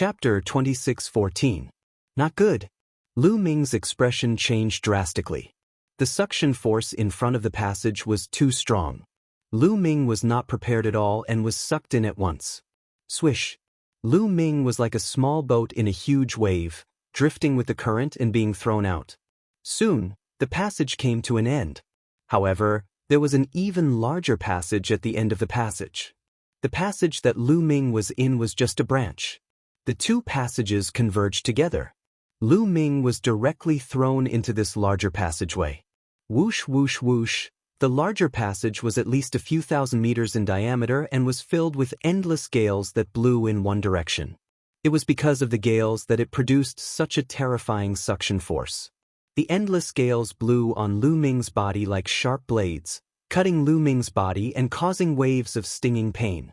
Chapter 26:14. Not good. Lu Ming's expression changed drastically. The suction force in front of the passage was too strong. Lu Ming was not prepared at all and was sucked in at once. Swish. Lu Ming was like a small boat in a huge wave, drifting with the current and being thrown out. Soon, the passage came to an end. However, there was an even larger passage at the end of the passage. The passage that Lu Ming was in was just a branch. The two passages converged together. Lu Ming was directly thrown into this larger passageway. Whoosh whoosh whoosh. The larger passage was at least a few thousand meters in diameter and was filled with endless gales that blew in one direction. It was because of the gales that it produced such a terrifying suction force. The endless gales blew on Lu Ming's body like sharp blades, cutting Lu Ming's body and causing waves of stinging pain.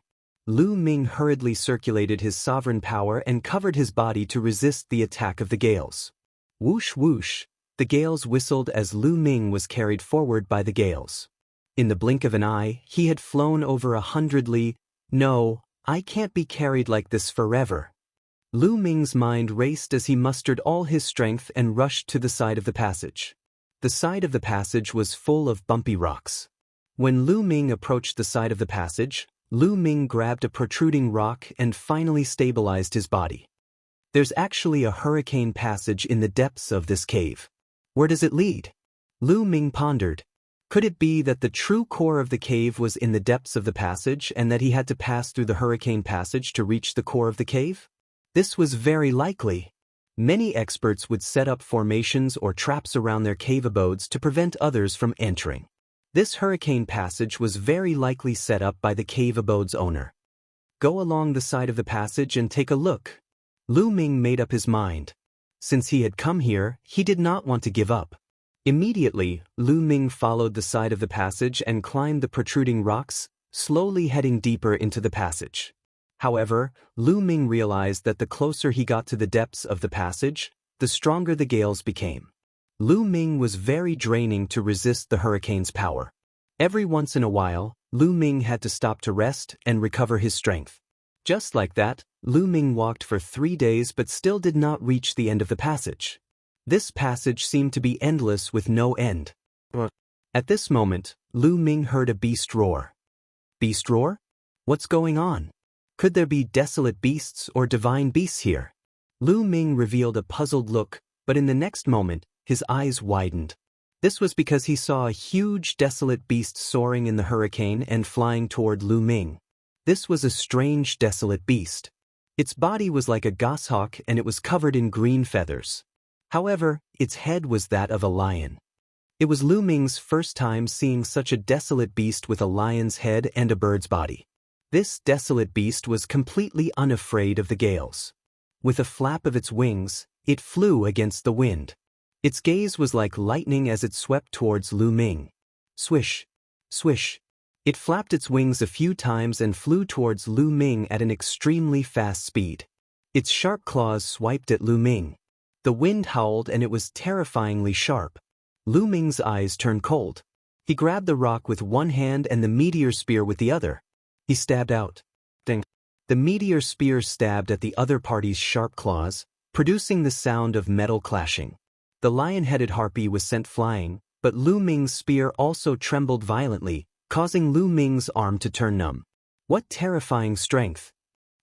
Lu Ming hurriedly circulated his sovereign power and covered his body to resist the attack of the gales. Whoosh whoosh. The gales whistled as Lu Ming was carried forward by the gales. In the blink of an eye, he had flown over 100 li. No, I can't be carried like this forever. Lu Ming's mind raced as he mustered all his strength and rushed to the side of the passage. The side of the passage was full of bumpy rocks. When Lu Ming approached the side of the passage, Lu Ming grabbed a protruding rock and finally stabilized his body. There's actually a hurricane passage in the depths of this cave. Where does it lead? Lu Ming pondered. Could it be that the true core of the cave was in the depths of the passage and that he had to pass through the hurricane passage to reach the core of the cave? This was very likely. Many experts would set up formations or traps around their cave abodes to prevent others from entering. This hurricane passage was very likely set up by the cave abode's owner. Go along the side of the passage and take a look. Lu Ming made up his mind. Since he had come here, he did not want to give up. Immediately, Lu Ming followed the side of the passage and climbed the protruding rocks, slowly heading deeper into the passage. However, Lu Ming realized that the closer he got to the depths of the passage, the stronger the gales became. Lu Ming was very draining to resist the hurricane's power. Every once in a while, Lu Ming had to stop to rest and recover his strength. Just like that, Lu Ming walked for 3 days but still did not reach the end of the passage. This passage seemed to be endless with no end. At this moment, Lu Ming heard a beast roar. Beast roar? What's going on? Could there be desolate beasts or divine beasts here? Lu Ming revealed a puzzled look, but in the next moment, his eyes widened. This was because he saw a huge desolate beast soaring in the hurricane and flying toward Lu Ming. This was a strange desolate beast. Its body was like a goshawk and it was covered in green feathers. However, its head was that of a lion. It was Lu Ming's first time seeing such a desolate beast with a lion's head and a bird's body. This desolate beast was completely unafraid of the gales. With a flap of its wings, it flew against the wind. Its gaze was like lightning as it swept towards Lu Ming. Swish, swish. It flapped its wings a few times and flew towards Lu Ming at an extremely fast speed. Its sharp claws swiped at Lu Ming. The wind howled and it was terrifyingly sharp. Lu Ming's eyes turned cold. He grabbed the rock with one hand and the meteor spear with the other. He stabbed out. Ding. The meteor spear stabbed at the other party's sharp claws, producing the sound of metal clashing. The lion-headed harpy was sent flying, but Lu Ming's spear also trembled violently, causing Lu Ming's arm to turn numb. What terrifying strength!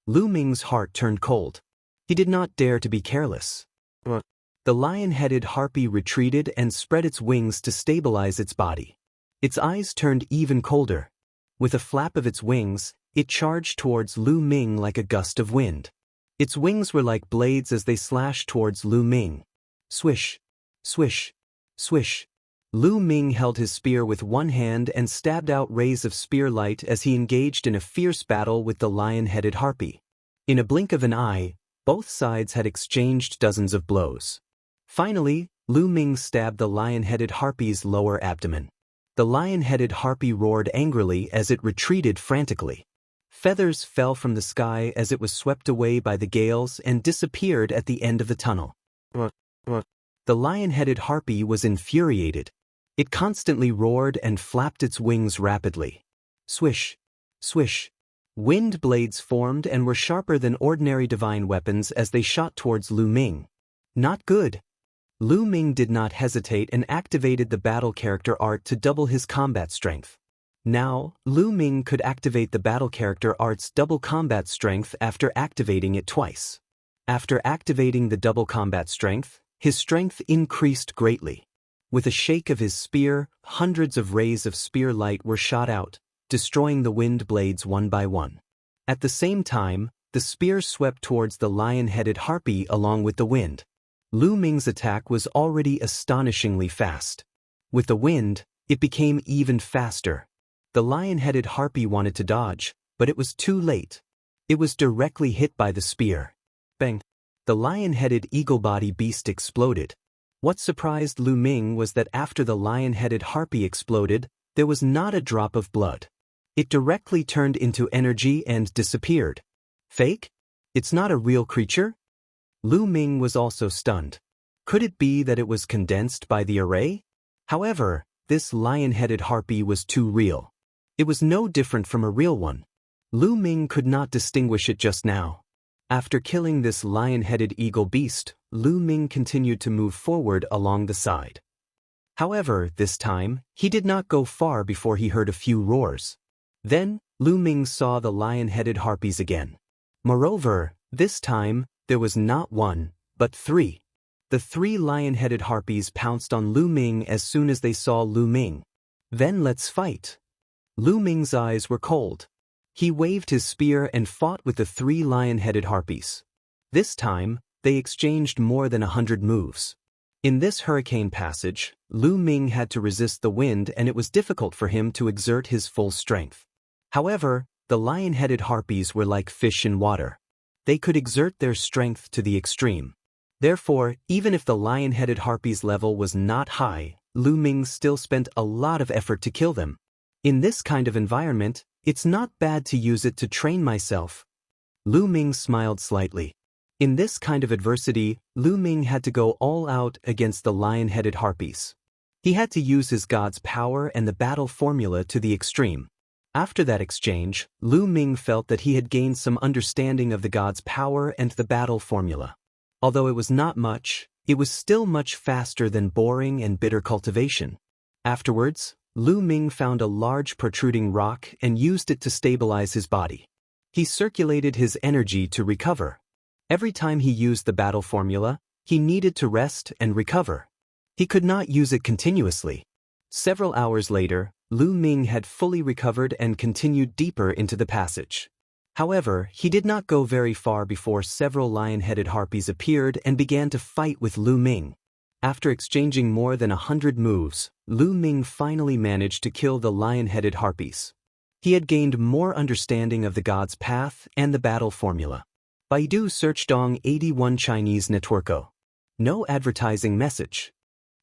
Lu Ming's heart turned cold. He did not dare to be careless. The lion-headed harpy retreated and spread its wings to stabilize its body. Its eyes turned even colder. With a flap of its wings, it charged towards Lu Ming like a gust of wind. Its wings were like blades as they slashed towards Lu Ming. Swish, swish, swish. Lu Ming held his spear with one hand and stabbed out rays of spear light as he engaged in a fierce battle with the lion-headed harpy. In a blink of an eye, both sides had exchanged dozens of blows. Finally, Lu Ming stabbed the lion-headed harpy's lower abdomen. The lion-headed harpy roared angrily as it retreated frantically. Feathers fell from the sky as it was swept away by the gales and disappeared at the end of the tunnel. The lion-headed harpy was infuriated. It constantly roared and flapped its wings rapidly. Swish, swish, Wind blades formed and were sharper than ordinary divine weapons as they shot towards Lu Ming. Not good. Lu Ming did not hesitate and activated the battle character art to double his combat strength. Now, Lu Ming could activate the battle character art's double combat strength after activating it twice. After activating the double combat strength, his strength increased greatly. With a shake of his spear, hundreds of rays of spear light were shot out, destroying the wind blades one by one. At the same time, the spear swept towards the lion-headed harpy along with the wind. Lu Ming's attack was already astonishingly fast. With the wind, it became even faster. The lion-headed harpy wanted to dodge, but it was too late. It was directly hit by the spear. Bang! The lion-headed eagle-body beast exploded. What surprised Lu Ming was that after the lion-headed harpy exploded, there was not a drop of blood. It directly turned into energy and disappeared. Fake? It's not a real creature? Lu Ming was also stunned. Could it be that it was condensed by the array? However, this lion-headed harpy was too real. It was no different from a real one. Lu Ming could not distinguish it just now. After killing this lion-headed eagle beast, Lu Ming continued to move forward along the side. However, this time, he did not go far before he heard a few roars. Then, Lu Ming saw the lion-headed harpies again. Moreover, this time, there was not one, but three. The three lion-headed harpies pounced on Lu Ming as soon as they saw Lu Ming. Then let's fight. Lu Ming's eyes were cold. He waved his spear and fought with the three lion-headed harpies. This time, they exchanged more than 100 moves. In this hurricane passage, Lu Ming had to resist the wind and it was difficult for him to exert his full strength. However, the lion-headed harpies were like fish in water. They could exert their strength to the extreme. Therefore, even if the lion-headed harpies' level was not high, Lu Ming still spent a lot of effort to kill them. In this kind of environment, it's not bad to use it to train myself. Lu Ming smiled slightly. In this kind of adversity, Lu Ming had to go all out against the lion-headed harpies. He had to use his god's power and the battle formula to the extreme. After that exchange, Lu Ming felt that he had gained some understanding of the god's power and the battle formula. Although it was not much, it was still much faster than boring and bitter cultivation. Afterwards, Lu Ming found a large protruding rock and used it to stabilize his body. He circulated his energy to recover. Every time he used the battle formula, he needed to rest and recover. He could not use it continuously. Several hours later, Lu Ming had fully recovered and continued deeper into the passage. However, he did not go very far before several lion-headed harpies appeared and began to fight with Lu Ming. After exchanging more than 100 moves, Lu Ming finally managed to kill the lion-headed harpies. He had gained more understanding of the god's path and the battle formula. Baidu search Dong 81 Chinese Networko. No advertising message.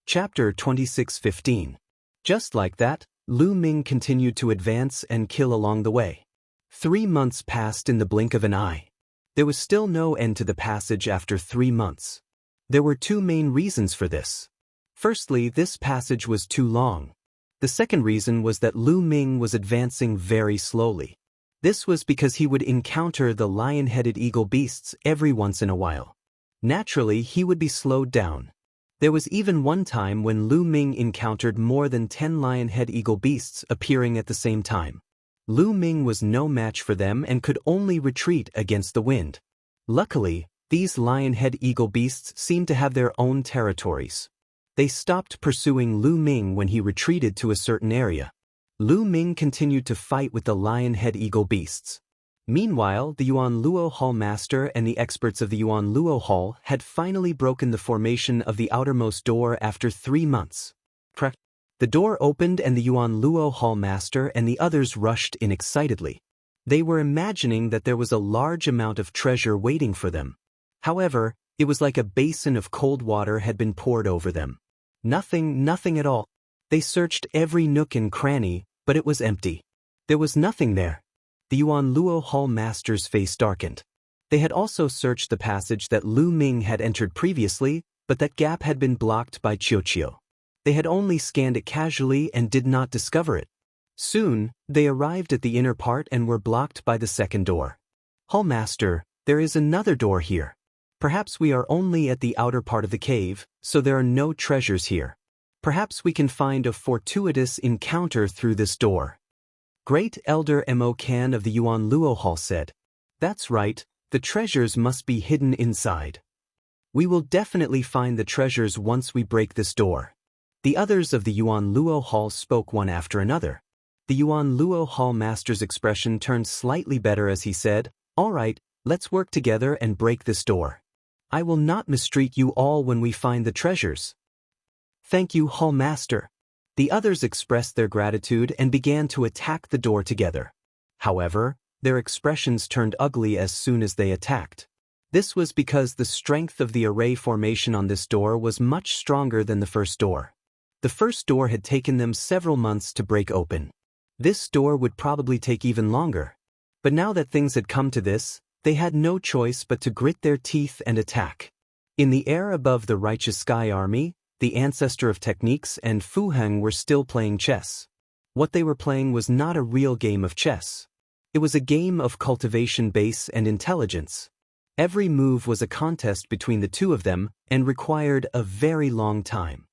Chapter 26:15. Just like that, Lu Ming continued to advance and kill along the way. 3 months passed in the blink of an eye. There was still no end to the passage after 3 months. There were two main reasons for this. Firstly, this passage was too long. The second reason was that Lu Ming was advancing very slowly. This was because he would encounter the lion-headed eagle beasts every once in a while. Naturally, he would be slowed down. There was even one time when Lu Ming encountered more than 10 lion-head eagle beasts appearing at the same time. Lu Ming was no match for them and could only retreat against the wind. Luckily, these lion-head eagle beasts seemed to have their own territories. They stopped pursuing Lu Ming when he retreated to a certain area. Lu Ming continued to fight with the lion-head eagle beasts. Meanwhile, the Yuan Luo Hall master and the experts of the Yuan Luo Hall had finally broken the formation of the outermost door after 3 months. The door opened and the Yuan Luo Hall master and the others rushed in excitedly. They were imagining that there was a large amount of treasure waiting for them. However, it was like a basin of cold water had been poured over them. Nothing at all. They searched every nook and cranny, but it was empty. There was nothing there. The Yuan Luo Hall master's face darkened. They had also searched the passage that Lu Ming had entered previously, but that gap had been blocked by Qiuqiu. They had only scanned it casually and did not discover it. Soon, they arrived at the inner part and were blocked by the second door. Hallmaster, there is another door here. Perhaps we are only at the outer part of the cave, so there are no treasures here. Perhaps we can find a fortuitous encounter through this door. Great Elder Mo Kan of the Yuan Luo Hall said. That's right, the treasures must be hidden inside. We will definitely find the treasures once we break this door. The others of the Yuan Luo Hall spoke one after another. The Yuan Luo Hall master's expression turned slightly better as he said, All right, let's work together and break this door. I will not mistreat you all when we find the treasures. Thank you, Hall Master. The others expressed their gratitude and began to attack the door together. However, their expressions turned ugly as soon as they attacked. This was because the strength of the array formation on this door was much stronger than the first door. The first door had taken them several months to break open. This door would probably take even longer. But now that things had come to this, they had no choice but to grit their teeth and attack. In the air above the righteous sky army, the ancestor of techniques and Fu Heng were still playing chess. What they were playing was not a real game of chess. It was a game of cultivation base and intelligence. Every move was a contest between the two of them and required a very long time.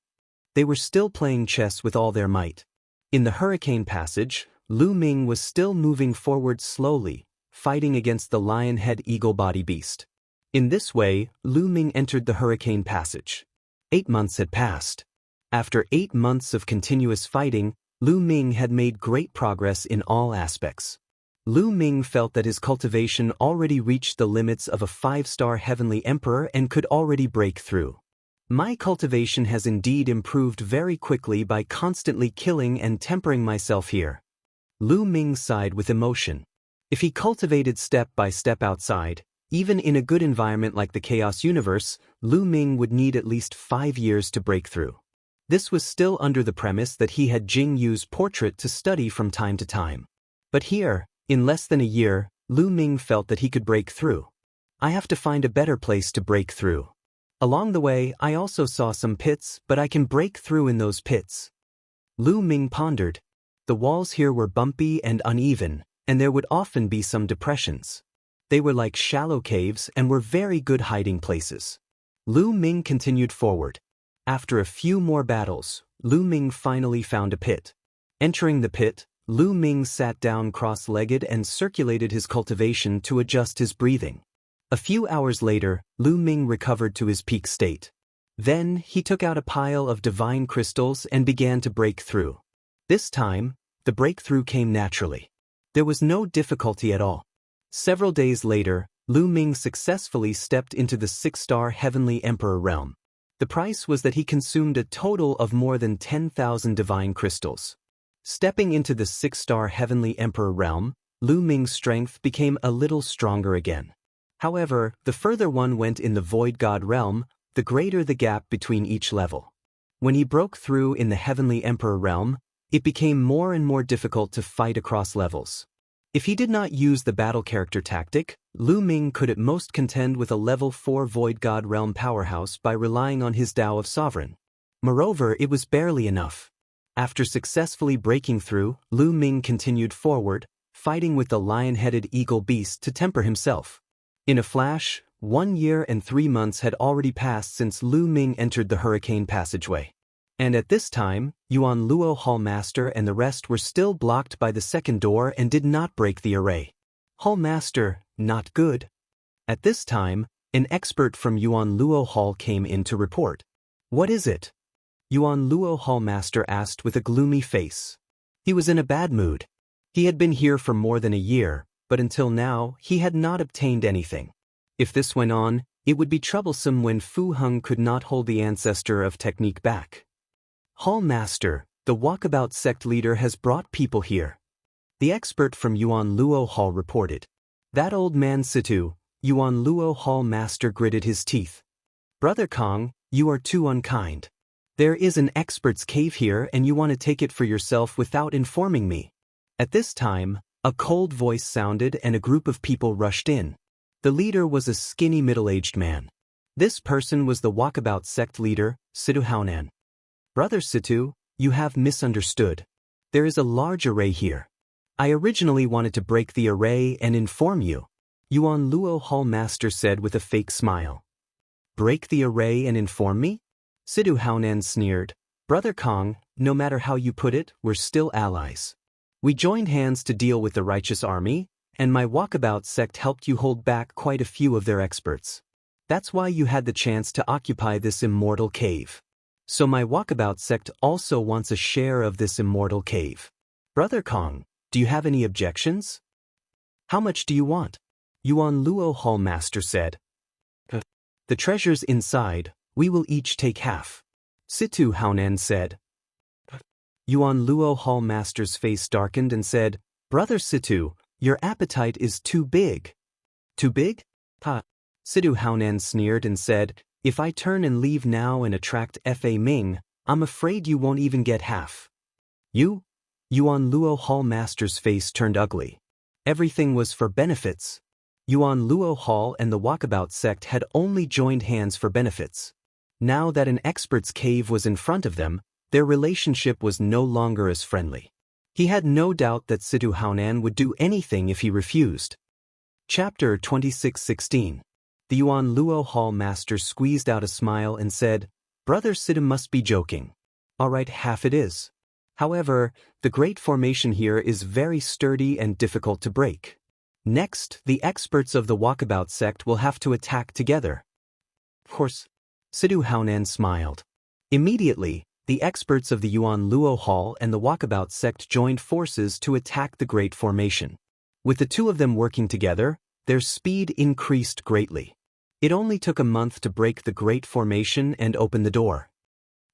They were still playing chess with all their might. In the hurricane passage, Lu Ming was still moving forward slowly, fighting against the lion-head eagle-body beast. In this way, Lu Ming entered the hurricane passage. 8 months had passed. After 8 months of continuous fighting, Lu Ming had made great progress in all aspects. Lu Ming felt that his cultivation already reached the limits of a 5-star heavenly emperor and could already break through. My cultivation has indeed improved very quickly by constantly killing and tempering myself here. Lu Ming sighed with emotion. If he cultivated step by step outside, even in a good environment like the Chaos Universe, Lu Ming would need at least 5 years to break through. This was still under the premise that he had Jing Yu's portrait to study from time to time. But here, in less than a year, Lu Ming felt that he could break through. I have to find a better place to break through. Along the way, I also saw some pits, but I can break through in those pits. Lu Ming pondered. The walls here were bumpy and uneven, and there would often be some depressions. They were like shallow caves and were very good hiding places. Lu Ming continued forward. After a few more battles, Lu Ming finally found a pit. Entering the pit, Lu Ming sat down cross-legged and circulated his cultivation to adjust his breathing. A few hours later, Lu Ming recovered to his peak state. Then, he took out a pile of divine crystals and began to break through. This time, the breakthrough came naturally. There was no difficulty at all. Several days later, Lu Ming successfully stepped into the 6-star Heavenly Emperor realm. The price was that he consumed a total of more than 10,000 divine crystals. Stepping into the 6-star Heavenly Emperor realm, Lu Ming's strength became a little stronger again. However, the further one went in the Void God realm, the greater the gap between each level. When he broke through in the Heavenly Emperor realm, it became more and more difficult to fight across levels. If he did not use the battle character tactic, Lu Ming could at most contend with a level 4 Void God realm powerhouse by relying on his Tao of Sovereign. Moreover, it was barely enough. After successfully breaking through, Lu Ming continued forward, fighting with the lion-headed eagle beast to temper himself. In a flash, 1 year and 3 months had already passed since Lu Ming entered the hurricane passageway. And at this time, Yuan Luo Hall Master and the rest were still blocked by the second door and did not break the array. Hall Master, not good. At this time, an expert from Yuan Luo Hall came in to report. What is it? Yuan Luo Hall Master asked with a gloomy face. He was in a bad mood. He had been here for more than a year, but until now, he had not obtained anything. If this went on, it would be troublesome when Fu Heng could not hold the ancestor of technique back. Hall Master, the walkabout sect leader has brought people here. The expert from Yuan Luo Hall reported. That old man Situ, Yuan Luo Hall Master gritted his teeth. Brother Kong, you are too unkind. There is an expert's cave here and you want to take it for yourself without informing me. At this time, a cold voice sounded and a group of people rushed in. The leader was a skinny middle-aged man. This person was the walkabout sect leader, Situ Haonan. Brother Situ, you have misunderstood. There is a large array here. I originally wanted to break the array and inform you, Yuan Luo Hall Master said with a fake smile. Break the array and inform me? Sidu Haonan sneered. Brother Kong, no matter how you put it, we're still allies. We joined hands to deal with the righteous army, and my walkabout sect helped you hold back quite a few of their experts. That's why you had the chance to occupy this immortal cave. So my walkabout sect also wants a share of this immortal cave. Brother Kong, do you have any objections? How much do you want? Yuan Luo Hall Master said. The treasures inside, we will each take half. Situ Haonan said. Yuan Luo Hall Master's face darkened and said, Brother Situ, your appetite is too big. Too big? Ha. Situ Haonan sneered and said, if I turn and leave now and attract Fa Ming, I'm afraid you won't even get half. You? Yuan Luo Hall Master's face turned ugly. Everything was for benefits. Yuan Luo Hall and the walkabout sect had only joined hands for benefits. Now that an expert's cave was in front of them, their relationship was no longer as friendly. He had no doubt that Situ Haonan would do anything if he refused. Chapter 26:16. The Yuan Luo Hall Master squeezed out a smile and said, Brother Situ must be joking. All right, half it is. However, the great formation here is very sturdy and difficult to break. Next, the experts of the walkabout sect will have to attack together. Of course, Situ Haonan smiled. Immediately, the experts of the Yuan Luo Hall and the walkabout sect joined forces to attack the great formation. With the two of them working together, their speed increased greatly. It only took a month to break the great formation and open the door.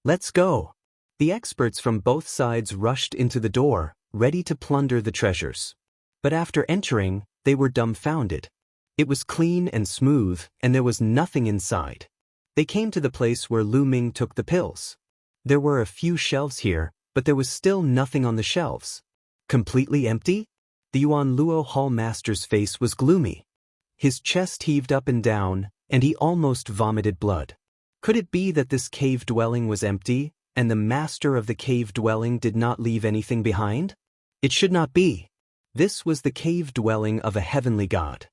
Let's go! The experts from both sides rushed into the door, ready to plunder the treasures. But after entering, they were dumbfounded. It was clean and smooth, and there was nothing inside. They came to the place where Lu Ming took the pills. There were a few shelves here, but there was still nothing on the shelves. Completely empty? The Yuan Luo Hall Master's face was gloomy. His chest heaved up and down, and he almost vomited blood. Could it be that this cave dwelling was empty, and the master of the cave dwelling did not leave anything behind? It should not be. This was the cave dwelling of a heavenly god.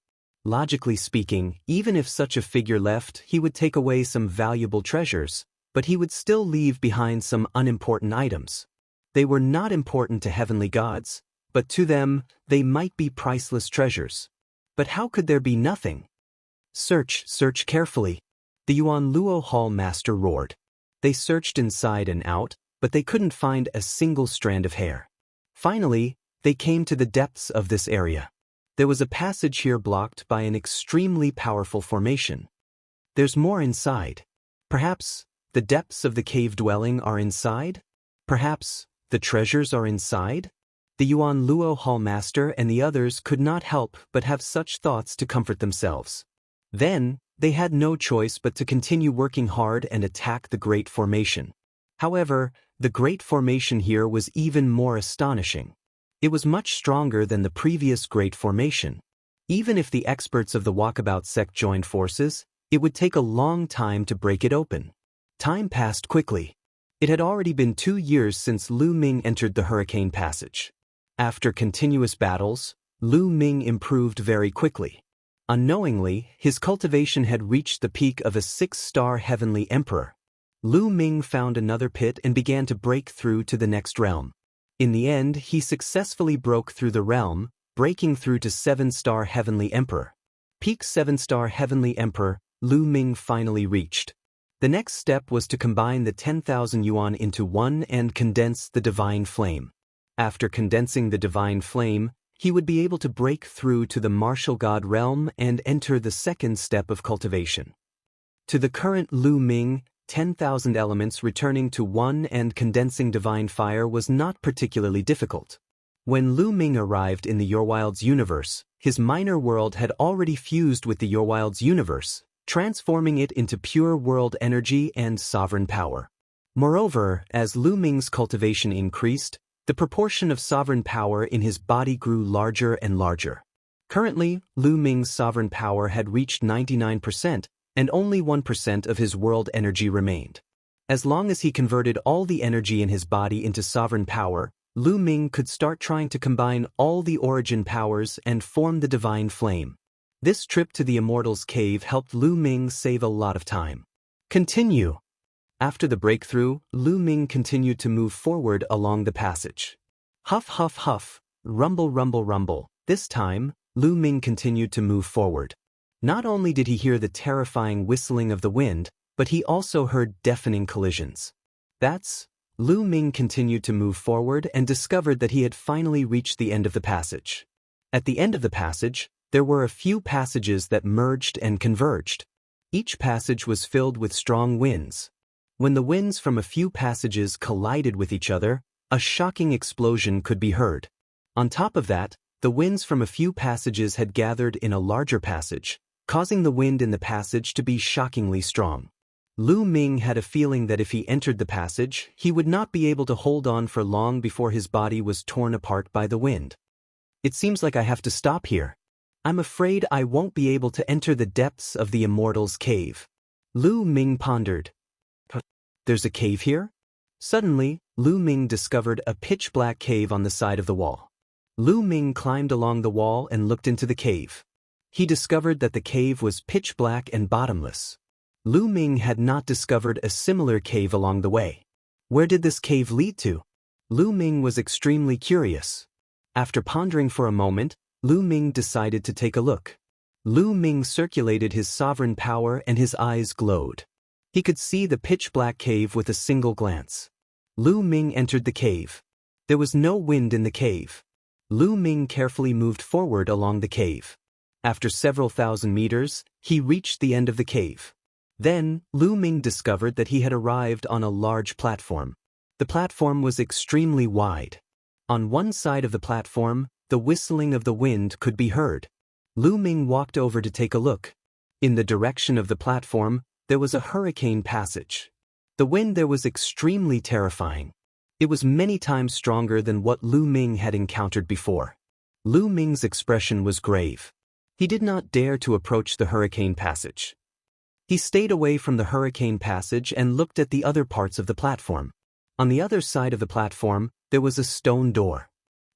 Logically speaking, even if such a figure left, he would take away some valuable treasures, but he would still leave behind some unimportant items. They were not important to heavenly gods, but to them, they might be priceless treasures. But how could there be nothing? Search carefully. The Yuan Luo Hall Master roared. They searched inside and out, but they couldn't find a single strand of hair. Finally, they came to the depths of this area. There was a passage here blocked by an extremely powerful formation. There's more inside. Perhaps the depths of the cave dwelling are inside? Perhaps the treasures are inside? The Yuan Luo Hall Master and the others could not help but have such thoughts to comfort themselves. Then, they had no choice but to continue working hard and attack the Great Formation. However, the Great Formation here was even more astonishing. It was much stronger than the previous Great Formation. Even if the experts of the walkabout sect joined forces, it would take a long time to break it open. Time passed quickly. It had already been 2 years since Lu Ming entered the Hurricane Passage. After continuous battles, Lu Ming improved very quickly. Unknowingly, his cultivation had reached the peak of a 6-star heavenly emperor. Lu Ming found another pit and began to break through to the next realm. In the end, he successfully broke through the realm, breaking through to 7-star heavenly emperor. Peak 7-star heavenly emperor, Lu Ming finally reached. The next step was to combine the 10,000 yuan into one and condense the divine flame. After condensing the divine flame, he would be able to break through to the martial god realm and enter the second step of cultivation. To the current Lu Ming, 10,000 elements returning to one and condensing divine fire was not particularly difficult. When Lu Ming arrived in the Yorwild's universe, his minor world had already fused with the Yorwild's universe, transforming it into pure world energy and sovereign power. Moreover, as Lu Ming's cultivation increased, the proportion of sovereign power in his body grew larger and larger. Currently, Lu Ming's sovereign power had reached 99%, and only 1% of his world energy remained. As long as he converted all the energy in his body into sovereign power, Lu Ming could start trying to combine all the origin powers and form the divine flame. This trip to the Immortal's cave helped Lu Ming save a lot of time. Continue. After the breakthrough, Lu Ming continued to move forward along the passage. Huff, huff, huff, rumble, rumble, rumble. This time, Lu Ming continued to move forward. Not only did he hear the terrifying whistling of the wind, but he also heard deafening collisions. Lu Ming continued to move forward and discovered that he had finally reached the end of the passage. At the end of the passage, there were a few passages that merged and converged. Each passage was filled with strong winds. When the winds from a few passages collided with each other, a shocking explosion could be heard. On top of that, the winds from a few passages had gathered in a larger passage, causing the wind in the passage to be shockingly strong. Lu Ming had a feeling that if he entered the passage, he would not be able to hold on for long before his body was torn apart by the wind. It seems like I have to stop here. I'm afraid I won't be able to enter the depths of the Immortal's cave. Lu Ming pondered. There's a cave here? Suddenly, Lu Ming discovered a pitch-black cave on the side of the wall. Lu Ming climbed along the wall and looked into the cave. He discovered that the cave was pitch-black and bottomless. Lu Ming had not discovered a similar cave along the way. Where did this cave lead to? Lu Ming was extremely curious. After pondering for a moment, Lu Ming decided to take a look. Lu Ming circulated his sovereign power and his eyes glowed. He could see the pitch-black cave with a single glance. Lu Ming entered the cave. There was no wind in the cave. Lu Ming carefully moved forward along the cave. After several thousand meters, he reached the end of the cave. Then, Lu Ming discovered that he had arrived on a large platform. The platform was extremely wide. On one side of the platform, the whistling of the wind could be heard. Lu Ming walked over to take a look. In the direction of the platform, there was a hurricane passage. The wind there was extremely terrifying. It was many times stronger than what Lu Ming had encountered before. Lu Ming's expression was grave. He did not dare to approach the hurricane passage. He stayed away from the hurricane passage and looked at the other parts of the platform. On the other side of the platform, there was a stone door.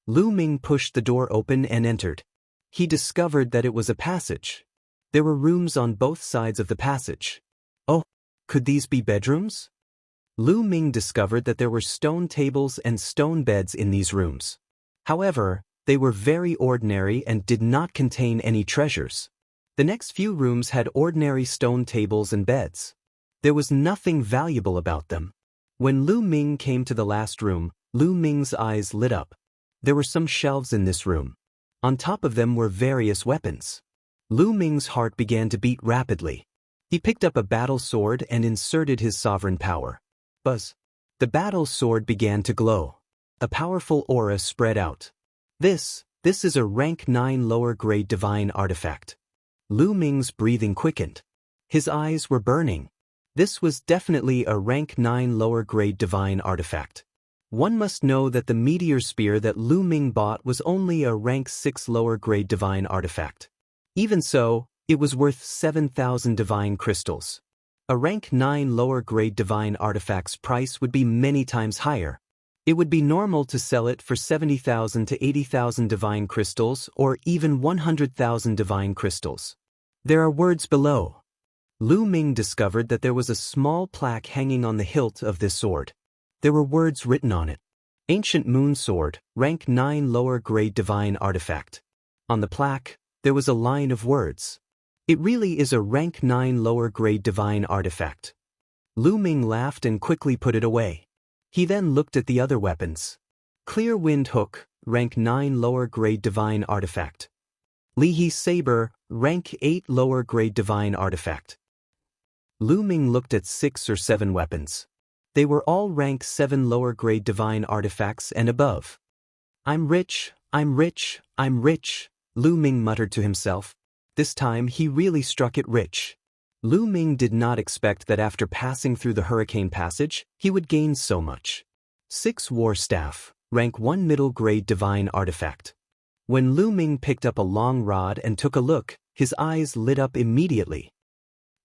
Lu Ming pushed the door open and entered. He discovered that it was a passage. There were rooms on both sides of the passage. Oh, could these be bedrooms? Lu Ming discovered that there were stone tables and stone beds in these rooms. However, they were very ordinary and did not contain any treasures. The next few rooms had ordinary stone tables and beds. There was nothing valuable about them. When Lu Ming came to the last room, Lu Ming's eyes lit up. There were some shelves in this room. On top of them were various weapons. Lu Ming's heart began to beat rapidly. He picked up a battle sword and inserted his sovereign power. Buzz. The battle sword began to glow. A powerful aura spread out. This is a rank 9 lower grade divine artifact. Lu Ming's breathing quickened. His eyes were burning. This was definitely a rank 9 lower grade divine artifact. One must know that the meteor spear that Lu Ming bought was only a rank 6 lower grade divine artifact. Even so, it was worth 7,000 divine crystals. A rank 9 lower grade divine artifact's price would be many times higher. It would be normal to sell it for 70,000 to 80,000 divine crystals or even 100,000 divine crystals. There are words below. Lu Ming discovered that there was a small plaque hanging on the hilt of this sword. There were words written on it. Ancient Moon Sword, rank 9 lower grade divine artifact. On the plaque, there was a line of words. It really is a rank 9 lower grade divine artifact. Lu Ming laughed and quickly put it away. He then looked at the other weapons. Clear Wind Hook, rank 9 lower grade divine artifact. Lihi Saber, rank 8 lower grade divine artifact. Lu Ming looked at 6 or 7 weapons. They were all rank 7 lower grade divine artifacts and above. I'm rich, I'm rich, I'm rich, Lu Ming muttered to himself. This time he really struck it rich. Lu Ming did not expect that after passing through the hurricane passage, he would gain so much. 6 War Staff, rank 1 middle grade divine artifact. When Lu Ming picked up a long rod and took a look, his eyes lit up immediately.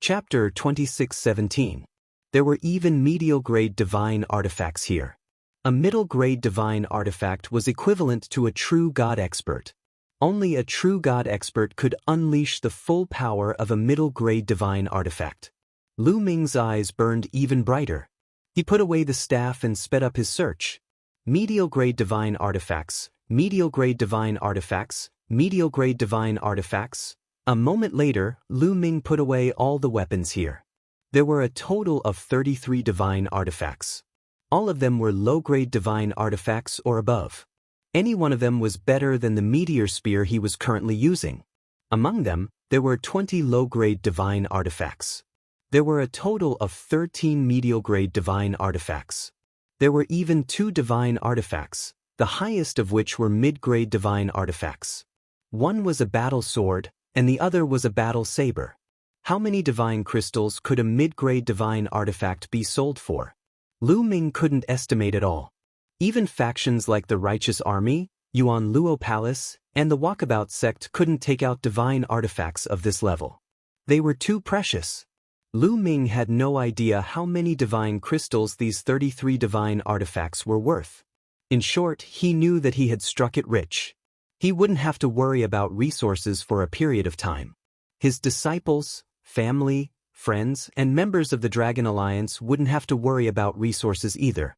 Chapter 26:17. There were even medial grade divine artifacts here. A middle-grade divine artifact was equivalent to a true god expert. Only a true god expert could unleash the full power of a middle-grade divine artifact. Lu Ming's eyes burned even brighter. He put away the staff and sped up his search. Medial-grade divine artifacts, medial-grade divine artifacts, medial-grade divine artifacts. A moment later, Lu Ming put away all the weapons here. There were a total of 33 divine artifacts. All of them were low-grade divine artifacts or above. Any one of them was better than the meteor spear he was currently using. Among them, there were 20 low-grade divine artifacts. There were a total of 13 medial-grade divine artifacts. There were even 2 divine artifacts, the highest of which were mid-grade divine artifacts. One was a battle sword, and the other was a battle saber. How many divine crystals could a mid-grade divine artifact be sold for? Lu Ming couldn't estimate at all. Even factions like the Righteous Army, Yuan Luo Palace, and the Walkabout sect couldn't take out divine artifacts of this level. They were too precious. Lu Ming had no idea how many divine crystals these 33 divine artifacts were worth. In short, he knew that he had struck it rich. He wouldn't have to worry about resources for a period of time. His disciples, family, friends, and members of the Dragon Alliance wouldn't have to worry about resources either.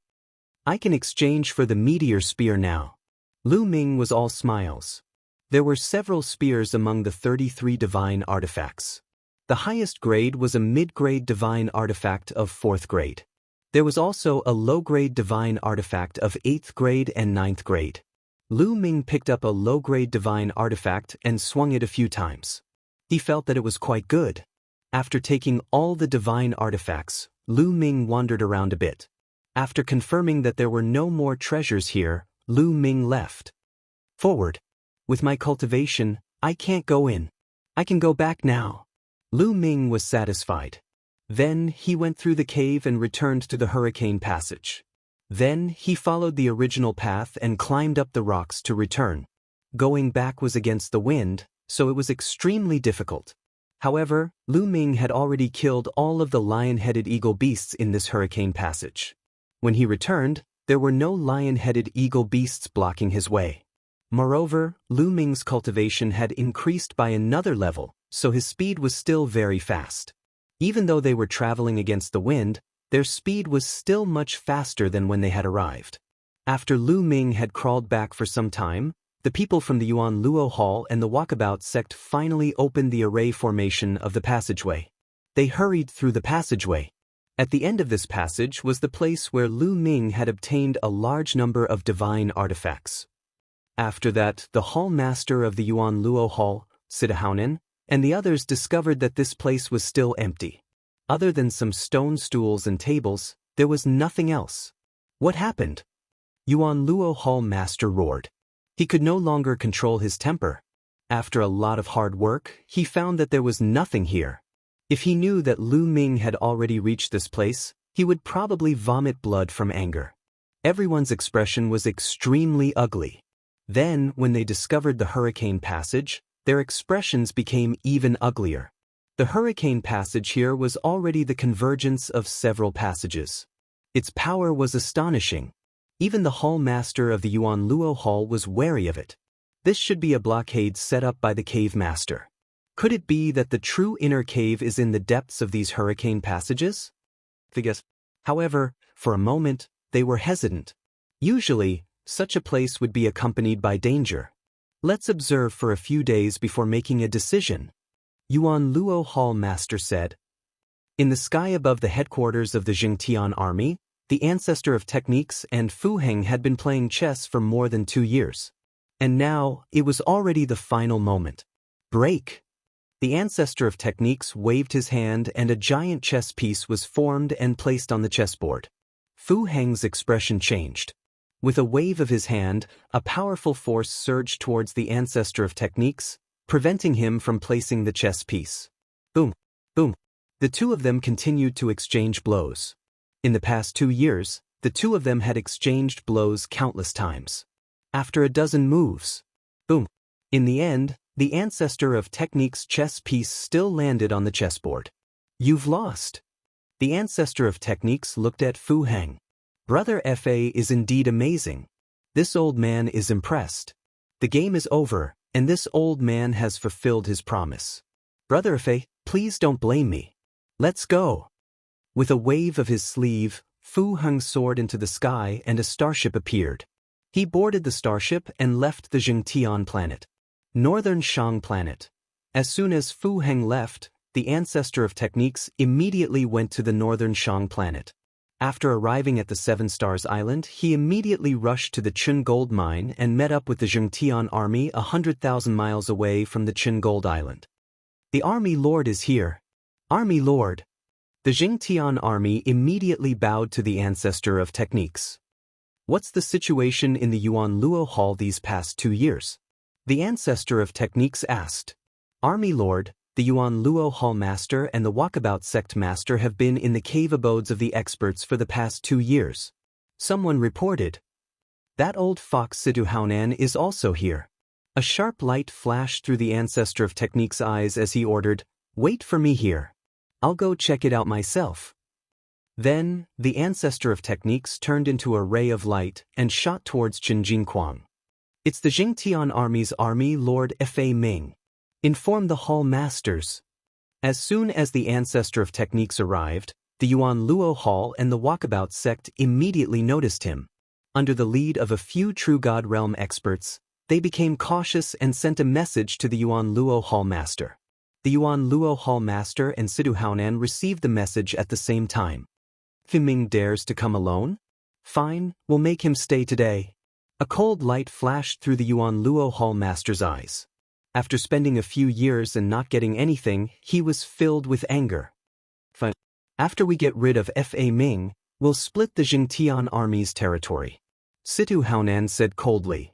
I can exchange for the meteor spear now. Lu Ming was all smiles. There were several spears among the 33 divine artifacts. The highest grade was a mid-grade divine artifact of 4th grade. There was also a low-grade divine artifact of 8th grade and 9th grade. Lu Ming picked up a low-grade divine artifact and swung it a few times. He felt that it was quite good. After taking all the divine artifacts, Lu Ming wandered around a bit. After confirming that there were no more treasures here, Lu Ming left. Forward. With my cultivation, I can't go in. I can go back now. Lu Ming was satisfied. Then he went through the cave and returned to the hurricane passage. Then he followed the original path and climbed up the rocks to return. Going back was against the wind, so it was extremely difficult. However, Lu Ming had already killed all of the lion-headed eagle beasts in this hurricane passage. When he returned, there were no lion-headed eagle beasts blocking his way. Moreover, Lu Ming's cultivation had increased by another level, so his speed was still very fast. Even though they were traveling against the wind, their speed was still much faster than when they had arrived. After Lu Ming had crawled back for some time, the people from the Yuan Luo Hall and the Walkabout sect finally opened the array formation of the passageway. They hurried through the passageway. At the end of this passage was the place where Lu Ming had obtained a large number of divine artifacts. After that, the hall master of the Yuan Luo Hall, Sidahounen, and the others discovered that this place was still empty. Other than some stone stools and tables, there was nothing else. What happened? Yuan Luo Hall master roared. He could no longer control his temper. After a lot of hard work, he found that there was nothing here. If he knew that Lu Ming had already reached this place, he would probably vomit blood from anger. Everyone's expression was extremely ugly. Then, when they discovered the hurricane passage, their expressions became even uglier. The hurricane passage here was already the convergence of several passages. Its power was astonishing. Even the hall master of the Yuan Luo Hall was wary of it. This should be a blockade set up by the cave master. Could it be that the true inner cave is in the depths of these hurricane passages? However, for a moment, they were hesitant. Usually, such a place would be accompanied by danger. Let's observe for a few days before making a decision, Yuan Luo Hall master said. In the sky above the headquarters of the Jingtian army, the ancestor of techniques and Fu Heng had been playing chess for more than 2 years. And now, it was already the final moment. Break! The ancestor of techniques waved his hand and a giant chess piece was formed and placed on the chessboard. Fu Heng's expression changed. With a wave of his hand, a powerful force surged towards the ancestor of techniques, preventing him from placing the chess piece. Boom! Boom! The two of them continued to exchange blows. In the past 2 years, the two of them had exchanged blows countless times. After a dozen moves, boom! In the end, the ancestor of technique's chess piece still landed on the chessboard. You've lost. The ancestor of techniques looked at Fu Heng. Brother Fa is indeed amazing. This old man is impressed. The game is over, and this old man has fulfilled his promise. Brother Fa, please don't blame me. Let's go. With a wave of his sleeve, Fu Heng soared into the sky and a starship appeared. He boarded the starship and left the Jingtian planet. Northern Shang planet. As soon as Fu Heng left, the ancestor of techniques immediately went to the Northern Shang planet. After arriving at the Seven Stars Island, he immediately rushed to the Qin Gold Mine and met up with the Jingtian army 100,000 miles away from the Qin Gold Island. The army lord is here. Army lord. The Jingtian army immediately bowed to the ancestor of techniques. What's the situation in the Yuan Luo Hall these past 2 years? The ancestor of techniques asked. Army lord, the Yuan Luo Hall master and the Walkabout sect master have been in the cave abodes of the experts for the past 2 years. Someone reported. That old fox Sidu Haonan is also here. A sharp light flashed through the ancestor of technique's eyes as he ordered, wait for me here. I'll go check it out myself. Then, the ancestor of techniques turned into a ray of light and shot towards Qin Jingquang. It's the Jingtian army's army lord Fa Ming. Inform the hall masters. As soon as the ancestor of techniques arrived, the Yuan Luo Hall and the Walkabout sect immediately noticed him. Under the lead of a few true God realm experts, they became cautious and sent a message to the Yuan Luo Hall master. The Yuan Luo Hall master and Sidu Haonan received the message at the same time. Fa Ming dares to come alone? Fine, we'll make him stay today. A cold light flashed through the Yuan Luo Hall master's eyes. After spending a few years and not getting anything, he was filled with anger. After we get rid of Fa Ming, we'll split the Jingtian army's territory. Situ Haonan said coldly.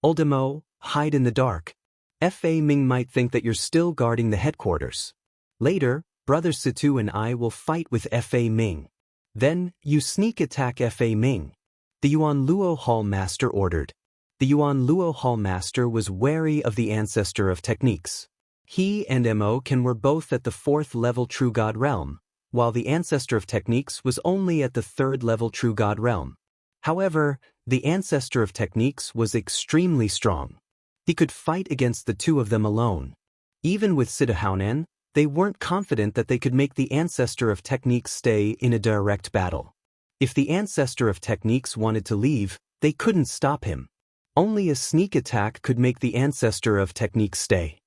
Oldemo, hide in the dark. Fa Ming might think that you're still guarding the headquarters. Later, Brother Situ and I will fight with Fa Ming. Then, you sneak attack Fa Ming. The Yuan Luo Hall master ordered. The Yuan Luo Hall master was wary of the ancestor of techniques. He and Mo Ken were both at the 4th level True God realm, while the ancestor of techniques was only at the 3rd level True God realm. However, the ancestor of techniques was extremely strong. He could fight against the two of them alone. Even with Sidu Haonan, they weren't confident that they could make the ancestor of techniques stay in a direct battle. If the ancestor of techniques wanted to leave, they couldn't stop him. Only a sneak attack could make the ancestor of techniques stay.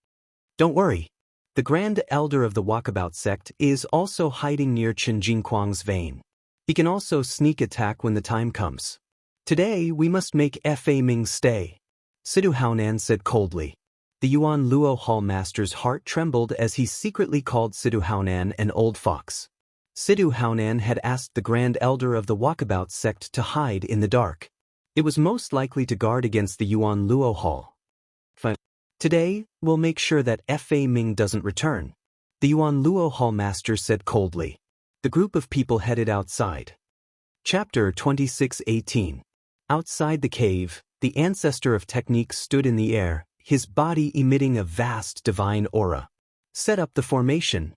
Don't worry. The Grand Elder of the Walkabout sect is also hiding near Qin Jingquang's vein. He can also sneak attack when the time comes. Today we must make Fa Ming stay. Sidu Haonan said coldly. The Yuan Luo Hall master's heart trembled as he secretly called Sidu Haonan an old fox. Sidu Haonan had asked the Grand Elder of the Walkabout sect to hide in the dark. It was most likely to guard against the Yuan Luo Hall. Today, we'll make sure that Fa Ming doesn't return. The Yuan Luo Hall master said coldly. The group of people headed outside. Chapter 26:18. Outside the cave, the ancestor of technique stood in the air, his body emitting a vast divine aura. Set up the formation.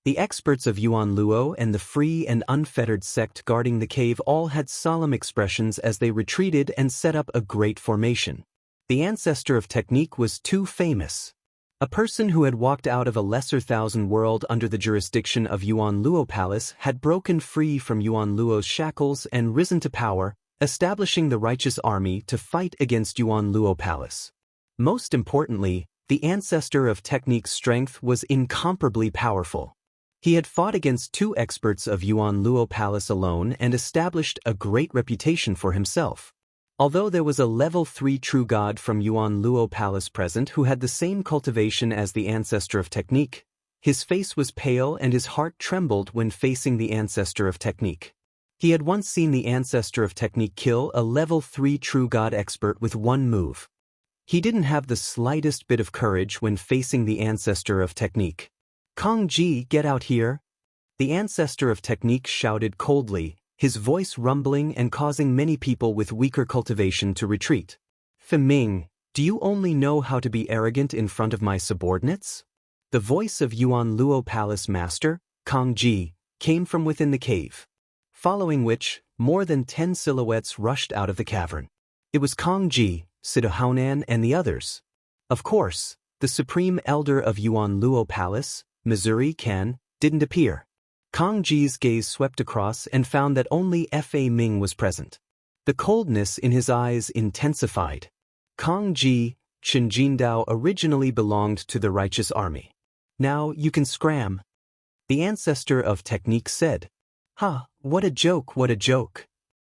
The experts of Yuan Luo and the free and unfettered sect guarding the cave all had solemn expressions as they retreated and set up a great formation. The ancestor of technique was too famous. A person who had walked out of a lesser thousand world under the jurisdiction of Yuan Luo Palace had broken free from Yuan Luo's shackles and risen to power, establishing the righteous army to fight against Yuan Luo Palace. Most importantly, the ancestor of technique's strength was incomparably powerful. He had fought against 2 experts of Yuan Luo Palace alone and established a great reputation for himself. Although there was a level 3 true god from Yuan Luo Palace present who had the same cultivation as the ancestor of technique, his face was pale and his heart trembled when facing the ancestor of technique. He had once seen the ancestor of technique kill a level 3 true god expert with one move. He didn't have the slightest bit of courage when facing the ancestor of technique. Kong Ji, get out here! The ancestor of technique shouted coldly, his voice rumbling and causing many people with weaker cultivation to retreat. Fa Ming, do you only know how to be arrogant in front of my subordinates? The voice of Yuan Luo Palace Master, Kong Ji, came from within the cave. Following which, more than 10 silhouettes rushed out of the cavern. It was Kong Ji, Siddhaonan, and the others. Of course, the supreme elder of Yuan Luo Palace, Missouri Kan, didn't appear. Kong Ji's gaze swept across and found that only Fa Ming was present. The coldness in his eyes intensified. Kong Ji, Chen Jindao, originally belonged to the righteous army. Now you can scram. The ancestor of technique said. Ha, what a joke, what a joke.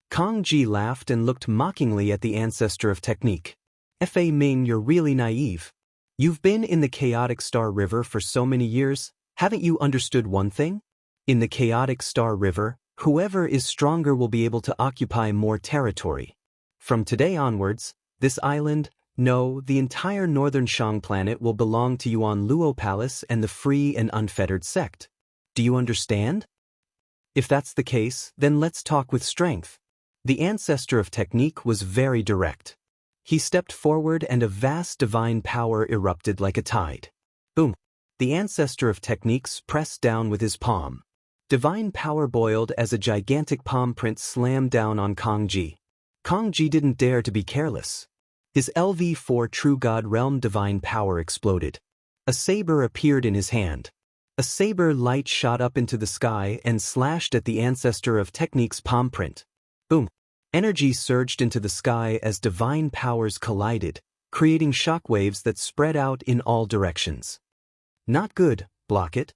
Kong Ji laughed and looked mockingly at the ancestor of technique. Fa Ming, you're really naive. You've been in the chaotic Star River for so many years, haven't you understood one thing? In the chaotic Star River, whoever is stronger will be able to occupy more territory. From today onwards, this island, no, the entire northern Shang planet will belong to Yuan Luo Palace and the free and unfettered sect. Do you understand? If that's the case, then let's talk with strength. The ancestor of technique was very direct. He stepped forward and a vast divine power erupted like a tide. Boom! The ancestor of techniques pressed down with his palm. Divine power boiled as a gigantic palm print slammed down on Kong Ji. Kong Ji didn't dare to be careless. His LV4 True God Realm divine power exploded. A saber appeared in his hand. A saber light shot up into the sky and slashed at the ancestor of technique's palm print. Boom! Energy surged into the sky as divine powers collided, creating shockwaves that spread out in all directions. Not good, block it.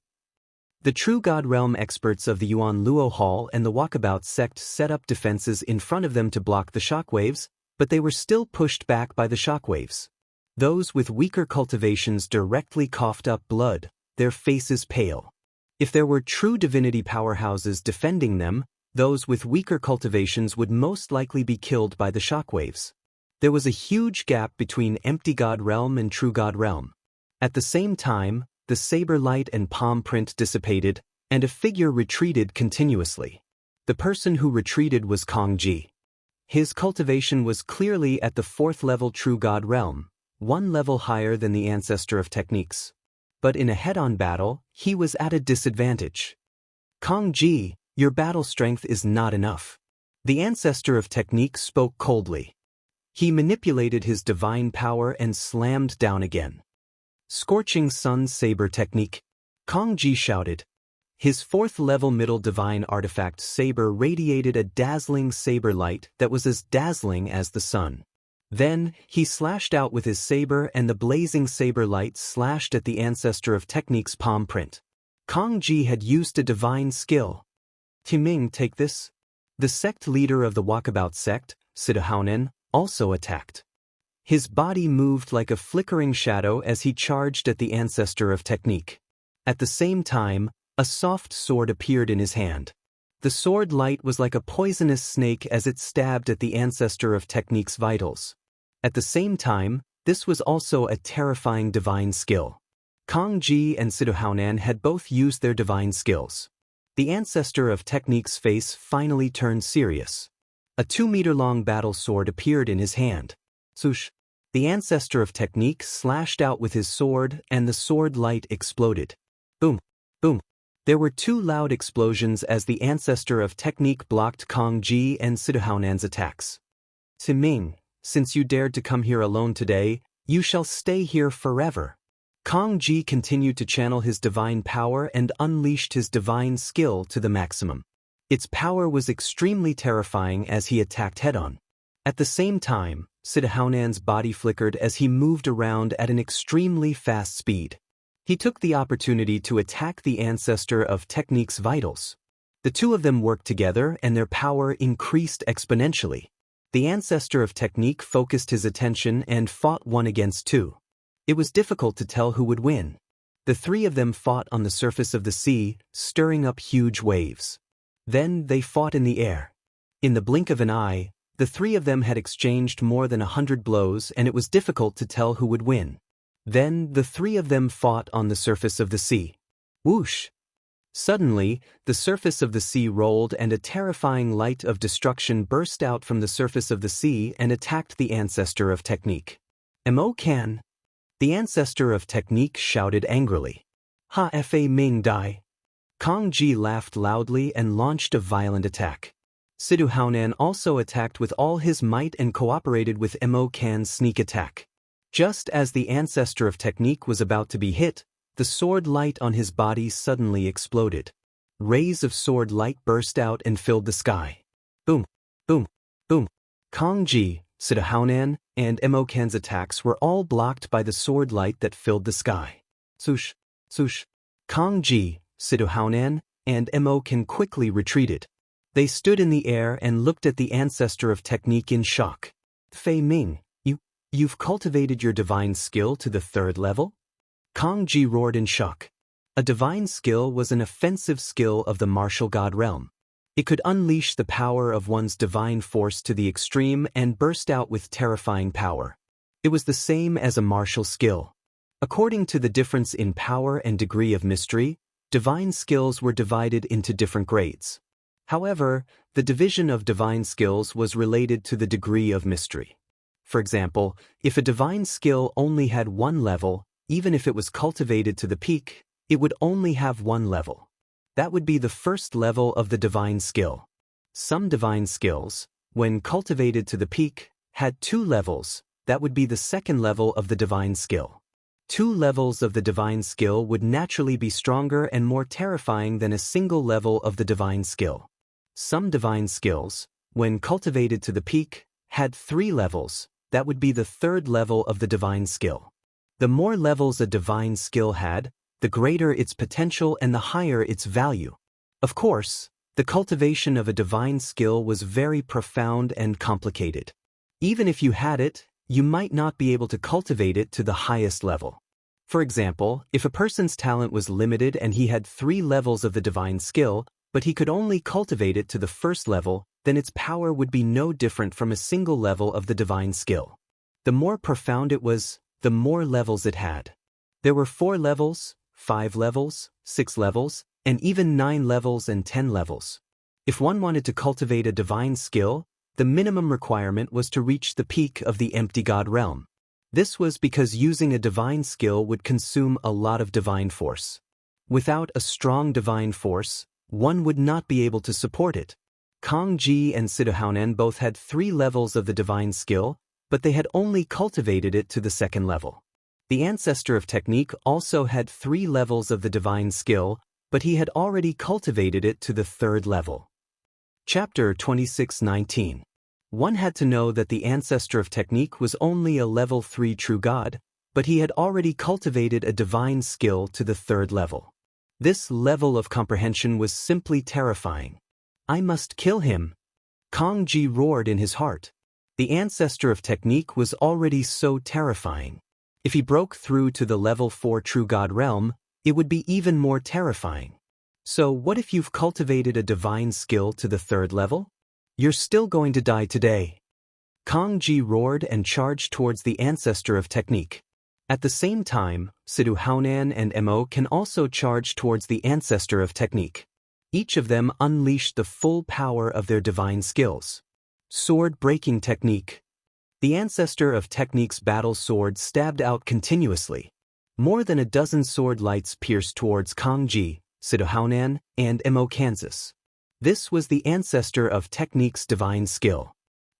The True God Realm experts of the Yuan Luo Hall and the Walkabout sect set up defenses in front of them to block the shockwaves, but they were still pushed back by the shockwaves. Those with weaker cultivations directly coughed up blood, their faces pale. If there were true divinity powerhouses defending them, those with weaker cultivations would most likely be killed by the shockwaves. There was a huge gap between Empty God Realm and True God Realm. At the same time, the saber light and palm print dissipated, and a figure retreated continuously. The person who retreated was Kong Ji. His cultivation was clearly at the 4th level True God Realm, 1 level higher than the ancestor of techniques. But in a head-on battle, he was at a disadvantage. Kong Ji, your battle strength is not enough. The ancestor of technique spoke coldly. He manipulated his divine power and slammed down again. Scorching Sun Saber Technique. Kong Ji shouted. His 4th level middle divine artifact saber radiated a dazzling saber light that was as dazzling as the sun. Then, he slashed out with his saber and the blazing saber light slashed at the ancestor of technique's palm print. Kong Ji had used a divine skill. Timing, take this. The sect leader of the Walkabout sect, Siddhaonan, also attacked. His body moved like a flickering shadow as he charged at the ancestor of technique. At the same time, a soft sword appeared in his hand. The sword light was like a poisonous snake as it stabbed at the ancestor of technique's vitals. At the same time, this was also a terrifying divine skill. Kong Ji and Siddhaonan had both used their divine skills. The ancestor of technique's face finally turned serious. A 2-meter-long battle sword appeared in his hand. Swoosh! The ancestor of technique slashed out with his sword and the sword light exploded. Boom! Boom! There were 2 loud explosions as the ancestor of technique blocked Kong Ji and Siddhaonan's attacks. Timing, since you dared to come here alone today, you shall stay here forever. Kong Ji continued to channel his divine power and unleashed his divine skill to the maximum. Its power was extremely terrifying as he attacked head-on. At the same time, Siddhaonan's body flickered as he moved around at an extremely fast speed. He took the opportunity to attack the ancestor of technique's vitals. The 2 of them worked together and their power increased exponentially. The ancestor of technique focused his attention and fought 1 against 2. It was difficult to tell who would win. The 3 of them fought on the surface of the sea, stirring up huge waves. Then they fought in the air. In the blink of an eye, the 3 of them had exchanged more than 100 blows and it was difficult to tell who would win. Then the 3 of them fought on the surface of the sea. Whoosh! Suddenly, the surface of the sea rolled and a terrifying light of destruction burst out from the surface of the sea and attacked the ancestor of technique. Mo Kan! The ancestor of technique shouted angrily. Ha Fa Ming Dai! Kong Ji laughed loudly and launched a violent attack. Sidhu Haonan also attacked with all his might and cooperated with Mo Kan's sneak attack. Just as the ancestor of technique was about to be hit, the sword light on his body suddenly exploded. Rays of sword light burst out and filled the sky. Boom, boom, boom. Kang Ji, Sidhu Haonan, and Mo Kan's attacks were all blocked by the sword light that filled the sky. Swoosh, swoosh. Kang Ji, Sidhu Haonan, and Mo Kan quickly retreated. They stood in the air and looked at the ancestor of technique in shock. Fei Ming, you've cultivated your divine skill to the 3rd level? Kang Ji roared in shock. A divine skill was an offensive skill of the martial god realm. It could unleash the power of one's divine force to the extreme and burst out with terrifying power. It was the same as a martial skill. According to the difference in power and degree of mystery, divine skills were divided into different grades. However, the division of divine skills was related to the degree of mystery. For example, if a divine skill only had 1 level, even if it was cultivated to the peak, it would only have 1 level. That would be the 1st level of the divine skill. Some divine skills, when cultivated to the peak, had 2 levels. That would be the 2nd level of the divine skill. 2 levels of the divine skill would naturally be stronger and more terrifying than a single level of the divine skill. Some divine skills, when cultivated to the peak, had 3 levels. That would be the 3rd level of the divine skill. The more levels a divine skill had, the greater its potential and the higher its value. Of course, the cultivation of a divine skill was very profound and complicated. Even if you had it, you might not be able to cultivate it to the highest level. For example, if a person's talent was limited and he had 3 levels of the divine skill, but he could only cultivate it to the 1st level, then its power would be no different from a single level of the divine skill. The more profound it was, the more levels it had. There were 4 levels, 5 levels, 6 levels, and even 9 levels and 10 levels. If one wanted to cultivate a divine skill, the minimum requirement was to reach the peak of the empty god realm. This was because using a divine skill would consume a lot of divine force. Without a strong divine force, one would not be able to support it. Kang Ji and Sidhu Haonan both had 3 levels of the divine skill, but they had only cultivated it to the 2nd level. The ancestor of technique also had 3 levels of the divine skill, but he had already cultivated it to the 3rd level. Chapter 26:19. One had to know that the ancestor of technique was only a level 3 true god, but he had already cultivated a divine skill to the 3rd level. This level of comprehension was simply terrifying. I must kill him. Kang Ji roared in his heart. The ancestor of technique was already so terrifying. If he broke through to the level 4 true god realm, it would be even more terrifying. So what if you've cultivated a divine skill to the 3rd level? You're still going to die today. Kang Ji roared and charged towards the ancestor of technique. At the same time, Sidhu Haonan and Mo Kan also charge towards the ancestor of technique. Each of them unleashed the full power of their divine skills. Sword-breaking technique. The ancestor of technique's battle sword stabbed out continuously. More than a dozen sword lights pierced towards Kang Ji, Sidhu Haonan, and Mo Kan. This was the ancestor of technique's divine skill.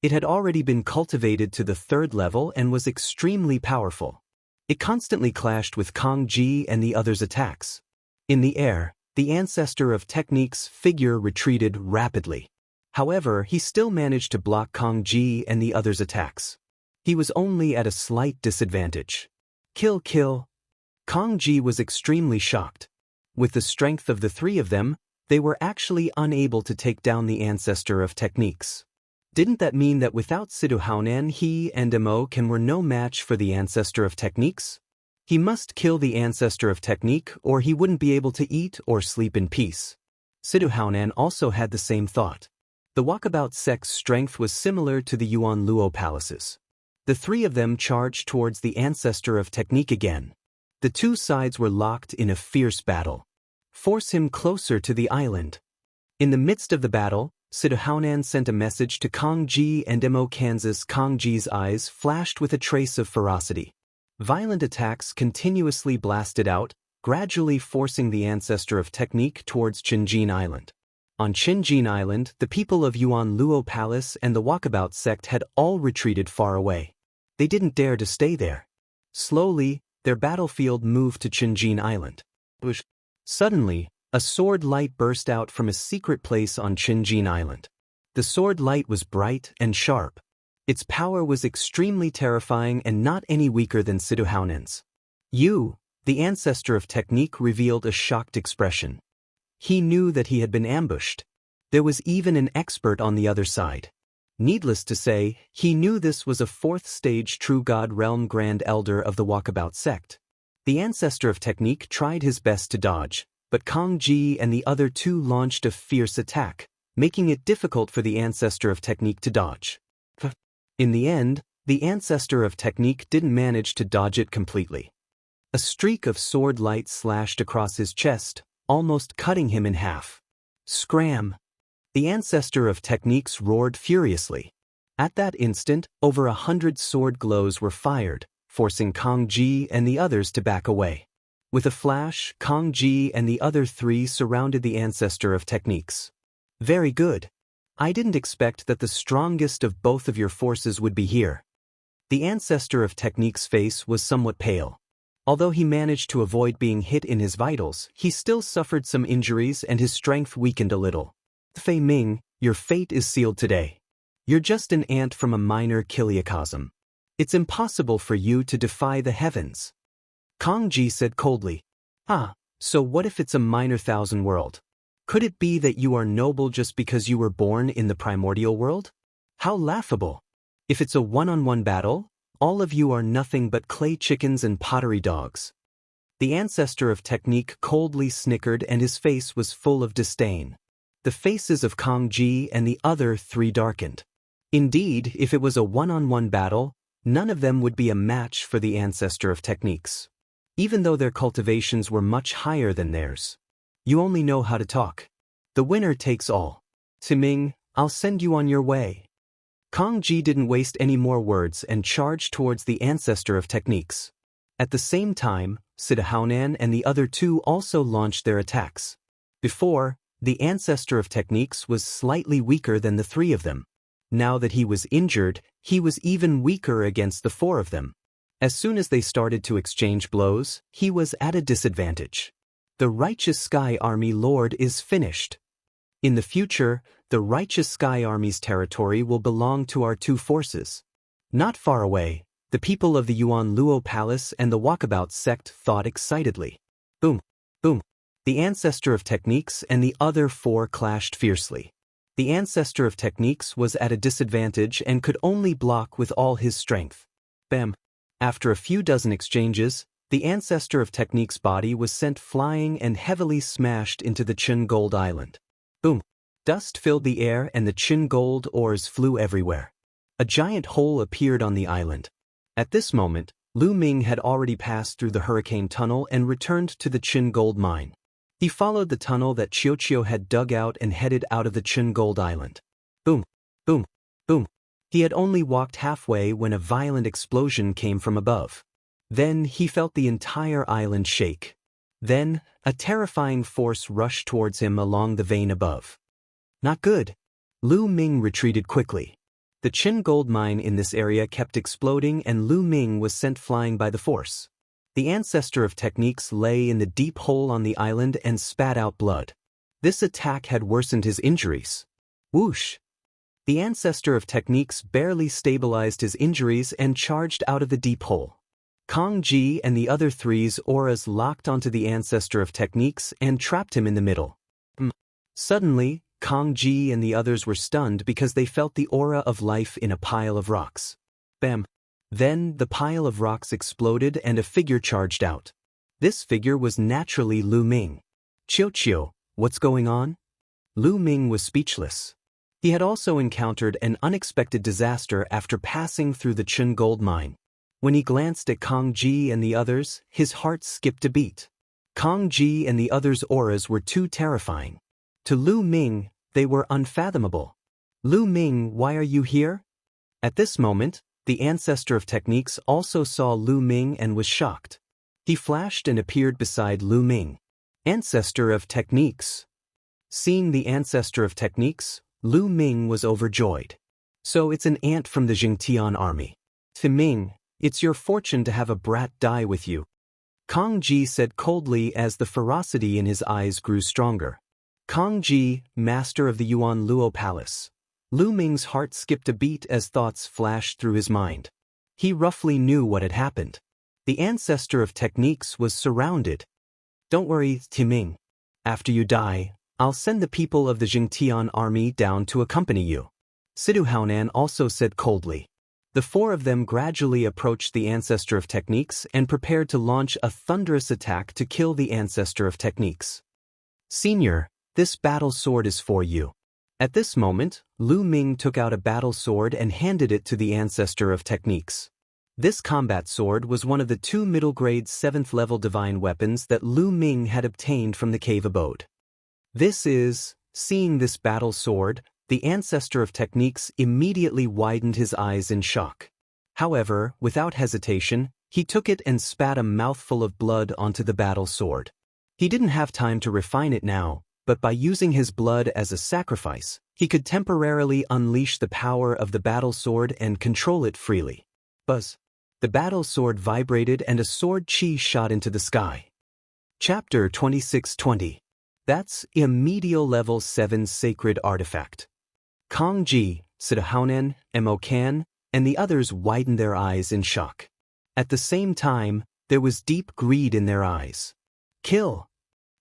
It had already been cultivated to the 3rd level and was extremely powerful. It constantly clashed with Kang Ji and the others' attacks. In the air, the ancestor of technique's figure retreated rapidly. However, he still managed to block Kang Ji and the others' attacks. He was only at a slight disadvantage. Kill. Kang Ji was extremely shocked. With the strength of the 3 of them, they were actually unable to take down the ancestor of techniques. Didn't that mean that without Sidhu Haonan he and Mo Kan were no match for the ancestor of techniques? He must kill the ancestor of technique or he wouldn't be able to eat or sleep in peace. Sidhu Haonan also had the same thought. The walkabout sect's strength was similar to the Yuan Luo palaces. The 3 of them charged towards the ancestor of technique again. The 2 sides were locked in a fierce battle. Force him closer to the island. In the midst of the battle, Sidhu Haonan sent a message to Kang Ji and Mo Kan. Kang Ji's eyes flashed with a trace of ferocity. Violent attacks continuously blasted out, gradually forcing the ancestor of technique towards Chinjin Island. On Qinjin Island, the people of Yuan Luo Palace and the Walkabout sect had all retreated far away. They didn't dare to stay there. Slowly, their battlefield moved to Qinjin Island. Suddenly, a sword light burst out from a secret place on Qinjin Island. The sword light was bright and sharp. Its power was extremely terrifying and not any weaker than Siduhaunen's. Yu, the ancestor of technique, revealed a shocked expression. He knew that he had been ambushed. There was even an expert on the other side. Needless to say, he knew this was a fourth-stage True God Realm Grand Elder of the Walkabout sect. The ancestor of technique tried his best to dodge, but Kong Ji and the other two launched a fierce attack, making it difficult for the ancestor of technique to dodge. In the end, the ancestor of technique didn't manage to dodge it completely. A streak of sword light slashed across his chest, almost cutting him in half. Scram! The ancestor of techniques roared furiously. At that instant, over 100 sword glows were fired, forcing Kong Ji and the others to back away. With a flash, Kong Ji and the other three surrounded the ancestor of techniques. Very good. I didn't expect that the strongest of both of your forces would be here. The ancestor of technique's face was somewhat pale. Although he managed to avoid being hit in his vitals, he still suffered some injuries and his strength weakened a little. Fei Ming, your fate is sealed today. You're just an ant from a minor kiliacosm. It's impossible for you to defy the heavens. Kong Ji said coldly. So what if it's a minor thousand world? Could it be that you are noble just because you were born in the primordial world? How laughable. If it's a one-on-one battle, all of you are nothing but clay chickens and pottery dogs. The ancestor of technique coldly snickered and his face was full of disdain. The faces of Kong Ji and the other three darkened. Indeed, if it was a one-on-one battle, none of them would be a match for the ancestor of techniques. Even though their cultivations were much higher than theirs. You only know how to talk. The winner takes all. Timing, I'll send you on your way. Kong Ji didn't waste any more words and charged towards the ancestor of techniques. At the same time, Sidahuanan and the other two also launched their attacks. Before, the ancestor of techniques was slightly weaker than the three of them. Now that he was injured, he was even weaker against the four of them. As soon as they started to exchange blows, he was at a disadvantage. The Righteous Sky Army Lord is finished. In the future, the Righteous Sky Army's territory will belong to our two forces. Not far away, the people of the Yuan Luo Palace and the Walkabout sect thought excitedly. Boom, boom. The ancestor of techniques and the other four clashed fiercely. The ancestor of techniques was at a disadvantage and could only block with all his strength. Bam. After a few dozen exchanges, the ancestor of technique's body was sent flying and heavily smashed into the Qin Gold Island. Boom. Dust filled the air and the Qin Gold ores flew everywhere. A giant hole appeared on the island. At this moment, Lu Ming had already passed through the hurricane tunnel and returned to the Qin Gold mine. He followed the tunnel that Qiuqiu had dug out and headed out of the Qin Gold Island. Boom, boom, boom. He had only walked halfway when a violent explosion came from above. Then he felt the entire island shake. Then, a terrifying force rushed towards him along the vein above. Not good. Lu Ming retreated quickly. The Qin Gold mine in this area kept exploding and Lu Ming was sent flying by the force. The ancestor of techniques lay in the deep hole on the island and spat out blood. This attack had worsened his injuries. Whoosh! The ancestor of techniques barely stabilized his injuries and charged out of the deep hole. Kong Ji and the other three's auras locked onto the ancestor of techniques and trapped him in the middle. Suddenly, Kong Ji and the others were stunned because they felt the aura of life in a pile of rocks. Bam! Then, the pile of rocks exploded and a figure charged out. This figure was naturally Lu Ming. Qiuqiu, what's going on? Lu Ming was speechless. He had also encountered an unexpected disaster after passing through the Qin Gold mine. When he glanced at Kong Ji and the others, his heart skipped a beat. Kong Ji and the others' auras were too terrifying. To Lu Ming, they were unfathomable. Lu Ming, why are you here? At this moment, the ancestor of techniques also saw Lu Ming and was shocked. He flashed and appeared beside Lu Ming. Ancestor of techniques. Seeing the ancestor of techniques, Lu Ming was overjoyed. So it's an ant from the Jingtian army. Timing, it's your fortune to have a brat die with you. Kang Ji said coldly as the ferocity in his eyes grew stronger. Kang Ji, master of the Yuan Luo Palace. Lu Ming's heart skipped a beat as thoughts flashed through his mind. He roughly knew what had happened. The ancestor of techniques was surrounded. Don't worry, Timing. After you die, I'll send the people of the Jingtian army down to accompany you. Sidu Haonan also said coldly. The four of them gradually approached the ancestor of techniques and prepared to launch a thunderous attack to kill the ancestor of techniques. Senior, this battle sword is for you. At this moment, Lu Ming took out a battle sword and handed it to the ancestor of techniques. This combat sword was one of the 2 middle-grade 7th-level divine weapons that Lu Ming had obtained from the cave abode. Seeing this battle sword, the ancestor of techniques immediately widened his eyes in shock. However, without hesitation, he took it and spat a mouthful of blood onto the battle sword. He didn't have time to refine it now, but by using his blood as a sacrifice, he could temporarily unleash the power of the battle sword and control it freely. Buzz. The battle sword vibrated and a sword chi shot into the sky. Chapter 2620. That's a medial level 7 sacred artifact. Kang Ji, Sida Haonan, Mo Kan, and the others widened their eyes in shock. At the same time, there was deep greed in their eyes. Kill!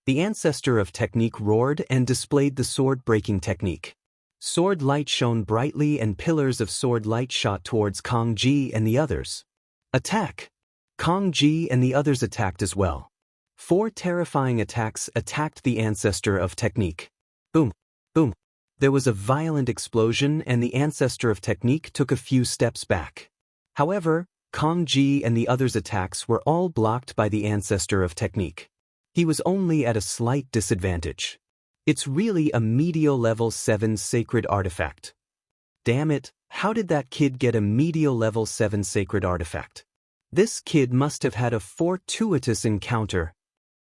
The ancestor of technique roared and displayed the sword-breaking technique. Sword light shone brightly and pillars of sword light shot towards Kang Ji and the others. Attack! Kang Ji and the others attacked as well. 4 terrifying attacks attacked the ancestor of technique. Boom! Boom! There was a violent explosion and the ancestor of technique took a few steps back. However, Kang Ji and the others' attacks were all blocked by the ancestor of technique. He was only at a slight disadvantage. It's really a medial level 7 sacred artifact. Damn it, how did that kid get a medial level 7 sacred artifact? This kid must have had a fortuitous encounter.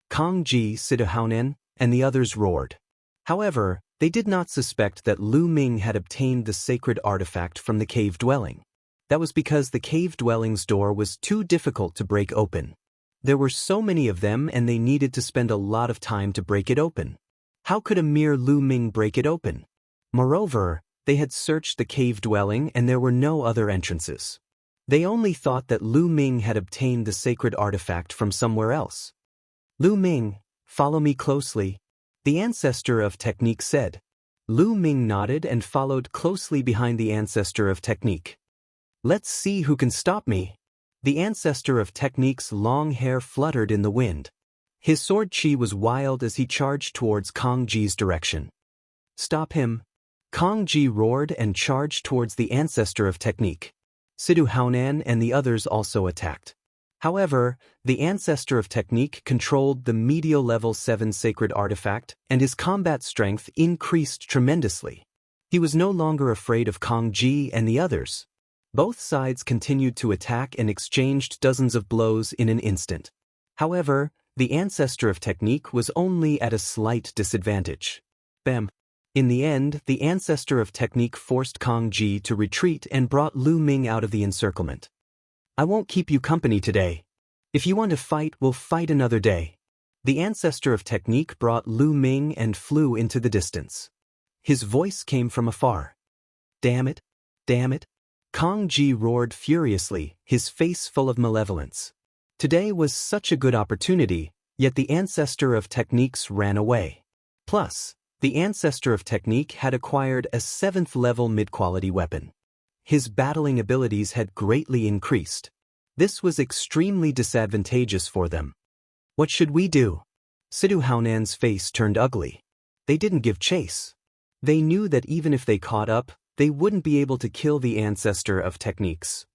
Kang Ji, Sida Haonan, and the others roared. However, they did not suspect that Lu Ming had obtained the sacred artifact from the cave dwelling. That was because the cave dwelling's door was too difficult to break open. There were so many of them and they needed to spend a lot of time to break it open. How could a mere Lu Ming break it open? Moreover, they had searched the cave dwelling and there were no other entrances. They only thought that Lu Ming had obtained the sacred artifact from somewhere else. Lu Ming, follow me closely, the ancestor of technique said. Lu Ming nodded and followed closely behind the ancestor of technique. Let's see who can stop me. The ancestor of technique's long hair fluttered in the wind. His sword chi was wild as he charged towards Kang Ji's direction. Stop him! Kang Ji roared and charged towards the ancestor of technique. Sidu Haonan and the others also attacked. However, the ancestor of technique controlled the medial level 7 sacred artifact and his combat strength increased tremendously. He was no longer afraid of Kang Ji and the others. Both sides continued to attack and exchanged dozens of blows in an instant. However, the ancestor of technique was only at a slight disadvantage. Bam! In the end, the ancestor of technique forced Kang Ji to retreat and brought Lu Ming out of the encirclement. I won't keep you company today. If you want to fight, we'll fight another day. The ancestor of technique brought Lu Ming and flew into the distance. His voice came from afar. Damn it! Damn it! Kang Ji roared furiously, his face full of malevolence. Today was such a good opportunity, yet the ancestor of techniques ran away. Plus, the ancestor of technique had acquired a 7th-level mid-quality weapon. His battling abilities had greatly increased. This was extremely disadvantageous for them. What should we do? Sidu Haonan's face turned ugly. They didn't give chase. They knew that even if they caught up, they wouldn't be able to kill the ancestor of techniques.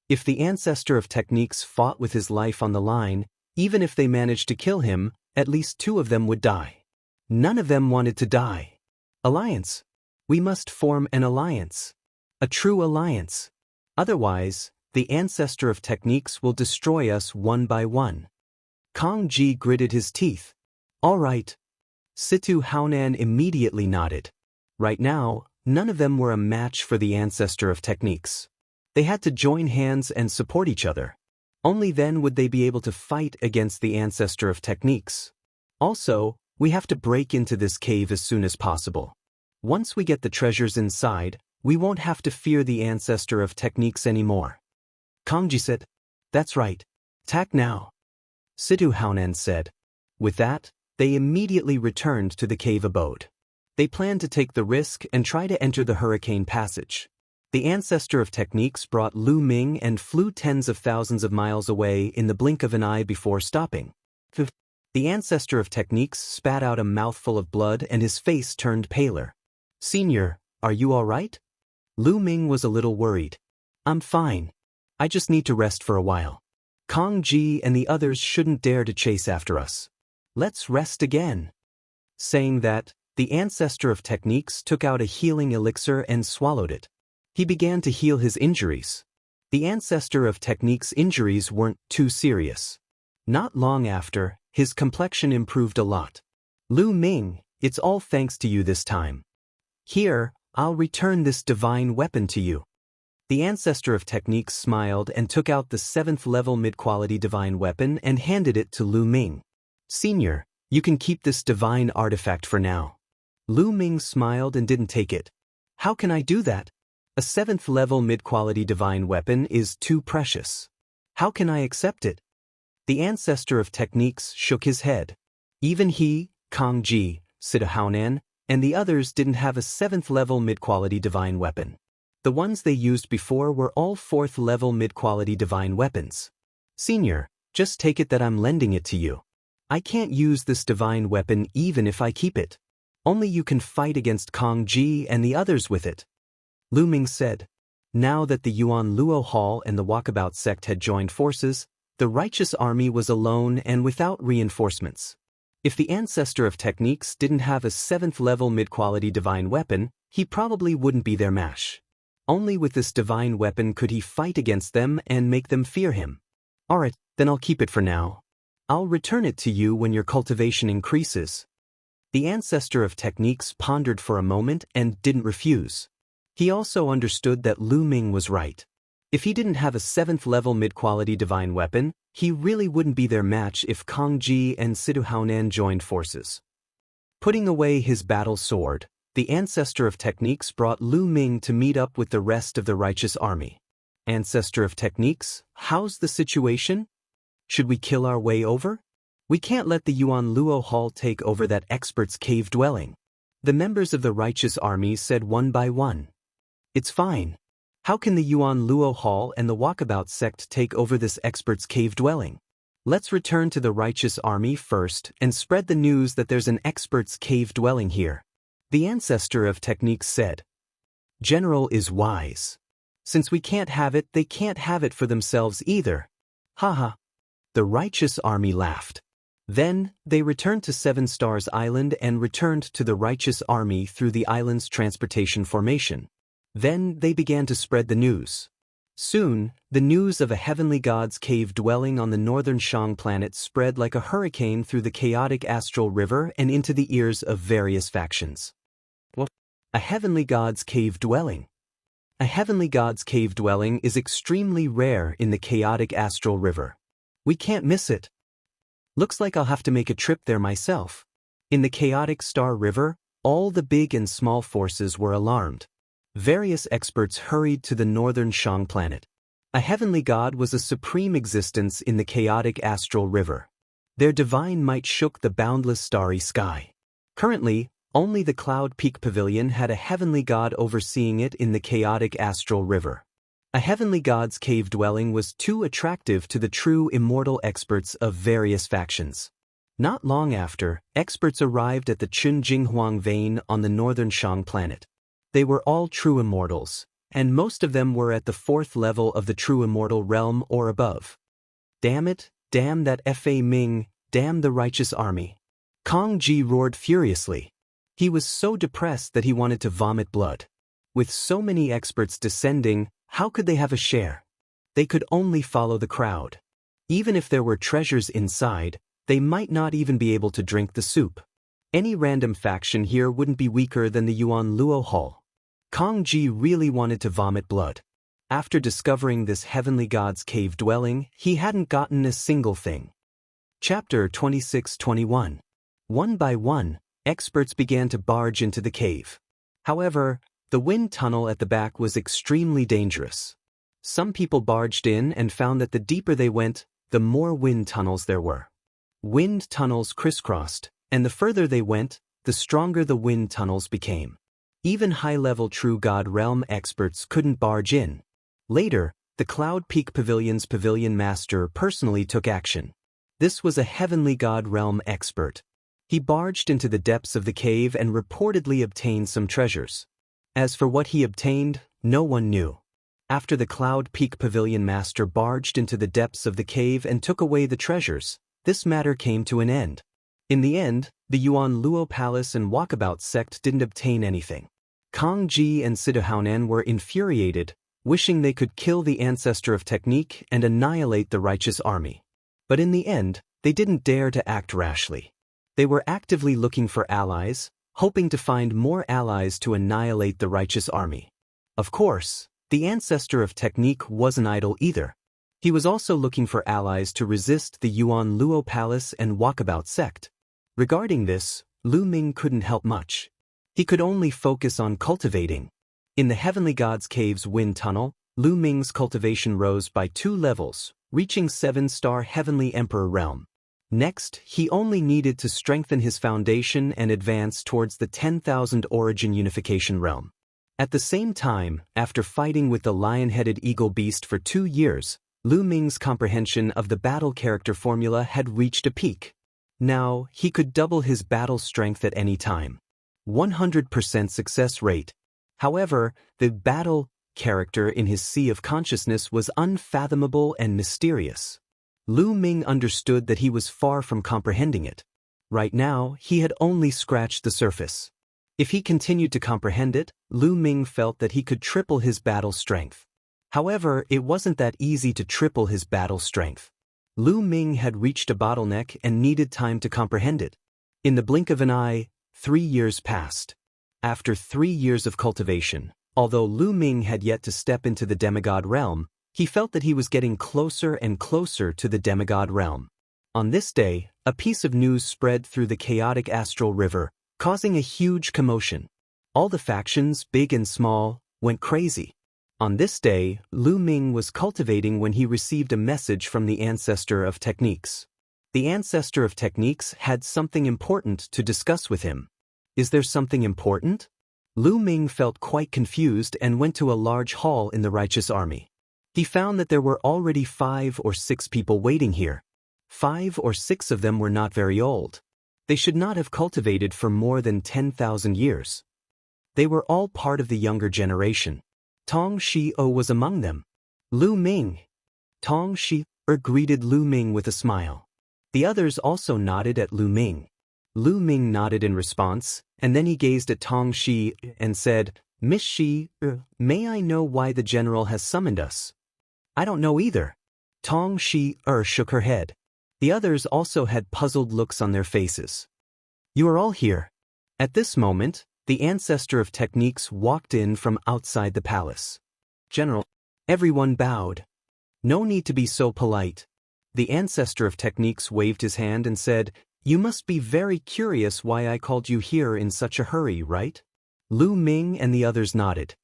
If the ancestor of techniques fought with his life on the line, even if they managed to kill him, at least 2 of them would die. None of them wanted to die. Alliance. We must form an alliance. A true alliance. Otherwise, the ancestor of techniques will destroy us one by one. Kang Ji gritted his teeth. All right. Situ Haonan immediately nodded. Right now, none of them were a match for the ancestor of techniques. They had to join hands and support each other. Only then would they be able to fight against the ancestor of techniques. Also, we have to break into this cave as soon as possible. Once we get the treasures inside, we won't have to fear the ancestor of techniques anymore. Kangji said, "That's right. Attack now." Situ Haonan said. With that, they immediately returned to the cave abode. They planned to take the risk and try to enter the hurricane passage. The ancestor of techniques brought Lu Ming and flew tens of thousands of miles away in the blink of an eye before stopping. The ancestor of techniques spat out a mouthful of blood and his face turned paler. "Senior, are you all right?" Lu Ming was a little worried. "I'm fine. I just need to rest for a while. Kong Ji and the others shouldn't dare to chase after us. Let's rest again." Saying that, the ancestor of techniques took out a healing elixir and swallowed it. He began to heal his injuries. The ancestor of techniques' injuries weren't too serious. Not long after, his complexion improved a lot. "Lu Ming, it's all thanks to you this time. Here, I'll return this divine weapon to you." The ancestor of techniques smiled and took out the 7th level mid-quality divine weapon and handed it to Lu Ming. "Senior, you can keep this divine artifact for now." Lu Ming smiled and didn't take it. "How can I do that? A 7th level mid-quality divine weapon is too precious. How can I accept it?" The ancestor of techniques shook his head. Even he, Kang Ji, Situ Haonan, and the others didn't have a 7th level mid-quality divine weapon. The ones they used before were all 4th level mid-quality divine weapons. "Senior, just take it that I'm lending it to you. I can't use this divine weapon even if I keep it. Only you can fight against Kang Ji and the others with it." Lu Ming said. Now that the Yuan Luo Hall and the Walkabout sect had joined forces, the righteous army was alone and without reinforcements. If the ancestor of techniques didn't have a 7th level mid-quality divine weapon, he probably wouldn't be their match. Only with this divine weapon could he fight against them and make them fear him. "Alright, then I'll keep it for now. I'll return it to you when your cultivation increases." The ancestor of techniques pondered for a moment and didn't refuse. He also understood that Lu Ming was right. If he didn't have a 7th level mid-quality divine weapon, he really wouldn't be their match if Kang Ji and Situ Haonan joined forces. Putting away his battle sword, the ancestor of techniques brought Lu Ming to meet up with the rest of the righteous army. "Ancestor of techniques, how's the situation? Should we kill our way over? We can't let the Yuan Luo Hall take over that expert's cave dwelling." The members of the righteous army said one by one. "It's fine. How can the Yuan Luo Hall and the Walkabout sect take over this expert's cave dwelling? Let's return to the righteous army first and spread the news that there's an expert's cave dwelling here." The ancestor of techniques said. "General is wise. Since we can't have it, they can't have it for themselves either. Haha." The righteous army laughed. Then, they returned to Seven Stars Island and returned to the righteous army through the island's transportation formation. Then, they began to spread the news. Soon, the news of a heavenly god's cave dwelling on the northern Shang planet spread like a hurricane through the chaotic astral river and into the ears of various factions. What? A heavenly god's cave dwelling? A heavenly god's cave dwelling is extremely rare in the chaotic astral river. We can't miss it. Looks like I'll have to make a trip there myself. In the chaotic Star River, all the big and small forces were alarmed. Various experts hurried to the northern Shang planet. A heavenly god was a supreme existence in the chaotic astral river. Their divine might shook the boundless starry sky. Currently, only the Cloud Peak Pavilion had a heavenly god overseeing it in the chaotic astral river. A heavenly god's cave dwelling was too attractive to the true immortal experts of various factions. Not long after, experts arrived at the Chun Jinghuang vein on the northern Shang planet. They were all true immortals, and most of them were at the 4th level of the true immortal realm or above. Damn it, damn that Fa Ming, damn the righteous army. Kang Ji roared furiously. He was so depressed that he wanted to vomit blood. With so many experts descending, how could they have a share? They could only follow the crowd. Even if there were treasures inside, they might not even be able to drink the soup. Any random faction here wouldn't be weaker than the Yuan Luo Hall. Kong Ji really wanted to vomit blood. After discovering this heavenly god's cave dwelling, he hadn't gotten a single thing. Chapter 26-21. One by one, experts began to barge into the cave. However, the wind tunnel at the back was extremely dangerous. Some people barged in and found that the deeper they went, the more wind tunnels there were. Wind tunnels crisscrossed, and the further they went, the stronger the wind tunnels became. Even high-level True God Realm experts couldn't barge in. Later, the Cloud Peak Pavilion's Pavilion Master personally took action. This was a Heavenly God Realm expert. He barged into the depths of the cave and reportedly obtained some treasures. As for what he obtained, no one knew. After the Cloud Peak Pavilion Master barged into the depths of the cave and took away the treasures, this matter came to an end. In the end, the Yuan Luo Palace and Walkabout sect didn't obtain anything. Kong Ji and Sidahuanan were infuriated, wishing they could kill the ancestor of technique and annihilate the righteous army. But in the end, they didn't dare to act rashly. They were actively looking for allies, hoping to find more allies to annihilate the righteous army. Of course, the ancestor of technique wasn't idle either. He was also looking for allies to resist the Yuan Luo Palace and Walkabout sect. Regarding this, Lu Ming couldn't help much. He could only focus on cultivating. In the Heavenly God's Cave's wind tunnel, Lu Ming's cultivation rose by 2 levels, reaching 7-star Heavenly Emperor realm. Next, he only needed to strengthen his foundation and advance towards the 10,000 origin unification realm. At the same time, after fighting with the lion-headed eagle beast for 2 years, Lu Ming's comprehension of the battle character formula had reached a peak. Now, he could double his battle strength at any time. 100% success rate. However, the battle character in his sea of consciousness was unfathomable and mysterious. Lu Ming understood that he was far from comprehending it. Right now, he had only scratched the surface. If he continued to comprehend it, Lu Ming felt that he could triple his battle strength. However, it wasn't that easy to triple his battle strength. Lu Ming had reached a bottleneck and needed time to comprehend it. In the blink of an eye, 3 years passed. After 3 years of cultivation, although Lu Ming had yet to step into the demigod realm, he felt that he was getting closer and closer to the demigod realm. On this day, a piece of news spread through the chaotic astral river, causing a huge commotion. All the factions, big and small, went crazy. On this day, Lu Ming was cultivating when he received a message from the ancestor of techniques. The ancestor of techniques had something important to discuss with him. Is there something important? Lu Ming felt quite confused and went to a large hall in the righteous army. He found that there were already 5 or 6 people waiting here. 5 or 6 of them were not very old. They should not have cultivated for more than 10,000 years. They were all part of the younger generation. Tong Shi-o was among them. Lu Ming. Tong Shi-o greeted Lu Ming with a smile. The others also nodded at Lu Ming. Lu Ming nodded in response, and then he gazed at Tong Shi and said, "Miss Shi, may I know why the general has summoned us?" "I don't know either." Tong Shi shook her head. The others also had puzzled looks on their faces. "You are all here." At this moment, the ancestor of techniques walked in from outside the palace. "General." Everyone bowed. "No need to be so polite." The ancestor of techniques waved his hand and said, "You must be very curious why I called you here in such a hurry, right?" Lu Ming and the others nodded.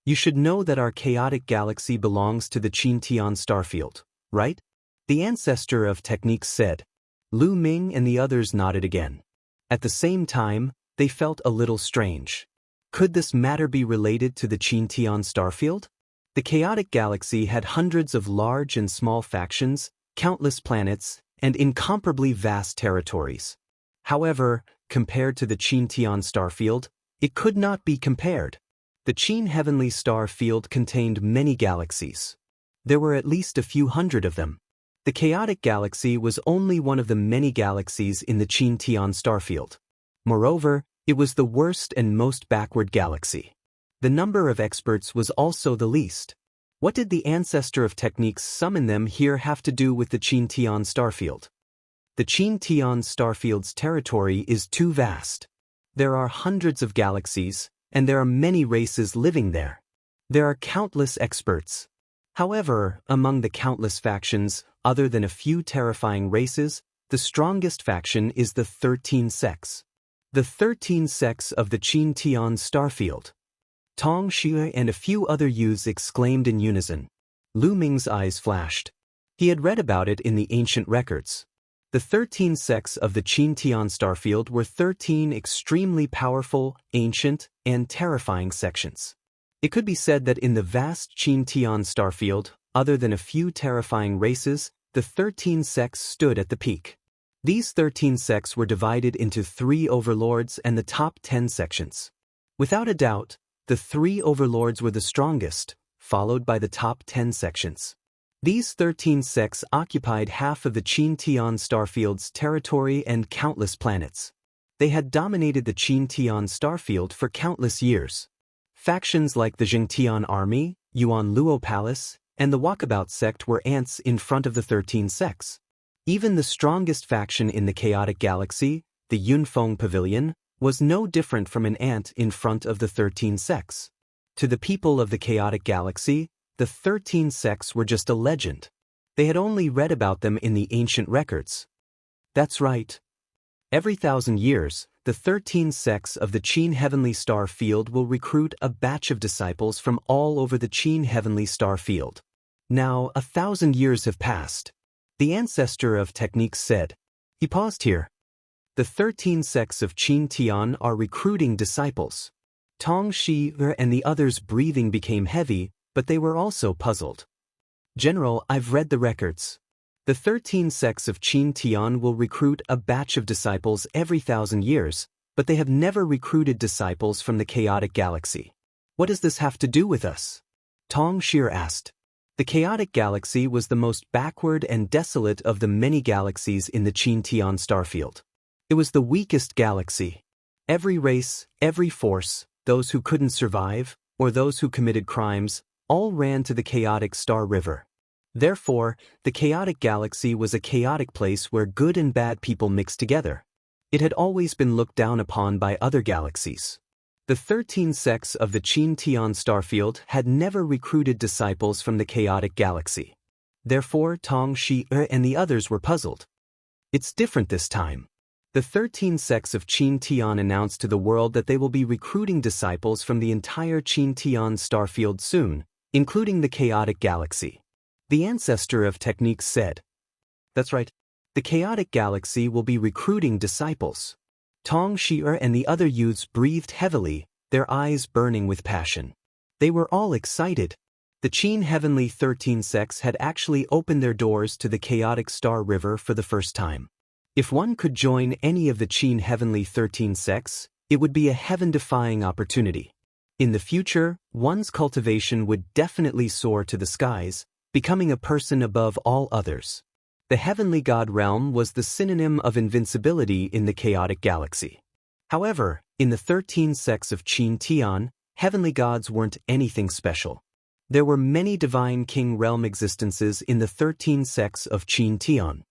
"You should know that our chaotic galaxy belongs to the Qin-Tian starfield, right?" The ancestor of techniques said. Lu Ming and the others nodded again. At the same time, they felt a little strange. Could this matter be related to the Qin-Tian starfield? The chaotic galaxy had hundreds of large and small factions, countless planets, and incomparably vast territories. However, compared to the Qin-Tian starfield, it could not be compared. The Qin heavenly star field contained many galaxies. There were at least a few hundred of them. The chaotic galaxy was only one of the many galaxies in the Qin-Tian starfield. Moreover, it was the worst and most backward galaxy. The number of experts was also the least. What did the ancestor of techniques summon them here have to do with the Qin-Tian starfield? The Qin-Tian starfield's territory is too vast. There are hundreds of galaxies, and there are many races living there. There are countless experts. However, among the countless factions, other than a few terrifying races, the strongest faction is the 13 sects. The 13 sects of the Qin-Tian starfield. Tong Xue and a few other youths exclaimed in unison. Lu Ming's eyes flashed. He had read about it in the ancient records. The 13 sects of the Qin-Tian starfield were 13 extremely powerful, ancient, and terrifying sections. It could be said that in the vast Qin-Tian starfield, other than a few terrifying races, the 13 sects stood at the peak. These 13 sects were divided into 3 overlords and the top 10 sections. Without a doubt, the 3 overlords were the strongest, followed by the top 10 sections. These 13 sects occupied half of the Qin-Tian starfield's territory and countless planets. They had dominated the Qin-Tian starfield for countless years. Factions like the Jingtian Army, Yuan Luo Palace, and the Walkabout sect were ants in front of the 13 sects. Even the strongest faction in the chaotic galaxy, the Yunfeng Pavilion, was no different from an ant in front of the 13 sects. To the people of the chaotic galaxy, the 13 sects were just a legend. They had only read about them in the ancient records. That's right. Every 1,000 years, the 13 sects of the Qin Heavenly Star Field will recruit a batch of disciples from all over the Qin Heavenly Star Field. Now, 1,000 years have passed. The ancestor of techniques said. He paused here. The 13 sects of Qin-Tian are recruiting disciples. Tong Xue and the others' breathing became heavy, but they were also puzzled. General, I've read the records. The 13 sects of Qin-Tian will recruit a batch of disciples every 1,000 years, but they have never recruited disciples from the chaotic galaxy. What does this have to do with us? Tong Xue asked. The chaotic galaxy was the most backward and desolate of the many galaxies in the Qin-Tian starfield. It was the weakest galaxy. Every race, every force, those who couldn't survive, or those who committed crimes, all ran to the chaotic star river. Therefore, the chaotic galaxy was a chaotic place where good and bad people mixed together. It had always been looked down upon by other galaxies. The 13 sects of the Qin-Tian starfield had never recruited disciples from the chaotic galaxy. Therefore, Tong Xue and the others were puzzled. It's different this time. The 13 sects of Qin-Tian announced to the world that they will be recruiting disciples from the entire Qin-Tian starfield soon, including the chaotic galaxy. The ancestor of techniques said. That's right. The chaotic galaxy will be recruiting disciples. Tong Xue and the other youths breathed heavily, their eyes burning with passion. They were all excited. The Qin Heavenly 13 sects had actually opened their doors to the chaotic star river for the first time. If one could join any of the Qin Heavenly 13 sects, it would be a heaven-defying opportunity. In the future, one's cultivation would definitely soar to the skies, becoming a person above all others. The heavenly god realm was the synonym of invincibility in the chaotic galaxy. However, in the 13 sects of Qin-Tian, heavenly gods weren't anything special. There were many divine king realm existences in the 13 sects of Qin-Tian.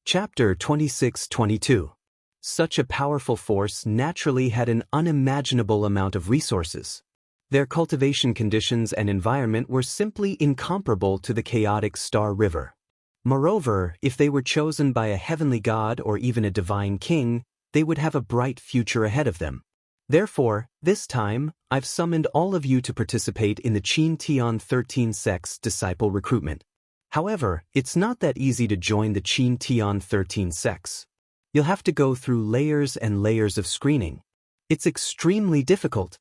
Chapter 26-22. Such a powerful force naturally had an unimaginable amount of resources. Their cultivation conditions and environment were simply incomparable to the chaotic star river. Moreover, if they were chosen by a heavenly god or even a divine king, they would have a bright future ahead of them. Therefore, this time, I've summoned all of you to participate in the Qin-Tian 13 sects disciple recruitment. However, it's not that easy to join the Qin-Tian 13 sects. You'll have to go through layers and layers of screening. It's extremely difficult.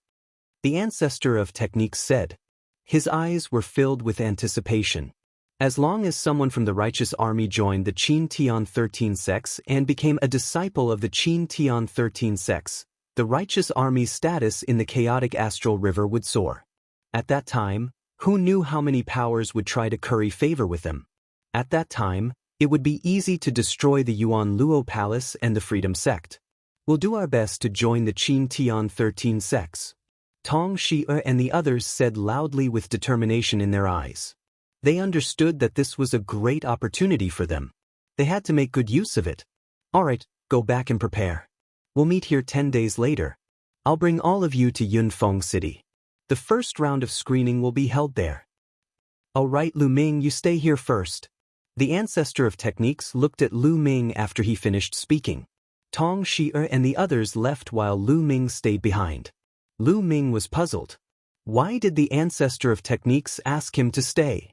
The ancestor of techniques said. His eyes were filled with anticipation. As long as someone from the righteous army joined the Qin-Tian 13 sects and became a disciple of the Qin-Tian 13 sects, the righteous army's status in the chaotic astral river would soar. At that time, who knew how many powers would try to curry favor with them? At that time, it would be easy to destroy the Yuan Luo Palace and the Freedom Sect. We'll do our best to join the Qin-Tian 13 sects. Tong Xue and the others said loudly with determination in their eyes. They understood that this was a great opportunity for them. They had to make good use of it. Alright, go back and prepare. We'll meet here 10 days later. I'll bring all of you to Yunfeng City. The first round of screening will be held there. Alright, Lu Ming, you stay here first. The ancestor of techniques looked at Lu Ming after he finished speaking. Tong Shi'er and the others left while Lu Ming stayed behind. Lu Ming was puzzled. Why did the ancestor of techniques ask him to stay?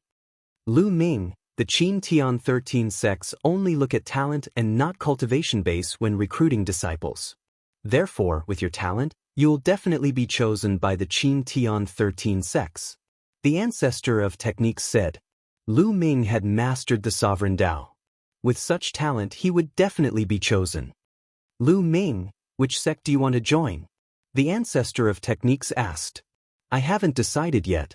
Lu Ming, the Qin Tian 13 sects only look at talent and not cultivation base when recruiting disciples. Therefore, with your talent, you'll definitely be chosen by the Qin Tian 13 sects. The ancestor of techniques said. Lu Ming had mastered the sovereign Tao. With such talent, he would definitely be chosen. Lu Ming, which sect do you want to join? The ancestor of techniques asked. I haven't decided yet.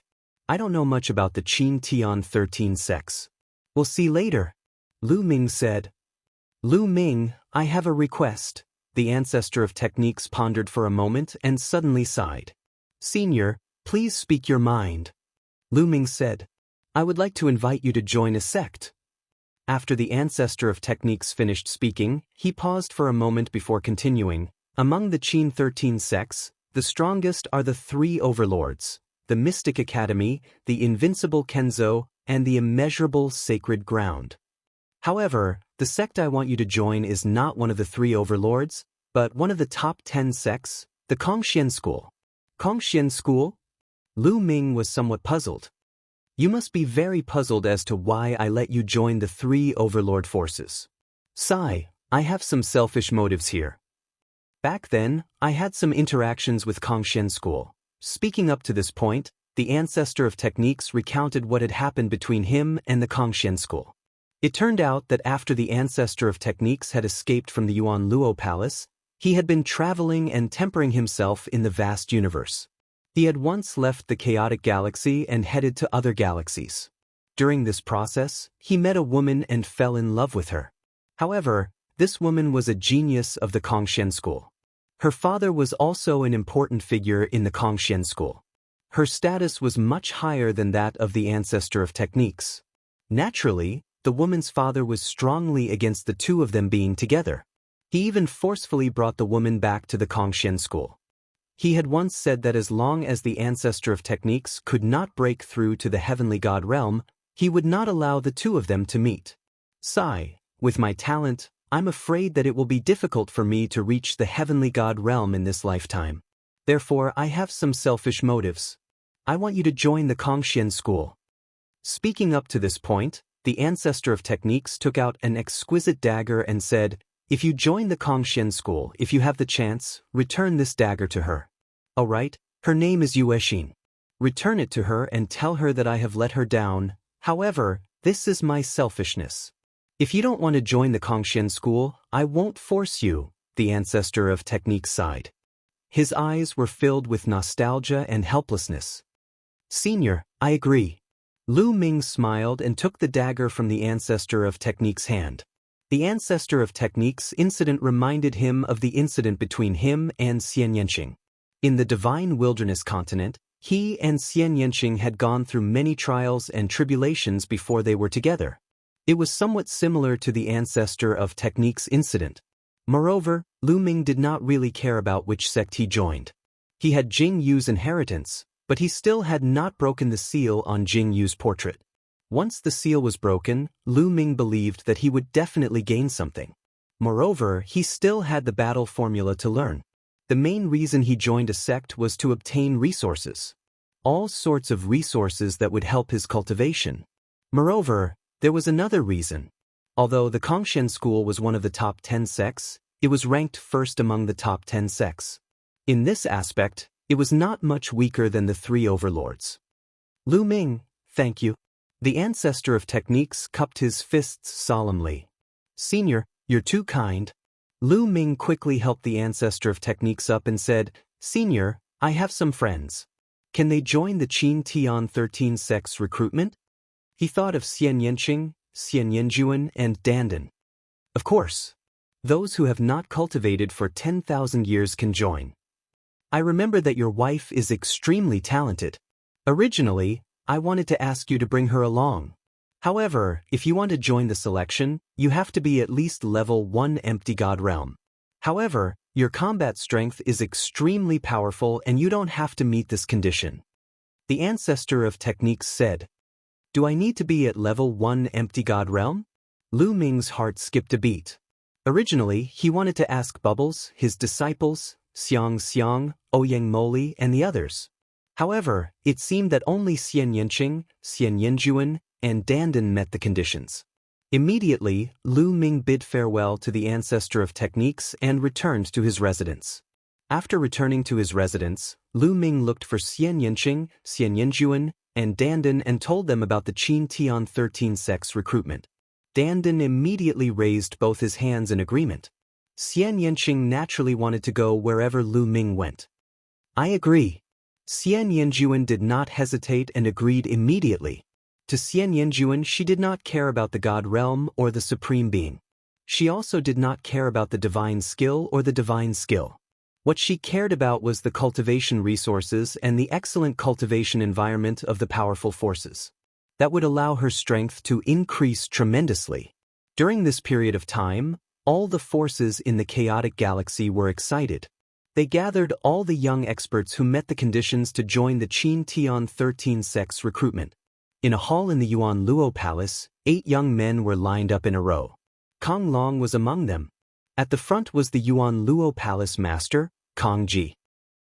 I don't know much about the Qin Tian 13 sects. We'll see later. Lu Ming said. Lu Ming, I have a request. The ancestor of techniques pondered for a moment and suddenly sighed. Senior, please speak your mind. Lu Ming said. I would like to invite you to join a sect. After the ancestor of techniques finished speaking, he paused for a moment before continuing. Among the Qin 13 sects, the strongest are the three overlords, the Mystic Academy, the Invincible Kenzo, and the Immeasurable Sacred Ground. However, the sect I want you to join is not one of the three overlords, but one of the top 10 sects, the Kongxian School. Kongxian School? Lu Ming was somewhat puzzled. You must be very puzzled as to why I let you join the three overlord forces. Sigh, I have some selfish motives here. Back then, I had some interactions with Kongxian School. Speaking up to this point, the ancestor of techniques recounted what had happened between him and the Kongxian School. It turned out that after the ancestor of techniques had escaped from the Yuan Luo Palace, he had been traveling and tempering himself in the vast universe. He had once left the chaotic galaxy and headed to other galaxies. During this process, he met a woman and fell in love with her. However, this woman was a genius of the Kongxian School. Her father was also an important figure in the Kongxian School. Her status was much higher than that of the ancestor of techniques. Naturally, the woman's father was strongly against the two of them being together. He even forcefully brought the woman back to the Kongxian School. He had once said that as long as the ancestor of techniques could not break through to the heavenly god realm, he would not allow the two of them to meet. Sigh, with my talent, I'm afraid that it will be difficult for me to reach the heavenly god realm in this lifetime. Therefore, I have some selfish motives. I want you to join the Kongxian School. Speaking up to this point, the ancestor of techniques took out an exquisite dagger and said, if you join the Kongxian School, if you have the chance, return this dagger to her. Alright, her name is Yuexin. Return it to her and tell her that I have let her down. However, this is my selfishness. If you don't want to join the Kongxian School, I won't force you, the ancestor of technique sighed. His eyes were filled with nostalgia and helplessness. Senior, I agree. Lu Ming smiled and took the dagger from the ancestor of technique's hand. The ancestor of technique's incident reminded him of the incident between him and Xian Yanqing. In the divine wilderness continent, he and Xian Yanqing had gone through many trials and tribulations before they were together. It was somewhat similar to the ancestor of technique's incident. Moreover, Lu Ming did not really care about which sect he joined. He had Jing Yu's inheritance, but he still had not broken the seal on Jing Yu's portrait. Once the seal was broken, Lu Ming believed that he would definitely gain something. Moreover, he still had the battle formula to learn. The main reason he joined a sect was to obtain resources. All sorts of resources that would help his cultivation. Moreover, there was another reason. Although the Kongxian School was one of the top 10 sects, it was ranked first among the top 10 sects. In this aspect, it was not much weaker than the three overlords. Lu Ming, thank you. The ancestor of techniques cupped his fists solemnly. Senior, you're too kind. Lu Ming quickly helped the ancestor of techniques up and said, Senior, I have some friends. Can they join the Qin Tian 13 sect's recruitment? He thought of Xian Yanqing, Xian Yanjuan, and Dandan. Of course. Those who have not cultivated for 10,000 years can join. I remember that your wife is extremely talented. Originally, I wanted to ask you to bring her along. However, if you want to join the selection, you have to be at least level 1 Empty God Realm. However, your combat strength is extremely powerful and you don't have to meet this condition. The ancestor of techniques said, "Do I need to be at level 1 Empty God Realm?" Lu Ming's heart skipped a beat. Originally, he wanted to ask Bubbles, his disciples, Xiang Xiang, Ouyang Moli, and the others. However, it seemed that only Xian Yanqing, Xian Yanjuan, and Dandan met the conditions. Immediately, Lu Ming bid farewell to the ancestor of techniques and returned to his residence. After returning to his residence, Lu Ming looked for Xian Yanqing, Xian Yanjuan, and Dandan and told them about the Qin Tian 13 sex recruitment. Dandan immediately raised both his hands in agreement. Xian Yanqing naturally wanted to go wherever Lu Ming went. "I agree." Xian Yanjuan did not hesitate and agreed immediately. To Xian Yanjuan, she did not care about the God realm or the Supreme Being. She also did not care about the divine skill or the divine skill. What she cared about was the cultivation resources and the excellent cultivation environment of the powerful forces. That would allow her strength to increase tremendously. During this period of time, all the forces in the chaotic galaxy were excited. They gathered all the young experts who met the conditions to join the Qin Tian 13 sex recruitment. In a hall in the Yuan Luo Palace, 8 young men were lined up in a row. Kong Long was among them. At the front was the Yuan Luo Palace master, Kong Ji.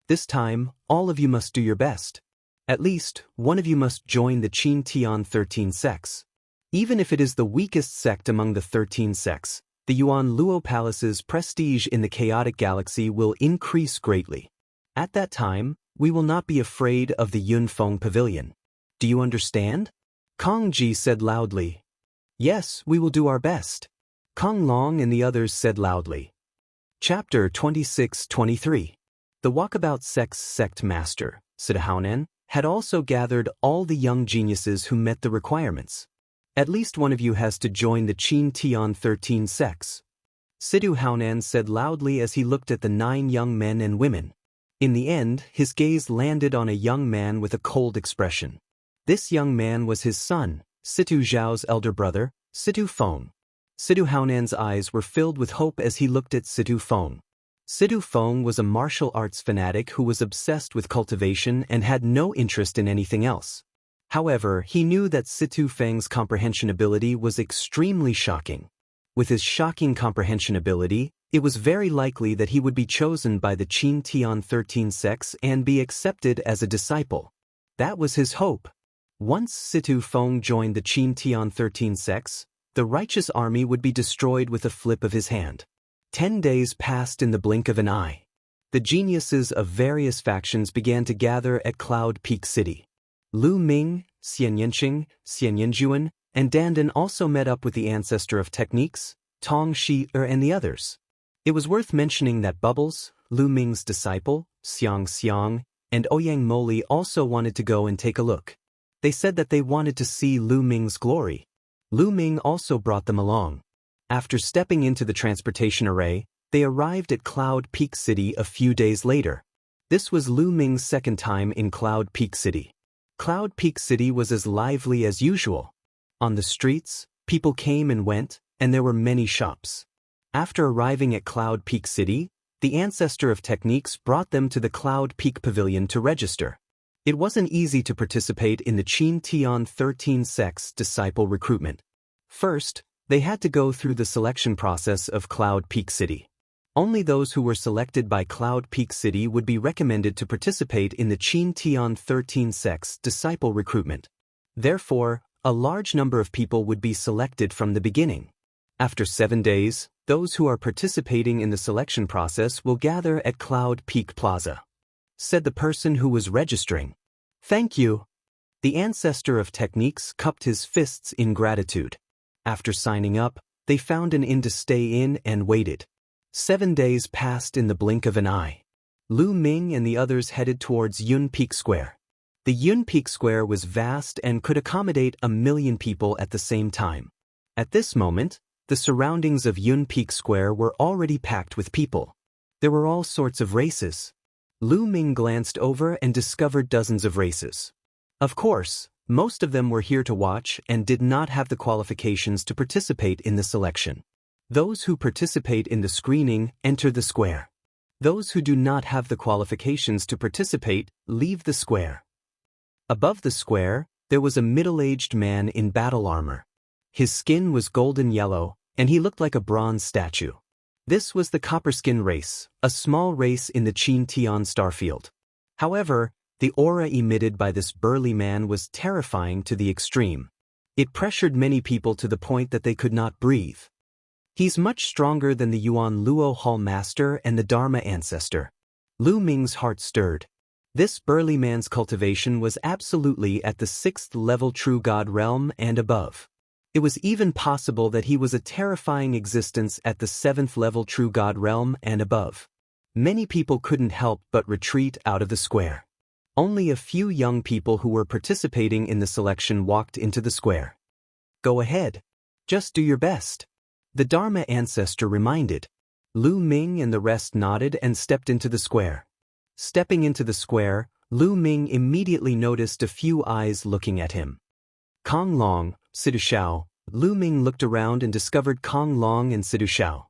"This time, all of you must do your best. At least, one of you must join the Qin Tian 13 sects. Even if it is the weakest sect among the 13 sects, the Yuan Luo Palace's prestige in the chaotic galaxy will increase greatly. At that time, we will not be afraid of the Yunfeng Pavilion. Do you understand?" Kong Ji said loudly. "Yes, we will do our best." Kong Long and the others said loudly. Chapter 26-23. The Walkabout Sect's sect master, Sidahaonan, had also gathered all the young geniuses who met the requirements. "At least one of you has to join the Qin Tian 13 sects," Sidu Haonan said loudly as he looked at the 9 young men and women. In the end, his gaze landed on a young man with a cold expression. This young man was his son, Situ Zhao's elder brother, Situ Feng. Situ Haonan's eyes were filled with hope as he looked at Situ Feng. Situ Feng was a martial arts fanatic who was obsessed with cultivation and had no interest in anything else. However, he knew that Situ Feng's comprehension ability was extremely shocking. With his shocking comprehension ability, it was very likely that he would be chosen by the Qin Tian 13 sects and be accepted as a disciple. That was his hope. Once Situ Feng joined the Qin Tian 13 sects, the righteous army would be destroyed with a flip of his hand. 10 days passed in the blink of an eye. The geniuses of various factions began to gather at Cloud Peak City. Lu Ming, Xian Yanqing, Xian Yanjuan, and Dandan also met up with the ancestor of techniques, Tong Shi and the others. It was worth mentioning that Bubbles, Lu Ming's disciple, Xiang Xiang, and Ouyang Moli also wanted to go and take a look. They said that they wanted to see Lu Ming's glory. Lu Ming also brought them along. After stepping into the transportation array, they arrived at Cloud Peak City a few days later. This was Lu Ming's second time in Cloud Peak City. Cloud Peak City was as lively as usual. On the streets, people came and went, and there were many shops. After arriving at Cloud Peak City, the ancestor of techniques brought them to the Cloud Peak Pavilion to register. It wasn't easy to participate in the Qin Tian 13 sects disciple recruitment. First, they had to go through the selection process of Cloud Peak City. Only those who were selected by Cloud Peak City would be recommended to participate in the Qin Tian 13 sects disciple recruitment. Therefore, a large number of people would be selected from the beginning. After 7 days, those who are participating in the selection process will gather at Cloud Peak Plaza, said the person who was registering. "Thank you." The ancestor of techniques cupped his fists in gratitude. After signing up, they found an inn to stay in and waited. 7 days passed in the blink of an eye. Lu Ming and the others headed towards Yun Peak Square. The Yun Peak Square was vast and could accommodate 1 million people at the same time. At this moment, the surroundings of Yun Peak Square were already packed with people. There were all sorts of races. Lu Ming glanced over and discovered dozens of races. Of course, Most of them were here to watch and did not have the qualifications to participate in the selection. Those who participate in the screening enter the square. Those who do not have the qualifications to participate leave the square. Above the square, there was a middle-aged man in battle armor. His skin was golden yellow, and he looked like a bronze statue. This was the Copperskin race, a small race in the Chin-Tian starfield. However, the aura emitted by this burly man was terrifying to the extreme. It pressured many people to the point that they could not breathe. He's much stronger than the Yuan Luo Hall Master and the Dharma Ancestor. Lu Ming's heart stirred. This burly man's cultivation was absolutely at the 6th level True God realm and above. It was even possible that he was a terrifying existence at the 7th level True God realm and above. Many people couldn't help but retreat out of the square. Only a few young people who were participating in the selection walked into the square. Go ahead. Just do your best. The Dharma Ancestor reminded. Lu Ming and the rest nodded and stepped into the square. Stepping into the square, Lu Ming immediately noticed a few eyes looking at him. Kong Long, Sidu Shao. Lu Ming looked around and discovered Kong Long and Sidu Shao.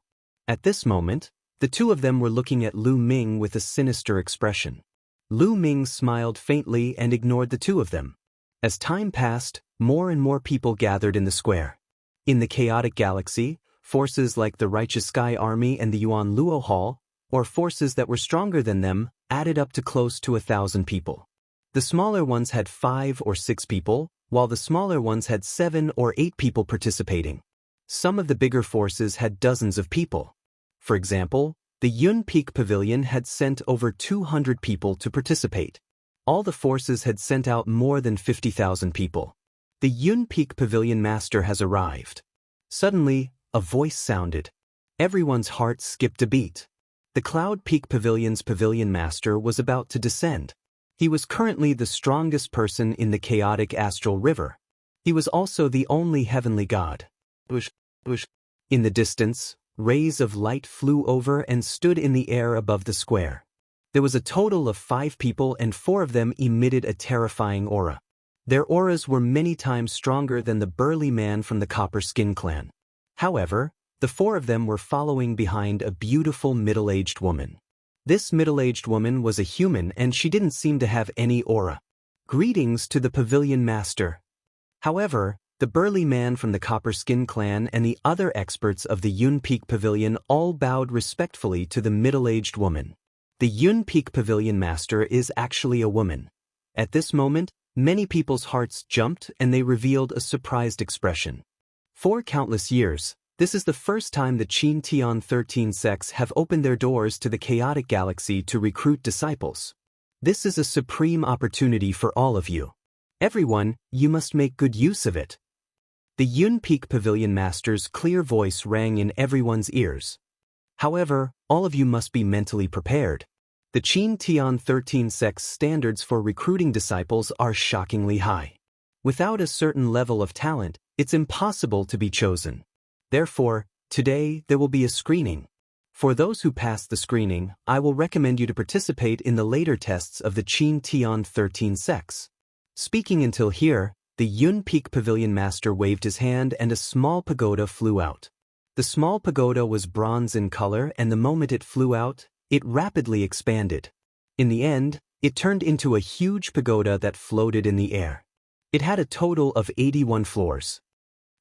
At this moment, the two of them were looking at Lu Ming with a sinister expression. Lu Ming smiled faintly and ignored the two of them. As time passed, more and more people gathered in the square. In the chaotic galaxy, forces like the Righteous Sky Army and the Yuan Luo Hall, or forces that were stronger than them, added up to close to 1,000 people. The smaller ones had 5 or 6 people, while the smaller ones had 7 or 8 people participating. Some of the bigger forces had dozens of people. For example, the Yun Peak Pavilion had sent over 200 people to participate. All the forces had sent out more than 50,000 people. The Yun Peak Pavilion Master has arrived. Suddenly, a voice sounded. Everyone's heart skipped a beat. The Cloud Peak Pavilion's Pavilion Master was about to descend. He was currently the strongest person in the chaotic astral river. He was also the only heavenly god. In the distance, rays of light flew over and stood in the air above the square. There was a total of 5 people and 4 of them emitted a terrifying aura. Their auras were many times stronger than the burly man from the Copper Skin clan. However, the 4 of them were following behind a beautiful middle-aged woman. This middle-aged woman was a human and she didn't seem to have any aura. Greetings to the Pavilion Master. However, the burly man from the Copper Skin clan and the other experts of the Yun Peak Pavilion all bowed respectfully to the middle-aged woman. The Yun Peak Pavilion Master is actually a woman. At this moment, many people's hearts jumped and they revealed a surprised expression. For countless years, this is the first time the Chin-Tian 13 sects have opened their doors to the chaotic galaxy to recruit disciples. This is a supreme opportunity for all of you. Everyone, you must make good use of it. The Yun Peak Pavilion Master's clear voice rang in everyone's ears. However, all of you must be mentally prepared. The Chin-Tian 13 sect's standards for recruiting disciples are shockingly high. Without a certain level of talent, it's impossible to be chosen. Therefore, today there will be a screening. For those who pass the screening, I will recommend you to participate in the later tests of the Chin-Tian 13 sects. Speaking until here, the Yun Peak Pavilion Master waved his hand and a small pagoda flew out. The small pagoda was bronze in color and the moment it flew out, it rapidly expanded. In the end, it turned into a huge pagoda that floated in the air. It had a total of 81 floors.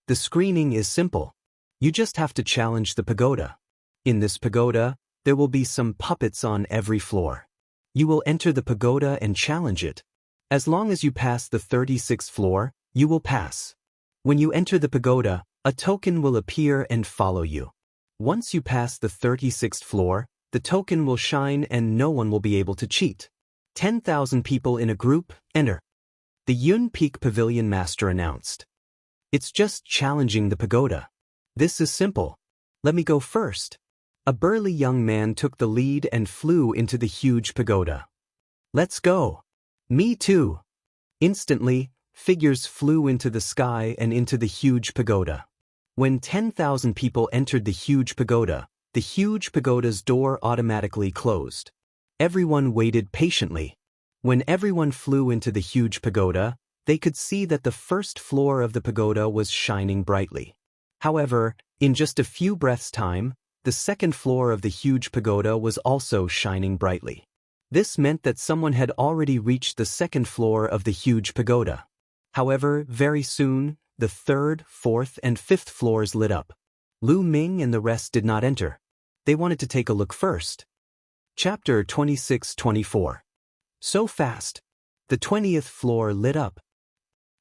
The screening is simple. You just have to challenge the pagoda. In this pagoda, there will be some puppets on every floor. You will enter the pagoda and challenge it. As long as you pass the 36th floor, you will pass. When you enter the pagoda, a token will appear and follow you. Once you pass the 36th floor, the token will shine and no one will be able to cheat. 10,000 people in a group, enter. The Yun Peak Pavilion Master announced. It's just challenging the pagoda. This is simple. Let me go first. A burly young man took the lead and flew into the huge pagoda. Let's go. Me too. Instantly, figures flew into the sky and into the huge pagoda. When 10,000 people entered the huge pagoda's door automatically closed. Everyone waited patiently. When everyone flew into the huge pagoda, They could see that the first floor of the pagoda was shining brightly. However, in just a few breaths' time, the second floor of the huge pagoda was also shining brightly. This meant that someone had already reached the second floor of the huge pagoda. However, very soon, the third, fourth, and fifth floors lit up. Lu Ming and the rest did not enter. They wanted to take a look first. Chapter 26-24. So fast. The 20th floor lit up.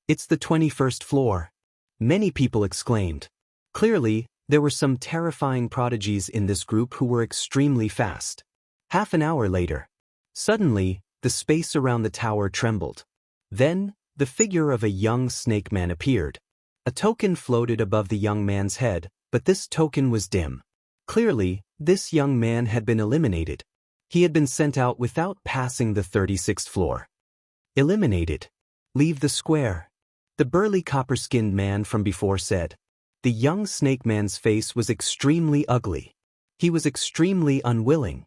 It's the 21st floor. Many people exclaimed. Clearly, there were some terrifying prodigies in this group who were extremely fast. Half an hour later. Suddenly, the space around the tower trembled. Then, the figure of a young snake man appeared. A token floated above the young man's head, but this token was dim. Clearly, this young man had been eliminated. He had been sent out without passing the 36th floor. Eliminated. Leave the square. The burly copper-skinned man from before said. The young snake man's face was extremely ugly. He was extremely unwilling.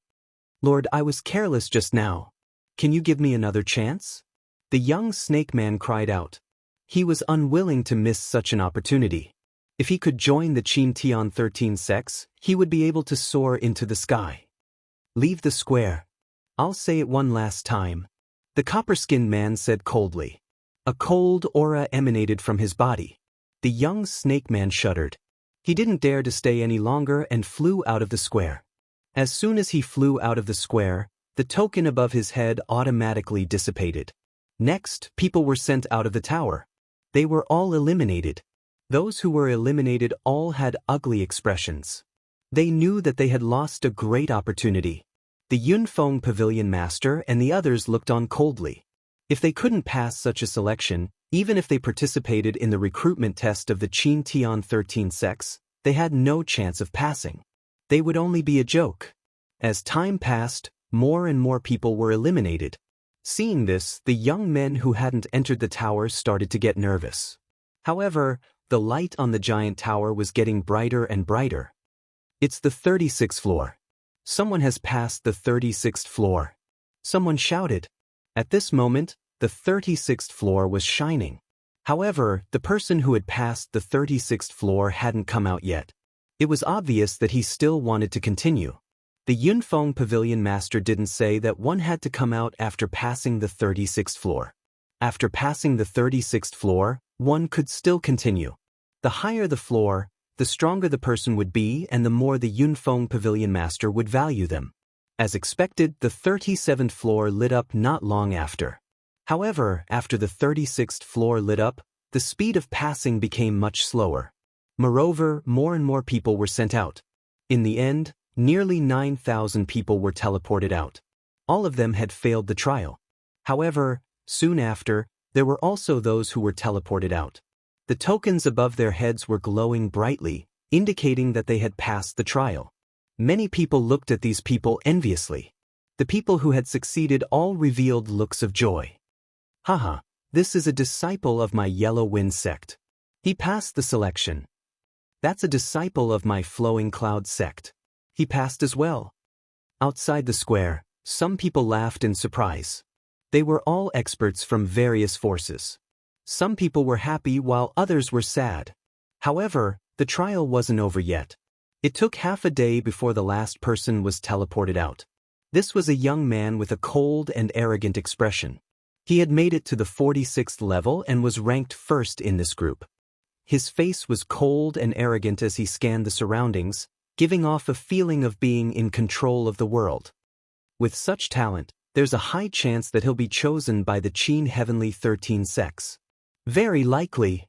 Lord, I was careless just now. Can you give me another chance? The young snake man cried out. He was unwilling to miss such an opportunity. If he could join the Qin Tian 13 sects, he would be able to soar into the sky. Leave the square. I'll say it one last time. The copper-skinned man said coldly. A cold aura emanated from his body. The young snake man shuddered. He didn't dare to stay any longer and flew out of the square. As soon as he flew out of the square, the token above his head automatically dissipated. Next, people were sent out of the tower. They were all eliminated. Those who were eliminated all had ugly expressions. They knew that they had lost a great opportunity. The Yunfeng Pavilion Master and the others looked on coldly. If they couldn't pass such a selection, even if they participated in the recruitment test of the Qin Tian 13 sects, they had no chance of passing. They would only be a joke. As time passed, more and more people were eliminated. Seeing this, the young men who hadn't entered the tower started to get nervous. However, the light on the giant tower was getting brighter and brighter. It's the 36th floor. Someone has passed the 36th floor. Someone shouted. At this moment, the 36th floor was shining. However, the person who had passed the 36th floor hadn't come out yet. It was obvious that he still wanted to continue. The Yunfeng Pavilion Master didn't say that one had to come out after passing the 36th floor. After passing the 36th floor, one could still continue. The higher the floor, the stronger the person would be and the more the Yunfeng Pavilion Master would value them. As expected, the 37th floor lit up not long after. However, after the 36th floor lit up, the speed of passing became much slower. Moreover, more and more people were sent out. In the end, nearly 9,000 people were teleported out. All of them had failed the trial. However, soon after, there were also those who were teleported out. The tokens above their heads were glowing brightly, indicating that they had passed the trial. Many people looked at these people enviously. The people who had succeeded all revealed looks of joy. Haha, this is a disciple of my Yellow Wind sect. He passed the selection. That's a disciple of my Flowing Cloud sect. He passed as well. Outside the square, some people laughed in surprise. They were all experts from various forces. Some people were happy while others were sad. However, the trial wasn't over yet. It took half a day before the last person was teleported out. This was a young man with a cold and arrogant expression. He had made it to the 46th level and was ranked first in this group. His face was cold and arrogant as he scanned the surroundings, giving off a feeling of being in control of the world. With such talent, there's a high chance that he'll be chosen by the Qin Heavenly 13 sects. Very likely.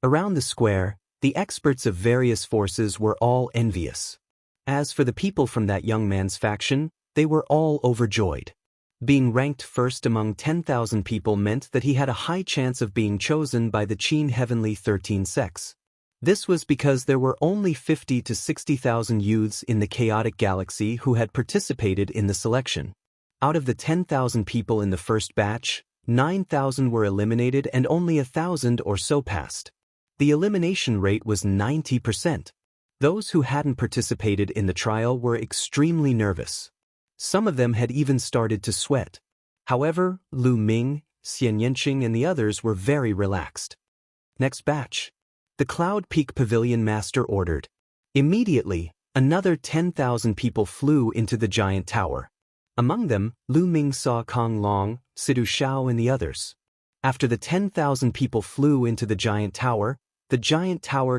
Around the square, the experts of various forces were all envious. As for the people from that young man's faction, they were all overjoyed. Being ranked first among 10,000 people meant that he had a high chance of being chosen by the Qin Heavenly 13 sects. This was because there were only 50 to 60,000 youths in the chaotic galaxy who had participated in the selection. Out of the 10,000 people in the first batch, 9,000 were eliminated and only 1,000 or so passed. The elimination rate was 90%. Those who hadn't participated in the trial were extremely nervous. Some of them had even started to sweat. However, Lu Ming, Xian Yanqing and the others were very relaxed. Next batch. The Cloud Peak Pavilion Master ordered. Immediately, another 10,000 people flew into the giant tower. Among them, Lu Ming saw Kong Long, Sidu Shao and the others. After the 10,000 people flew into the giant tower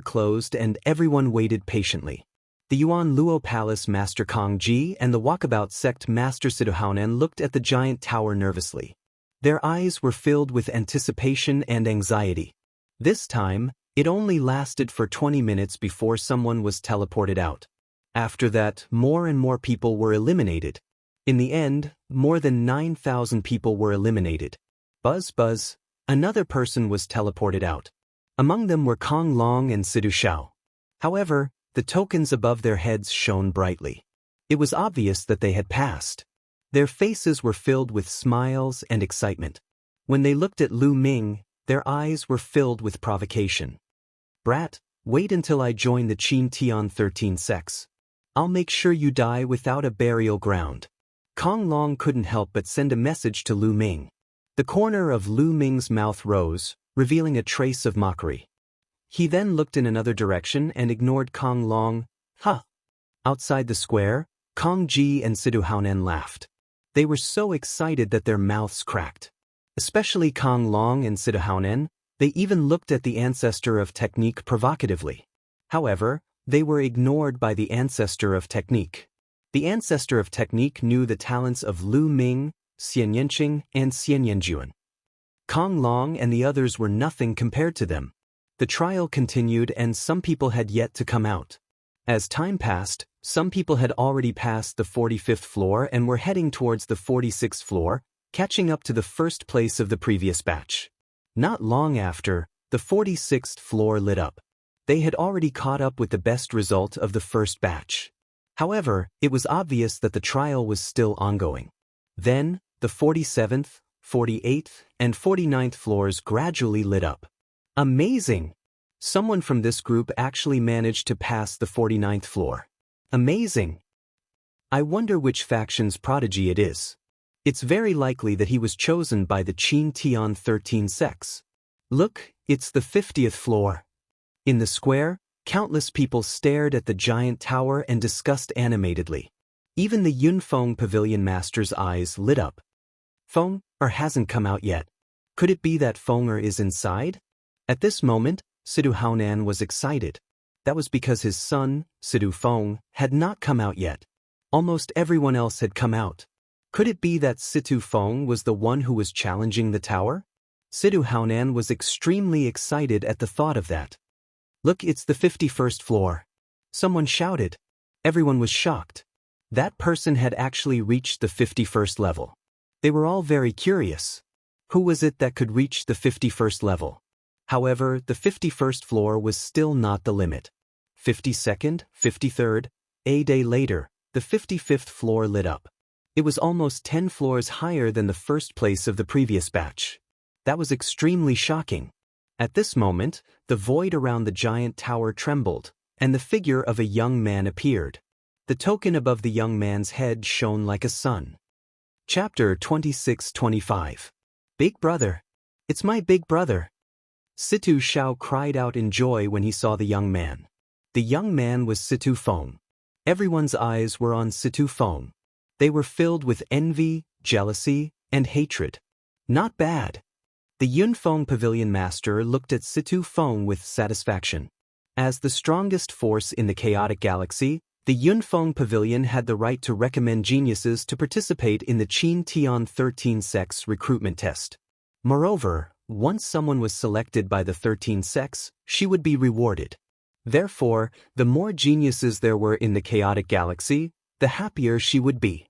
closed and everyone waited patiently. The Yuan Luo Palace Master Kong Ji and the Walkabout Sect Master Sidu Haonan looked at the giant tower nervously. Their eyes were filled with anticipation and anxiety. This time, it only lasted for 20 minutes before someone was teleported out. After that, more and more people were eliminated. In the end, more than 9,000 people were eliminated. Buzz buzz, another person was teleported out. Among them were Kong Long and Sidu Shao. However, the tokens above their heads shone brightly. It was obvious that they had passed. Their faces were filled with smiles and excitement. When they looked at Lu Ming, their eyes were filled with provocation. Brat, wait until I join the Qin Tian 13 sects. I'll make sure you die without a burial ground. Kong Long couldn't help but send a message to Lu Ming. The corner of Lu Ming's mouth rose, revealing a trace of mockery. He then looked in another direction and ignored Kong Long. Huh! Outside the square, Kong Ji and Sidu Haonan laughed. They were so excited that their mouths cracked. Especially Kong Long and Sidu Haonan, they even looked at the ancestor of technique provocatively. However, they were ignored by the ancestor of technique. The ancestor of technique knew the talents of Lu Ming, Xian Yanqing, and Xian Yanjuan. Kong Long and the others were nothing compared to them. The trial continued and some people had yet to come out. As time passed, some people had already passed the 45th floor and were heading towards the 46th floor, catching up to the first place of the previous batch. Not long after, the 46th floor lit up. They had already caught up with the best result of the first batch. However, it was obvious that the trial was still ongoing. Then, the 47th, 48th, and 49th floors gradually lit up. Amazing! Someone from this group actually managed to pass the 49th floor. Amazing! I wonder which faction's prodigy it is. It's very likely that he was chosen by the Qin Tian 13 sects. Look, it's the 50th floor. In the square, countless people stared at the giant tower and discussed animatedly. Even the Yunfeng Pavilion Master's eyes lit up. Feng hasn't come out yet. Could it be that Feng is inside? At this moment, Sidu Haonan was excited. That was because his son, Sidu Feng, had not come out yet. Almost everyone else had come out. Could it be that Sidu Feng was the one who was challenging the tower? Sidu Haonan was extremely excited at the thought of that. Look, it's the 51st floor. Someone shouted. Everyone was shocked. That person had actually reached the 51st level. They were all very curious. Who was it that could reach the 51st level? However, the 51st floor was still not the limit. 52nd, 53rd, a day later, the 55th floor lit up. It was almost 10 floors higher than the first place of the previous batch. That was extremely shocking. At this moment, the void around the giant tower trembled, and the figure of a young man appeared. The token above the young man's head shone like a sun. Chapter 26-25. Big brother. It's my big brother. Situ Shao cried out in joy when he saw the young man. The young man was Situ Feng. Everyone's eyes were on Situ Feng. They were filled with envy, jealousy, and hatred. Not bad. The Yunfeng Pavilion Master looked at Situ Feng with satisfaction. As the strongest force in the chaotic galaxy, the Yunfeng Pavilion had the right to recommend geniuses to participate in the Qin Tian 13 sects recruitment test. Moreover, once someone was selected by the 13 sects, she would be rewarded. Therefore, the more geniuses there were in the chaotic galaxy, the happier she would be.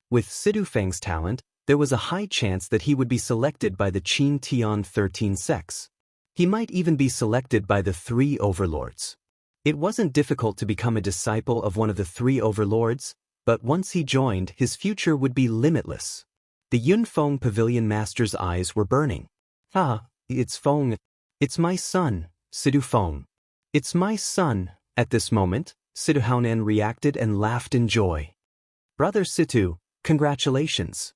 With Sidu Feng's talent, there was a high chance that he would be selected by the Qin Tian 13 sects. He might even be selected by the 3 overlords. It wasn't difficult to become a disciple of one of the 3 overlords, but once he joined, his future would be limitless. The Yunfeng Pavilion Master's eyes were burning. Ah, it's Feng. It's my son, Sidu Feng. It's my son. At this moment, Sidu Haonan reacted and laughed in joy. Brother Situ, congratulations.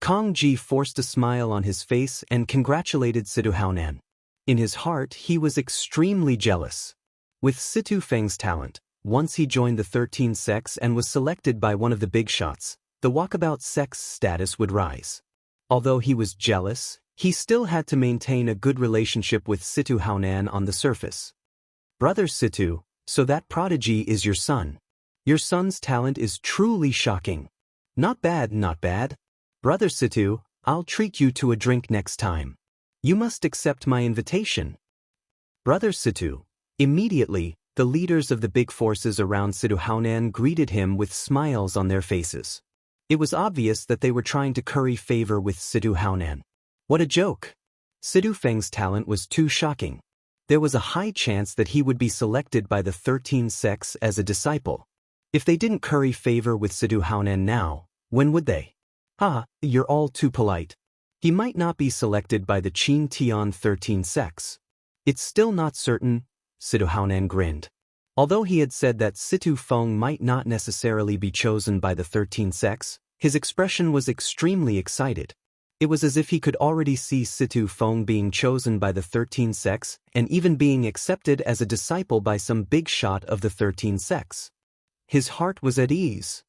Kong Ji forced a smile on his face and congratulated Situ Haonan. In his heart, he was extremely jealous. With Situ Feng's talent, once he joined the 13 sects and was selected by one of the big shots, the walkabout sect's status would rise. Although he was jealous, he still had to maintain a good relationship with Situ Haonan on the surface. Brother Situ, so that prodigy is your son. Your son's talent is truly shocking. Not bad, not bad. Brother Situ, I'll treat you to a drink next time. You must accept my invitation. Brother Situ. Immediately, the leaders of the big forces around Situ Haonan greeted him with smiles on their faces. It was obvious that they were trying to curry favor with Situ Haonan. What a joke! Situ Feng's talent was too shocking. There was a high chance that he would be selected by the 13 sects as a disciple. If they didn't curry favor with Situ Haonan now, when would they? You're all too polite. He might not be selected by the Qin Tian 13 sects. It's still not certain, Situ Haonan grinned. Although he had said that Situ Feng might not necessarily be chosen by the 13 sects, his expression was extremely excited. It was as if he could already see Situ Feng being chosen by the 13 sects and even being accepted as a disciple by some big shot of the 13 sects. His heart was at ease.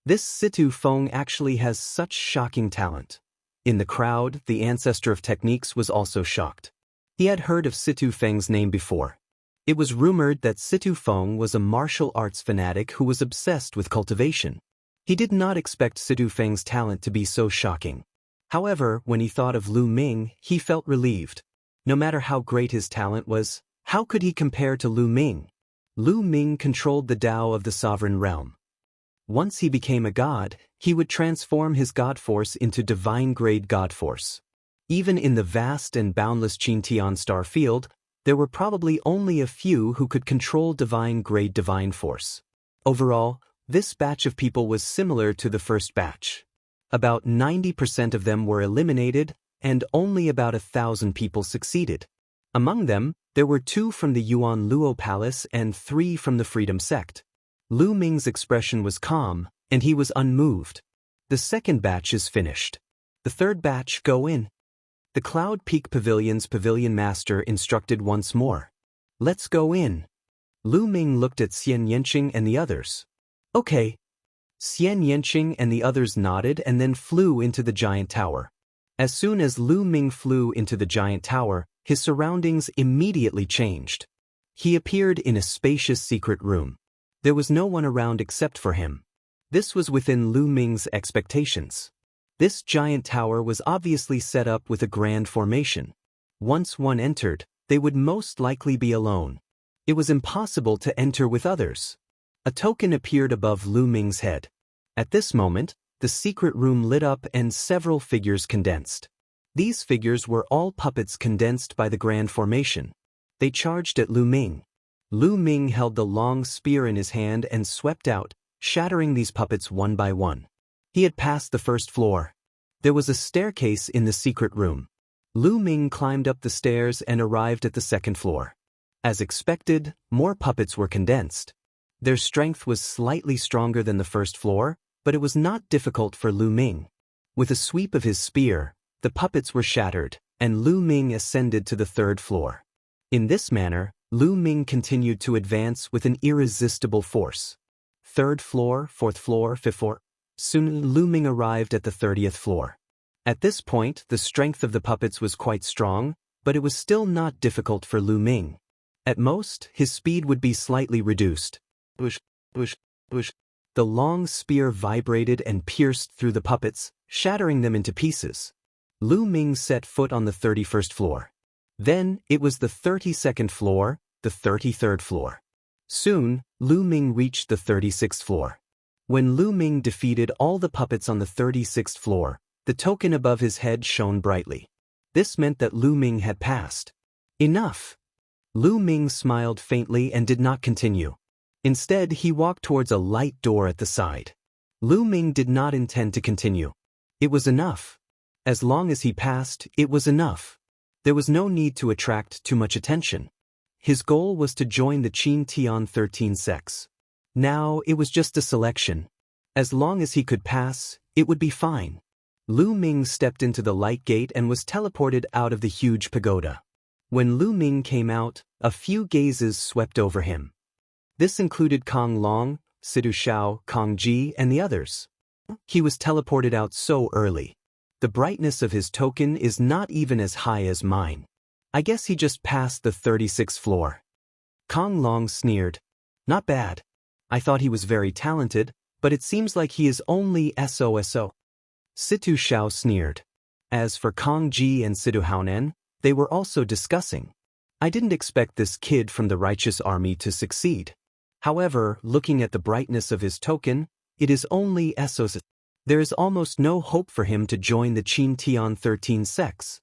This Situ Feng actually has such shocking talent. In the crowd, the ancestor of techniques was also shocked. He had heard of Situ Feng's name before. It was rumored that Situ Feng was a martial arts fanatic who was obsessed with cultivation. He did not expect Situ Feng's talent to be so shocking. However, when he thought of Lu Ming, he felt relieved. No matter how great his talent was, how could he compare to Lu Ming? Lu Ming controlled the Tao of the sovereign realm. Once he became a god, he would transform his god force into divine-grade god force. Even in the vast and boundless Qin Tian star field, there were probably only a few who could control divine-grade divine force. Overall, this batch of people was similar to the first batch. About 90% of them were eliminated, and only about 1,000 people succeeded. Among them, there were 2 from the Yuan Luo Palace and 3 from the Freedom Sect. Lu Ming's expression was calm, and he was unmoved. The second batch is finished. The third batch go in. The Cloud Peak Pavilion's pavilion master instructed once more. Let's go in. Lu Ming looked at Xian Yanqing and the others. Okay. Xian Yanqing and the others nodded and then flew into the giant tower. As soon as Lu Ming flew into the giant tower, his surroundings immediately changed. He appeared in a spacious secret room. There was no one around except for him. This was within Lu Ming's expectations. This giant tower was obviously set up with a grand formation. Once one entered, they would most likely be alone. It was impossible to enter with others. A token appeared above Lu Ming's head. At this moment, the secret room lit up and several figures condensed. These figures were all puppets condensed by the grand formation. They charged at Lu Ming. Lu Ming held the long spear in his hand and swept out, shattering these puppets one by one. He had passed the first floor. There was a staircase in the secret room. Lu Ming climbed up the stairs and arrived at the second floor. As expected, more puppets were condensed. Their strength was slightly stronger than the first floor, but it was not difficult for Lu Ming. With a sweep of his spear, the puppets were shattered, and Lu Ming ascended to the third floor. In this manner, Lu Ming continued to advance with an irresistible force. Third floor, fourth floor, fifth floor. Soon Lu Ming arrived at the 30th floor. At this point, the strength of the puppets was quite strong, but it was still not difficult for Lu Ming. At most, his speed would be slightly reduced. Bush, bush, bush. The long spear vibrated and pierced through the puppets, shattering them into pieces. Lu Ming set foot on the 31st floor. Then, it was the 32nd floor, the 33rd floor. Soon, Lu Ming reached the 36th floor. When Lu Ming defeated all the puppets on the 36th floor, the token above his head shone brightly. This meant that Lu Ming had passed. Enough! Lu Ming smiled faintly and did not continue. Instead, he walked towards a light door at the side. Lu Ming did not intend to continue. It was enough. As long as he passed, it was enough. There was no need to attract too much attention. His goal was to join the Qin Tian 13 sects. Now, it was just a selection. As long as he could pass, it would be fine. Lu Ming stepped into the light gate and was teleported out of the huge pagoda. When Lu Ming came out, a few gazes swept over him. This included Kong Long, Sidu Shao, Kong Ji, and the others. He was teleported out so early. The brightness of his token is not even as high as mine. I guess he just passed the 36th floor. Kong Long sneered. Not bad. I thought he was very talented, but it seems like he is only SOSO. Situ Shao sneered. As for Kong Ji and Sidu Haonan, they were also discussing. I didn't expect this kid from the righteous army to succeed. However, looking at the brightness of his token, it is only SOS. There is almost no hope for him to join the Qin Tian 13 sects.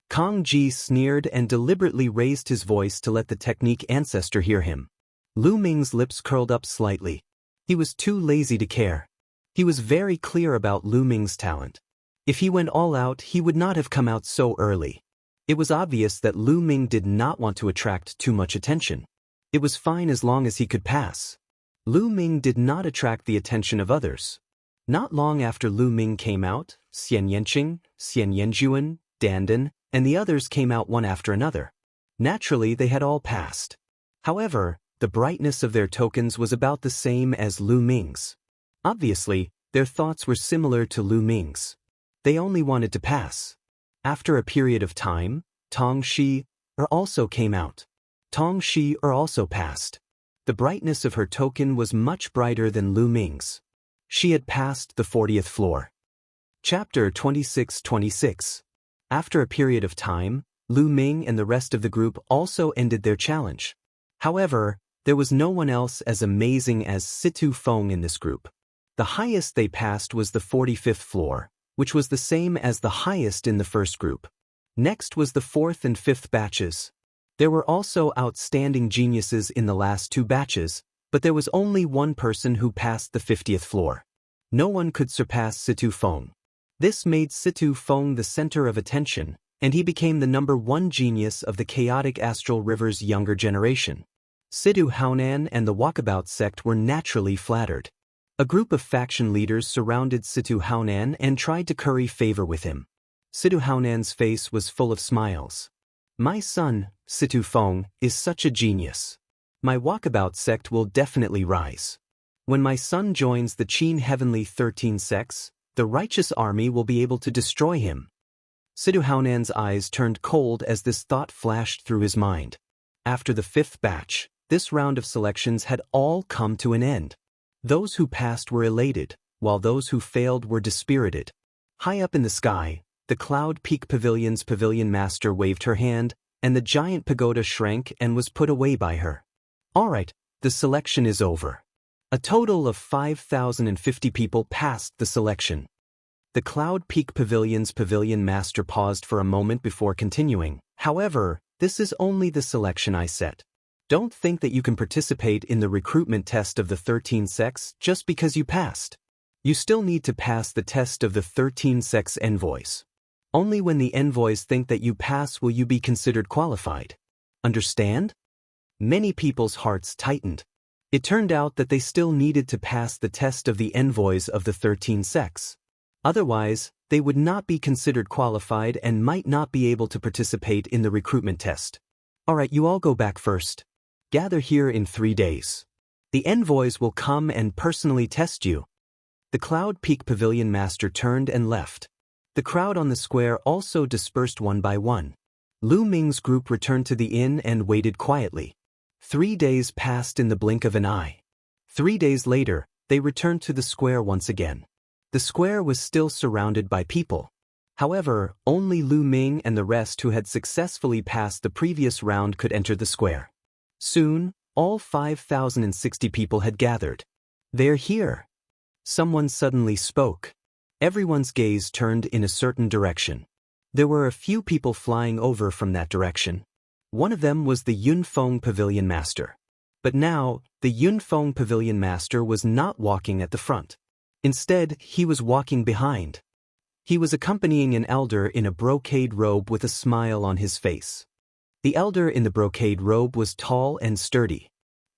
Kong Ji sneered and deliberately raised his voice to let the technique ancestor hear him. Lu Ming's lips curled up slightly. He was too lazy to care. He was very clear about Lu Ming's talent. If he went all out, he would not have come out so early. It was obvious that Lu Ming did not want to attract too much attention. It was fine as long as he could pass. Lu Ming did not attract the attention of others. Not long after Lu Ming came out, Xian Yanqing, Xian Yanjuan, Dandan, and the others came out one after another. Naturally, they had all passed. However, the brightness of their tokens was about the same as Lu Ming's. Obviously, their thoughts were similar to Lu Ming's. They only wanted to pass. After a period of time, Tong Shi also came out. Tong Shi also passed. The brightness of her token was much brighter than Lu Ming's. She had passed the 40th floor. Chapter 26-26. After a period of time, Lu Ming and the rest of the group also ended their challenge. However, there was no one else as amazing as Situ Feng in this group. The highest they passed was the 45th floor, which was the same as the highest in the first group. Next was the 4th and 5th batches. There were also outstanding geniuses in the last two batches, but there was only one person who passed the 50th floor. No one could surpass Situ Feng. This made Situ Feng the center of attention, and he became the #1 genius of the chaotic astral river's younger generation. Sidu Haonan and the Walkabout sect were naturally flattered. A group of faction leaders surrounded Situ Haonan and tried to curry favor with him. Sidu Haonan's face was full of smiles. My son, Situ Feng, is such a genius. My Walkabout sect will definitely rise. When my son joins the Qin Heavenly 13 sects, the righteous army will be able to destroy him. Sidu Haonan's eyes turned cold as this thought flashed through his mind. After the 5th batch, this round of selections had all come to an end. Those who passed were elated, while those who failed were dispirited. High up in the sky, the Cloud Peak Pavilion's pavilion master waved her hand, and the giant pagoda shrank and was put away by her. All right, the selection is over. A total of 5,050 people passed the selection. The Cloud Peak Pavilion's pavilion master paused for a moment before continuing. However, this is only the selection I set. Don't think that you can participate in the recruitment test of the 13 sects just because you passed. You still need to pass the test of the 13 sects envoys. Only when the envoys think that you pass will you be considered qualified. Understand? Many people's hearts tightened. It turned out that they still needed to pass the test of the envoys of the 13 sects. Otherwise, they would not be considered qualified and might not be able to participate in the recruitment test. Alright, you all go back first. Gather here in 3 days. The envoys will come and personally test you. The Cloud Peak Pavilion master turned and left. The crowd on the square also dispersed one by one. Lu Ming's group returned to the inn and waited quietly. 3 days passed in the blink of an eye. 3 days later, they returned to the square once again. The square was still surrounded by people. However, only Lu Ming and the rest who had successfully passed the previous round could enter the square. Soon, all 5,060 people had gathered. They're here. Someone suddenly spoke. Everyone's gaze turned in a certain direction. There were a few people flying over from that direction. One of them was the Yunfeng Pavilion Master. But now, the Yunfeng Pavilion Master was not walking at the front. Instead, he was walking behind. He was accompanying an elder in a brocade robe with a smile on his face. The elder in the brocade robe was tall and sturdy.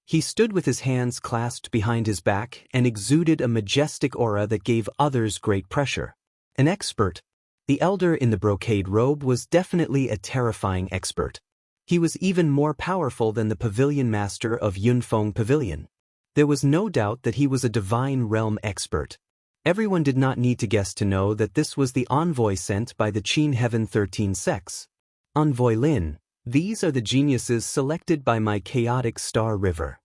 He stood with his hands clasped behind his back and exuded a majestic aura that gave others great pressure. An expert. The elder in the brocade robe was definitely a terrifying expert. He was even more powerful than the pavilion master of Yunfeng Pavilion. There was no doubt that he was a divine realm expert. Everyone did not need to guess to know that this was the envoy sent by the Qin Heaven 13 sects. Envoy Lin, these are the geniuses selected by my chaotic star river.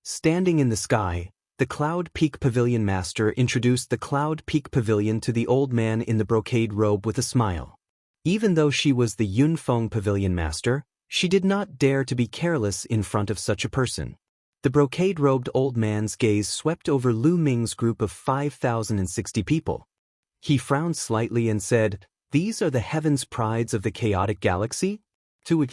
Standing in the sky, the Cloud Peak Pavilion Master introduced the Cloud Peak Pavilion to the old man in the brocade robe with a smile. Even though she was the Yunfeng Pavilion Master, she did not dare to be careless in front of such a person. The brocade-robed old man's gaze swept over Lu Ming's group of 5,060 people. He frowned slightly and said, "These are the heavens' prides of the chaotic galaxy?" Too weak.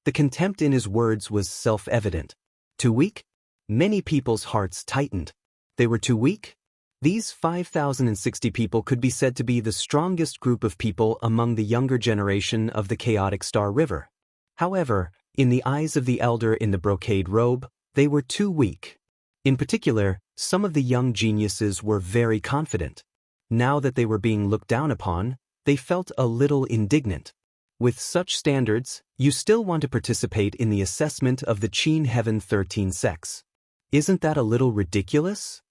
The contempt in his words was self-evident. Too weak? Many people's hearts tightened. They were too weak? These 5,060 people could be said to be the strongest group of people among the younger generation of the chaotic Star River. However, in the eyes of the elder in the brocade robe, they were too weak. In particular, some of the young geniuses were very confident. Now that they were being looked down upon, they felt a little indignant. With such standards, you still want to participate in the assessment of the Qin Heaven 13 sects. Isn't that a little ridiculous?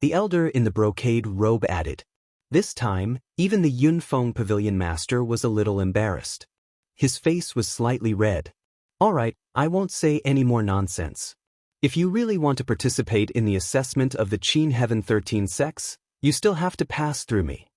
The elder in the brocade robe added. This time, even the Yunfeng Pavilion Master was a little embarrassed. His face was slightly red. All right, I won't say any more nonsense. If you really want to participate in the assessment of the Qin Heaven 13 sects, you still have to pass through me.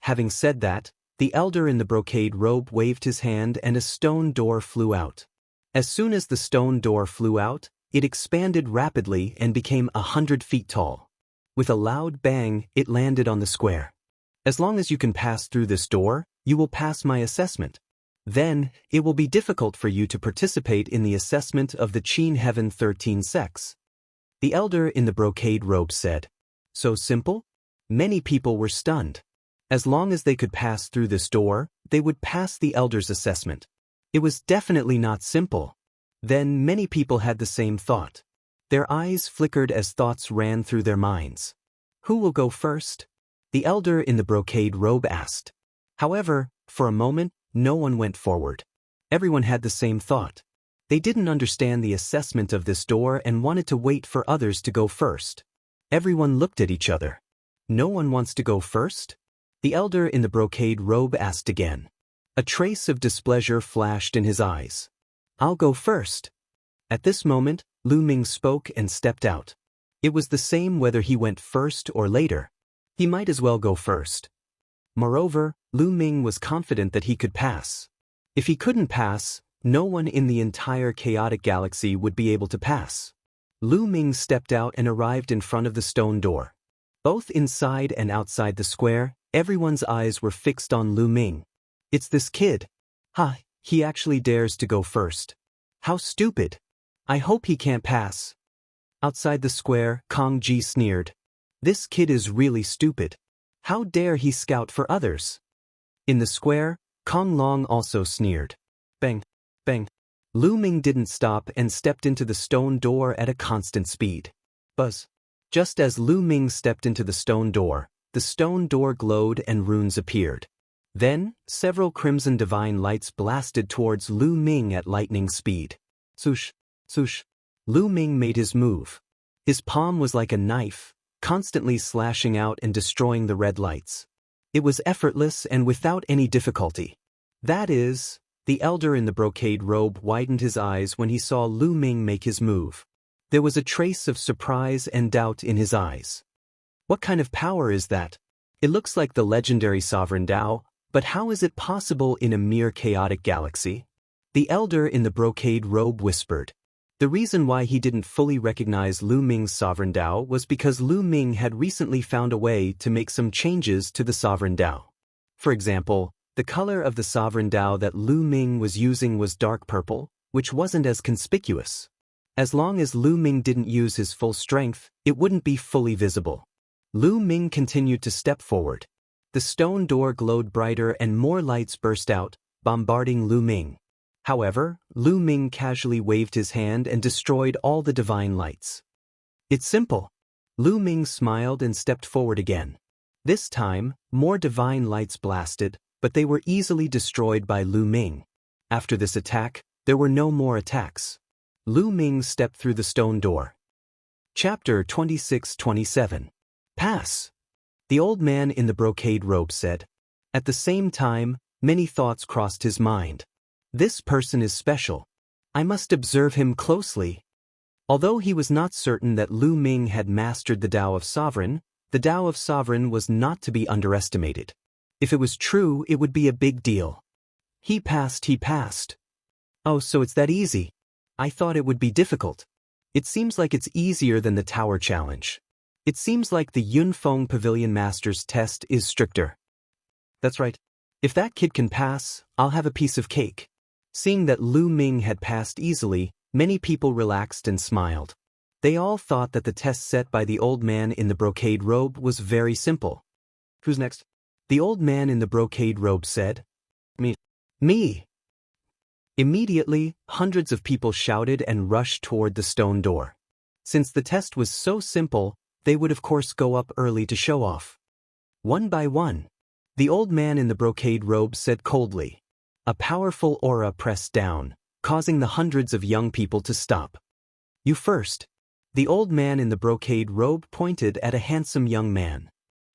Having said that, the elder in the brocade robe waved his hand and a stone door flew out. As soon as the stone door flew out, it expanded rapidly and became 100 feet tall. With a loud bang, it landed on the square. As long as you can pass through this door, you will pass my assessment. Then, it will be difficult for you to participate in the assessment of the Qin Heaven 13 sects. The elder in the brocade robe said. So simple? Many people were stunned. As long as they could pass through this door, they would pass the elder's assessment. It was definitely not simple. Then many people had the same thought. Their eyes flickered as thoughts ran through their minds. Who will go first? The elder in the brocade robe asked. However, for a moment, no one went forward. Everyone had the same thought. They didn't understand the assessment of this door and wanted to wait for others to go first. Everyone looked at each other. No one wants to go first? The elder in the brocade robe asked again. A trace of displeasure flashed in his eyes. I'll go first. At this moment, Lu Ming spoke and stepped out. It was the same whether he went first or later. He might as well go first. Moreover, Lu Ming was confident that he could pass. If he couldn't pass, no one in the entire chaotic galaxy would be able to pass. Lu Ming stepped out and arrived in front of the stone door. Both inside and outside the square, everyone's eyes were fixed on Lu Ming. It's this kid. He actually dares to go first. How stupid. I hope he can't pass. Outside the square, Kong Ji sneered. This kid is really stupid. How dare he scout for others? In the square, Kong Long also sneered. Bang, bang. Lu Ming didn't stop and stepped into the stone door at a constant speed. Buzz. Just as Lu Ming stepped into the stone door glowed and runes appeared. Then, several crimson divine lights blasted towards Lu Ming at lightning speed. Swoosh, swoosh. Lu Ming made his move. His palm was like a knife, constantly slashing out and destroying the red lights. It was effortless and without any difficulty. That is, the elder in the brocade robe widened his eyes when he saw Lu Ming make his move. There was a trace of surprise and doubt in his eyes. What kind of power is that? It looks like the legendary Sovereign Dao, but how is it possible in a mere chaotic galaxy? The elder in the brocade robe whispered. The reason why he didn't fully recognize Lu Ming's Sovereign Dao was because Lu Ming had recently found a way to make some changes to the Sovereign Dao. For example, the color of the Sovereign Dao that Lu Ming was using was dark purple, which wasn't as conspicuous. As long as Lu Ming didn't use his full strength, it wouldn't be fully visible. Lu Ming continued to step forward. The stone door glowed brighter and more lights burst out, bombarding Lu Ming. However, Lu Ming casually waved his hand and destroyed all the divine lights. It's simple. Lu Ming smiled and stepped forward again. This time, more divine lights blasted, but they were easily destroyed by Lu Ming. After this attack, there were no more attacks. Lu Ming stepped through the stone door. Chapter 26-27. Pass. The old man in the brocade robe said. At the same time, many thoughts crossed his mind. This person is special. I must observe him closely. Although he was not certain that Lu Ming had mastered the Tao of Sovereign, the Tao of Sovereign was not to be underestimated. If it was true, it would be a big deal. He passed. Oh, so it's that easy. I thought it would be difficult. It seems like it's easier than the Tower Challenge. It seems like the Yunfeng Pavilion Master's test is stricter. That's right. If that kid can pass, I'll have a piece of cake. Seeing that Lu Ming had passed easily, many people relaxed and smiled. They all thought that the test set by the old man in the brocade robe was very simple. Who's next? The old man in the brocade robe said. Me. Immediately, hundreds of people shouted and rushed toward the stone door. Since the test was so simple, they would of course go up early to show off. One by one. The old man in the brocade robe said coldly. A powerful aura pressed down, causing the hundreds of young people to stop. You first. The old man in the brocade robe pointed at a handsome young man.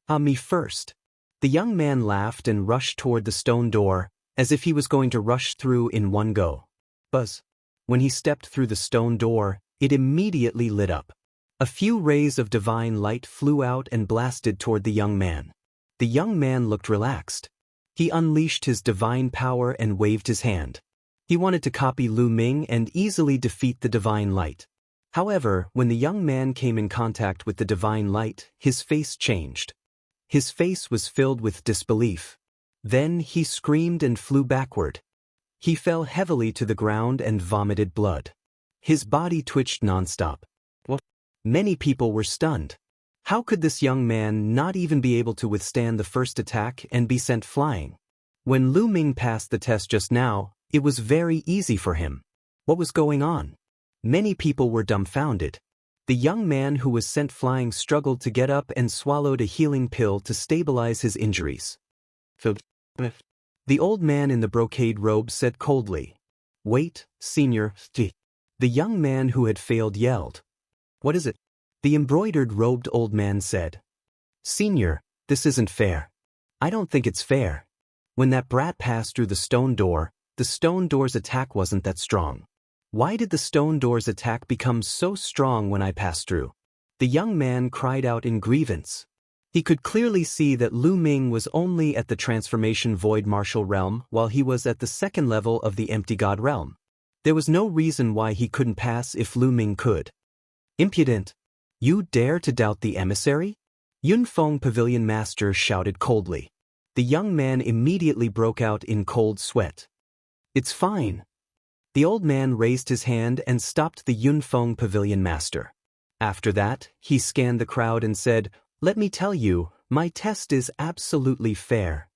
Me first. The young man laughed and rushed toward the stone door, as if he was going to rush through in one go. Buzz. When he stepped through the stone door, it immediately lit up. A few rays of divine light flew out and blasted toward the young man. The young man looked relaxed. He unleashed his divine power and waved his hand. He wanted to copy Lu Ming and easily defeat the divine light. However, when the young man came in contact with the divine light, his face changed. His face was filled with disbelief. Then he screamed and flew backward. He fell heavily to the ground and vomited blood. His body twitched nonstop. What? Many people were stunned. How could this young man not even be able to withstand the first attack and be sent flying? When Lu Ming passed the test just now, it was very easy for him. What was going on? Many people were dumbfounded. The young man who was sent flying struggled to get up and swallowed a healing pill to stabilize his injuries. The old man in the brocade robe said coldly. Wait, senior. The young man who had failed yelled. What is it? The embroidered robed old man said. Senior, this isn't fair. I don't think it's fair. When that brat passed through the stone door's attack wasn't that strong. Why did the stone door's attack become so strong when I passed through? The young man cried out in grievance. He could clearly see that Lu Ming was only at the transformation void martial realm while he was at the second level of the empty god realm. There was no reason why he couldn't pass if Lu Ming could. Impudent! You dare to doubt the emissary? Yunfeng Pavilion Master shouted coldly. The young man immediately broke out in cold sweat. It's fine. The old man raised his hand and stopped the Yunfeng Pavilion Master. After that, he scanned the crowd and said, Let me tell you, my test is absolutely fair.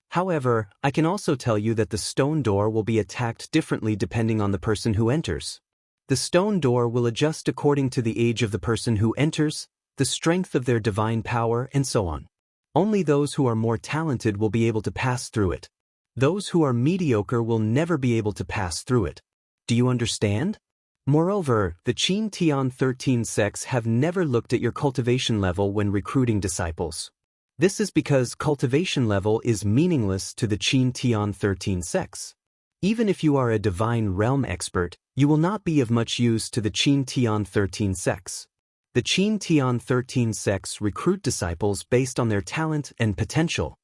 However, I can also tell you that the stone door will be attacked differently depending on the person who enters. The stone door will adjust according to the age of the person who enters, the strength of their divine power, and so on. Only those who are more talented will be able to pass through it. Those who are mediocre will never be able to pass through it. Do you understand? Moreover, the Qin Tian 13 sects have never looked at your cultivation level when recruiting disciples. This is because cultivation level is meaningless to the Qin Tian 13 sects. Even if you are a divine realm expert, you will not be of much use to the Qin Tian 13 sects. The Qin Tian 13 sects recruit disciples based on their talent and potential.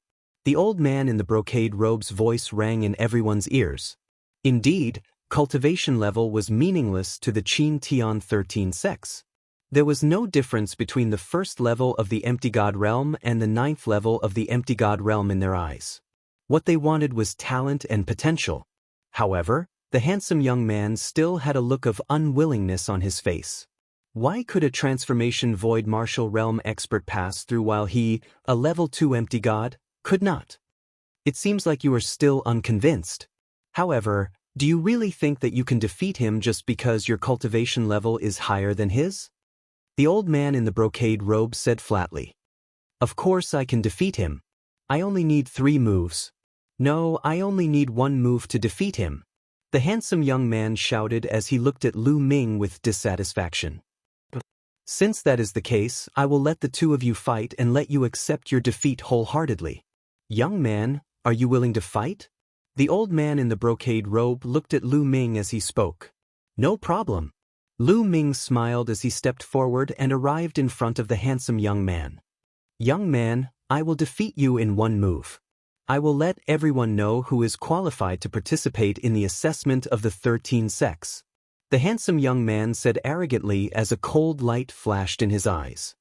The old man in the brocade robe's voice rang in everyone's ears. Indeed, cultivation level was meaningless to the Qin Tian 13 sects. There was no difference between the first level of the empty god realm and the ninth level of the empty god realm in their eyes. What they wanted was talent and potential. However, the handsome young man still had a look of unwillingness on his face. Why could a transformation void martial realm expert pass through while he, a level 2 empty god, could not? It seems like you are still unconvinced. However, do you really think that you can defeat him just because your cultivation level is higher than his? The old man in the brocade robe said flatly. Of course I can defeat him. I only need 3 moves. No, I only need 1 move to defeat him. The handsome young man shouted as he looked at Lu Ming with dissatisfaction. Since that is the case, I will let the 2 of you fight and let you accept your defeat wholeheartedly. Young man, are you willing to fight? The old man in the brocade robe looked at Lu Ming as he spoke. No problem. Lu Ming smiled as he stepped forward and arrived in front of the handsome young man. Young man, I will defeat you in 1 move. I will let everyone know who is qualified to participate in the assessment of the 13 sects. The handsome young man said arrogantly as a cold light flashed in his eyes.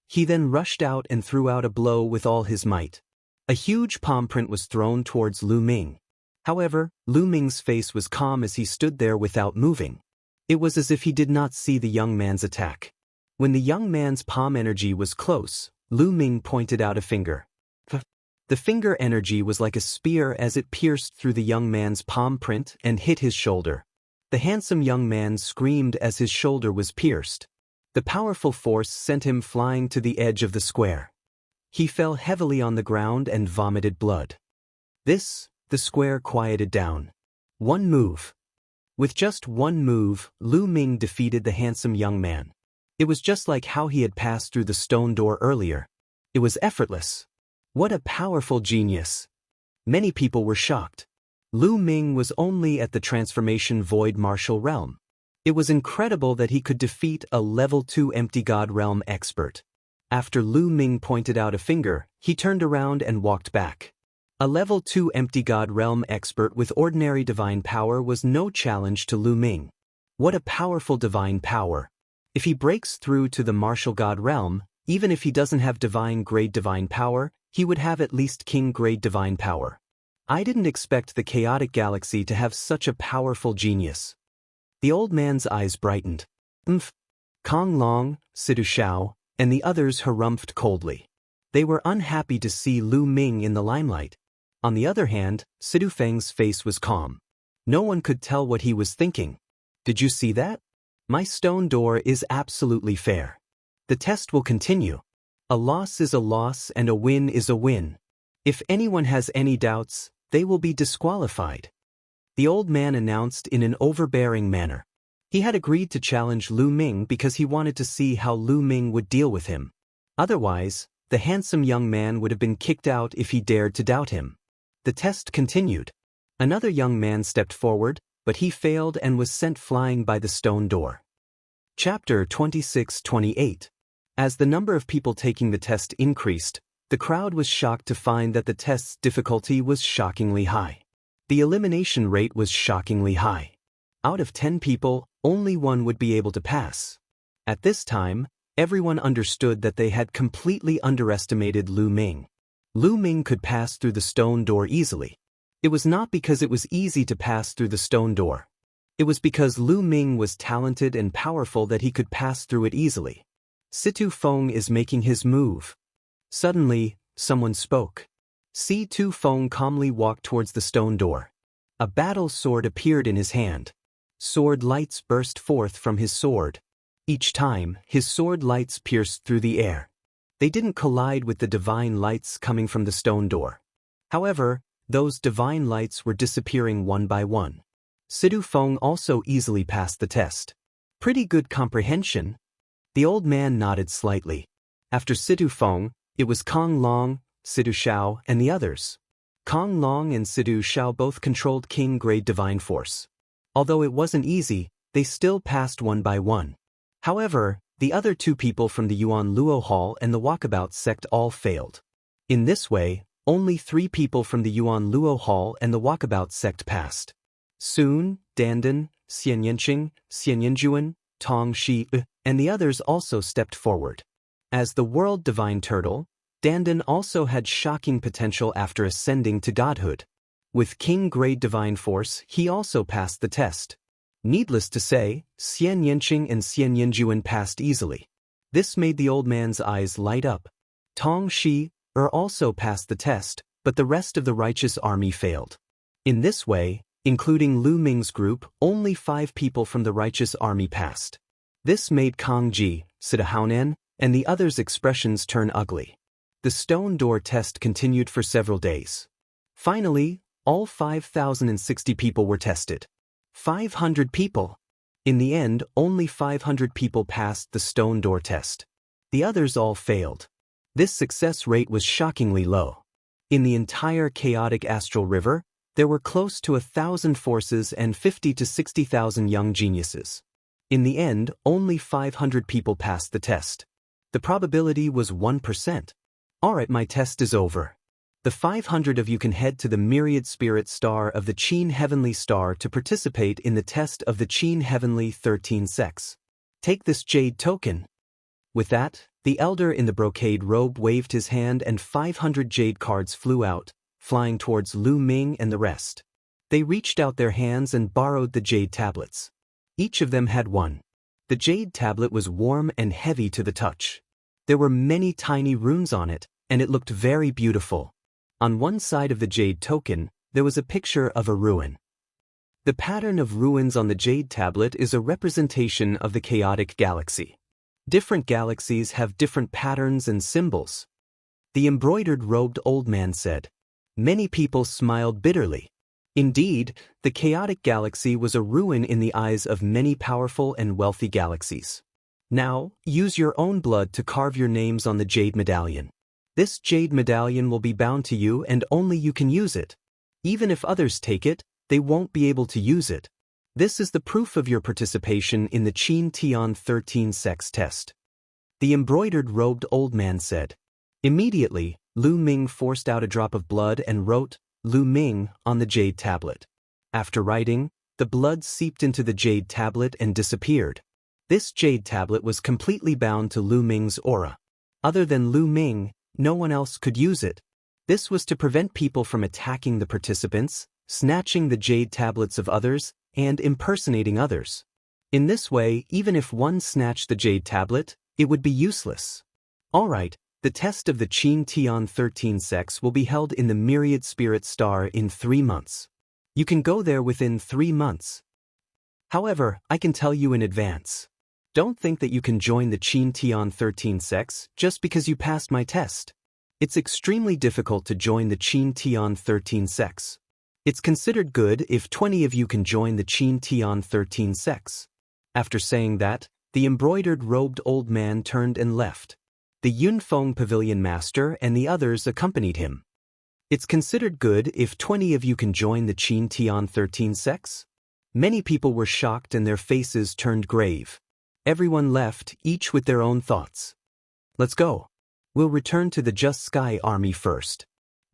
He then rushed out and threw out a blow with all his might. A huge palm print was thrown towards Lu Ming. However, Lu Ming's face was calm as he stood there without moving. It was as if he did not see the young man's attack. When the young man's palm energy was close, Lu Ming pointed out a finger. The finger energy was like a spear as it pierced through the young man's palm print and hit his shoulder. The handsome young man screamed as his shoulder was pierced. The powerful force sent him flying to the edge of the square. He fell heavily on the ground and vomited blood. The square quieted down. 1 move. With just 1 move, Lu Ming defeated the handsome young man. It was just like how he had passed through the stone door earlier. It was effortless. What a powerful genius. Many people were shocked. Lu Ming was only at the transformation void martial realm. It was incredible that he could defeat a level 2 empty god realm expert. After Lu Ming pointed out a finger, he turned around and walked back. A level 2 empty god realm expert with ordinary divine power was no challenge to Lu Ming. What a powerful divine power. If he breaks through to the martial god realm, even if he doesn't have divine grade divine power, he would have at least king grade divine power. I didn't expect the chaotic galaxy to have such a powerful genius. The old man's eyes brightened. Kong Long, Sidu Shao, and the others harumphed coldly. They were unhappy to see Lu Ming in the limelight. On the other hand, Sidu Feng's face was calm. No one could tell what he was thinking. Did you see that? My stone door is absolutely fair. The test will continue. A loss is a loss and a win is a win. If anyone has any doubts, they will be disqualified. The old man announced in an overbearing manner. He had agreed to challenge Lu Ming because he wanted to see how Lu Ming would deal with him. Otherwise, the handsome young man would have been kicked out if he dared to doubt him. The test continued. Another young man stepped forward, but he failed and was sent flying by the stone door. Chapter 26-28. As the number of people taking the test increased, the crowd was shocked to find that the test's difficulty was shockingly high. The elimination rate was shockingly high. Out of 10 people, only 1 would be able to pass. At this time, everyone understood that they had completely underestimated Lu Ming. Lu Ming could pass through the stone door easily. It was not because it was easy to pass through the stone door. It was because Lu Ming was talented and powerful that he could pass through it easily. Situ Feng is making his move. Suddenly, someone spoke. Situ Feng calmly walked towards the stone door. A battle sword appeared in his hand. Sword lights burst forth from his sword. Each time, his sword lights pierced through the air. They didn't collide with the divine lights coming from the stone door. However, those divine lights were disappearing one by one. Situ Feng also easily passed the test. Pretty good comprehension. The old man nodded slightly. After Situ Feng, it was Kong Long, Sidu Shao, and the others. Kong Long and Sidu Shao both controlled king-grade divine force. Although it wasn't easy, they still passed one by one. However, the other 2 people from the Yuan Luo Hall and the Walkabout sect all failed. In this way, only 3 people from the Yuan Luo Hall and the Walkabout sect passed. Soon, Dandan, Xian Yanqing, Xian Yanjuan, Tong Shi, and the others also stepped forward. As the World Divine Turtle, Dandan also had shocking potential after ascending to godhood. With king-grade divine force, he also passed the test. Needless to say, Xian Yanqing and Xian Yanjuan passed easily. This made the old man's eyes light up. Tong Shi also passed the test, but the rest of the righteous army failed. In this way, including Lu Ming's group, only 5 people from the righteous army passed. This made Kang Ji, Sida Haonan, and the others' expressions turn ugly. The stone door test continued for several days. Finally, all 5,060 people were tested. 500 people. In the end, only 500 people passed the stone door test. The others all failed. This success rate was shockingly low. In the entire chaotic astral river, there were close to 1,000 forces and 50 to 60,000 young geniuses. In the end, only 500 people passed the test. The probability was 1%. Alright, my test is over. The 500 of you can head to the Myriad Spirit Star of the Qin Heavenly Star to participate in the test of the Qin Heavenly 13 Sex. Take this jade token. With that, the elder in the brocade robe waved his hand and 500 jade cards flew out, flying towards Lu Ming and the rest. They reached out their hands and borrowed the jade tablets. Each of them had one. The jade tablet was warm and heavy to the touch. There were many tiny runes on it, and it looked very beautiful. On one side of the jade token, there was a picture of a ruin. The pattern of ruins on the jade tablet is a representation of the chaotic galaxy. Different galaxies have different patterns and symbols. The embroidered robed old man said. Many people smiled bitterly. Indeed, the chaotic galaxy was a ruin in the eyes of many powerful and wealthy galaxies. Now, use your own blood to carve your names on the jade medallion. This jade medallion will be bound to you and only you can use it. Even if others take it, they won't be able to use it. This is the proof of your participation in the Qin Tian 13 Sex test. The embroidered robed old man said. Immediately, Lu Ming forced out a drop of blood and wrote, Lu Ming, on the jade tablet. After writing, the blood seeped into the jade tablet and disappeared. This jade tablet was completely bound to Lu Ming's aura. Other than Lu Ming, no one else could use it. This was to prevent people from attacking the participants, snatching the jade tablets of others, and impersonating others. In this way, even if one snatched the jade tablet, it would be useless. Alright, the test of the Qin Tian 13 Sex will be held in the Myriad Spirit Star in 3 months. You can go there within 3 months. However, I can tell you in advance. Don't think that you can join the Qin Tian 13 Sex just because you passed my test. It's extremely difficult to join the Qin Tian 13 Sex. It's considered good if 20 of you can join the Qin Tian 13 Sex. After saying that, the embroidered robed old man turned and left. The Yunfeng Pavilion Master and the others accompanied him. It's considered good if 20 of you can join the Qin Tian 13 Sex. Many people were shocked and their faces turned grave. Everyone left, each with their own thoughts. Let's go. We'll return to the Just Sky Army first.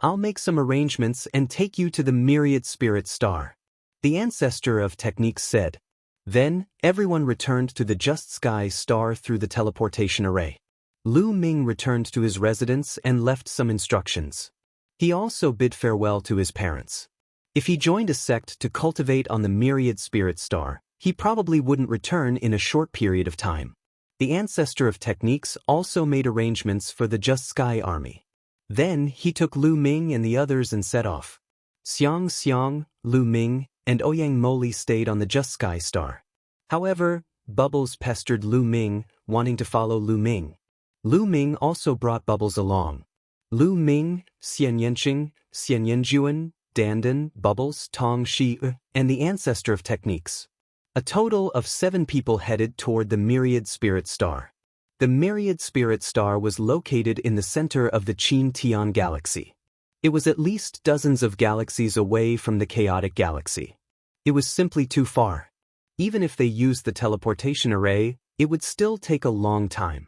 I'll make some arrangements and take you to the Myriad Spirit Star. The ancestor of techniques said. Then, everyone returned to the Just Sky Star through the teleportation array. Lu Ming returned to his residence and left some instructions. He also bid farewell to his parents. If he joined a sect to cultivate on the Myriad Spirit Star, he probably wouldn't return in a short period of time. The ancestor of techniques also made arrangements for the Just Sky Army. Then he took Lu Ming and the others and set off. Xiang Xiang, Lu Ming, and Ouyang Moli stayed on the Just Sky Star. However, Bubbles pestered Lu Ming, wanting to follow Lu Ming. Lu Ming also brought Bubbles along. Lu Ming, Xian Yanqing, Xian Yanjuan, Dandan, Bubbles, Tong Shi, and the ancestor of techniques. A total of 7 people headed toward the Myriad Spirit Star. The Myriad Spirit Star was located in the center of the Qin Tian Galaxy. It was at least dozens of galaxies away from the chaotic galaxy. It was simply too far. Even if they used the teleportation array, it would still take a long time.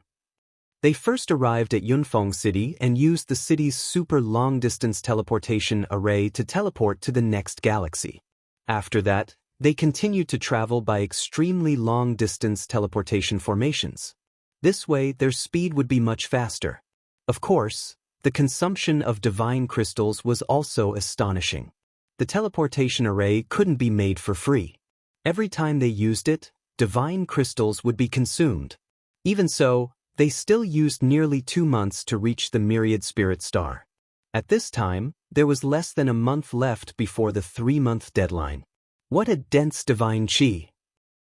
They first arrived at Yunfeng City and used the city's super long-distance teleportation array to teleport to the next galaxy. After that, they continued to travel by extremely long-distance teleportation formations. This way, their speed would be much faster. Of course, the consumption of divine crystals was also astonishing. The teleportation array couldn't be made for free. Every time they used it, divine crystals would be consumed. Even so, they still used nearly 2 months to reach the Myriad Spirit Star. At this time, there was less than a month left before the 3-month deadline. What a dense divine qi!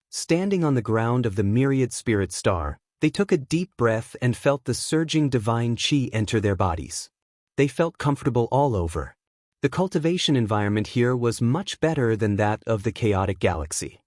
Standing on the ground of the Myriad Spirit Star, They took a deep breath and felt the surging divine chi enter their bodies. They felt comfortable all over. The cultivation environment here was much better than that of the chaotic galaxy.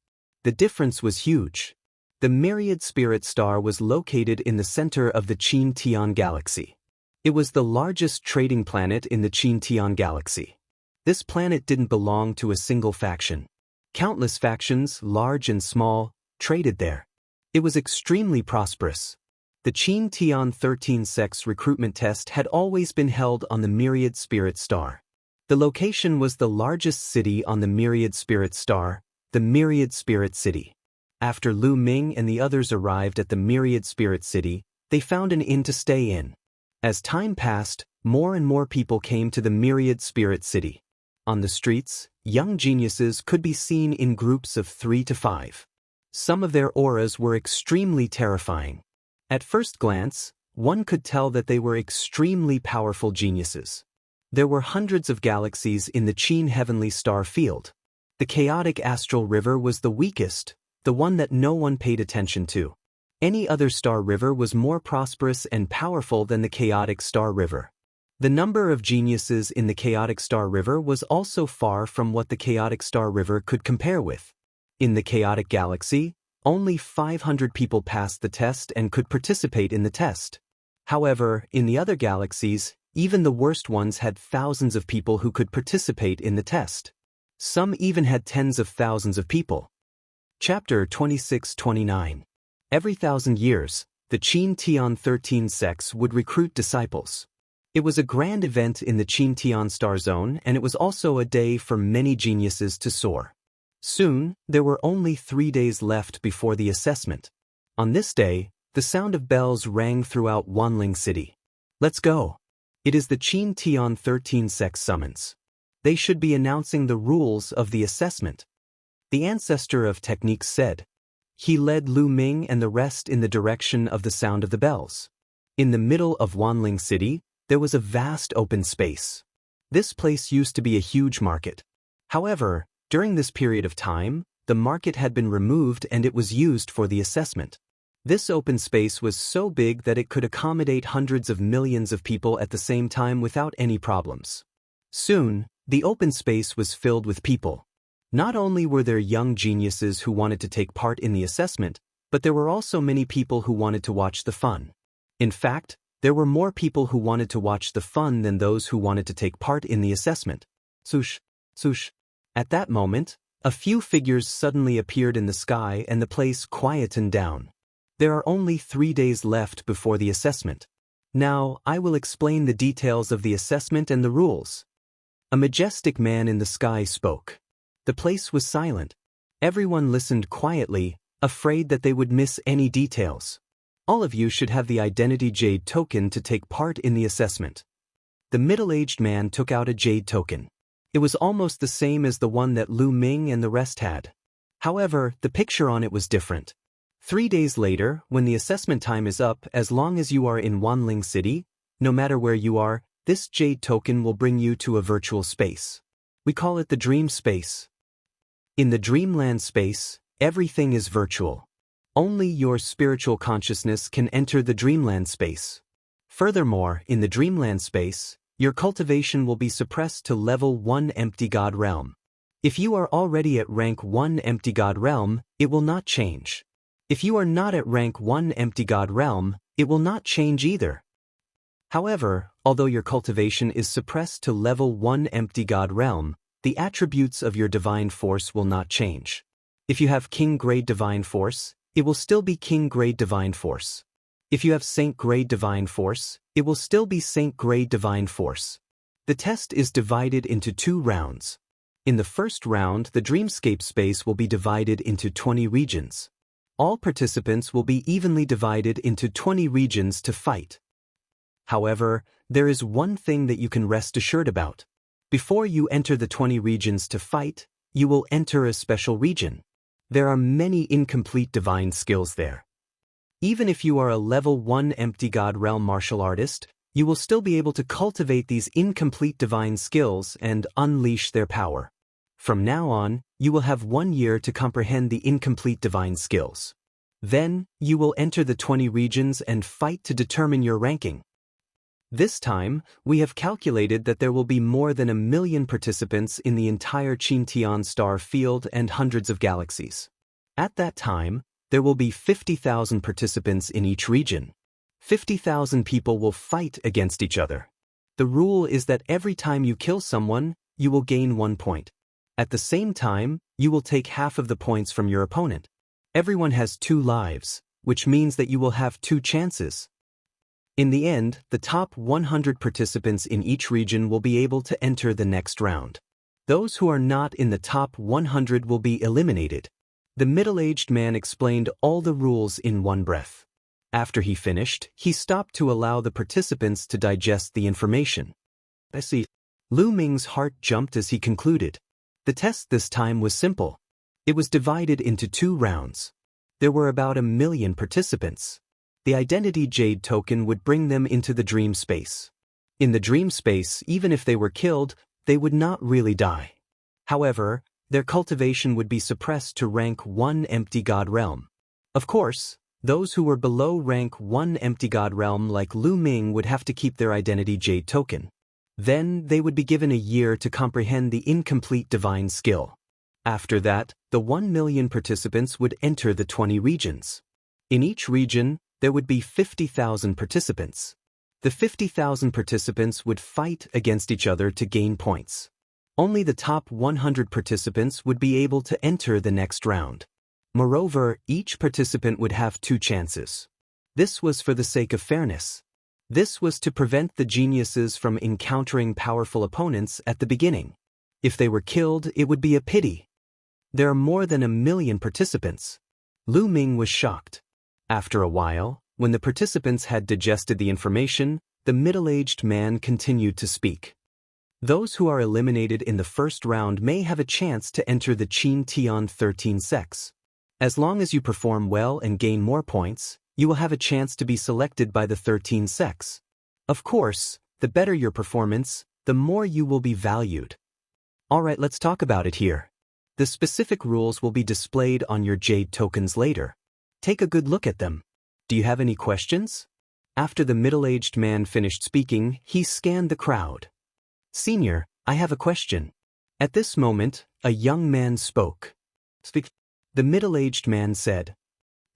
The difference was huge. The myriad spirit star was located in the center of the Qin Tian galaxy. It was the largest trading planet in the Qin Tian galaxy. This planet didn't belong to a single faction. Countless factions, large and small, traded there. It was extremely prosperous. The Qin Tian 13 sex recruitment test had always been held on the myriad spirit star. The location was the largest city on the myriad spirit star, the Myriad Spirit City. After Lu Ming and the others arrived at the Myriad Spirit City, they found an inn to stay in. As time passed, more and more people came to the Myriad Spirit City. On the streets, young geniuses could be seen in groups of 3 to 5. Some of their auras were extremely terrifying. At first glance, one could tell that they were extremely powerful geniuses. There were hundreds of galaxies in the Qin heavenly star field. The chaotic astral river was the weakest, the one that no one paid attention to. Any other star river was more prosperous and powerful than the chaotic star river. The number of geniuses in the chaotic star river was also far from what the chaotic star river could compare with. In the chaotic galaxy, only 500 people passed the test and could participate in the test. However, in the other galaxies, even the worst ones had thousands of people who could participate in the test. Some even had tens of thousands of people. Chapter 26-29. Every 1,000 years, the Qin Tian 13 sects would recruit disciples. It was a grand event in the Qin Tian star zone, and it was also a day for many geniuses to soar. Soon, there were only 3 days left before the assessment. On this day, the sound of bells rang throughout Wanling City. Let's go. It is the Qin Tian 13 sect summons. They should be announcing the rules of the assessment. The ancestor of techniques said. He led Lu Ming and the rest in the direction of the sound of the bells. In the middle of Wanling City, there was a vast open space. This place used to be a huge market. However, during this period of time, the market had been removed and it was used for the assessment. This open space was so big that it could accommodate hundreds of millions of people at the same time without any problems. Soon, the open space was filled with people. Not only were there young geniuses who wanted to take part in the assessment, but there were also many people who wanted to watch the fun. In fact, there were more people who wanted to watch the fun than those who wanted to take part in the assessment. Swoosh, swoosh. At that moment, a few figures suddenly appeared in the sky and the place quietened down. There are only 3 days left before the assessment. Now, I will explain the details of the assessment and the rules. A majestic man in the sky spoke. The place was silent. Everyone listened quietly, afraid that they would miss any details. All of you should have the Identity Jade token to take part in the assessment. The middle-aged man took out a jade token. It was almost the same as the one that Lu Ming and the rest had. However, the picture on it was different. 3 days later, when the assessment time is up, as long as you are in Wanling City, no matter where you are, this jade token will bring you to a virtual space. We call it the dream space. In the dreamland space, everything is virtual. Only your spiritual consciousness can enter the dreamland space. Furthermore, in the dreamland space, your cultivation will be suppressed to level 1 empty god realm. If you are already at rank 1 empty god realm, it will not change. If you are not at rank 1 empty god realm, it will not change either. However, although your cultivation is suppressed to level 1 empty god realm, the attributes of your divine force will not change. If you have king grade divine force, it will still be king grade divine force. If you have saint grade divine force, it will still be saint grade divine force. The test is divided into 2 rounds. In the first round, the dreamscape space will be divided into 20 regions. All participants will be evenly divided into 20 regions to fight. However, there is one thing that you can rest assured about. Before you enter the 20 regions to fight, you will enter a special region. There are many incomplete divine skills there. Even if you are a level 1 empty god realm martial artist, you will still be able to cultivate these incomplete divine skills and unleash their power. From now on, you will have 1 year to comprehend the incomplete divine skills. Then, you will enter the 20 regions and fight to determine your ranking. This time, we have calculated that there will be more than 1 million participants in the entire Qintian star field and hundreds of galaxies. At that time, there will be 50,000 participants in each region. 50,000 people will fight against each other. The rule is that every time you kill someone, you will gain 1 point. At the same time, you will take half of the points from your opponent. Everyone has 2 lives, which means that you will have 2 chances. In the end, the top 100 participants in each region will be able to enter the next round. Those who are not in the top 100 will be eliminated. The middle-aged man explained all the rules in one breath. After he finished, he stopped to allow the participants to digest the information. I see. Lu Ming's heart jumped as he concluded. The test this time was simple. It was divided into 2 rounds. There were about 1 million participants. The identity jade token would bring them into the dream space. In the dream space, even if they were killed, they would not really die. However, their cultivation would be suppressed to rank 1 empty god realm. Of course, those who were below rank 1 empty god realm like Lu Ming would have to keep their identity jade token. Then they would be given a year to comprehend the incomplete divine skill. After that, the 1 million participants would enter the 20 regions. In each region, there would be 50,000 participants. The 50,000 participants would fight against each other to gain points. Only the top 100 participants would be able to enter the next round. Moreover, each participant would have 2 chances. This was for the sake of fairness. This was to prevent the geniuses from encountering powerful opponents at the beginning. If they were killed, it would be a pity. There are more than 1 million participants. Lu Ming was shocked. After a while, when the participants had digested the information, the middle-aged man continued to speak. Those who are eliminated in the first round may have a chance to enter the Qintian 13 sects. As long as you perform well and gain more points, you will have a chance to be selected by the 13 sects. Of course, the better your performance, the more you will be valued. Alright, let's talk about it here. The specific rules will be displayed on your jade tokens later. Take a good look at them. Do you have any questions? After the middle-aged man finished speaking, he scanned the crowd. Senior, I have a question. At this moment, a young man spoke. The middle-aged man said,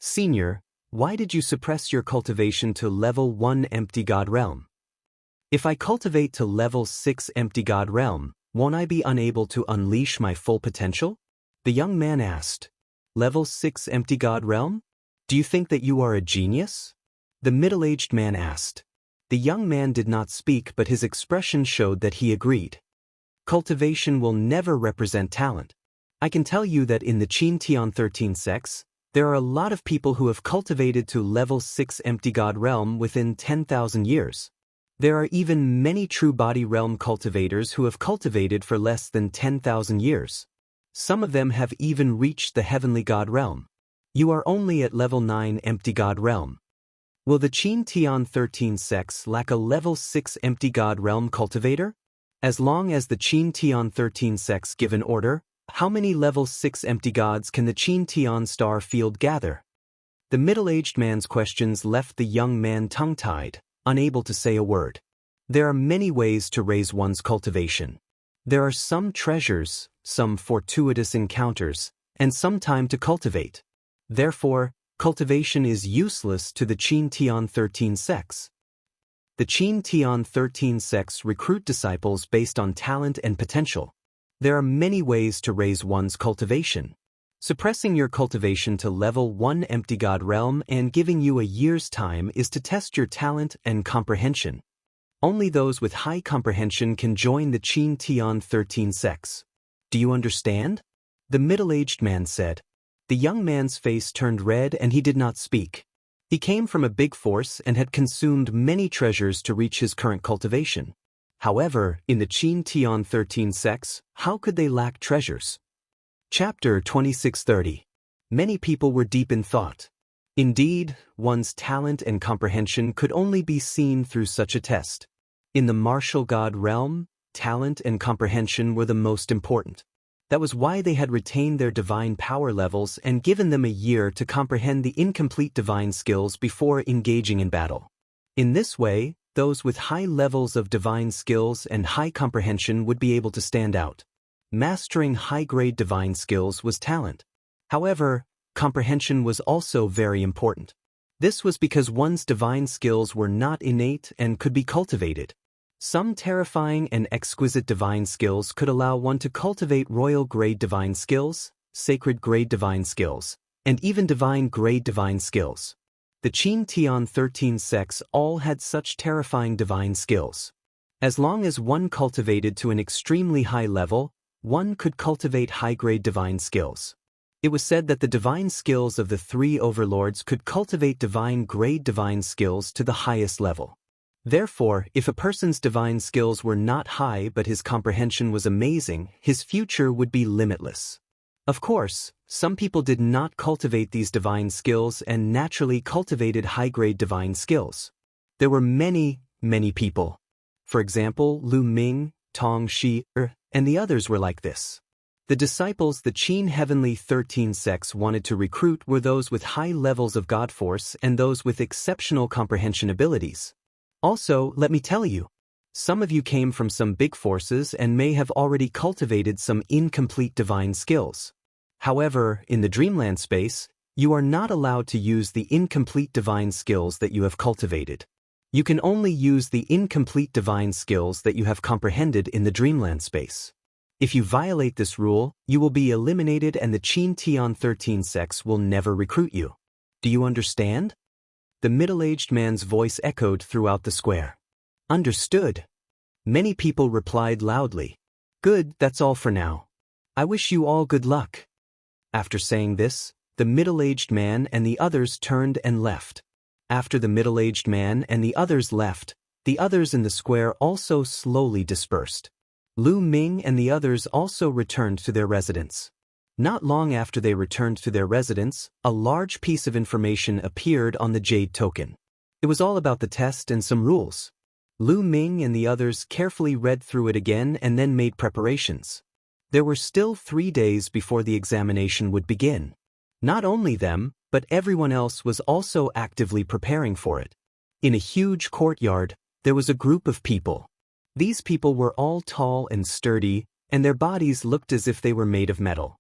Senior, why did you suppress your cultivation to level 1 empty god realm? If I cultivate to level 6 empty god realm, won't I be unable to unleash my full potential? The young man asked. Level 6 empty god realm? Do you think that you are a genius? The middle-aged man asked. The young man did not speak, but his expression showed that he agreed. Cultivation will never represent talent. I can tell you that in the Qintian 13 sects, there are a lot of people who have cultivated to level 6 empty god realm within 10,000 years. There are even many true body realm cultivators who have cultivated for less than 10,000 years. Some of them have even reached the heavenly god realm. You are only at level 9 empty god realm. Will the Qintian 13 sects lack a level 6 empty god realm cultivator? As long as the Qintian 13 sects give an order, how many level 6 empty gods can the Qintian star field gather? The middle-aged man's questions left the young man tongue-tied, unable to say a word. There are many ways to raise one's cultivation. There are some treasures, some fortuitous encounters, and some time to cultivate. Therefore, cultivation is useless to the Qintian 13 sects. The Qintian 13 sects recruit disciples based on talent and potential. There are many ways to raise one's cultivation. Suppressing your cultivation to level 1 empty god realm and giving you a year's time is to test your talent and comprehension. Only those with high comprehension can join the Qintian 13 sects. Do you understand? The middle-aged man said. The young man's face turned red and he did not speak. He came from a big force and had consumed many treasures to reach his current cultivation. However, in the Qintian 13 sects, how could they lack treasures? Chapter 2630. Many people were deep in thought. Indeed, one's talent and comprehension could only be seen through such a test. In the martial god realm, talent and comprehension were the most important. That was why they had retained their divine power levels and given them a year to comprehend the incomplete divine skills before engaging in battle. In this way, those with high levels of divine skills and high comprehension would be able to stand out. Mastering high-grade divine skills was talent. However, comprehension was also very important. This was because one's divine skills were not innate and could be cultivated. Some terrifying and exquisite divine skills could allow one to cultivate royal-grade divine skills, sacred-grade divine skills, and even divine-grade divine skills. The Qin Tian 13 sects all had such terrifying divine skills. As long as one cultivated to an extremely high level, one could cultivate high-grade divine skills. It was said that the divine skills of the three overlords could cultivate divine-grade divine skills to the highest level. Therefore, if a person's divine skills were not high but his comprehension was amazing, his future would be limitless. Of course, some people did not cultivate these divine skills and naturally cultivated high-grade divine skills. There were many people. For example, Lu Ming, Tong Shi, and the others were like this. The disciples the Qin Heavenly 13 sects wanted to recruit were those with high levels of God force and those with exceptional comprehension abilities. Also, let me tell you, some of you came from some big forces and may have already cultivated some incomplete divine skills. However, in the dreamland space, you are not allowed to use the incomplete divine skills that you have cultivated. You can only use the incomplete divine skills that you have comprehended in the dreamland space. If you violate this rule, you will be eliminated and the Qin Tian 13 sects will never recruit you. Do you understand? The middle-aged man's voice echoed throughout the square. Understood. Many people replied loudly. Good, that's all for now. I wish you all good luck. After saying this, the middle-aged man and the others turned and left. After the middle-aged man and the others left, the others in the square also slowly dispersed. Lu Ming and the others also returned to their residence. Not long after they returned to their residence, a large piece of information appeared on the jade token. It was all about the test and some rules. Lu Ming and the others carefully read through it again and then made preparations. There were still 3 days before the examination would begin. Not only them, but everyone else was also actively preparing for it. In a huge courtyard, there was a group of people. These people were all tall and sturdy, and their bodies looked as if they were made of metal.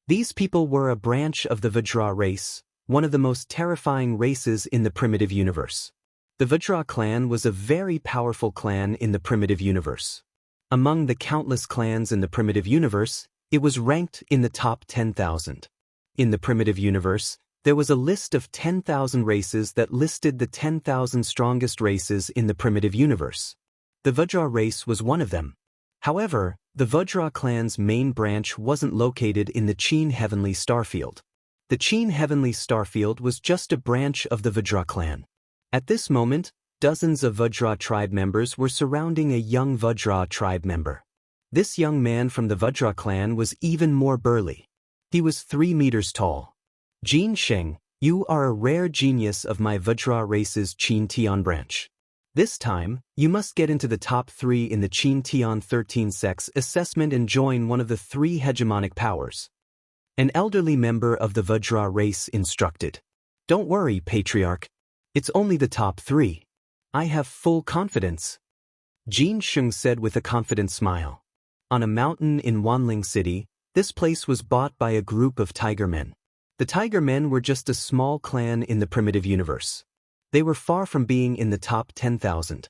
These people were a branch of the Vajra race, one of the most terrifying races in the primitive universe. The Vajra clan was a very powerful clan in the primitive universe. Among the countless clans in the primitive universe, it was ranked in the top 10,000. In the primitive universe, there was a list of 10,000 races that listed the 10,000 strongest races in the primitive universe. The Vajra race was one of them. However, the Vajra clan's main branch wasn't located in the Qin Heavenly Starfield. The Qin Heavenly Starfield was just a branch of the Vajra clan. At this moment, dozens of Vajra tribe members were surrounding a young Vajra tribe member. This young man from the Vajra clan was even more burly. He was 3 meters tall. Jin Sheng, you are a rare genius of my Vajra race's Qin Tian branch. This time, you must get into the top 3 in the Qin Tian 13 sects assessment and join one of the 3 hegemonic powers. An elderly member of the Vajra race instructed. Don't worry, Patriarch. It's only the top 3. I have full confidence. Jin Sheng said with a confident smile. On a mountain in Wanling City, this place was bought by a group of Tiger Men. The Tiger Men were just a small clan in the primitive universe. They were far from being in the top 10,000.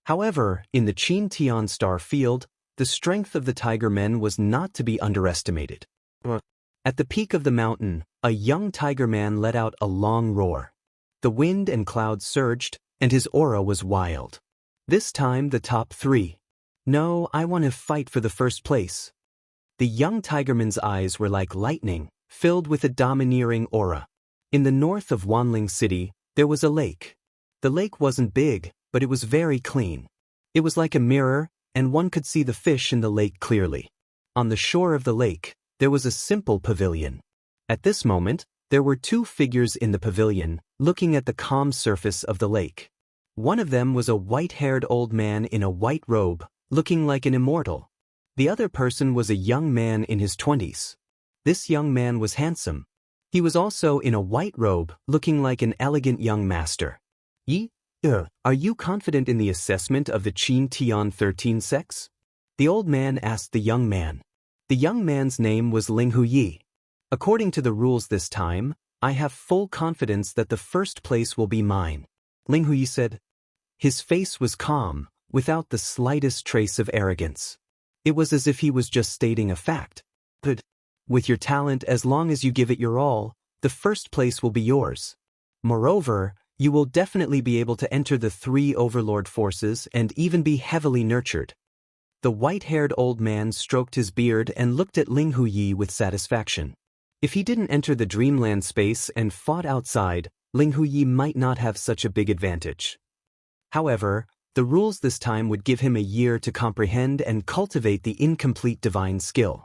However, in the Qin Tian star field, the strength of the Tiger Men was not to be underestimated. At the peak of the mountain, a young Tiger Man let out a long roar. The wind and clouds surged, and his aura was wild. This time the top 3. No, I want to fight for the first place. The young Tigerman's eyes were like lightning, filled with a domineering aura. In the north of Wanling City, there was a lake. The lake wasn't big, but it was very clean. It was like a mirror, and one could see the fish in the lake clearly. On the shore of the lake, there was a simple pavilion. At this moment, there were 2 figures in the pavilion, looking at the calm surface of the lake. One of them was a white-haired old man in a white robe, looking like an immortal. The other person was a young man in his 20s. This young man was handsome. He was also in a white robe, looking like an elegant young master. Are you confident in the assessment of the Qin Tian 13 sex? The old man asked the young man. The young man's name was Ling Huyi. According to the rules this time, I have full confidence that the first place will be mine, Ling Huyi said. His face was calm, without the slightest trace of arrogance. It was as if he was just stating a fact. But with your talent, as long as you give it your all, the first place will be yours. Moreover, you will definitely be able to enter the 3 overlord forces and even be heavily nurtured. The white-haired old man stroked his beard and looked at Ling Huyi with satisfaction. If he didn't enter the dreamland space and fought outside, Ling Huyi might not have such a big advantage. However, the rules this time would give him a year to comprehend and cultivate the incomplete divine skill.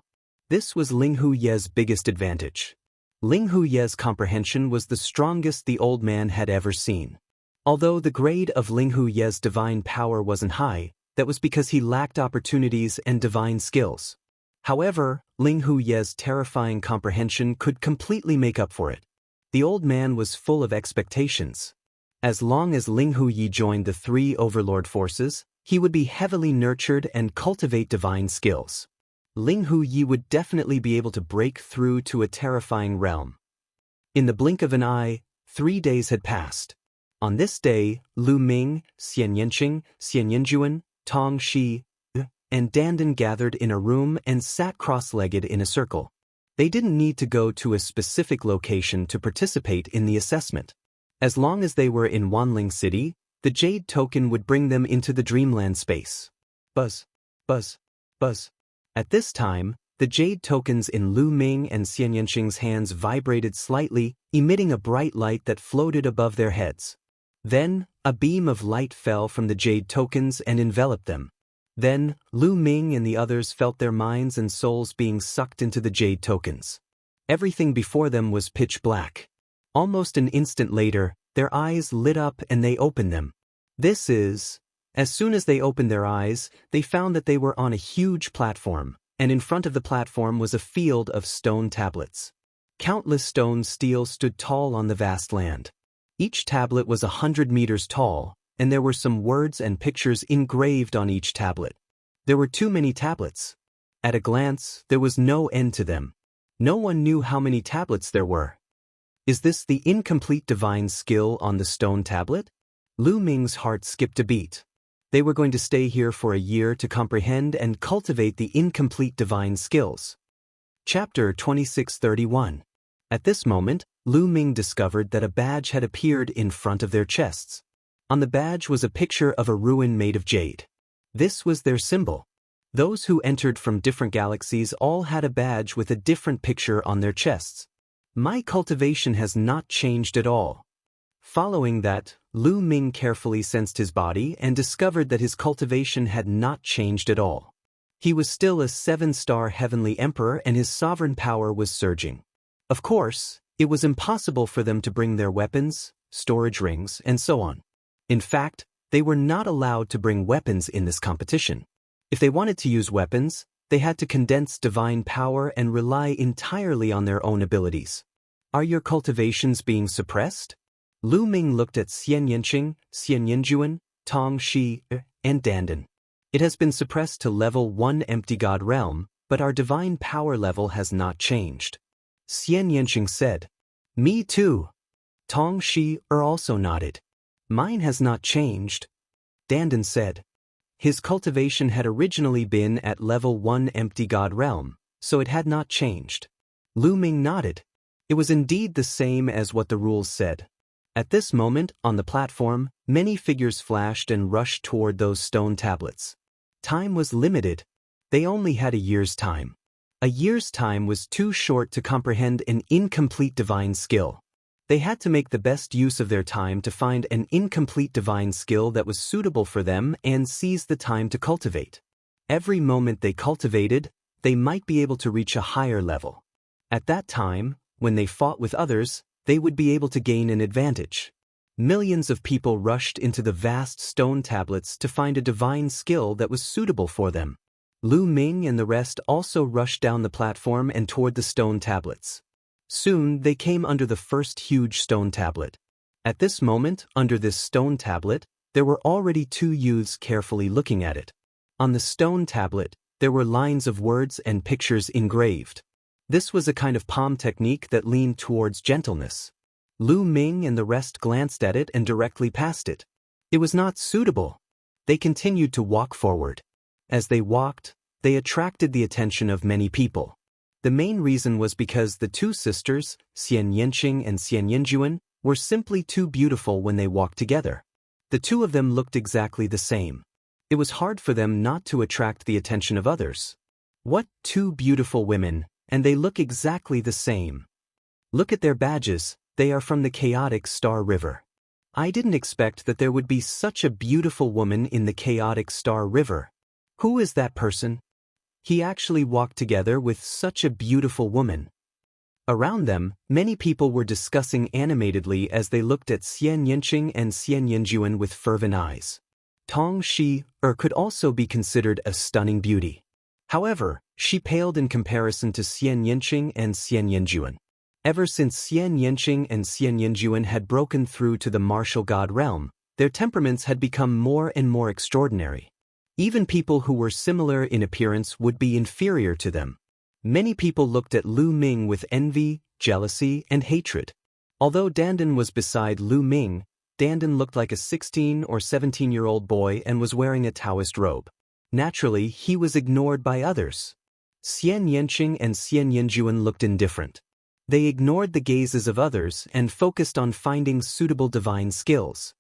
This was Ling Huyi's biggest advantage. Ling Huyi's comprehension was the strongest the old man had ever seen. Although the grade of Ling Huyi's divine power wasn't high, that was because he lacked opportunities and divine skills. However, Ling Huyi's terrifying comprehension could completely make up for it. The old man was full of expectations. As long as Ling Huyi joined the 3 overlord forces, he would be heavily nurtured and cultivate divine skills. Ling Huyi would definitely be able to break through to a terrifying realm. In the blink of an eye, 3 days had passed. On this day, Lu Ming, Xian Yanqing, Xian Yanjuan, Tong Shi, and Dandan gathered in a room and sat cross-legged in a circle. They didn't need to go to a specific location to participate in the assessment. As long as they were in Wanling City, the Jade Token would bring them into the dreamland space. Buzz, buzz, buzz. At this time, the Jade Tokens in Lu Ming and Xian Yanqing's hands vibrated slightly, emitting a bright light that floated above their heads. Then, a beam of light fell from the Jade Tokens and enveloped them. Then, Lu Ming and the others felt their minds and souls being sucked into the Jade Tokens. Everything before them was pitch black. Almost an instant later, their eyes lit up and they opened them. As soon as they opened their eyes, they found that they were on a huge platform, and in front of the platform was a field of stone tablets. Countless stone steel stood tall on the vast land. Each tablet was 100 meters tall, and there were some words and pictures engraved on each tablet. There were too many tablets. At a glance, there was no end to them. No one knew how many tablets there were. Is this the incomplete divine skill on the stone tablet? Lu Ming's heart skipped a beat. They were going to stay here for a year to comprehend and cultivate the incomplete divine skills. Chapter 2631. At this moment, Lu Ming discovered that a badge had appeared in front of their chests. On the badge was a picture of a ruin made of jade. This was their symbol. Those who entered from different galaxies all had a badge with a different picture on their chests. My cultivation has not changed at all. Following that, Lu Ming carefully sensed his body and discovered that his cultivation had not changed at all. He was still a 7-star heavenly emperor and his sovereign power was surging. Of course, it was impossible for them to bring their weapons, storage rings, and so on. In fact, they were not allowed to bring weapons in this competition. If they wanted to use weapons, they had to condense divine power and rely entirely on their own abilities. Are your cultivations being suppressed? Lu Ming looked at Xian Yanqing, Xian Yanjuan, Tong Shi, and Dandan. It has been suppressed to level 1 empty god realm, but our divine power level has not changed. Xian Yanqing said. Me too. Tong Shi also nodded. Mine has not changed. Dandan said. His cultivation had originally been at level 1 empty god realm, so it had not changed. Lu Ming nodded. It was indeed the same as what the rules said. At this moment, on the platform, many figures flashed and rushed toward those stone tablets. Time was limited. They only had a year's time. A year's time was too short to comprehend an incomplete divine skill. They had to make the best use of their time to find an incomplete divine skill that was suitable for them and seize the time to cultivate. Every moment they cultivated, they might be able to reach a higher level. At that time, when they fought with others, they would be able to gain an advantage. Millions of people rushed into the vast stone tablets to find a divine skill that was suitable for them. Lu Ming and the rest also rushed down the platform and toward the stone tablets. Soon they came under the first huge stone tablet. At this moment, under this stone tablet, there were already two youths carefully looking at it. On the stone tablet, there were lines of words and pictures engraved. This was a kind of palm technique that leaned towards gentleness. Lu Ming and the rest glanced at it and directly passed it. It was not suitable. They continued to walk forward. As they walked, they attracted the attention of many people. The main reason was because the two sisters, Xian Yanqing and Xian Yanjuan, were simply too beautiful when they walked together. The two of them looked exactly the same. It was hard for them not to attract the attention of others. What two beautiful women, and they look exactly the same. Look at their badges, they are from the chaotic Star River. I didn't expect that there would be such a beautiful woman in the chaotic Star River. Who is that person? He actually walked together with such a beautiful woman. Around them, many people were discussing animatedly as they looked at Xian Yanqing and Xian Yanjuan with fervent eyes. Tong Shi could also be considered a stunning beauty. However, she paled in comparison to Xian Yanqing and Xian Yanjuan. Ever since Xian Yanqing and Xian Yanjuan had broken through to the martial god realm, their temperaments had become more and more extraordinary. Even people who were similar in appearance would be inferior to them. Many people looked at Lu Ming with envy, jealousy, and hatred. Although Dandan was beside Lu Ming, Dandan looked like a 16 or 17-year-old boy and was wearing a Taoist robe. Naturally, he was ignored by others. Xian Yanqing and Xian Yanjuan looked indifferent. They ignored the gazes of others and focused on finding suitable divine skills.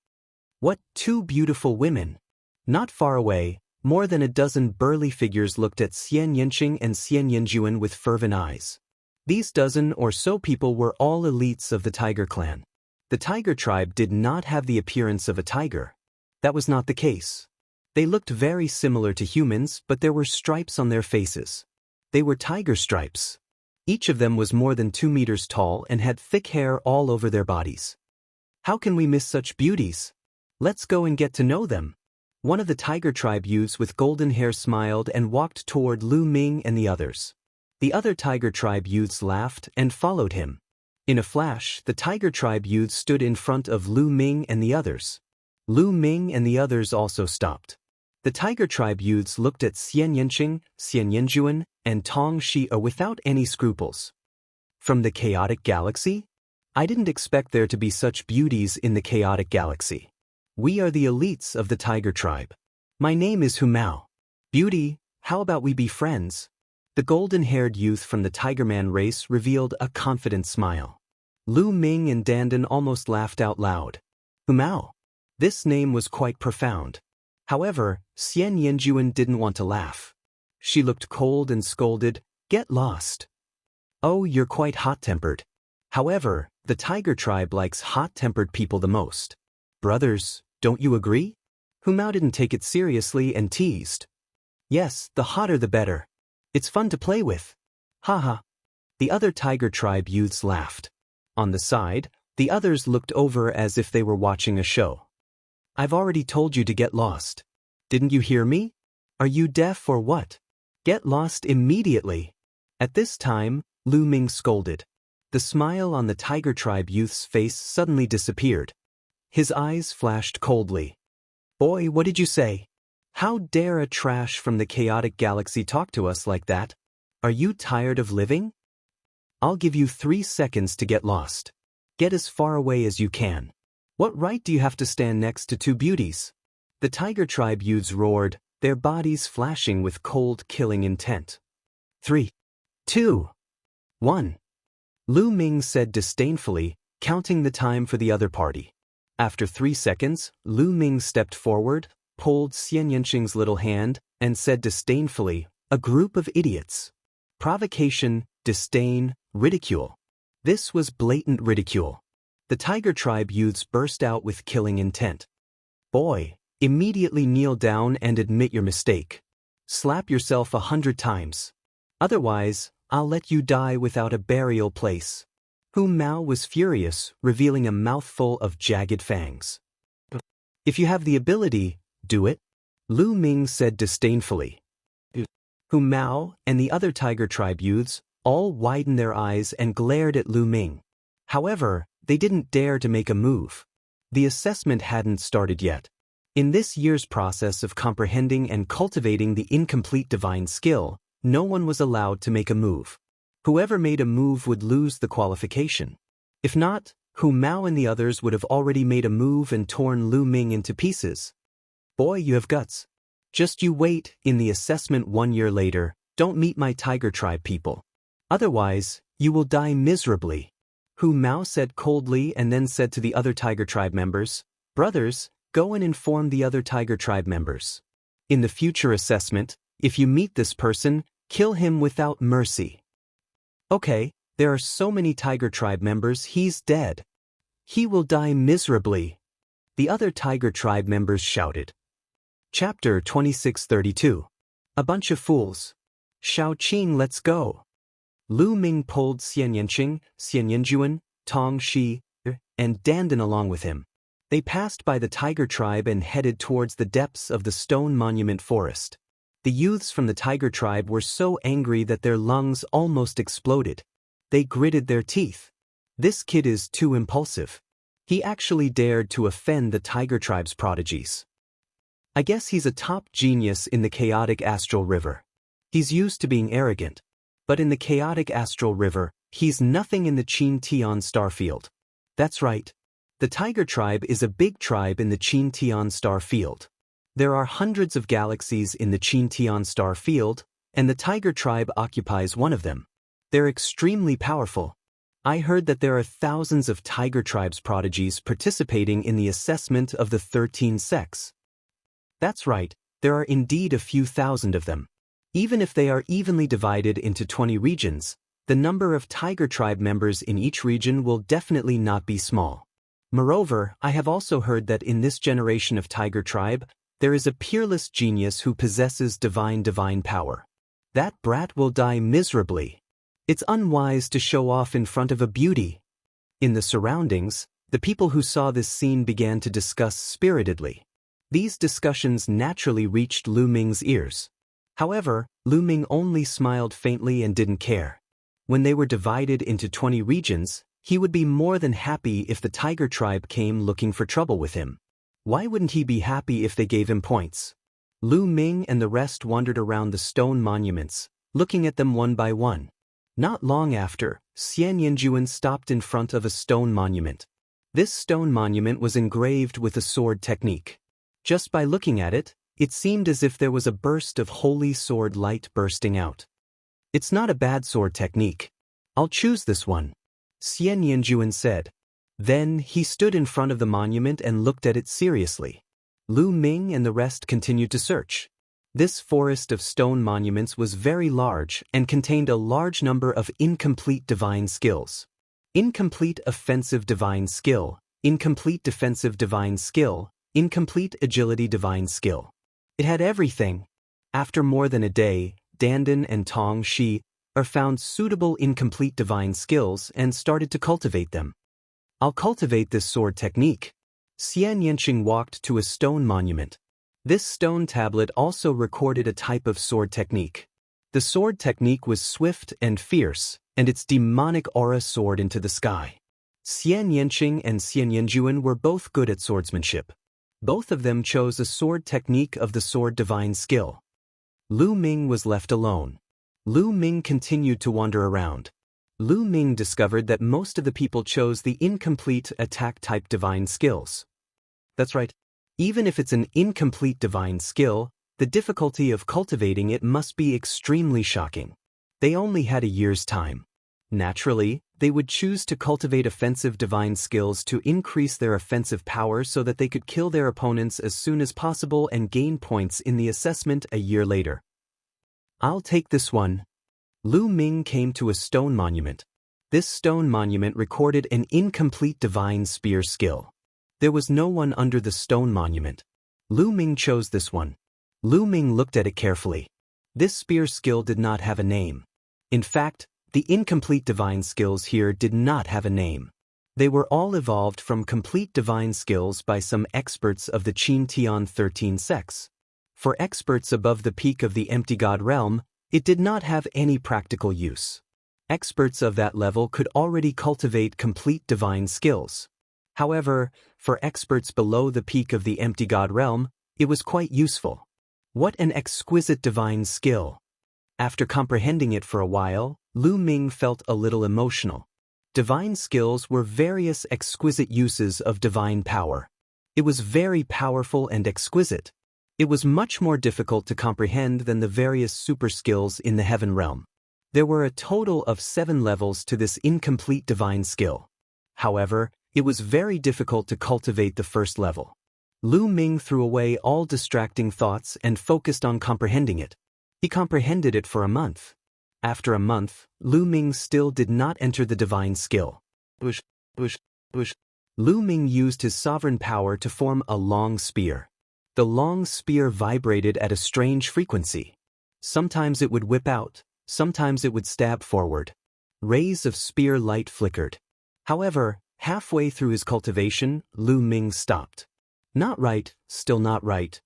What two beautiful women! Not far away, more than a dozen burly figures looked at Xian Yanqing and Xian Yanjuan with fervent eyes. These dozen or so people were all elites of the Tiger clan. The Tiger tribe did not have the appearance of a tiger. That was not the case. They looked very similar to humans, but there were stripes on their faces. They were tiger stripes. Each of them was more than 2 meters tall and had thick hair all over their bodies. How can we miss such beauties? Let's go and get to know them. One of the Tiger tribe youths with golden hair smiled and walked toward Lu Ming and the others. The other Tiger tribe youths laughed and followed him. In a flash, the Tiger tribe youths stood in front of Lu Ming and the others. Lu Ming and the others also stopped. The Tiger tribe youths looked at Xian Yanqing, Xian Yanjuan, and Tong Shi without any scruples. From the chaotic galaxy? I didn't expect there to be such beauties in the chaotic galaxy. We are the elites of the Tiger tribe. My name is Humao. Beauty, how about we be friends? The golden-haired youth from the Tigerman race revealed a confident smile. Lu Ming and Dandan almost laughed out loud. Humao. This name was quite profound. However, Xian Yanjuan didn't want to laugh. She looked cold and scolded, "Get lost." Oh, you're quite hot-tempered. However, the Tiger tribe likes hot-tempered people the most. Brothers, don't you agree? Humao didn't take it seriously and teased. Yes, the hotter the better. It's fun to play with. Haha. The other Tiger tribe youths laughed. On the side, the others looked over as if they were watching a show. I've already told you to get lost. Didn't you hear me? Are you deaf or what? Get lost immediately. At this time, Lu Ming scolded. The smile on the Tiger tribe youth's face suddenly disappeared. His eyes flashed coldly. Boy, what did you say? How dare a trash from the chaotic galaxy talk to us like that? Are you tired of living? I'll give you 3 seconds to get lost. Get as far away as you can. What right do you have to stand next to two beauties? The Tiger tribe youths roared, their bodies flashing with cold, killing intent. 3, 2, 1. Lu Ming said disdainfully, counting the time for the other party. After 3 seconds, Lu Ming stepped forward, pulled Xian Yanqing's little hand, and said disdainfully, a group of idiots. Provocation, disdain, ridicule. This was blatant ridicule. The Tiger tribe youths burst out with killing intent. Boy, immediately kneel down and admit your mistake. Slap yourself 100 times. Otherwise, I'll let you die without a burial place. Humao was furious, revealing a mouthful of jagged fangs. If you have the ability, do it, Lu Ming said disdainfully. Hu Mao and the other tiger tribe youths all widened their eyes and glared at Lu Ming. However, they didn't dare to make a move. The assessment hadn't started yet. In this year's process of comprehending and cultivating the incomplete divine skill, no one was allowed to make a move. Whoever made a move would lose the qualification. If not, Hu Mao and the others would have already made a move and torn Lu Ming into pieces. Boy, you have guts. Just you wait, in the assessment 1 year later, don't meet my tiger tribe people. Otherwise, you will die miserably. Hu Mao said coldly and then said to the other tiger tribe members, brothers, go and inform the other tiger tribe members. In the future assessment, if you meet this person, kill him without mercy. Okay, there are so many tiger tribe members, he's dead. He will die miserably. The other tiger tribe members shouted. Chapter 2632. A bunch of fools. Shao Qing, let's go. Lu Ming pulled Xian Yanqing, Xian Yanjuan, Tong Shi, and Dandan along with him. They passed by the tiger tribe and headed towards the depths of the stone monument forest. The youths from the tiger tribe were so angry that their lungs almost exploded. They gritted their teeth. This kid is too impulsive. He actually dared to offend the tiger tribe's prodigies. I guess he's a top genius in the chaotic astral river. He's used to being arrogant. But in the chaotic astral river, he's nothing in the Qin Tian star field. That's right. The tiger tribe is a big tribe in the Qin Tian star field. There are hundreds of galaxies in the Qin Tian star field, and the tiger tribe occupies one of them. They're extremely powerful. I heard that there are thousands of tiger tribe's prodigies participating in the assessment of the 13 sects. That's right, there are indeed a few thousand of them. Even if they are evenly divided into 20 regions, the number of tiger tribe members in each region will definitely not be small. Moreover, I have also heard that in this generation of tiger tribe, there is a peerless genius who possesses divine power. That brat will die miserably. It's unwise to show off in front of a beauty. In the surroundings, the people who saw this scene began to discuss spiritedly. These discussions naturally reached Lu Ming's ears. However, Lu Ming only smiled faintly and didn't care. When they were divided into 20 regions, he would be more than happy if the tiger tribe came looking for trouble with him. Why wouldn't he be happy if they gave him points? Lu Ming and the rest wandered around the stone monuments, looking at them one by one. Not long after, Xian Yanjuan stopped in front of a stone monument. This stone monument was engraved with a sword technique. Just by looking at it, it seemed as if there was a burst of holy sword light bursting out. It's not a bad sword technique. I'll choose this one, Xian Yanjuan said. Then he stood in front of the monument and looked at it seriously. Lu Ming and the rest continued to search. This forest of stone monuments was very large and contained a large number of incomplete divine skills. Incomplete offensive divine skill, incomplete defensive divine skill, incomplete agility divine skill. It had everything. After more than a day, Dandan and Tong Shi found suitable incomplete divine skills and started to cultivate them. I'll cultivate this sword technique. Xian Yanqing walked to a stone monument. This stone tablet also recorded a type of sword technique. The sword technique was swift and fierce, and its demonic aura soared into the sky. Xian Yanqing and Xian Yanjuan were both good at swordsmanship. Both of them chose a sword technique of the sword divine skill. Lu Ming was left alone. Lu Ming continued to wander around. Lu Ming discovered that most of the people chose the incomplete attack-type divine skills. That's right. Even if it's an incomplete divine skill, the difficulty of cultivating it must be extremely shocking. They only had a year's time. Naturally, they would choose to cultivate offensive divine skills to increase their offensive power so that they could kill their opponents as soon as possible and gain points in the assessment a year later. I'll take this one. Lu Ming came to a stone monument. This stone monument recorded an incomplete divine spear skill. There was no one under the stone monument. Lu Ming chose this one. Lu Ming looked at it carefully. This spear skill did not have a name. In fact, the incomplete divine skills here did not have a name. They were all evolved from complete divine skills by some experts of the Qin Tian 13 sects. For experts above the peak of the empty god realm, It did not have any practical use. Experts of that level could already cultivate complete divine skills. However, for experts below the peak of the empty god realm, it was quite useful. What an exquisite divine skill! After comprehending it for a while, Lu Ming felt a little emotional. Divine skills were various exquisite uses of divine power. It was very powerful and exquisite. It was much more difficult to comprehend than the various super skills in the heaven realm. There were a total of 7 levels to this incomplete divine skill. However, it was very difficult to cultivate the first level. Lu Ming threw away all distracting thoughts and focused on comprehending it. He comprehended it for a month. After a month, Lu Ming still did not enter the divine skill. Lu Ming used his sovereign power to form a long spear. The long spear vibrated at a strange frequency. Sometimes it would whip out, sometimes it would stab forward. Rays of spear light flickered. However, halfway through his cultivation, Lu Ming stopped. Not right, still not right.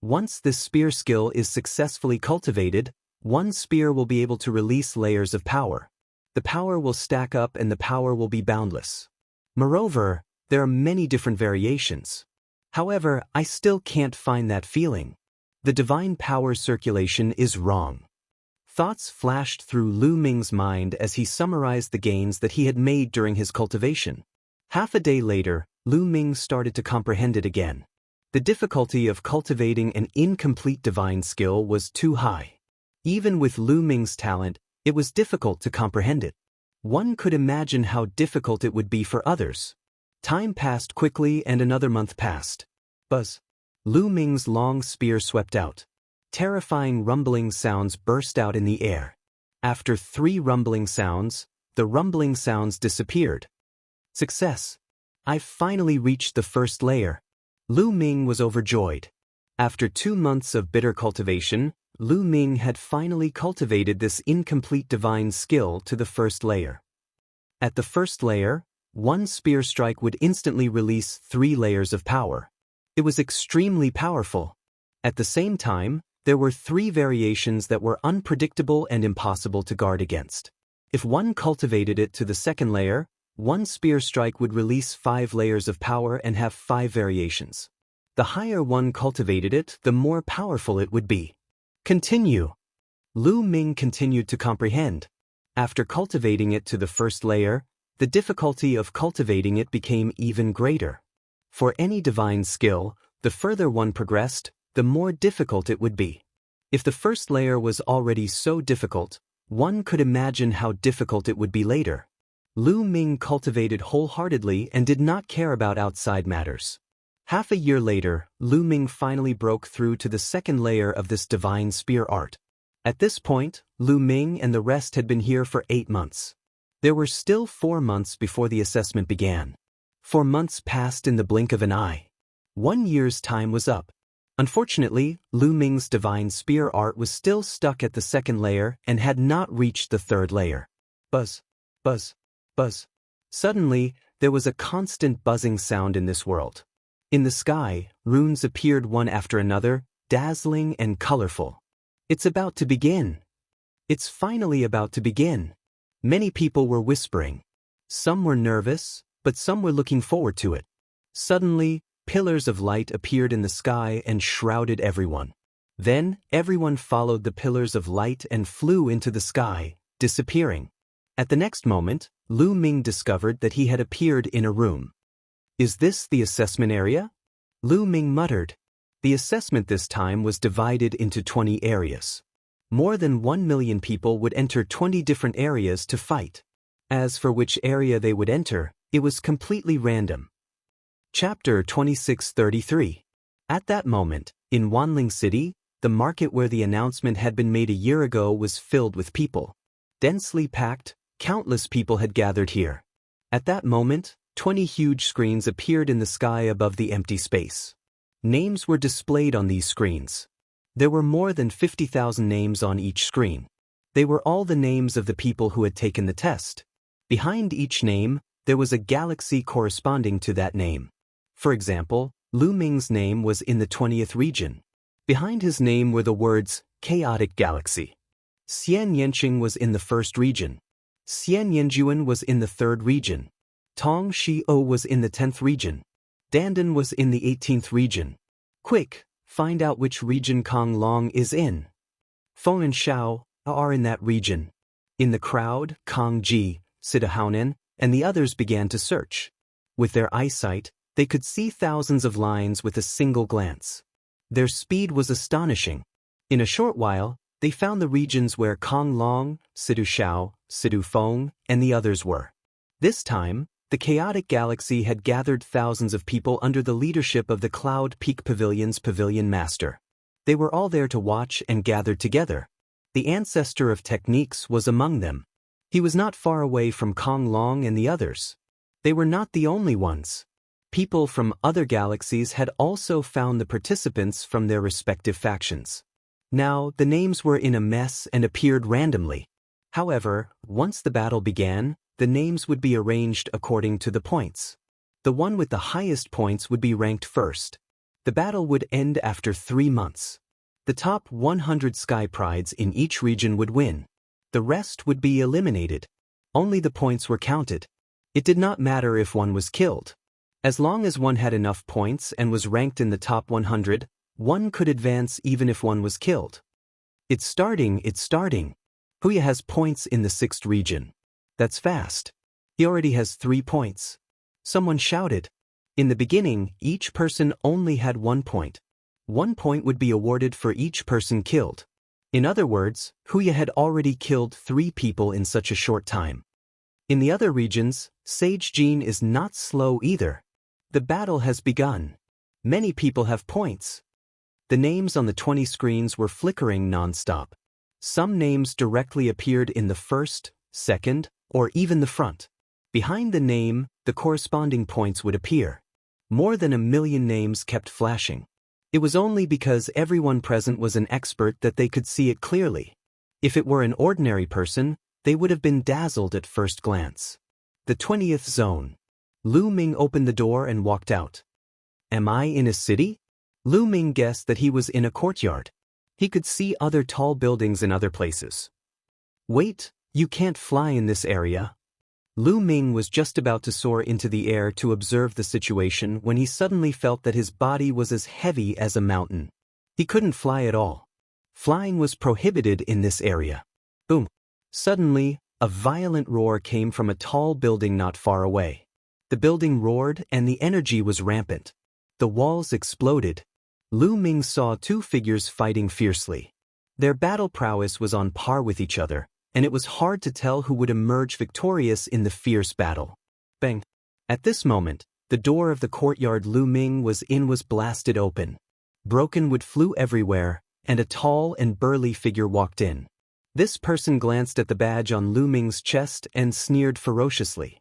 Once this spear skill is successfully cultivated, one spear will be able to release layers of power. The power will stack up and the power will be boundless. Moreover, there are many different variations. However, I still can't find that feeling. The divine power circulation is wrong. Thoughts flashed through Lu Ming's mind as he summarized the gains that he had made during his cultivation. Half a day later, Lu Ming started to comprehend it again. The difficulty of cultivating an incomplete divine skill was too high. Even with Lu Ming's talent, it was difficult to comprehend it. One could imagine how difficult it would be for others. Time passed quickly and another month passed. Buzz. Lu Ming's long spear swept out. Terrifying rumbling sounds burst out in the air. After 3 rumbling sounds, the rumbling sounds disappeared. Success! I've finally reached the first layer. Lu Ming was overjoyed. After 2 months of bitter cultivation, Lu Ming had finally cultivated this incomplete divine skill to the first layer. At the first layer, one spear strike would instantly release 3 layers of power. It was extremely powerful. At the same time, there were 3 variations that were unpredictable and impossible to guard against. If one cultivated it to the second layer, one spear strike would release 5 layers of power and have 5 variations. The higher one cultivated it, the more powerful it would be. Continue. Lu Ming continued to comprehend. After cultivating it to the first layer, the difficulty of cultivating it became even greater. For any divine skill, the further one progressed, the more difficult it would be. If the first layer was already so difficult, one could imagine how difficult it would be later. Lu Ming cultivated wholeheartedly and did not care about outside matters. Half a year later, Lu Ming finally broke through to the second layer of this divine spear art. At this point, Lu Ming and the rest had been here for 8 months. There were still 4 months before the assessment began. 4 months passed in the blink of an eye. 1 year's time was up. Unfortunately, Lu Ming's divine spear art was still stuck at the second layer and had not reached the third layer. Buzz, buzz, buzz. Suddenly, there was a constant buzzing sound in this world. In the sky, runes appeared one after another, dazzling and colorful. It's about to begin. It's finally about to begin. Many people were whispering. Some were nervous, but some were looking forward to it. Suddenly, pillars of light appeared in the sky and shrouded everyone. Then, everyone followed the pillars of light and flew into the sky, disappearing. At the next moment, Lu Ming discovered that he had appeared in a room. Is this the assessment area? Lu Ming muttered. The assessment this time was divided into 20 areas. More than 1 million people would enter 20 different areas to fight. As for which area they would enter, it was completely random. Chapter 2633. At that moment, in Wanling City, the market where the announcement had been made a year ago was filled with people. Densely packed, countless people had gathered here. At that moment, 20 huge screens appeared in the sky above the empty space. Names were displayed on these screens. There were more than 50,000 names on each screen. They were all the names of the people who had taken the test. Behind each name, there was a galaxy corresponding to that name. For example, Lu Ming's name was in the 20th region. Behind his name were the words, Chaotic Galaxy. Xian Yanqing was in the first region. Xian Yanjuan was in the third region. Tong Shio was in the 10th region. Dandan was in the 18th region. Quick, find out which region Kong Long is in. Feng and Xiao are in that region. In the crowd, Kong Ji, Sidahounen, and the others began to search. With their eyesight, they could see thousands of lines with a single glance. Their speed was astonishing. In a short while, they found the regions where Kong Long, Sidu Xiao, Sidu Feng, and the others were. This time, the chaotic galaxy had gathered thousands of people under the leadership of the Cloud Peak Pavilion's Pavilion Master. They were all there to watch and gathered together. The ancestor of techniques was among them. He was not far away from Kong Long and the others. They were not the only ones. People from other galaxies had also found the participants from their respective factions. Now, the names were in a mess and appeared randomly. However, once the battle began, the names would be arranged according to the points. The one with the highest points would be ranked first. The battle would end after 3 months. The top 100 Sky Prides in each region would win. The rest would be eliminated. Only the points were counted. It did not matter if one was killed. As long as one had enough points and was ranked in the top 100, one could advance even if one was killed. It's starting. Huya has points in the 6th region. That's fast. He already has 3 points. Someone shouted. In the beginning, each person only had 1 point. 1 point would be awarded for each person killed. In other words, Huya had already killed 3 people in such a short time. In the other regions, Sage Jean is not slow either. The battle has begun. Many people have points. The names on the 20 screens were flickering non-stop. Some names directly appeared in the first, second, or even the front. Behind the name, the corresponding points would appear. More than 1 million names kept flashing. It was only because everyone present was an expert that they could see it clearly. If it were an ordinary person, they would have been dazzled at first glance. The 20th zone. Lu Ming opened the door and walked out. Am I in a city? Lu Ming guessed that he was in a courtyard. He could see other tall buildings in other places. Wait, you can't fly in this area. Lu Ming was just about to soar into the air to observe the situation when he suddenly felt that his body was as heavy as a mountain. He couldn't fly at all. Flying was prohibited in this area. Boom. Suddenly, a violent roar came from a tall building not far away. The building roared and the energy was rampant. The walls exploded. Lu Ming saw 2 figures fighting fiercely. Their battle prowess was on par with each other, and it was hard to tell who would emerge victorious in the fierce battle. Bang! At this moment, the door of the courtyard Lu Ming was in was blasted open. Broken wood flew everywhere, and a tall and burly figure walked in. This person glanced at the badge on Lu Ming's chest and sneered ferociously.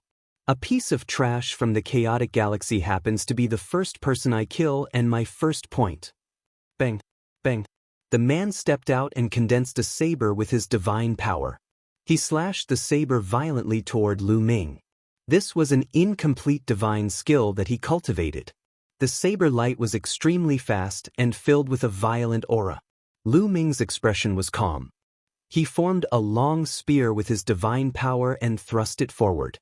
A piece of trash from the chaotic galaxy happens to be the first person I kill and my first point. Bang! Bang! The man stepped out and condensed a saber with his divine power. He slashed the saber violently toward Lu Ming. This was an incomplete divine skill that he cultivated. The saber light was extremely fast and filled with a violent aura. Lu Ming's expression was calm. He formed a long spear with his divine power and thrust it forward.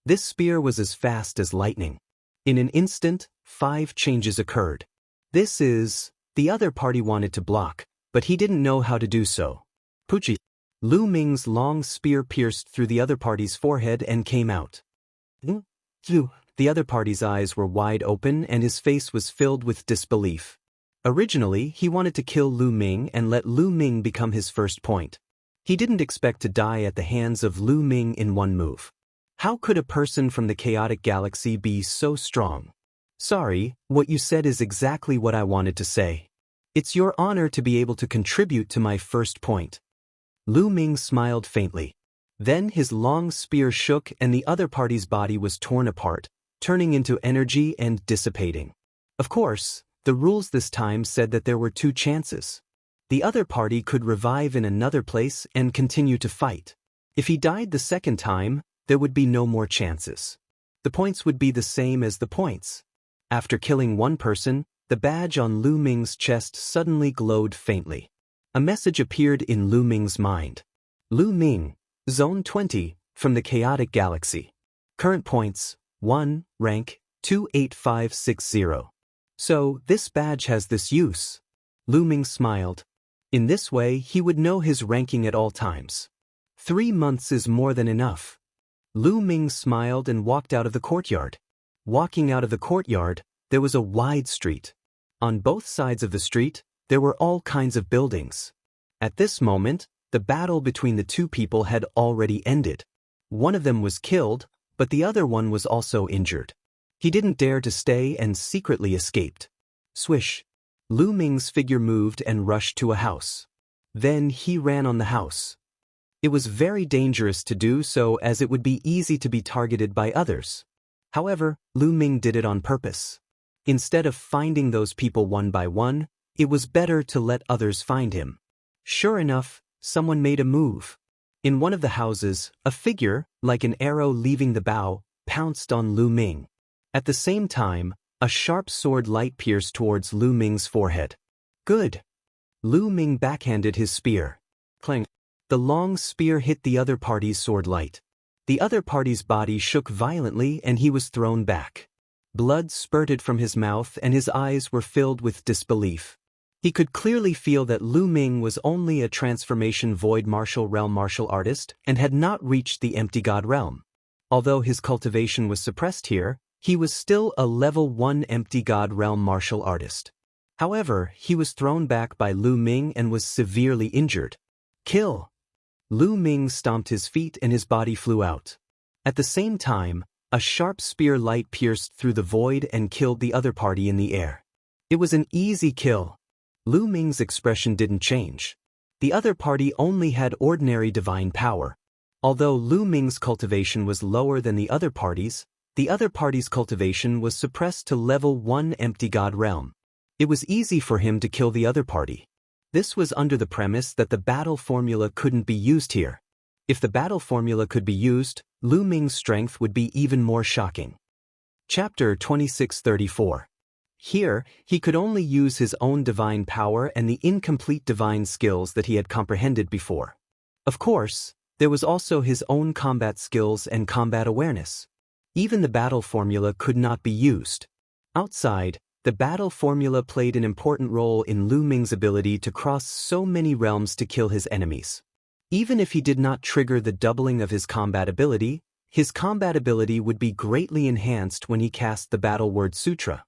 This spear was as fast as lightning. In an instant, 5 changes occurred. The other party wanted to block, but he didn't know how to do so. Puchi. Lu Ming's long spear pierced through the other party's forehead and came out. The other party's eyes were wide open and his face was filled with disbelief. Originally, he wanted to kill Lu Ming and let Lu Ming become his first point. He didn't expect to die at the hands of Lu Ming in one move. How could a person from the chaotic galaxy be so strong? Sorry, what you said is exactly what I wanted to say. It's your honor to be able to contribute to my first point. Lu Ming smiled faintly. Then his long spear shook and the other party's body was torn apart, turning into energy and dissipating. Of course, the rules this time said that there were 2 chances. The other party could revive in another place and continue to fight. If he died the second time, there would be no more chances. The points would be the same as the points. After killing one person, the badge on Lu Ming's chest suddenly glowed faintly. A message appeared in Lu Ming's mind. Lu Ming, Zone 20, from the Chaotic Galaxy. Current points, 1, rank, 28560. So, this badge has this use. Lu Ming smiled. In this way, he would know his ranking at all times. 3 months is more than enough. Lu Ming smiled and walked out of the courtyard. Walking out of the courtyard, there was a wide street. On both sides of the street, there were all kinds of buildings. At this moment, the battle between the two people had already ended. One of them was killed, but the other one was also injured. He didn't dare to stay and secretly escaped. Swish. Lu Ming's figure moved and rushed to a house. Then he ran on the house. It was very dangerous to do so as it would be easy to be targeted by others. However, Lu Ming did it on purpose. Instead of finding those people one by one, it was better to let others find him. Sure enough, someone made a move. In one of the houses, a figure, like an arrow leaving the bow, pounced on Lu Ming. At the same time, a sharp sword light pierced towards Lu Ming's forehead. Good. Lu Ming backhanded his spear. Clang. The long spear hit the other party's sword light. The other party's body shook violently and he was thrown back. Blood spurted from his mouth and his eyes were filled with disbelief. He could clearly feel that Lu Ming was only a transformation void martial realm martial artist and had not reached the empty god realm. Although his cultivation was suppressed here, he was still a level 1 empty god realm martial artist. However, he was thrown back by Lu Ming and was severely injured. Kill! Lu Ming stomped his feet and his body flew out. At the same time, a sharp spear light pierced through the void and killed the other party in the air. It was an easy kill. Lu Ming's expression didn't change. The other party only had ordinary divine power. Although Lu Ming's cultivation was lower than the other party's cultivation was suppressed to level 1 empty god realm. It was easy for him to kill the other party. This was under the premise that the battle formula couldn't be used here. If the battle formula could be used, Lu Ming's strength would be even more shocking. Chapter 2634. Here, he could only use his own divine power and the incomplete divine skills that he had comprehended before. Of course, there was also his own combat skills and combat awareness. Even the battle formula could not be used. Outside, the battle formula played an important role in Lu Ming's ability to cross so many realms to kill his enemies. Even if he did not trigger the doubling of his combat ability would be greatly enhanced when he cast the Battle Word Sutra.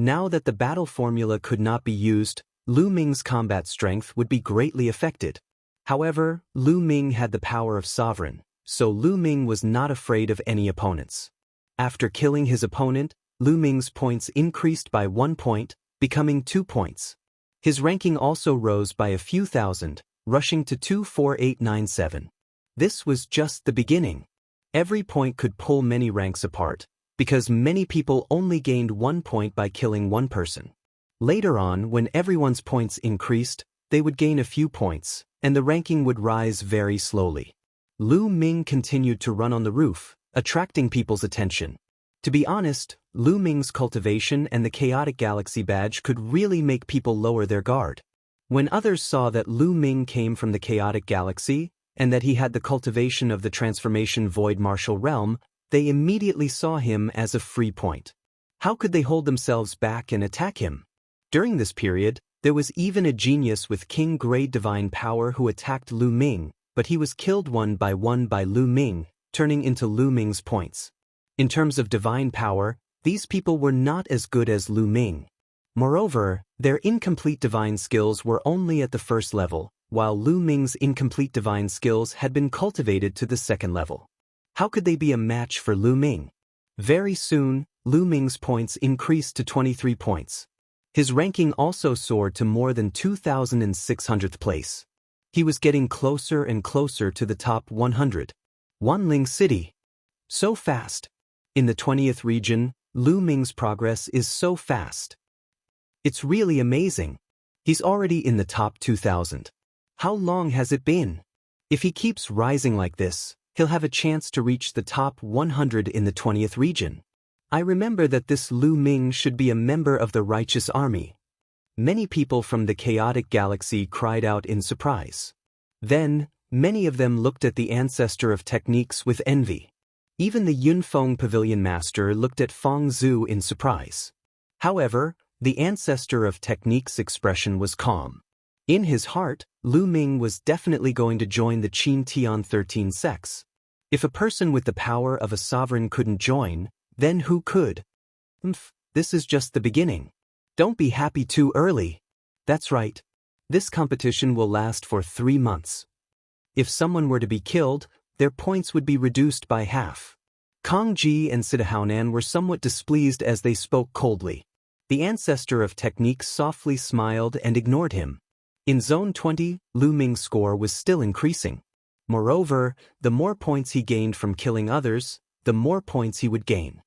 Now that the battle formula could not be used, Lu Ming's combat strength would be greatly affected. However, Lu Ming had the power of Sovereign, so Lu Ming was not afraid of any opponents. After killing his opponent, Lu Ming's points increased by 1 point, becoming 2 points. His ranking also rose by a few thousand, rushing to 24897. This was just the beginning. Every point could pull many ranks apart, because many people only gained 1 point by killing one person. Later on, when everyone's points increased, they would gain a few points, and the ranking would rise very slowly. Lu Ming continued to run on the roof, attracting people's attention. To be honest, Lu Ming's cultivation and the Chaotic Galaxy badge could really make people lower their guard. When others saw that Lu Ming came from the Chaotic Galaxy, and that he had the cultivation of the transformation void martial realm, they immediately saw him as a free point. How could they hold themselves back and attack him? During this period, there was even a genius with king-grade divine power who attacked Lu Ming, but he was killed one by Lu Ming, turning into Lu Ming's points. In terms of divine power, these people were not as good as Lu Ming. Moreover, their incomplete divine skills were only at the first level, while Lu Ming's incomplete divine skills had been cultivated to the second level. How could they be a match for Lu Ming? Very soon, Lu Ming's points increased to 23 points. His ranking also soared to more than 2,600th place. He was getting closer and closer to the top 100. Wanling City. So fast. In the 20th region, Lu Ming's progress is so fast. It's really amazing. He's already in the top 2,000. How long has it been? If he keeps rising like this, he'll have a chance to reach the top 100 in the 20th region. I remember that this Lu Ming should be a member of the Righteous Army. Many people from the chaotic galaxy cried out in surprise. Then, many of them looked at the ancestor of techniques with envy. Even the Yunfeng Pavilion Master looked at Feng Zhu in surprise. However, the ancestor of techniques' expression was calm. In his heart, Lu Ming was definitely going to join the Qin Tian 13 sects. If a person with the power of a sovereign couldn't join, then who could? This is just the beginning. Don't be happy too early. That's right. This competition will last for 3 months. If someone were to be killed, their points would be reduced by half. Kang Ji and Sidahaonan were somewhat displeased as they spoke coldly. The ancestor of techniques softly smiled and ignored him. In Zone 20, Lu Ming's score was still increasing. Moreover, the more points he gained from killing others, the more points he would gain.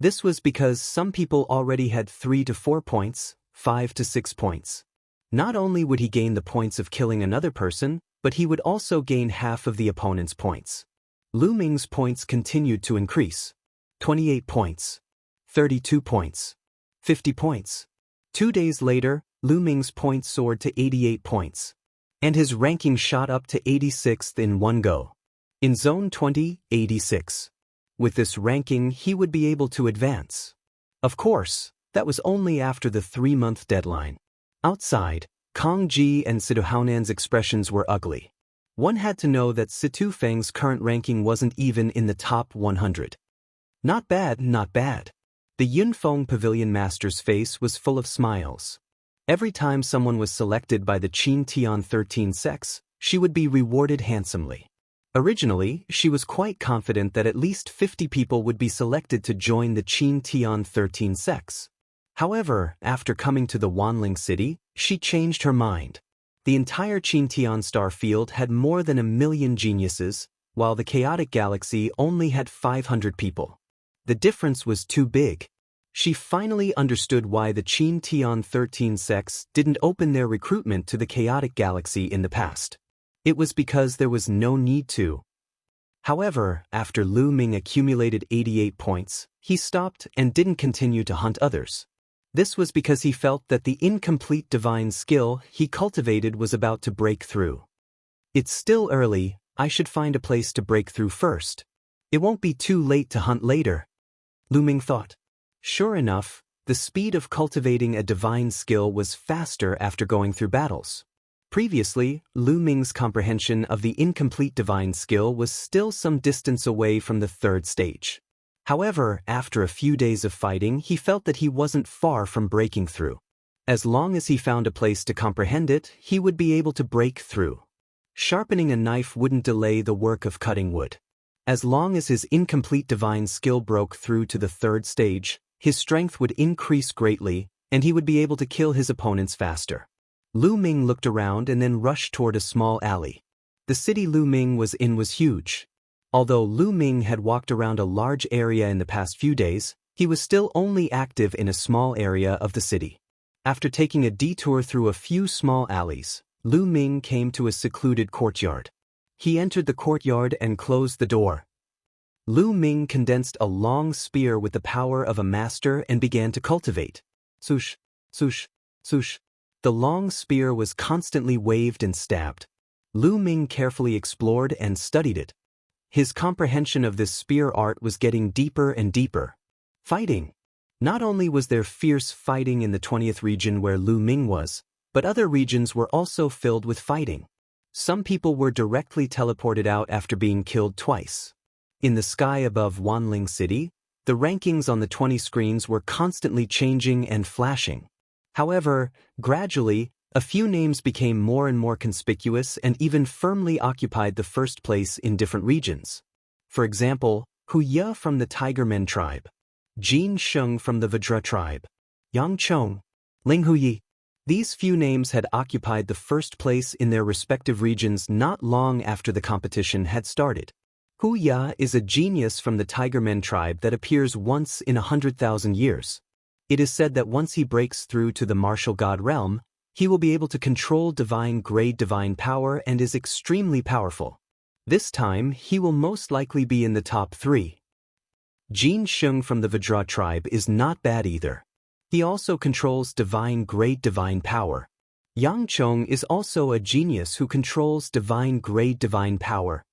This was because some people already had 3 to 4 points, 5 to 6 points. Not only would he gain the points of killing another person, but he would also gain half of the opponent's points. Lu Ming's points continued to increase. 28 points. 32 points. 50 points. 2 days later, Lu Ming's points soared to 88 points. And his ranking shot up to 86th in one go. In Zone 20, 86. With this ranking, he would be able to advance. Of course, that was only after the 3-month deadline. Outside, Kang Ji and Sidahaonan's expressions were ugly. One had to know that Situ Feng's current ranking wasn't even in the top 100. Not bad, not bad. The Yunfeng Pavilion Master's face was full of smiles. Every time someone was selected by the Qin Tian 13 sects, she would be rewarded handsomely. Originally, she was quite confident that at least 50 people would be selected to join the Qin Tian 13 sects. However, after coming to the Wanling city, she changed her mind. The entire Qin Tian star field had more than 1 million geniuses, while the chaotic galaxy only had 500 people. The difference was too big. She finally understood why the Qin Tian 13 sects didn't open their recruitment to the chaotic galaxy in the past. It was because there was no need to. However, after Lu Ming accumulated 88 points, he stopped and didn't continue to hunt others. This was because he felt that the incomplete divine skill he cultivated was about to break through. It's still early, I should find a place to break through first. It won't be too late to hunt later, Lu Ming thought. Sure enough, the speed of cultivating a divine skill was faster after going through battles. Previously, Lu Ming's comprehension of the incomplete divine skill was still some distance away from the 3rd stage. However, after a few days of fighting, he felt that he wasn't far from breaking through. As long as he found a place to comprehend it, he would be able to break through. Sharpening a knife wouldn't delay the work of cutting wood. As long as his incomplete divine skill broke through to the 3rd stage, his strength would increase greatly, and he would be able to kill his opponents faster. Lu Ming looked around and then rushed toward a small alley. The city Lu Ming was in was huge. Although Lu Ming had walked around a large area in the past few days, he was still only active in a small area of the city. After taking a detour through a few small alleys, Lu Ming came to a secluded courtyard. He entered the courtyard and closed the door. Lu Ming condensed a long spear with the power of a master and began to cultivate. Swoosh, swoosh, swoosh. The long spear was constantly waved and stabbed. Lu Ming carefully explored and studied it. His comprehension of this spear art was getting deeper and deeper. Fighting. Not only was there fierce fighting in the 20th region where Lu Ming was, but other regions were also filled with fighting. Some people were directly teleported out after being killed twice. In the sky above Wanling City, the rankings on the 20 screens were constantly changing and flashing. However, gradually, a few names became more and more conspicuous and even firmly occupied the first place in different regions. For example, Hu Ye from the Tigermen tribe, Jin Sheng from the Vajra tribe, Yang Chong, Ling Huyi. These few names had occupied the first place in their respective regions not long after the competition had started. Hu Ye is a genius from the Tigermen tribe that appears once in 100,000 years. It is said that once he breaks through to the martial god realm, he will be able to control divine-grade divine power and is extremely powerful. This time, he will most likely be in the top 3. Jin Sheng from the Vajra tribe is not bad either. He also controls divine-grade divine power. Yang Chong is also a genius who controls divine-grade divine power.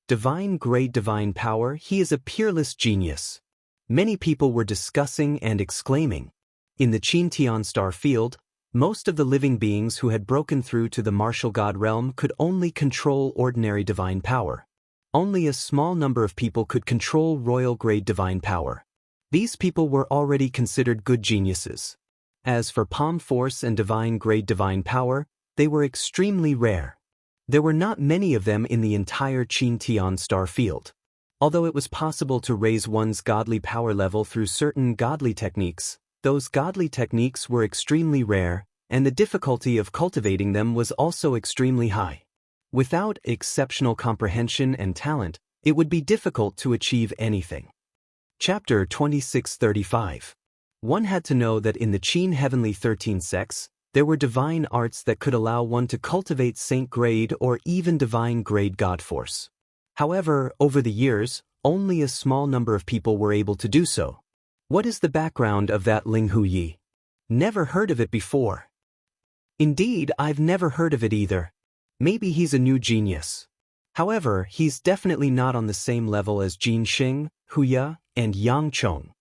Divine-grade divine power, he is a peerless genius. Many people were discussing and exclaiming. In the Qin star field, most of the living beings who had broken through to the martial god realm could only control ordinary divine power. Only a small number of people could control royal-grade divine power. These people were already considered good geniuses. As for palm force and divine-grade divine power, they were extremely rare. There were not many of them in the entire Qin star field. Although it was possible to raise one's godly power level through certain godly techniques, those godly techniques were extremely rare, and the difficulty of cultivating them was also extremely high. Without exceptional comprehension and talent, it would be difficult to achieve anything. Chapter 2635. One had to know that in the Qin Heavenly 13 sects, there were divine arts that could allow one to cultivate saint-grade or even divine-grade god force. However, over the years, only a small number of people were able to do so. What is the background of that Ling Hu Yi? Never heard of it before. Indeed, I've never heard of it either. Maybe he's a new genius. However, he's definitely not on the same level as Jin Xing, Hu Ya, and Yang Chong.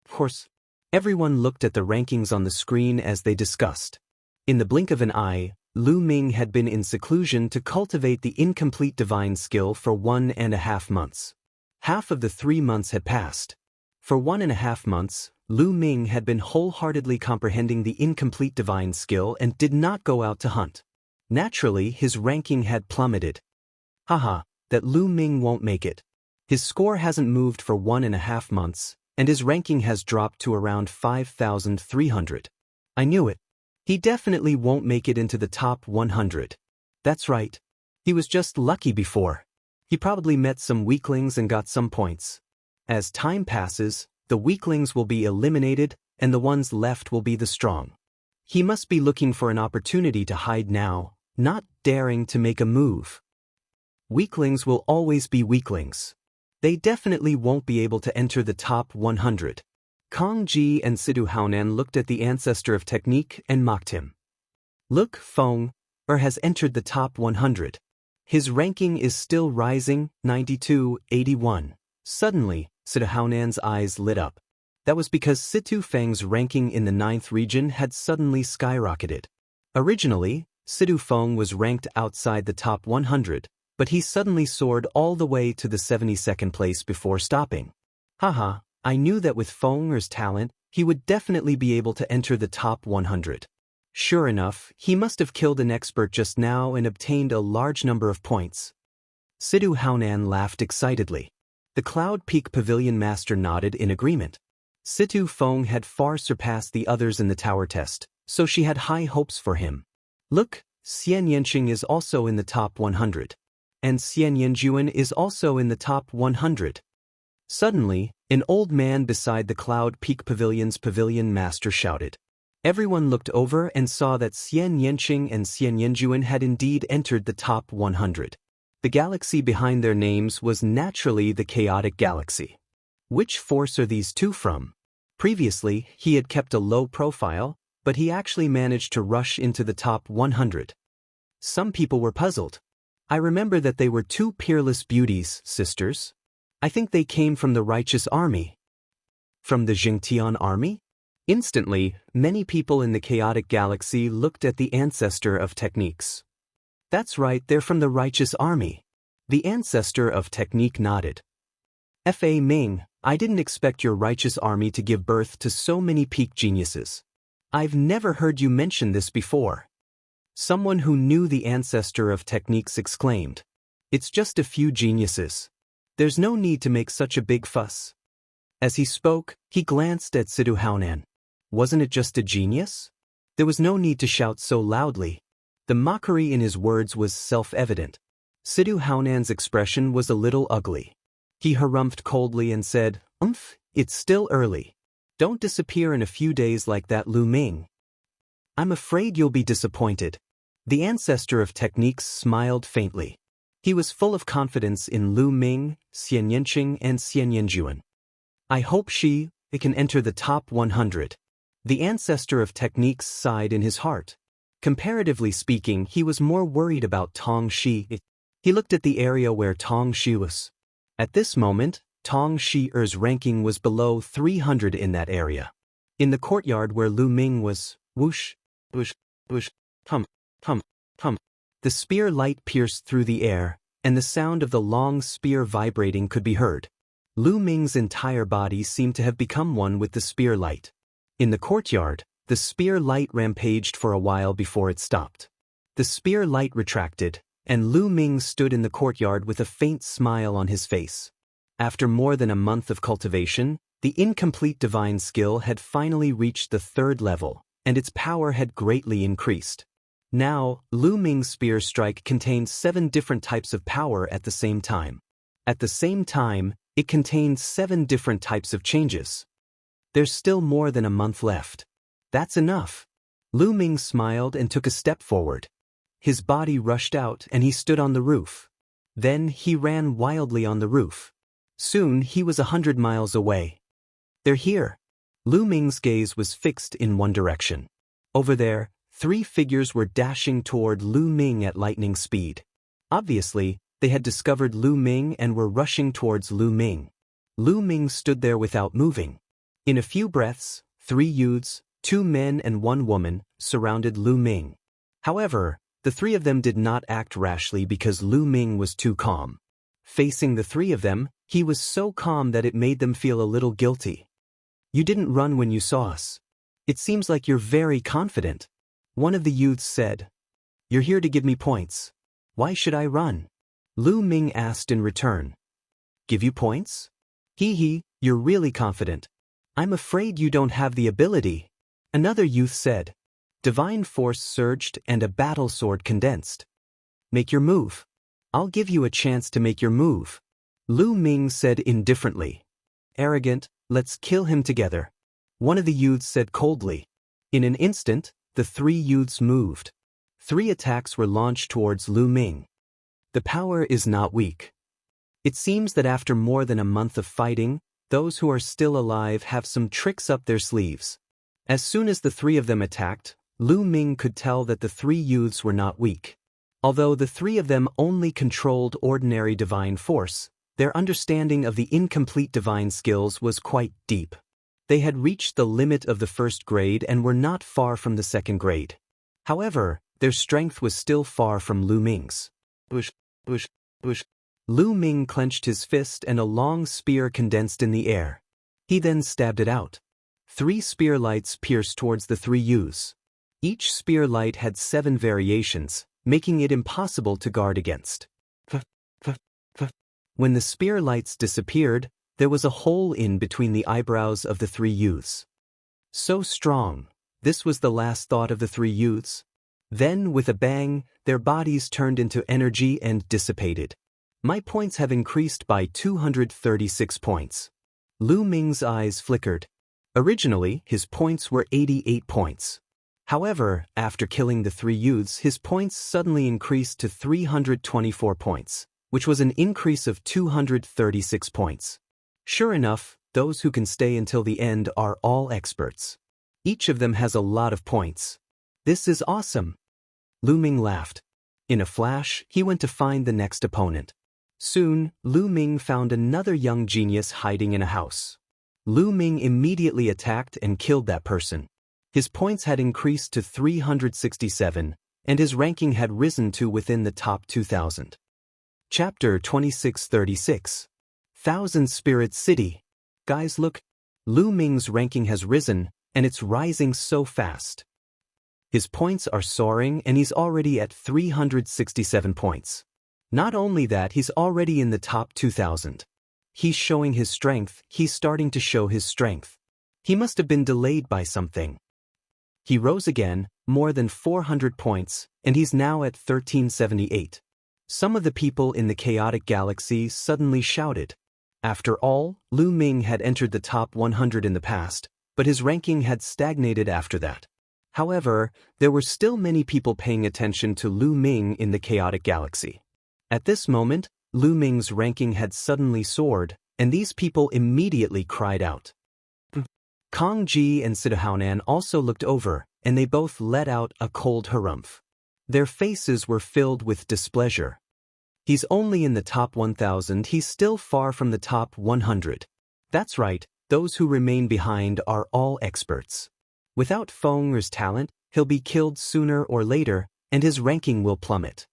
Of course, everyone looked at the rankings on the screen as they discussed. In the blink of an eye, Lu Ming had been in seclusion to cultivate the incomplete divine skill for 1.5 months. Half of the 3 months had passed. For 1.5 months, Lu Ming had been wholeheartedly comprehending the incomplete divine skill and did not go out to hunt. Naturally, his ranking had plummeted. Haha, that Lu Ming won't make it. His score hasn't moved for 1.5 months, and his ranking has dropped to around 5,300. I knew it. He definitely won't make it into the top 100. That's right. He was just lucky before. He probably met some weaklings and got some points. As time passes, the weaklings will be eliminated, and the ones left will be the strong. He must be looking for an opportunity to hide now, not daring to make a move. Weaklings will always be weaklings. They definitely won't be able to enter the top 100. Kong Ji and Sidu Haonan looked at the ancestor of technique and mocked him. Look, Feng has entered the top 100. His ranking is still rising, 92-81. Suddenly, Sidu Haonan's eyes lit up. That was because Situ Feng's ranking in the 9th region had suddenly skyrocketed. Originally, Sidu Feng was ranked outside the top 100, but he suddenly soared all the way to the 72nd place before stopping. Haha, I knew that with Feng's talent, he would definitely be able to enter the top 100. Sure enough, he must have killed an expert just now and obtained a large number of points. Sidu Haonan laughed excitedly. The Cloud Peak Pavilion Master nodded in agreement. Situ Feng had far surpassed the others in the tower test, so she had high hopes for him. Look, Xian Yanqing is also in the top 100. And Xian Yanjuan is also in the top 100. Suddenly, an old man beside the Cloud Peak Pavilion's pavilion master shouted. Everyone looked over and saw that Xian Yanqing and Xian Yanjuan had indeed entered the top 100. The galaxy behind their names was naturally the Chaotic Galaxy. Which force are these two from? Previously, he had kept a low profile, but he actually managed to rush into the top 100. Some people were puzzled. I remember that they were two peerless beauties, sisters. I think they came from the righteous army. From the Jingtian army? Instantly, many people in the Chaotic Galaxy looked at the ancestor of techniques. That's right, they're from the righteous army. The ancestor of technique nodded. Fa Ming, I didn't expect your righteous army to give birth to so many peak geniuses. I've never heard you mention this before. Someone who knew the ancestor of techniques exclaimed. It's just a few geniuses. There's no need to make such a big fuss. As he spoke, he glanced at Sidu Haonan. Wasn't it just a genius? There was no need to shout so loudly. The mockery in his words was self-evident. Sidu Haonan's expression was a little ugly. He harumphed coldly and said, it's still early. Don't disappear in a few days like that, Lu Ming. I'm afraid you'll be disappointed. The ancestor of techniques smiled faintly. He was full of confidence in Lu Ming, Xian Yanqing, and Xian Yanjuan. I hope she can enter the top 100. The ancestor of techniques sighed in his heart. Comparatively speaking, he was more worried about Tong Shi. He looked at the area where Tong Shi was. At this moment, Tong Shi-er's ranking was below 300 in that area. In the courtyard where Lu Ming was, whoosh, whoosh, whoosh, hum, hum, hum. The spear light pierced through the air, and the sound of the long spear vibrating could be heard. Lu Ming's entire body seemed to have become one with the spear light. In the courtyard, the spear light rampaged for a while before it stopped. The spear light retracted, and Lu Ming stood in the courtyard with a faint smile on his face. After more than a month of cultivation, the incomplete divine skill had finally reached the 3rd level, and its power had greatly increased. Now, Lu Ming's spear strike contained 7 different types of power at the same time. At the same time, it contained 7 different types of changes. There's still more than a month left. That's enough. Lu Ming smiled and took a step forward. His body rushed out and he stood on the roof. Then he ran wildly on the roof. Soon he was 100 miles away. They're here. Lu Ming's gaze was fixed in one direction. Over there, 3 figures were dashing toward Lu Ming at lightning speed. Obviously, they had discovered Lu Ming and were rushing towards Lu Ming. Lu Ming stood there without moving. In a few breaths, 3 youths, 2 men and 1 woman, surrounded Lu Ming. However, the 3 of them did not act rashly because Lu Ming was too calm. Facing the 3 of them, he was so calm that it made them feel a little guilty. You didn't run when you saw us. It seems like you're very confident. One of the youths said. You're here to give me points. Why should I run? Lu Ming asked in return. Give you points? Hee, you're really confident. I'm afraid you don't have the ability. Another youth said. Divine force surged and a battle sword condensed. Make your move. I'll give you a chance to make your move. Lu Ming said indifferently. Arrogant, let's kill him together. One of the youths said coldly. In an instant, the 3 youths moved. 3 attacks were launched towards Lu Ming. The power is not weak. It seems that after more than a month of fighting, those who are still alive have some tricks up their sleeves. As soon as the 3 of them attacked, Lu Ming could tell that the 3 youths were not weak. Although the 3 of them only controlled ordinary divine force, their understanding of the incomplete divine skills was quite deep. They had reached the limit of the 1st grade and were not far from the 2nd grade. However, their strength was still far from Lu Ming's. Bush, bush, bush. Lu Ming clenched his fist and a long spear condensed in the air. He then stabbed it out. 3 spear lights pierced towards the 3 youths. Each spear light had 7 variations, making it impossible to guard against. When the spear lights disappeared, there was a hole in between the eyebrows of the 3 youths. So strong, this was the last thought of the 3 youths. Then, with a bang, their bodies turned into energy and dissipated. My points have increased by 236 points. Lu Ming's eyes flickered. Originally, his points were 88 points. However, after killing the 3 youths, his points suddenly increased to 324 points, which was an increase of 236 points. Sure enough, those who can stay until the end are all experts. Each of them has a lot of points. This is awesome. Lu Ming laughed. In a flash, he went to find the next opponent. Soon, Lu Ming found another young genius hiding in a house. Lu Ming immediately attacked and killed that person. His points had increased to 367, and his ranking had risen to within the top 2,000. Chapter 2636. Thousand Spirit City. Guys, look. Lu Ming's ranking has risen, and it's rising so fast. His points are soaring, and he's already at 367 points. Not only that, he's already in the top 2,000. He's showing his strength, he's starting to show his strength. He must have been delayed by something. He rose again, more than 400 points, and he's now at 1378. Some of the people in the chaotic galaxy suddenly shouted. After all, Lu Ming had entered the top 100 in the past, but his ranking had stagnated after that. However, there were still many people paying attention to Lu Ming in the chaotic galaxy. At this moment, Lu Ming's ranking had suddenly soared, and these people immediately cried out. Kong Ji and Sidahunan also looked over, and they both let out a cold harumph. Their faces were filled with displeasure. He's only in the top 1,000, he's still far from the top 100. That's right, those who remain behind are all experts. Without Feng's talent, he'll be killed sooner or later, and his ranking will plummet.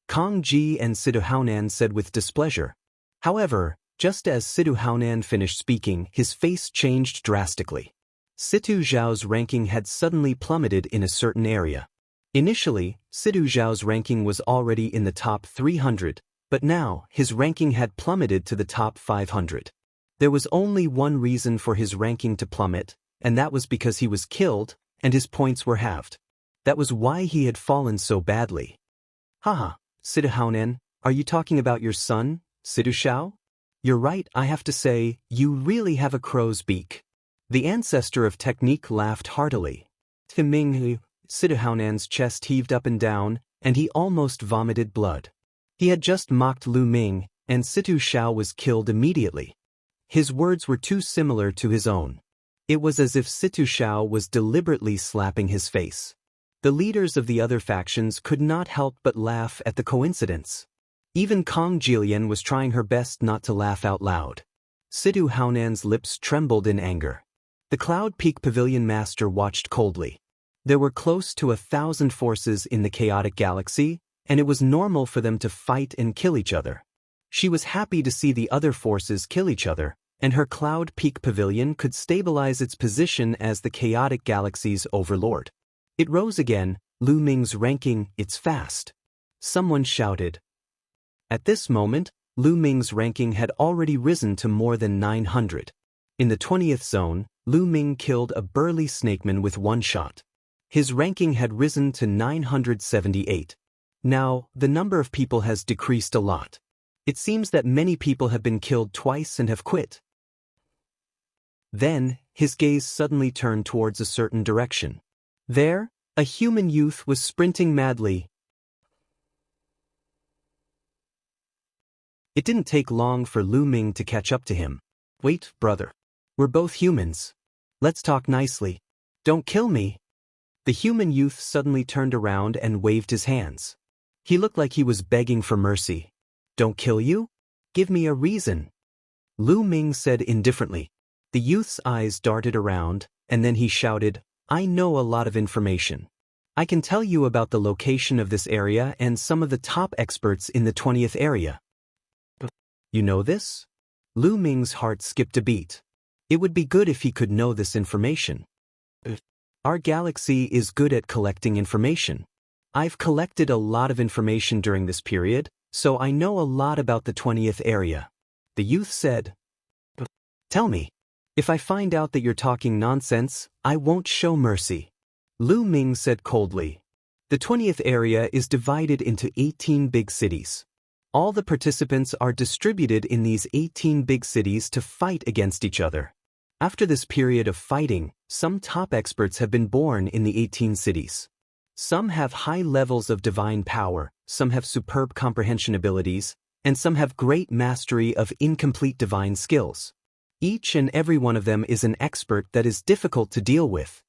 Kong Ji and Sidahunan said with displeasure. However, just as Sidahunan finished speaking, his face changed drastically. Situ Zhao's ranking had suddenly plummeted in a certain area. Initially, Situ Zhao's ranking was already in the top 300, but now his ranking had plummeted to the top 500. There was only one reason for his ranking to plummet, and that was because he was killed, and his points were halved. That was why he had fallen so badly. Haha, Sidahunan, are you talking about your son, Situ Zhao? You're right, I have to say, you really have a crow's beak. The ancestor of technique laughed heartily. Sidahuanan's chest heaved up and down, and he almost vomited blood. He had just mocked Lu Ming, and Situ Zhao was killed immediately. His words were too similar to his own. It was as if Situ Zhao was deliberately slapping his face. The leaders of the other factions could not help but laugh at the coincidence. Even Kong Jilian was trying her best not to laugh out loud. Sidahuanan's lips trembled in anger. The Cloud Peak Pavilion Master watched coldly. There were close to 1,000 forces in the chaotic galaxy, and it was normal for them to fight and kill each other. She was happy to see the other forces kill each other, and her Cloud Peak Pavilion could stabilize its position as the chaotic galaxy's overlord. It rose again, Lu Ming's ranking, it's fast. Someone shouted. At this moment, Lu Ming's ranking had already risen to more than 900. In the 20th zone, Lu Ming killed a burly snakeman with one shot. His ranking had risen to 978. Now, the number of people has decreased a lot. It seems that many people have been killed twice and have quit. Then, his gaze suddenly turned towards a certain direction. There, a human youth was sprinting madly. It didn't take long for Lu Ming to catch up to him. Wait, brother. We're both humans. Let's talk nicely. Don't kill me. The human youth suddenly turned around and waved his hands. He looked like he was begging for mercy. Don't kill you? Give me a reason. Lu Ming said indifferently. The youth's eyes darted around, and then he shouted, I know a lot of information. I can tell you about the location of this area and some of the top experts in the 20th area. You know this? Lu Ming's heart skipped a beat. It would be good if he could know this information. Our galaxy is good at collecting information. I've collected a lot of information during this period, so I know a lot about the 20th area. The youth said. Tell me. If I find out that you're talking nonsense, I won't show mercy. Lu Ming said coldly. The 20th area is divided into 18 big cities. All the participants are distributed in these 18 big cities to fight against each other. After this period of fighting, some top experts have been born in the 18 cities. Some have high levels of divine power, some have superb comprehension abilities, and some have great mastery of incomplete divine skills. Each and every one of them is an expert that is difficult to deal with.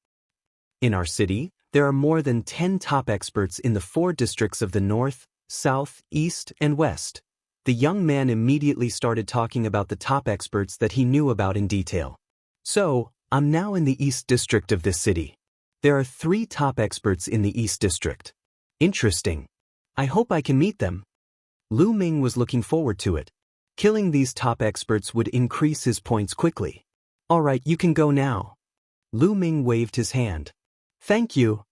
In our city, there are more than 10 top experts in the 4 districts of the north, south, east, and west. The young man immediately started talking about the top experts that he knew about in detail. So, I'm now in the east district of this city. There are 3 top experts in the east district. Interesting. I hope I can meet them. Lu Ming was looking forward to it. Killing these top experts would increase his points quickly. All right, you can go now. Lu Ming waved his hand. Thank you.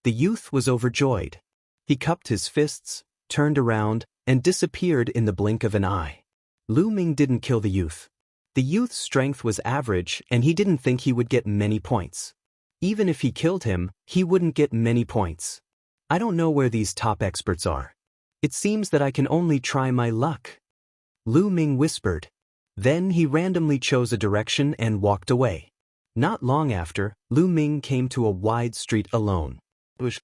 The youth was overjoyed. He cupped his fists, turned around, and disappeared in the blink of an eye. Lu Ming didn't kill the youth. The youth's strength was average, and he didn't think he would get many points. Even if he killed him, he wouldn't get many points. I don't know where these top experts are. It seems that I can only try my luck. Lu Ming whispered. Then he randomly chose a direction and walked away. Not long after, Lu Ming came to a wide street alone. Bush.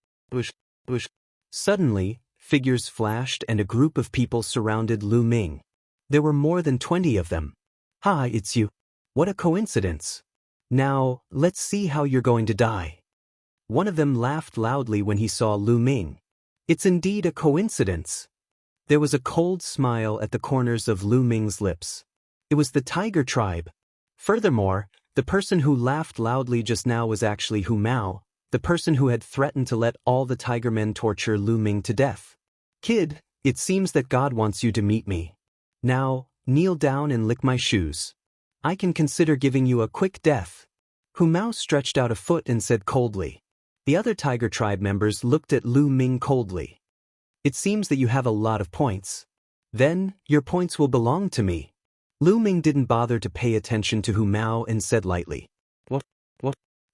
Suddenly, figures flashed and a group of people surrounded Lu Ming. There were more than 20 of them. Hi, it's you. What a coincidence. Now, let's see how you're going to die. One of them laughed loudly when he saw Lu Ming. It's indeed a coincidence. There was a cold smile at the corners of Lu Ming's lips. It was the tiger tribe. Furthermore, the person who laughed loudly just now was actually Hu Mao, the person who had threatened to let all the tiger men torture Lu Ming to death. Kid, it seems that God wants you to meet me. Now, kneel down and lick my shoes. I can consider giving you a quick death. Hu Mao stretched out a foot and said coldly. The other tiger tribe members looked at Lu Ming coldly. It seems that you have a lot of points. Then, your points will belong to me. Lu Ming didn't bother to pay attention to Hu Mao and said lightly. What?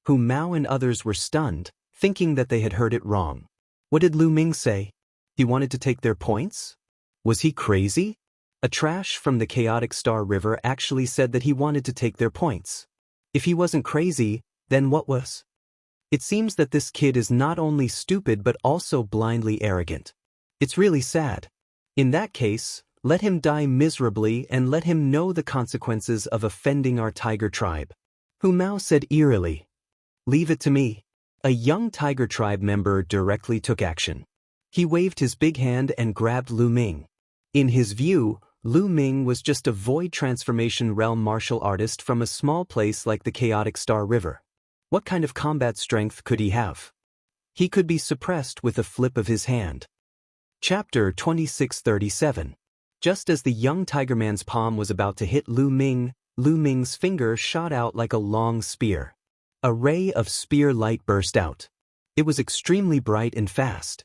Hu Mao and others were stunned, thinking that they had heard it wrong. What did Lu Ming say? He wanted to take their points? Was he crazy? A trash from the Chaotic Star River actually said that he wanted to take their points. If he wasn't crazy, then what was? It seems that this kid is not only stupid but also blindly arrogant. It's really sad. In that case, let him die miserably and let him know the consequences of offending our tiger tribe. Hu Mao said eerily. Leave it to me. A young tiger tribe member directly took action. He waved his big hand and grabbed Lu Ming. In his view, Lu Ming was just a void transformation realm martial artist from a small place like the Chaotic Star River. What kind of combat strength could he have? He could be suppressed with a flip of his hand. Chapter 2637. Just as the young tiger man's palm was about to hit Lu Ming's finger shot out like a long spear. A ray of spear light burst out. It was extremely bright and fast.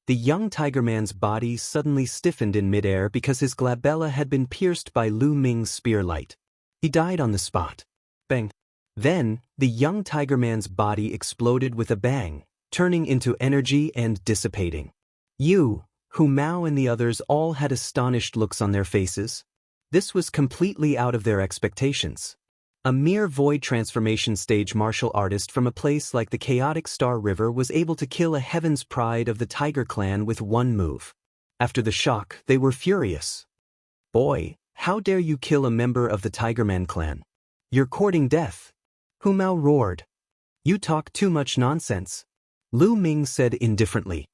The young tiger man's body suddenly stiffened in midair because his glabella had been pierced by Lu Ming's spear light. He died on the spot. Bang. Then, the young tiger man's body exploded with a bang, turning into energy and dissipating. Hu Mao and the others all had astonished looks on their faces. This was completely out of their expectations. A mere void transformation stage martial artist from a place like the Chaotic Star River was able to kill a heaven's pride of the Tiger Clan with one move. After the shock, they were furious. Boy, how dare you kill a member of the Tigerman clan? You're courting death. Hu Mao roared. You talk too much nonsense. Lu Ming said indifferently.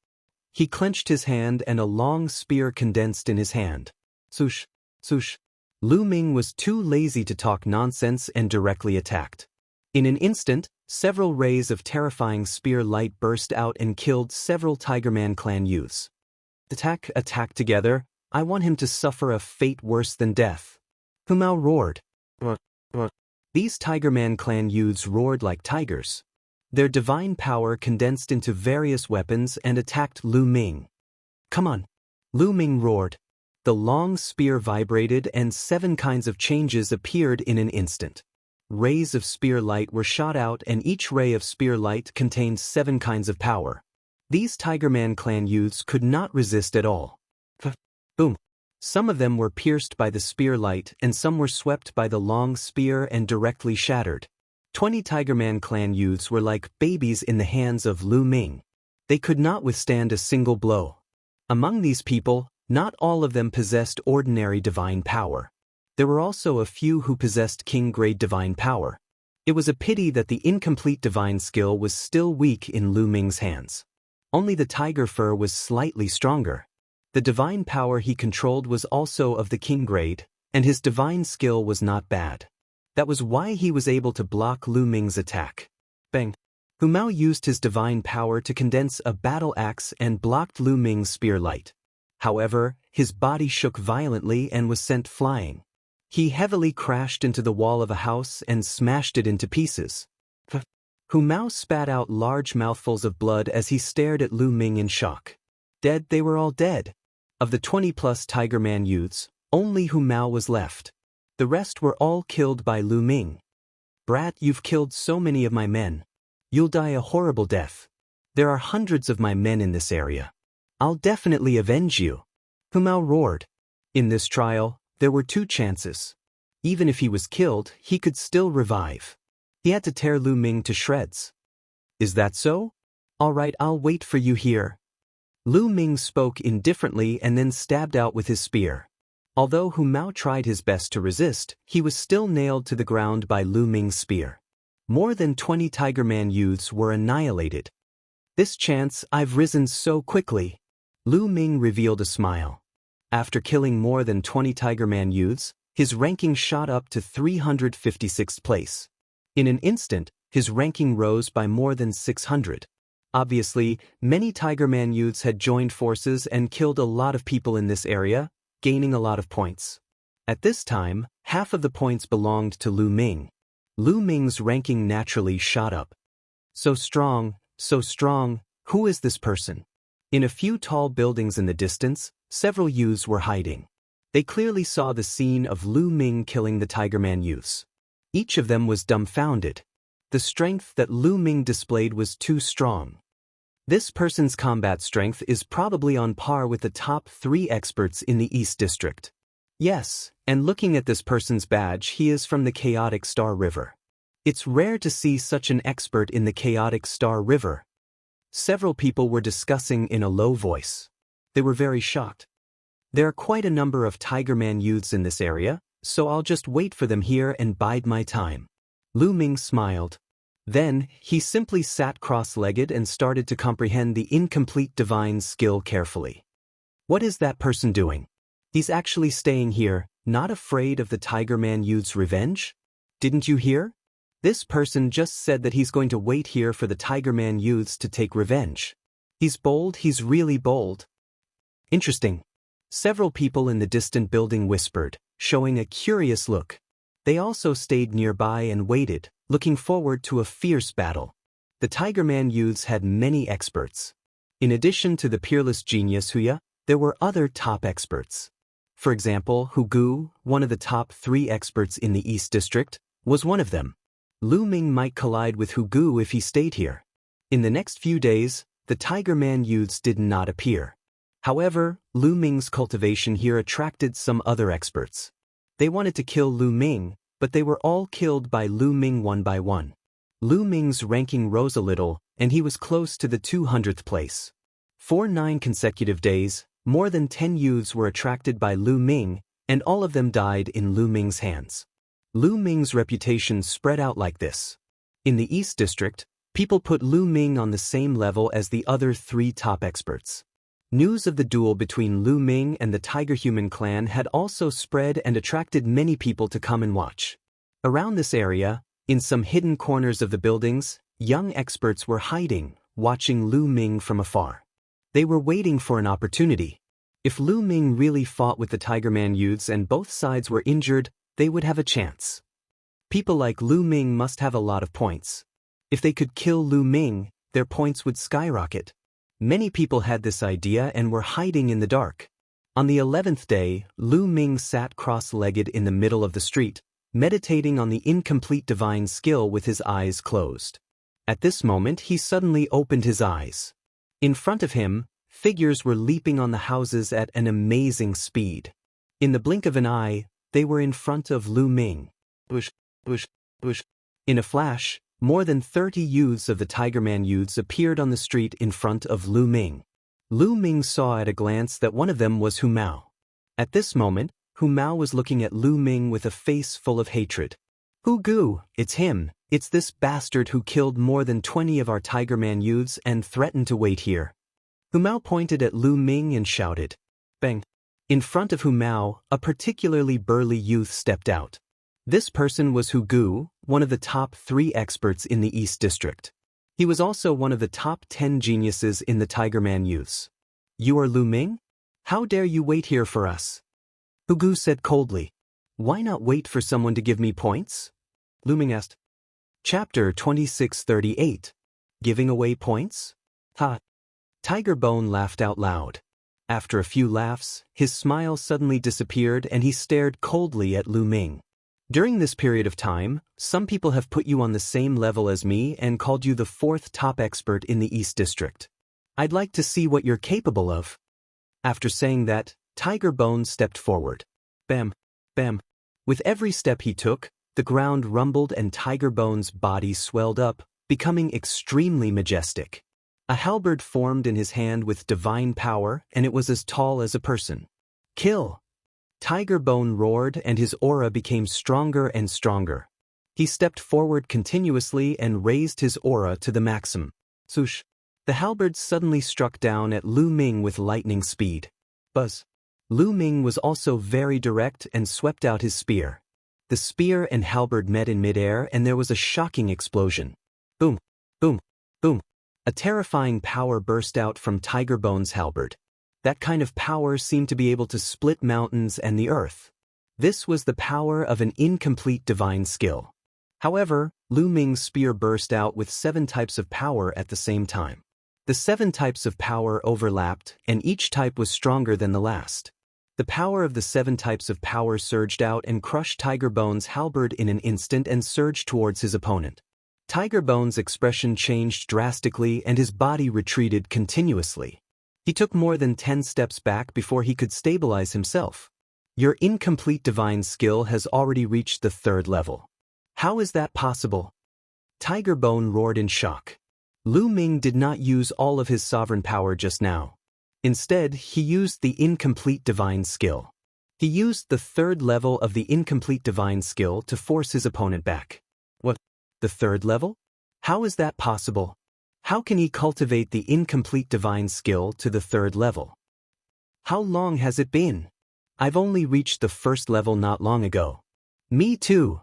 He clenched his hand and a long spear condensed in his hand. Swoosh, swoosh. Lu Ming was too lazy to talk nonsense and directly attacked. In an instant, several rays of terrifying spear light burst out and killed several Tigerman clan youths. Attack together. I want him to suffer a fate worse than death. Hu Mao roared. What? These Tigerman clan youths roared like tigers. Their divine power condensed into various weapons and attacked Lu Ming. Come on. Lu Ming roared. The long spear vibrated and 7 kinds of changes appeared in an instant. Rays of spear light were shot out and each ray of spear light contained 7 kinds of power. These Tigerman clan youths could not resist at all. Boom. Some of them were pierced by the spear light and some were swept by the long spear and directly shattered. 20 Tigerman clan youths were like babies in the hands of Lu Ming. They could not withstand a single blow. Among these people, not all of them possessed ordinary divine power. There were also a few who possessed king-grade divine power. It was a pity that the incomplete divine skill was still weak in Lu Ming's hands. Only the tiger fur was slightly stronger. The divine power he controlled was also of the king grade, and his divine skill was not bad. That was why he was able to block Lu Ming's attack. Bang! Hu Mao used his divine power to condense a battle axe and blocked Lu Ming's spear light. However, his body shook violently and was sent flying. He heavily crashed into the wall of a house and smashed it into pieces. Hu Mao spat out large mouthfuls of blood as he stared at Lu Ming in shock. Dead, they were all dead. Of the 20-plus Tigerman youths, only Hu Mao was left. The rest were all killed by Lu Ming. Brat, you've killed so many of my men. You'll die a horrible death. There are hundreds of my men in this area. I'll definitely avenge you. Hu Mao roared. In this trial, there were 2 chances. Even if he was killed, he could still revive. He had to tear Lu Ming to shreds. Is that so? All right, I'll wait for you here. Lu Ming spoke indifferently and then stabbed out with his spear. Although Hu Mao tried his best to resist, he was still nailed to the ground by Lu Ming's spear. More than 20 Tiger Man youths were annihilated. This chance, I've risen so quickly. Lu Ming revealed a smile. After killing more than 20 Tiger Man youths, his ranking shot up to 356th place. In an instant, his ranking rose by more than 600. Obviously, many Tiger Man youths had joined forces and killed a lot of people in this area, gaining a lot of points. At this time, half of the points belonged to Lu Ming. Lu Ming's ranking naturally shot up. So strong, who is this person? In a few tall buildings in the distance, several youths were hiding. They clearly saw the scene of Lu Ming killing the Tiger Man youths. Each of them was dumbfounded. The strength that Lu Ming displayed was too strong. This person's combat strength is probably on par with the top 3 experts in the East District. Yes, and looking at this person's badge, he is from the Chaotic Star River. It's rare to see such an expert in the Chaotic Star River. Several people were discussing in a low voice. They were very shocked. There are quite a number of Tiger Man youths in this area, so I'll just wait for them here and bide my time. Lu Ming smiled. Then, he simply sat cross-legged and started to comprehend the incomplete divine skill carefully. What is that person doing? He's actually staying here, not afraid of the Tiger Man youth's revenge? Didn't you hear? This person just said that he's going to wait here for the Tiger Man youths to take revenge. He's bold, he's really bold. Interesting. Several people in the distant building whispered, showing a curious look. They also stayed nearby and waited, looking forward to a fierce battle. The Tiger Man youths had many experts. In addition to the peerless genius Huya, there were other top experts. For example, Hu Gu, one of the top 3 experts in the East District, was one of them. Lu Ming might collide with Hu Gu if he stayed here. In the next few days, the Tiger Man youths did not appear. However, Lu Ming's cultivation here attracted some other experts. They wanted to kill Lu Ming, but they were all killed by Lu Ming one by one. Lu Ming's ranking rose a little, and he was close to the 200th place. For 9 consecutive days, more than 10 youths were attracted by Lu Ming, and all of them died in Lu Ming's hands. Lu Ming's reputation spread out like this. In the East District, people put Lu Ming on the same level as the other 3 top experts. News of the duel between Lu Ming and the Tiger Human clan had also spread and attracted many people to come and watch. Around this area, in some hidden corners of the buildings, young experts were hiding, watching Lu Ming from afar. They were waiting for an opportunity. If Lu Ming really fought with the Tiger Man youths and both sides were injured, they would have a chance. People like Lu Ming must have a lot of points. If they could kill Lu Ming, their points would skyrocket. Many people had this idea and were hiding in the dark. On the 11th day, Lu Ming sat cross-legged in the middle of the street, meditating on the incomplete divine skill with his eyes closed. At this moment, he suddenly opened his eyes. In front of him, figures were leaping on the houses at an amazing speed. In the blink of an eye, they were in front of Lu Ming. Bush. In a flash, more than 30 youths of the Tiger Man youths appeared on the street in front of Lu Ming. Lu Ming saw at a glance that one of them was Hu Mao. At this moment, Hu Mao was looking at Lu Ming with a face full of hatred. Hu Gu, it's him. It's this bastard who killed more than 20 of our Tiger Man youths and threatened to wait here. Hu Mao pointed at Lu Ming and shouted. Bang! In front of Hu Mao, a particularly burly youth stepped out. This person was Hu Gu, one of the top 3 experts in the East District. He was also one of the top 10 geniuses in the Tiger Man youths. You are Lu Ming? How dare you wait here for us? Hu Gu said coldly. Why not wait for someone to give me points? Lu Ming asked. Chapter 2638. Giving away points? Ha! Tiger Bone laughed out loud. After a few laughs, his smile suddenly disappeared and he stared coldly at Lu Ming. During this period of time, some people have put you on the same level as me and called you the 4th top expert in the East District. I'd like to see what you're capable of. After saying that, Tiger Bone stepped forward. Bam, bam. With every step he took, the ground rumbled and Tiger Bone's body swelled up, becoming extremely majestic. A halberd formed in his hand with divine power, and it was as tall as a person. Kill! Tiger Bone roared and his aura became stronger and stronger. He stepped forward continuously and raised his aura to the maximum. Swoosh! The halberd suddenly struck down at Lu Ming with lightning speed. Buzz! Lu Ming was also very direct and swept out his spear. The spear and halberd met in midair and there was a shocking explosion. Boom! Boom! Boom! A terrifying power burst out from Tiger Bone's halberd. That kind of power seemed to be able to split mountains and the earth. This was the power of an incomplete divine skill. However, Lu Ming's spear burst out with 7 types of power at the same time. The 7 types of power overlapped, and each type was stronger than the last. The power of the 7 types of power surged out and crushed Tiger Bone's halberd in an instant and surged towards his opponent. Tiger Bone's expression changed drastically and his body retreated continuously. He took more than 10 steps back before he could stabilize himself. Your incomplete divine skill has already reached the 3rd level. How is that possible? Tiger Bone roared in shock. Lu Ming did not use all of his sovereign power just now. Instead, he used the incomplete divine skill. He used the 3rd level of the incomplete divine skill to force his opponent back. What? The 3rd level? How is that possible? How can he cultivate the incomplete divine skill to the 3rd level? How long has it been? I've only reached the 1st level not long ago. Me too.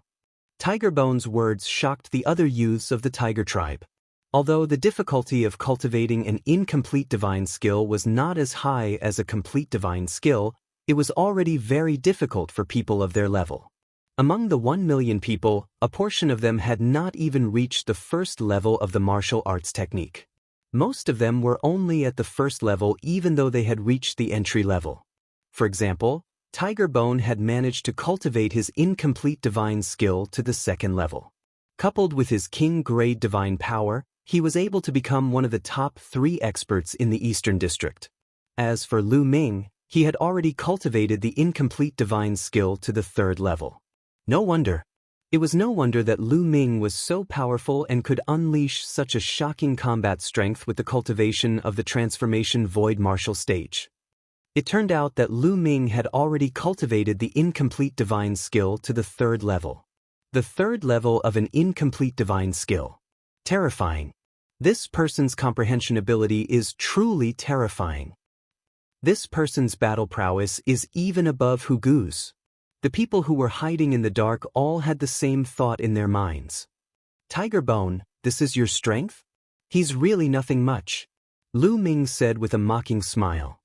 Tiger Bone's words shocked the other youths of the Tiger Tribe. Although the difficulty of cultivating an incomplete divine skill was not as high as a complete divine skill, it was already very difficult for people of their level. Among the 1 million people, a portion of them had not even reached the 1st level of the martial arts technique. Most of them were only at the 1st level even though they had reached the entry level. For example, Tiger Bone had managed to cultivate his incomplete divine skill to the 2nd level. Coupled with his king-grade divine power, he was able to become one of the top 3 experts in the Eastern District. As for Lu Ming, he had already cultivated the incomplete divine skill to the 3rd level. No wonder. It was no wonder that Lu Ming was so powerful and could unleash such a shocking combat strength with the cultivation of the transformation void martial stage. It turned out that Lu Ming had already cultivated the incomplete divine skill to the 3rd level. The 3rd level of an incomplete divine skill. Terrifying. This person's comprehension ability is truly terrifying. This person's battle prowess is even above Hugu's. The people who were hiding in the dark all had the same thought in their minds. Tiger Bone, this is your strength? He's really nothing much. Lu Ming said with a mocking smile.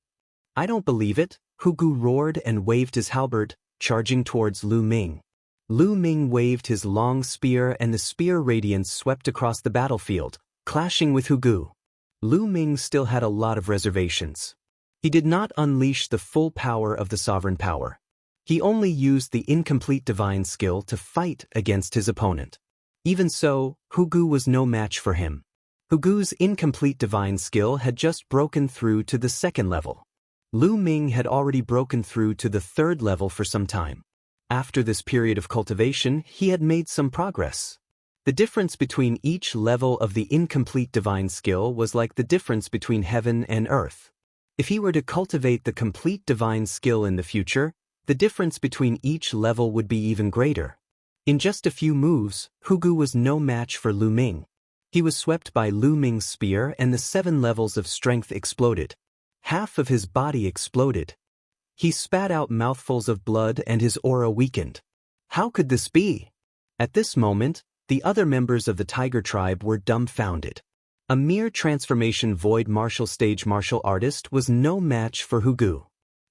I don't believe it, Hugu roared and waved his halberd, charging towards Lu Ming. Lu Ming waved his long spear and the spear radiance swept across the battlefield, clashing with Hugu. Lu Ming still had a lot of reservations. He did not unleash the full power of the sovereign power. He only used the incomplete divine skill to fight against his opponent. Even so, Hugu was no match for him. Hugu's incomplete divine skill had just broken through to the 2nd level. Lu Ming had already broken through to the 3rd level for some time. After this period of cultivation, he had made some progress. The difference between each level of the incomplete divine skill was like the difference between heaven and earth. If he were to cultivate the complete divine skill in the future, the difference between each level would be even greater. In just a few moves, Hugu was no match for Lu Ming. He was swept by Lu Ming's spear and the 7 levels of strength exploded. Half of his body exploded. He spat out mouthfuls of blood and his aura weakened. How could this be? At this moment, the other members of the Tiger Tribe were dumbfounded. A mere transformation void martial stage martial artist was no match for Hugu.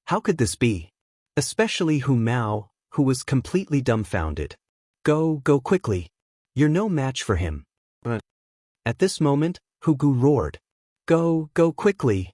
How could this be? Especially Hu Mao, who was completely dumbfounded. Go quickly. You're no match for him. But at this moment, Hugu roared. Go quickly.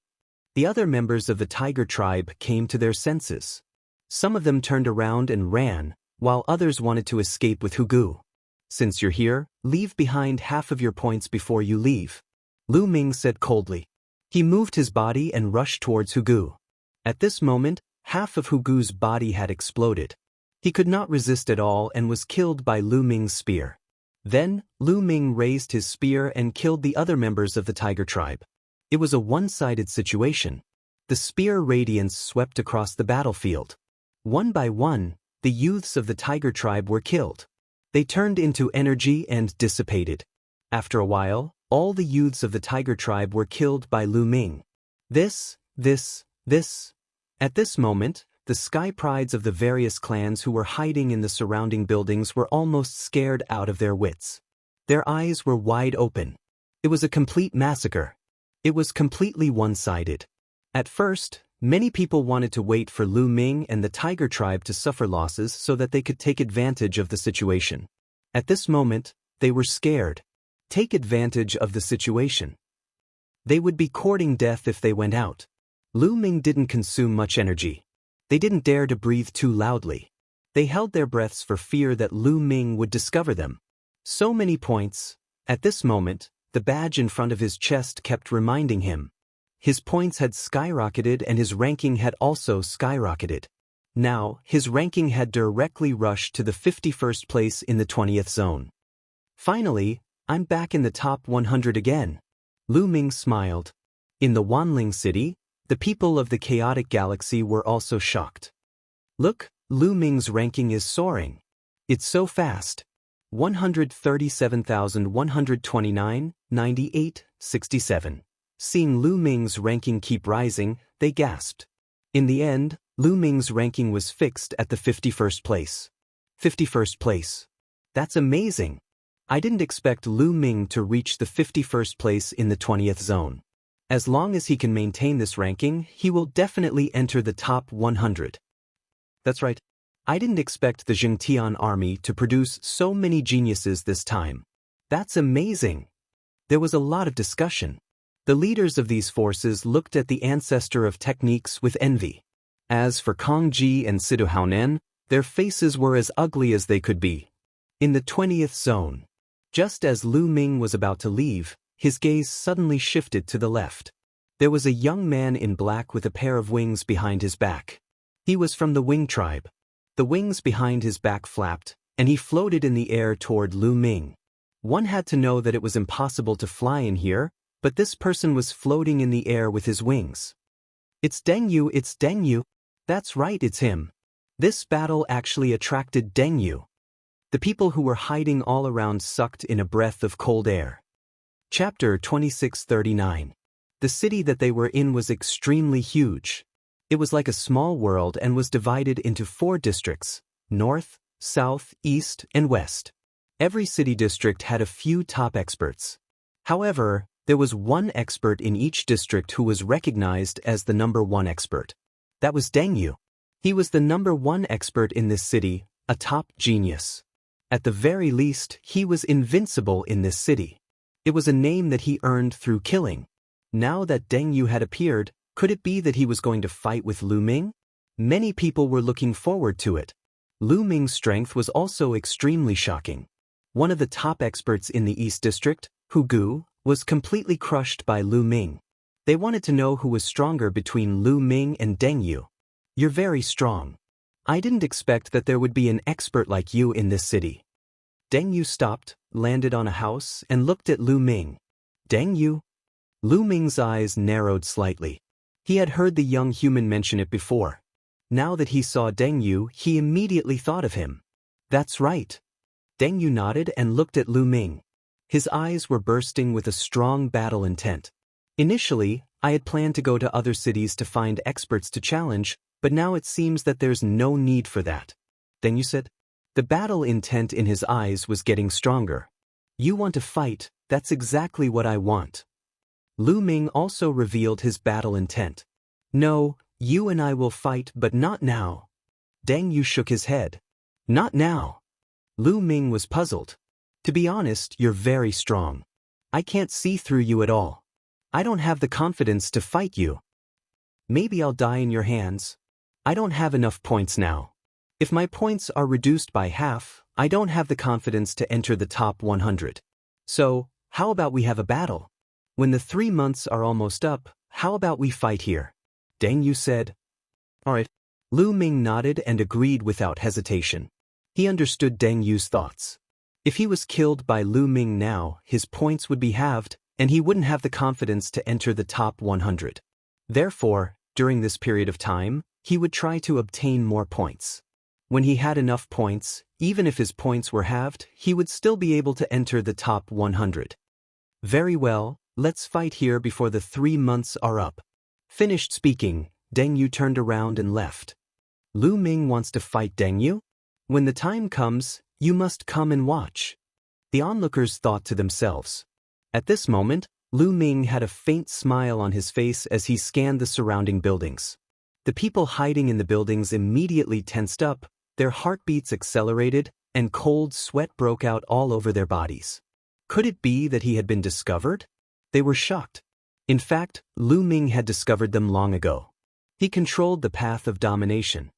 The other members of the Tiger Tribe came to their senses. Some of them turned around and ran, while others wanted to escape with Hugu. Since you're here, leave behind half of your points before you leave, Lu Ming said coldly. He moved his body and rushed towards Hugu. At this moment, half of Hugu's body had exploded. He could not resist at all and was killed by Lu Ming's spear. Then, Lu Ming raised his spear and killed the other members of the Tiger Tribe. It was a one-sided situation. The spear radiance swept across the battlefield. One by one, the youths of the tiger tribe were killed. They turned into energy and dissipated. After a while, all the youths of the tiger tribe were killed by Lu Ming. This. At this moment, the sky prides of the various clans who were hiding in the surrounding buildings were almost scared out of their wits. Their eyes were wide open. It was a complete massacre. It was completely one-sided. At first, many people wanted to wait for Lu Ming and the tiger tribe to suffer losses so that they could take advantage of the situation. At this moment, they were scared. Take advantage of the situation. They would be courting death if they went out. Lu Ming didn't consume much energy. They didn't dare to breathe too loudly. They held their breaths for fear that Lu Ming would discover them. So many points. At this moment, the badge in front of his chest kept reminding him. His points had skyrocketed and his ranking had also skyrocketed. Now, his ranking had directly rushed to the 51st place in the 20th zone. Finally, I'm back in the top 100 again. Lu Ming smiled. In the Wanling city, the people of the chaotic galaxy were also shocked. Look, Lu Ming's ranking is soaring. It's so fast. 137,129, 98, 67. Seeing Lu Ming's ranking keep rising, they gasped. In the end, Lu Ming's ranking was fixed at the 51st place. 51st place. That's amazing. I didn't expect Lu Ming to reach the 51st place in the 20th zone. As long as he can maintain this ranking, he will definitely enter the top 100. That's right. I didn't expect the Jingtian army to produce so many geniuses this time. That's amazing. There was a lot of discussion. The leaders of these forces looked at the ancestor of techniques with envy. As for Kong Ji and Sidu Haonen, their faces were as ugly as they could be. In the 20th zone, just as Lu Ming was about to leave, his gaze suddenly shifted to the left. There was a young man in black with a pair of wings behind his back. He was from the Wing tribe. The wings behind his back flapped, and he floated in the air toward Lu Ming. One had to know that it was impossible to fly in here, but this person was floating in the air with his wings. It's Deng Yu, it's Deng Yu. That's right, it's him. This battle actually attracted Deng Yu. The people who were hiding all around sucked in a breath of cold air. Chapter 2639. The city that they were in was extremely huge. It was like a small world and was divided into 4 districts: north, south, east, and west. Every city district had a few top experts. However, there was one expert in each district who was recognized as the #1 expert. That was Deng Yu. He was the #1 expert in this city, a top genius. At the very least, he was invincible in this city. It was a name that he earned through killing. Now that Deng Yu had appeared, could it be that he was going to fight with Lu Ming? Many people were looking forward to it. Lu Ming's strength was also extremely shocking. One of the top experts in the East District, Hu Gu, was completely crushed by Lu Ming. They wanted to know who was stronger between Lu Ming and Deng Yu. You're very strong. I didn't expect that there would be an expert like you in this city. Deng Yu stopped, landed on a house, and looked at Lu Ming. Deng Yu? Lu Ming's eyes narrowed slightly. He had heard the young human mention it before. Now that he saw Deng Yu, he immediately thought of him. That's right. Deng Yu nodded and looked at Lu Ming. His eyes were bursting with a strong battle intent. Initially, I had planned to go to other cities to find experts to challenge, but now it seems that there's no need for that. Deng Yu said. The battle intent in his eyes was getting stronger. You want to fight, that's exactly what I want. Lu Ming also revealed his battle intent. No, you and I will fight, but not now. Deng Yu shook his head. Not now. Lu Ming was puzzled. To be honest, you're very strong. I can't see through you at all. I don't have the confidence to fight you. Maybe I'll die in your hands. I don't have enough points now. If my points are reduced by half, I don't have the confidence to enter the top 100. So, how about we have a battle? When the 3 months are almost up, how about we fight here? Deng Yu said. Alright. Lu Ming nodded and agreed without hesitation. He understood Deng Yu's thoughts. If he was killed by Lu Ming now, his points would be halved, and he wouldn't have the confidence to enter the top 100. Therefore, during this period of time, he would try to obtain more points. When he had enough points, even if his points were halved, he would still be able to enter the top 100. Very well, let's fight here before the 3 months are up. Finished speaking, Deng Yu turned around and left. Lu Ming wants to fight Deng Yu? When the time comes, you must come and watch. The onlookers thought to themselves. At this moment, Lu Ming had a faint smile on his face as he scanned the surrounding buildings. The people hiding in the buildings immediately tensed up, their heartbeats accelerated, and cold sweat broke out all over their bodies. Could it be that he had been discovered? They were shocked. In fact, Lu Ming had discovered them long ago. He controlled the path of domination.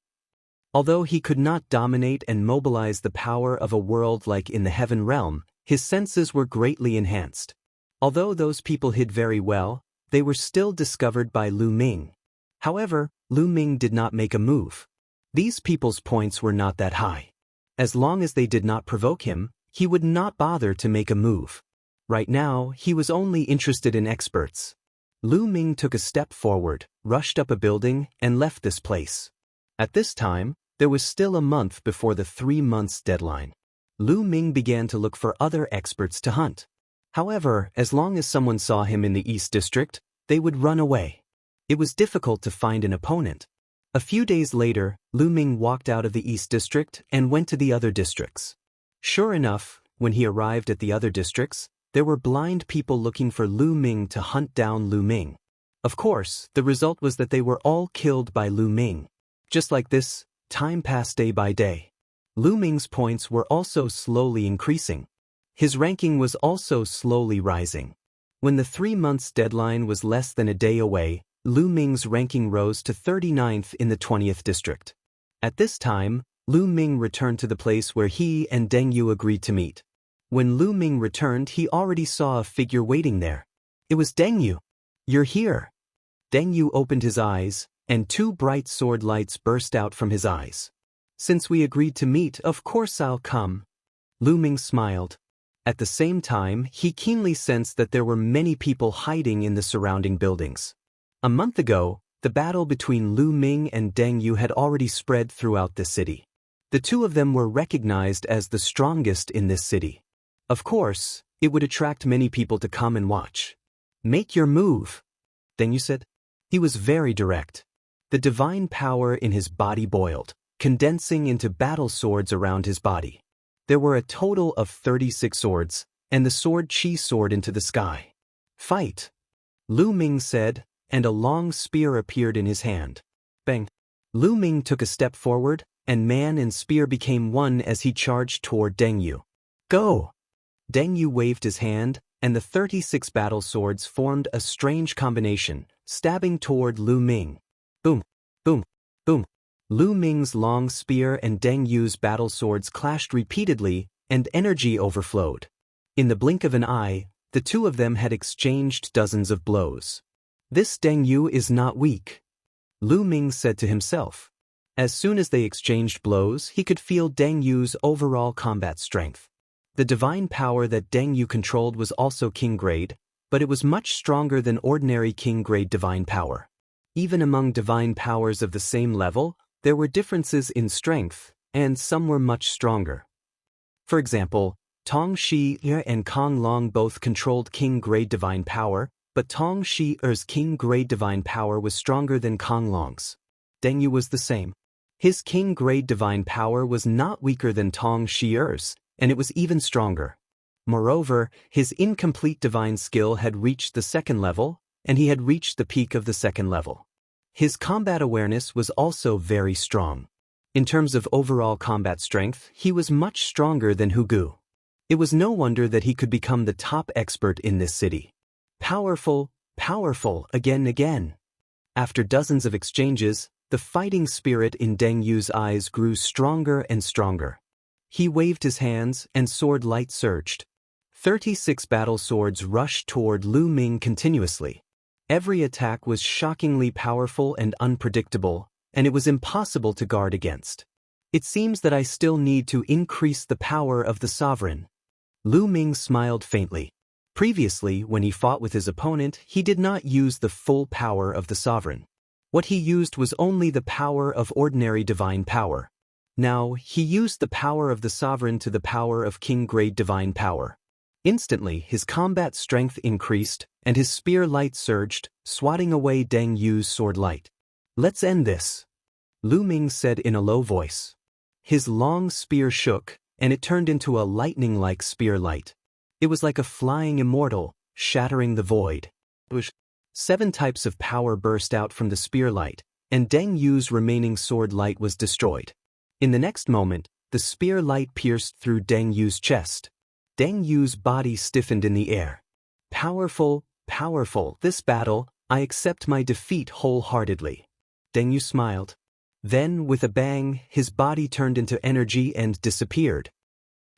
Although he could not dominate and mobilize the power of a world like in the heaven realm, his senses were greatly enhanced. Although those people hid very well, they were still discovered by Lu Ming. However, Lu Ming did not make a move. These people's points were not that high. As long as they did not provoke him, he would not bother to make a move. Right now, he was only interested in experts. Lu Ming took a step forward, rushed up a building, and left this place. At this time, there was still a month before the 3 months deadline. Lu Ming began to look for other experts to hunt. However, as long as someone saw him in the East District, they would run away. It was difficult to find an opponent. A few days later, Lu Ming walked out of the East District and went to the other districts. Sure enough, when he arrived at the other districts, there were blind people looking for Lu Ming to hunt down Lu Ming. Of course, the result was that they were all killed by Lu Ming. Just like this, time passed day by day. Lu Ming's points were also slowly increasing. His ranking was also slowly rising. When the 3 months deadline was less than a day away, Lu Ming's ranking rose to 39th in the 20th district. At this time, Lu Ming returned to the place where he and Deng Yu agreed to meet. When Lu Ming returned, he already saw a figure waiting there. It was Deng Yu. You're here. Deng Yu opened his eyes, and 2 bright sword lights burst out from his eyes. Since we agreed to meet, of course I'll come. Lu Ming smiled. At the same time, he keenly sensed that there were many people hiding in the surrounding buildings. A month ago, the battle between Lu Ming and Deng Yu had already spread throughout the city. The 2 of them were recognized as the strongest in this city. Of course, it would attract many people to come and watch. Make your move, Deng Yu said. He was very direct. The divine power in his body boiled, condensing into battle swords around his body. There were a total of 36 swords, and the sword Qi soared into the sky. Fight, Lu Ming said, and a long spear appeared in his hand. Bang! Lu Ming took a step forward, and man and spear became one as he charged toward Deng Yu. Go! Deng Yu waved his hand, and the 36 battle swords formed a strange combination, stabbing toward Lu Ming. Boom! Boom! Boom! Lu Ming's long spear and Deng Yu's battle swords clashed repeatedly, and energy overflowed. In the blink of an eye, the 2 of them had exchanged dozens of blows. This Deng Yu is not weak, Lu Ming said to himself. As soon as they exchanged blows, he could feel Deng Yu's overall combat strength. The divine power that Deng Yu controlled was also king grade, but it was much stronger than ordinary king grade divine power. Even among divine powers of the same level, there were differences in strength, and some were much stronger. For example, Tong Shi and Kong Long both controlled king grade divine power, but Tong Shi-er's king grade divine power was stronger than Kong Long's. Deng Yu was the same. His king grade divine power was not weaker than Tong Shi-er's, and it was even stronger. Moreover, his incomplete divine skill had reached the 2nd level, and he had reached the peak of the 2nd level. His combat awareness was also very strong. In terms of overall combat strength, he was much stronger than Hugu. It was no wonder that he could become the top expert in this city. Powerful, powerful, again. After dozens of exchanges, the fighting spirit in Deng Yu's eyes grew stronger and stronger. He waved his hands, and sword light surged. 36 battle swords rushed toward Lu Ming continuously. Every attack was shockingly powerful and unpredictable, and it was impossible to guard against. It seems that I still need to increase the power of the sovereign. Lu Ming smiled faintly. Previously, when he fought with his opponent, he did not use the full power of the sovereign. What he used was only the power of ordinary divine power. Now, he used the power of the sovereign to the power of king-grade divine power. Instantly, his combat strength increased, and his spear light surged, swatting away Deng Yu's sword light. "Let's end this," Lu Ming said in a low voice. His long spear shook, and it turned into a lightning-like spear light. It was like a flying immortal, shattering the void. 7 types of power burst out from the spear light, and Deng Yu's remaining sword light was destroyed. In the next moment, the spear light pierced through Deng Yu's chest. Deng Yu's body stiffened in the air. "Powerful, powerful, this battle, I accept my defeat wholeheartedly." Deng Yu smiled. Then, with a bang, his body turned into energy and disappeared.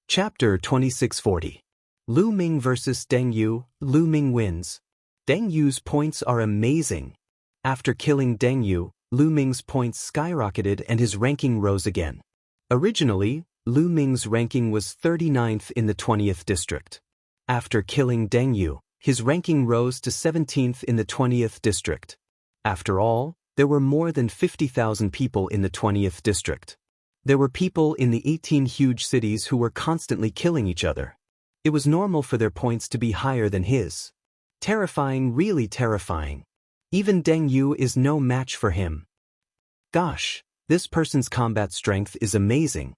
Chapter 2640. Lu Ming vs. Deng Yu. Lu Ming wins. Deng Yu's points are amazing. After killing Deng Yu, Lu Ming's points skyrocketed and his ranking rose again. Originally, Lu Ming's ranking was 39th in the 20th district. After killing Deng Yu, his ranking rose to 17th in the 20th district. After all, there were more than 50,000 people in the 20th district. There were people in the 18 huge cities who were constantly killing each other. It was normal for their points to be higher than his. Terrifying, really terrifying. Even Deng Yu is no match for him. Gosh, this person's combat strength is amazing.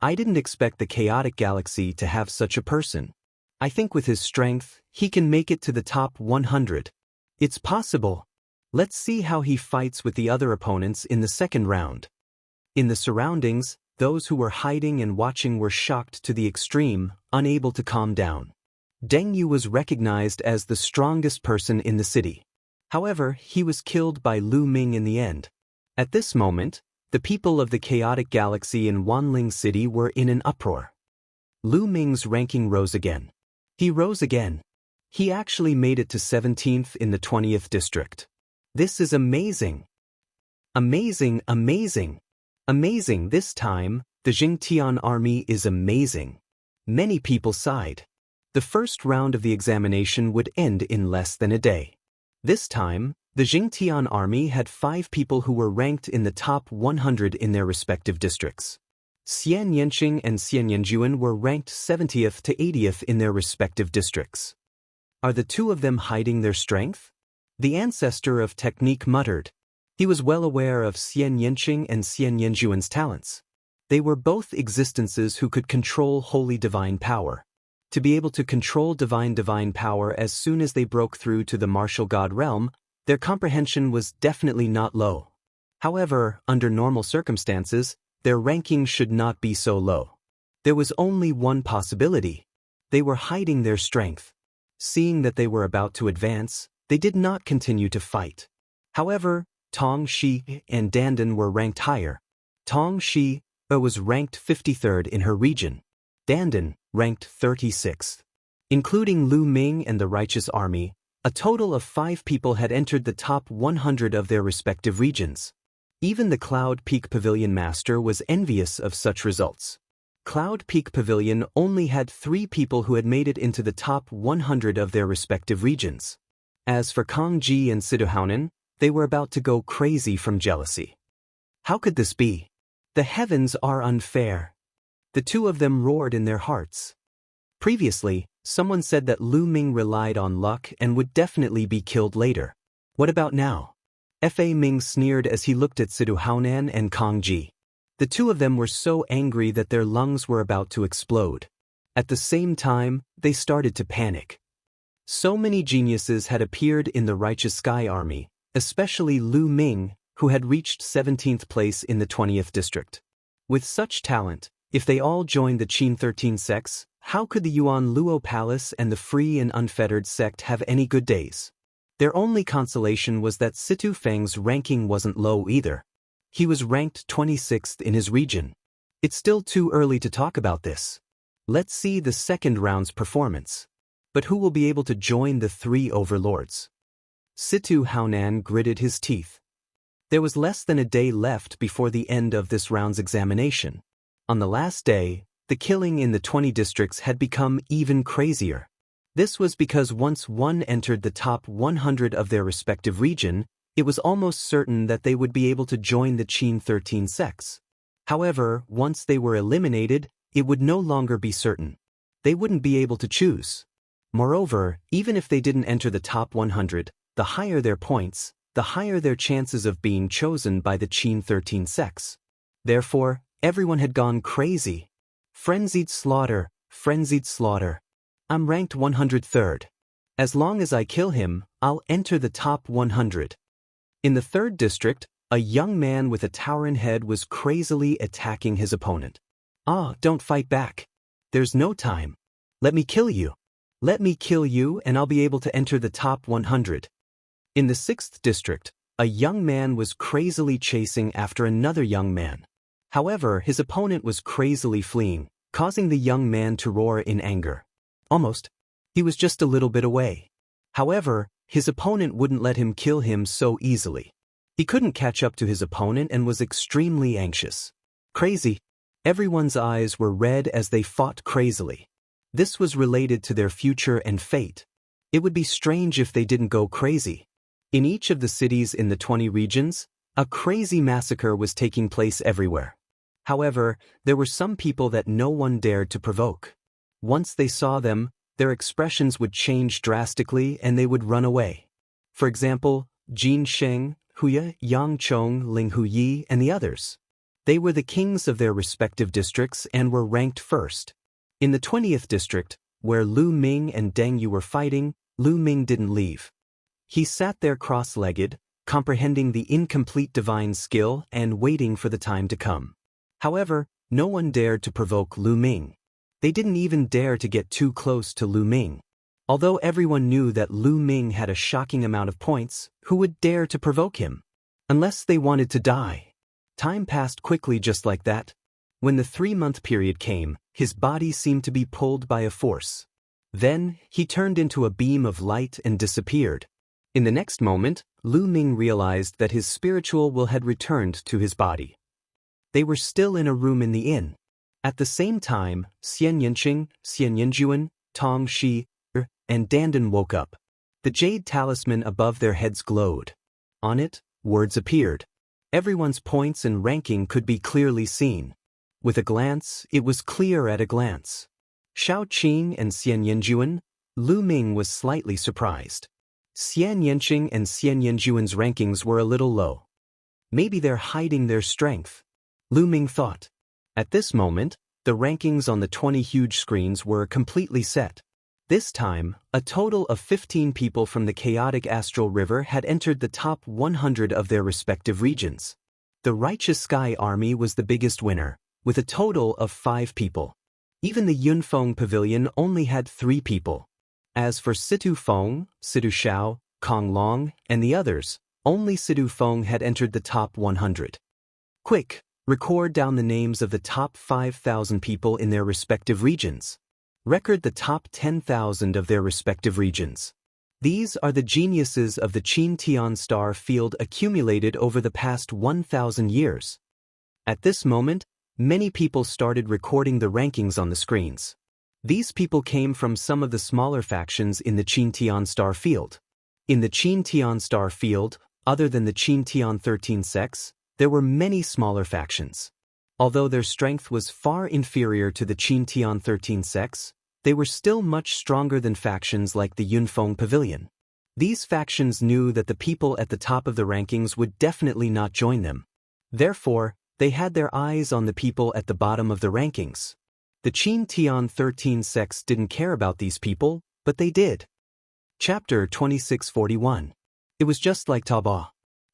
I didn't expect the chaotic galaxy to have such a person. I think with his strength, he can make it to the top 100. It's possible. Let's see how he fights with the other opponents in the second round. In the surroundings, those who were hiding and watching were shocked to the extreme, unable to calm down. Deng Yu was recognized as the strongest person in the city. However, he was killed by Lu Ming in the end. At this moment, the people of the chaotic galaxy in Wanling City were in an uproar. Lu Ming's ranking rose again. He rose again. He actually made it to 17th in the 20th district. This is amazing. Amazing, amazing. Amazing. This time, the Jingtian army is amazing. Many people sighed. The first round of the examination would end in less than a day. This time, the Jingtian army had 5 people who were ranked in the top 100 in their respective districts. Xian Yanqing and Xian Yanjuan were ranked 70th to 80th in their respective districts. Are the two of them hiding their strength? The ancestor of technique muttered. He was well aware of Xian Yanqing and Xian Yanjuan's talents. They were both existences who could control holy divine power. To be able to control divine power as soon as they broke through to the martial god realm, their comprehension was definitely not low. However, under normal circumstances, their ranking should not be so low. There was only one possibility. They were hiding their strength. Seeing that they were about to advance, they did not continue to fight. However, Tong Shi and Dandan were ranked higher. Tong Shi was ranked 53rd in her region. Dandan ranked 36th. Including Lu Ming and the Righteous Army, a total of 5 people had entered the top 100 of their respective regions. Even the Cloud Peak Pavilion Master was envious of such results. Cloud Peak Pavilion only had 3 people who had made it into the top 100 of their respective regions. As for Kang Ji and Siduhaunen, they were about to go crazy from jealousy. How could this be? The heavens are unfair. The two of them roared in their hearts. Previously, someone said that Lu Ming relied on luck and would definitely be killed later. What about now? Fa Ming sneered as he looked at Siduhaunan and Kang Ji. The two of them were so angry that their lungs were about to explode. At the same time, they started to panic. So many geniuses had appeared in the Righteous Sky Army, especially Lu Ming, who had reached 17th place in the 20th district. With such talent, if they all joined the Qin 13 sects, how could the Yuan Luo Palace and the Free and Unfettered sect have any good days? Their only consolation was that Situ Feng's ranking wasn't low either. He was ranked 26th in his region. It's still too early to talk about this. Let's see the second round's performance. But who will be able to join the 3 overlords? Situ Haonan gritted his teeth. There was less than a day left before the end of this round's examination. On the last day, the killing in the 20 districts had become even crazier. This was because once one entered the top 100 of their respective region, It was almost certain that they would be able to join the Qin 13 sects. However, once they were eliminated, it would no longer be certain. They wouldn't be able to choose. Moreover, even if they didn't enter the top 100, the higher their points, the higher their chances of being chosen by the Qin 13 sects. Therefore, everyone had gone crazy. Frenzied slaughter, frenzied slaughter. I'm ranked 103rd. As long as I kill him, I'll enter the top 100. In the 3rd district, a young man with a towering head was crazily attacking his opponent. Don't fight back. There's no time. Let me kill you. Let me kill you and I'll be able to enter the top 100. In the 6th district, a young man was crazily chasing after another young man. However, his opponent was crazily fleeing, causing the young man to roar in anger. Almost. He was just a little bit away. However, his opponent wouldn't let him kill him so easily. He couldn't catch up to his opponent and was extremely anxious. Crazy. Everyone's eyes were red as they fought crazily. This was related to their future and fate. It would be strange if they didn't go crazy. In each of the cities in the 20 regions, a crazy massacre was taking place everywhere. However, there were some people that no one dared to provoke. Once they saw them, their expressions would change drastically and they would run away. For example, Jin Sheng, Huya, Yang Chong, Ling Huyi, and the others. They were the kings of their respective districts and were ranked first. In the 20th district, where Lu Ming and Deng Yu were fighting, Lu Ming didn't leave. He sat there cross-legged, comprehending the incomplete divine skill and waiting for the time to come. However, no one dared to provoke Lu Ming. They didn't even dare to get too close to Lu Ming. Although everyone knew that Lu Ming had a shocking amount of points, who would dare to provoke him? Unless they wanted to die. Time passed quickly just like that. When the 3-month period came, his body seemed to be pulled by a force. Then, he turned into a beam of light and disappeared. In the next moment, Lu Ming realized that his spiritual will had returned to his body. They were still in a room in the inn. At the same time, Xian Yinqing, Xian Yinjuan, Tong Shi, and Dandan woke up. The jade talisman above their heads glowed. On it, words appeared. Everyone's points and ranking could be clearly seen. With a glance, it was clear at a glance. Shao Qing and Xian Yinjuan, Lu Ming was slightly surprised. Xian Yinqing and Xian Yinjuan's rankings were a little low. Maybe they're hiding their strength, Lu Ming thought. At this moment, the rankings on the 20 huge screens were completely set. This time, a total of 15 people from the chaotic astral river had entered the top 100 of their respective regions. The Righteous Sky Army was the biggest winner, with a total of 5 people. Even the Yunfeng Pavilion only had 3 people. As for Situ Feng, Situ Shao, Kong Long, and the others, only Situ Feng had entered the top 100. Quick, record down the names of the top 5,000 people in their respective regions. Record the top 10,000 of their respective regions. These are the geniuses of the Qin Tian star field accumulated over the past 1,000 years. At this moment, many people started recording the rankings on the screens. These people came from some of the smaller factions in the Qin Tian star field. In the Qin Tian star field, other than the Qin Tian 13 sects, there were many smaller factions. Although their strength was far inferior to the Qin Tian 13 sects, they were still much stronger than factions like the Yunfeng Pavilion. These factions knew that the people at the top of the rankings would definitely not join them. Therefore, they had their eyes on the people at the bottom of the rankings. The Qin Tian 13 sects didn't care about these people, but they did. Chapter 2641. It was just like Taobao.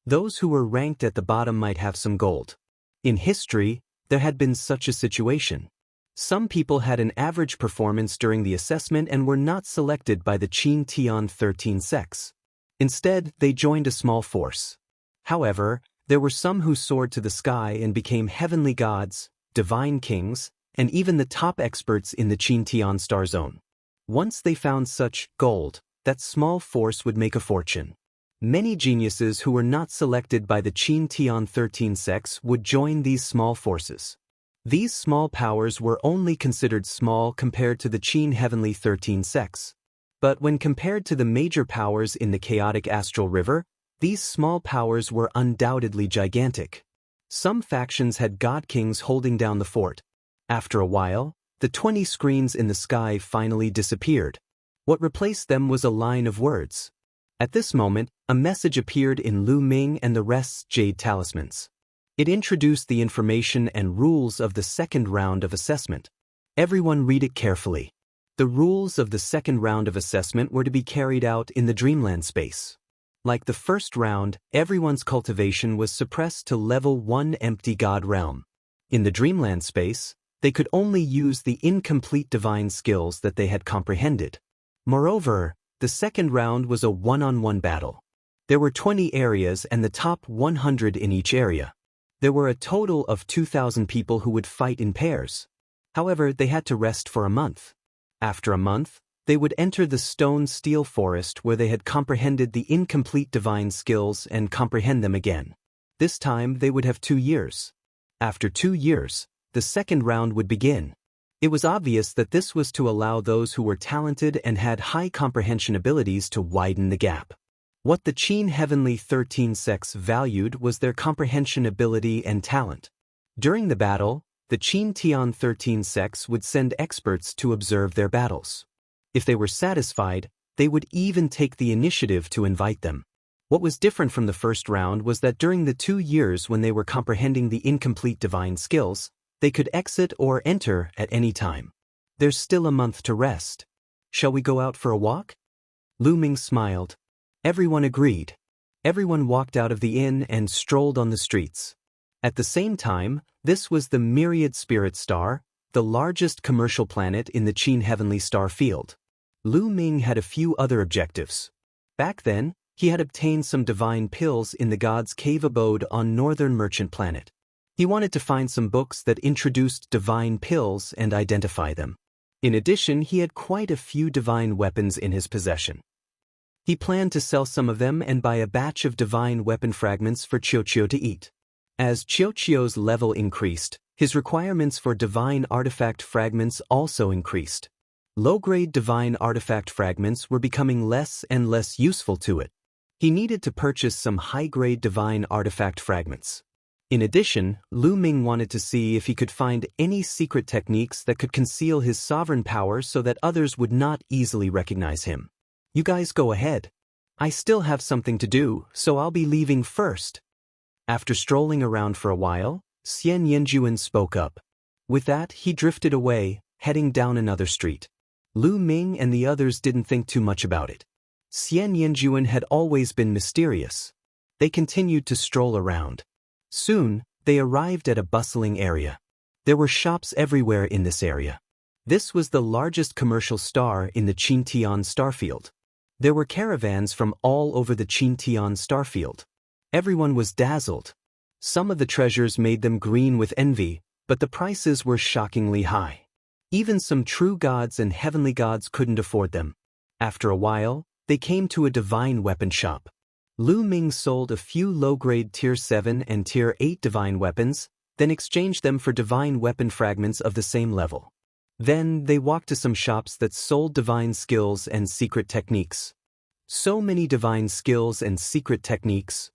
Those who were ranked at the bottom might have some gold. In history, there had been such a situation. Some people had an average performance during the assessment and were not selected by the Qin Tian 13 sects. Instead, they joined a small force. However, there were some who soared to the sky and became heavenly gods, divine kings, and even the top experts in the Qin Tian star zone. Once they found such gold, that small force would make a fortune. Many geniuses who were not selected by the Qin Tian 13 sects would join these small forces. These small powers were only considered small compared to the Qin Heavenly 13 sects. But when compared to the major powers in the chaotic astral river, These small powers were undoubtedly gigantic. Some factions had god kings holding down the fort. After a while, the 20 screens in the sky finally disappeared. What replaced them was a line of words. At this moment, a message appeared in Lu Ming and the rest's jade talismans. It introduced the information and rules of the second round of assessment. Everyone read it carefully. The rules of the second round of assessment were to be carried out in the dreamland space. Like the first round, everyone's cultivation was suppressed to level 1 empty god realm. In the dreamland space, they could only use the incomplete divine skills that they had comprehended. Moreover, the second round was a one-on-one battle. There were 20 areas and the top 100 in each area. There were a total of 2,000 people who would fight in pairs. However, they had to rest for a month. After a month, they would enter the stone steel forest where they had comprehended the incomplete divine skills and comprehend them again. This time they would have 2 years. After 2 years, the second round would begin. It was obvious that this was to allow those who were talented and had high comprehension abilities to widen the gap. What the Qin Heavenly 13 sects valued was their comprehension ability and talent. During the battle, the Qin Tian 13 sects would send experts to observe their battles. If they were satisfied, they would even take the initiative to invite them. What was different from the first round was that during the 2 years when they were comprehending the incomplete divine skills, they could exit or enter at any time. There's still a month to rest. Shall we go out for a walk? Lu Ming smiled. Everyone agreed. Everyone walked out of the inn and strolled on the streets. At the same time, this was the Myriad Spirit Star, the largest commercial planet in the Qin Heavenly Star field. Lu Ming had a few other objectives. Back then, he had obtained some divine pills in the God's Cave abode on Northern Merchant Planet. He wanted to find some books that introduced divine pills and identify them. In addition, he had quite a few divine weapons in his possession. He planned to sell some of them and buy a batch of divine weapon fragments for Qiuqiu to eat. As Qiuqiu's level increased, his requirements for divine artifact fragments also increased. Low-grade divine artifact fragments were becoming less and less useful to it. He needed to purchase some high-grade divine artifact fragments. In addition, Lu Ming wanted to see if he could find any secret techniques that could conceal his sovereign power so that others would not easily recognize him. You guys go ahead. I still have something to do, so I'll be leaving first. After strolling around for a while, Xian Yanjuan spoke up. With that, he drifted away, heading down another street. Lu Ming and the others didn't think too much about it. Xian Yanjuan had always been mysterious. They continued to stroll around. Soon, they arrived at a bustling area. There were shops everywhere in this area. This was the largest commercial star in the Qintian starfield. There were caravans from all over the Qintian starfield. Everyone was dazzled. Some of the treasures made them green with envy, but the prices were shockingly high. Even some true gods and heavenly gods couldn't afford them. After a while, they came to a divine weapon shop. Lu Ming sold a few low-grade Tier 7 and Tier 8 divine weapons, then exchanged them for divine weapon fragments of the same level. Then they walked to some shops that sold divine skills and secret techniques. So many divine skills and secret techniques.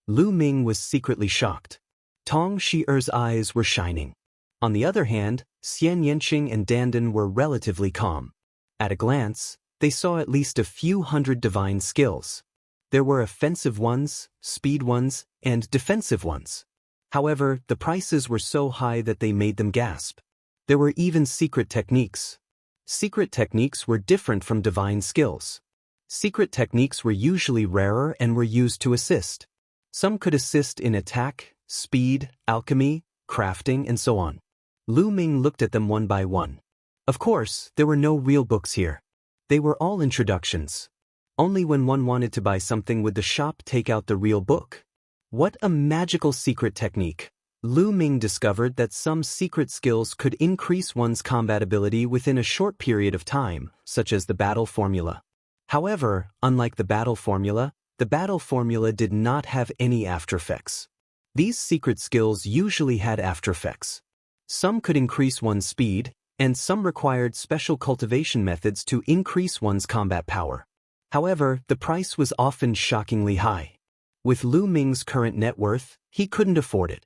Lu Ming was secretly shocked. Tong Shi'er's eyes were shining. On the other hand, Xian Yanqing and Dandan were relatively calm. At a glance, they saw at least a few hundred divine skills. There were offensive ones, speed ones, and defensive ones. However, the prices were so high that they made them gasp. There were even secret techniques. Secret techniques were different from divine skills. Secret techniques were usually rarer and were used to assist. Some could assist in attack, speed, alchemy, crafting, and so on. Lu Ming looked at them one by one. Of course, there were no real books here. They were all introductions. Only when one wanted to buy something would the shop take out the real book. What a magical secret technique! Lu Ming discovered that some secret skills could increase one's combat ability within a short period of time, such as the battle formula. However, unlike the battle formula did not have any aftereffects. These secret skills usually had aftereffects. Some could increase one's speed, and some required special cultivation methods to increase one's combat power. However, the price was often shockingly high. With Lu Ming's current net worth, he couldn't afford it.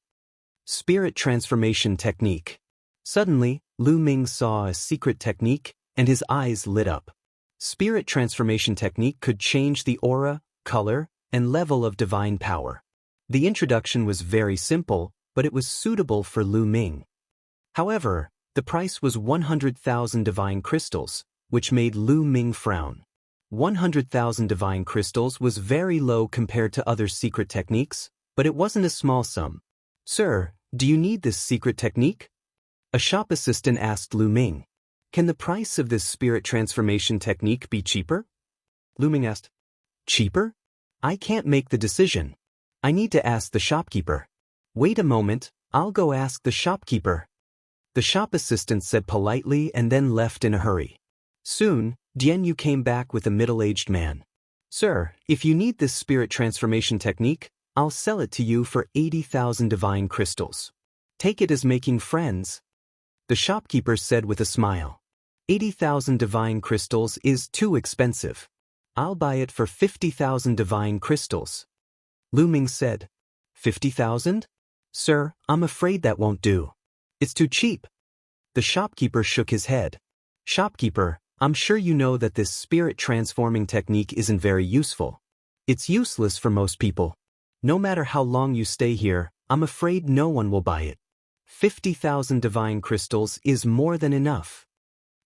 Spirit Transformation Technique. Suddenly, Lu Ming saw a secret technique, and his eyes lit up. Spirit Transformation Technique could change the aura, color, and level of divine power. The introduction was very simple, but it was suitable for Lu Ming. However, the price was 100,000 divine crystals, which made Lu Ming frown. 100,000 divine crystals was very low compared to other secret techniques, but it wasn't a small sum. "Sir, do you need this secret technique?" A shop assistant asked Lu Ming. "Can the price of this spirit transformation technique be cheaper?" Lu Ming asked. "Cheaper? I can't make the decision. I need to ask the shopkeeper." "Wait a moment, I'll go ask the shopkeeper." The shop assistant said politely and then left in a hurry. Soon, Dian Yu came back with a middle-aged man. "Sir, if you need this spirit transformation technique, I'll sell it to you for 80,000 divine crystals. Take it as making friends." The shopkeeper said with a smile. 80,000 divine crystals is too expensive. I'll buy it for 50,000 divine crystals. Lu Ming said. 50,000? Sir, I'm afraid that won't do. It's too cheap. The shopkeeper shook his head. Shopkeeper, I'm sure you know that this spirit transforming technique isn't very useful. It's useless for most people. No matter how long you stay here, I'm afraid no one will buy it. 50,000 divine crystals is more than enough.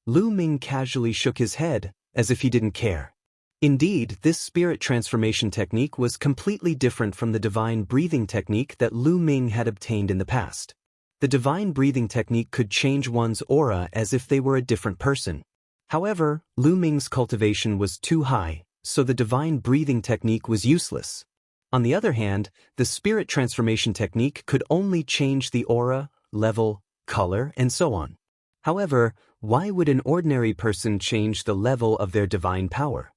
Lu Ming casually shook his head, as if he didn't care. Indeed, this spirit transformation technique was completely different from the divine breathing technique that Lu Ming had obtained in the past. The divine breathing technique could change one's aura as if they were a different person. However, Lu Ming's cultivation was too high, so the divine breathing technique was useless. On the other hand, the spirit transformation technique could only change the aura, level, color, and so on. However, why would an ordinary person change the level of their divine power?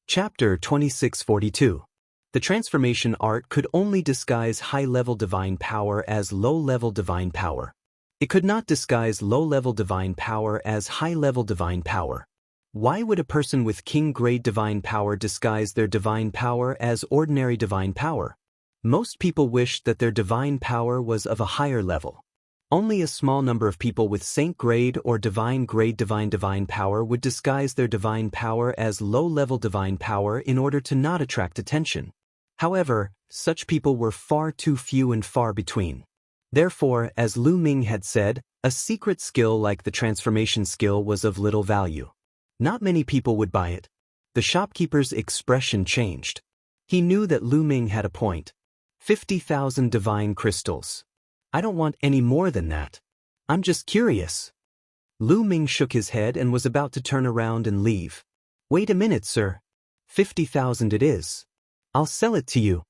Chapter 2642. The transformation art could only disguise high-level divine power as low-level divine power. It could not disguise low-level divine power as high-level divine power. Why would a person with king-grade divine power disguise their divine power as ordinary divine power? Most people wished that their divine power was of a higher level. Only a small number of people with saint-grade or divine-grade divine power would disguise their divine power as low-level divine power in order to not attract attention. However, such people were far too few and far between. Therefore, as Lu Ming had said, a secret skill like the transformation skill was of little value. Not many people would buy it. The shopkeeper's expression changed. He knew that Lu Ming had a point. 50,000 divine crystals. I don't want any more than that. I'm just curious. Lu Ming shook his head and was about to turn around and leave. Wait a minute, sir. 50,000 it is. I'll sell it to you.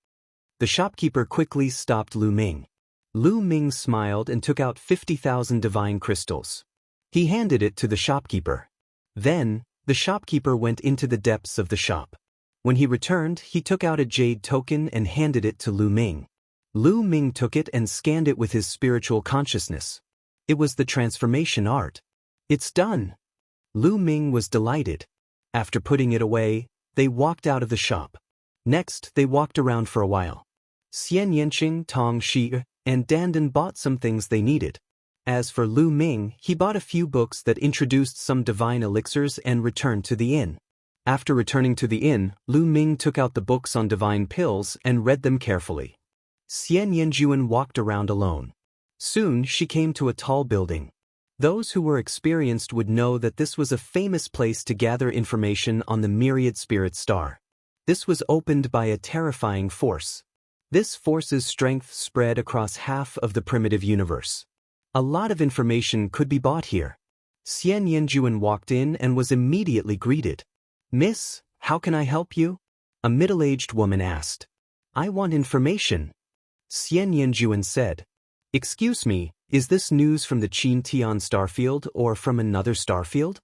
The shopkeeper quickly stopped Lu Ming. Lu Ming smiled and took out 50,000 divine crystals. He handed it to the shopkeeper. Then, the shopkeeper went into the depths of the shop. When he returned, he took out a jade token and handed it to Lu Ming. Lu Ming took it and scanned it with his spiritual consciousness. It was the transformation art. It's done. Lu Ming was delighted. After putting it away, they walked out of the shop. Next, they walked around for a while. Xian Yanqing, Tong Shi, and Dandan bought some things they needed. As for Lu Ming, he bought a few books that introduced some divine elixirs and returned to the inn. After returning to the inn, Lu Ming took out the books on divine pills and read them carefully. Xian Yanjuan walked around alone. Soon she came to a tall building. Those who were experienced would know that this was a famous place to gather information on the myriad spirit star. This was opened by a terrifying force. This force's strength spread across half of the primitive universe. A lot of information could be bought here. Xian Yanjuan walked in and was immediately greeted. Miss, how can I help you? A middle-aged woman asked. I want information. Xian Yanjuan said. Excuse me, is this news from the Qin Tian starfield or from another starfield?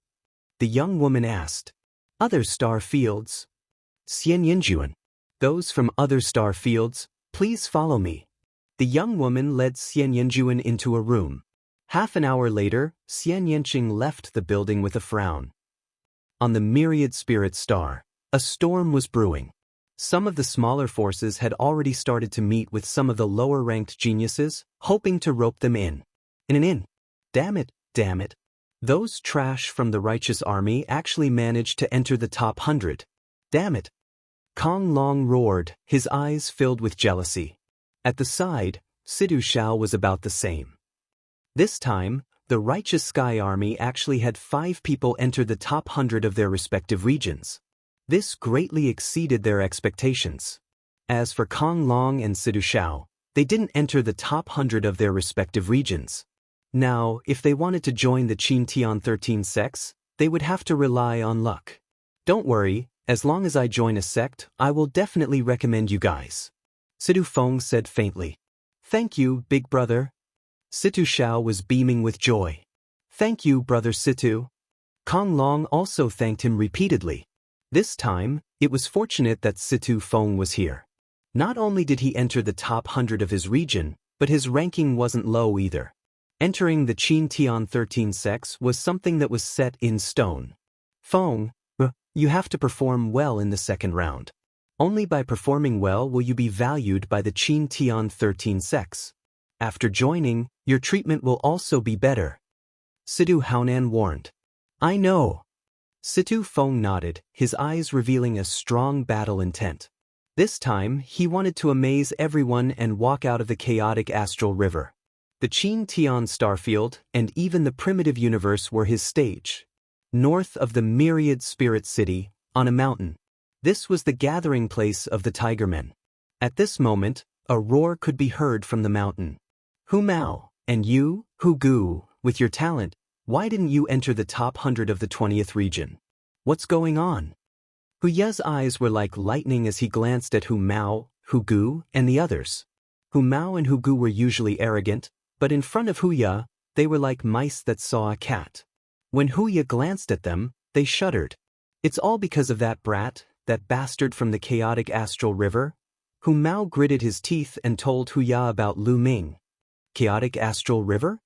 The young woman asked. Other star fields. Xian Yanjuan. Those from other star fields, please follow me. The young woman led Xian Yanjuan into a room. Half an hour later, Xian Yanqing left the building with a frown. On the myriad spirit star, a storm was brewing. Some of the smaller forces had already started to meet with some of the lower-ranked geniuses, hoping to rope them in. In an inn. Damn it, damn it. Those trash from the righteous army actually managed to enter the top 100. Damn it. Kong Long roared, his eyes filled with jealousy. At the side, Sidu Shao was about the same. This time, the righteous Sky Army actually had 5 people enter the top 100 of their respective regions. This greatly exceeded their expectations. As for Kong Long and Sidu Shao, they didn't enter the top 100 of their respective regions. Now, if they wanted to join the Qin Tian 13 sects, they would have to rely on luck. Don't worry, as long as I join a sect, I will definitely recommend you guys. Sidu Feng said faintly. Thank you, big brother. Situ Shao was beaming with joy. Thank you, brother Situ. Kong Long also thanked him repeatedly. This time, it was fortunate that Situ Feng was here. Not only did he enter the top 100 of his region, but his ranking wasn't low either. Entering the Qin Tian 13 sects was something that was set in stone. Feng, you have to perform well in the second round. Only by performing well will you be valued by the Qin Tian 13 sects. After joining, your treatment will also be better. Sidu Haonan warned. I know. Situ Feng nodded, his eyes revealing a strong battle intent. This time, he wanted to amaze everyone and walk out of the chaotic astral river. The Qin Tian starfield and even the primitive universe were his stage. North of the myriad spirit city, on a mountain. This was the gathering place of the Tigermen. At this moment, a roar could be heard from the mountain. Hu Mao, and you, Hu Gu, with your talent, why didn't you enter the top 100 of the 20th region? What's going on? Hu Ye's eyes were like lightning as he glanced at Hu Mao, Hu Gu, and the others. Hu Mao and Hu Gu were usually arrogant, but in front of Hu Ye, they were like mice that saw a cat. When Hu Ye glanced at them, they shuddered. It's all because of that brat, that bastard from the chaotic astral river. Hu Mao gritted his teeth and told Hu Ye about Lu Ming. Chaotic astral river?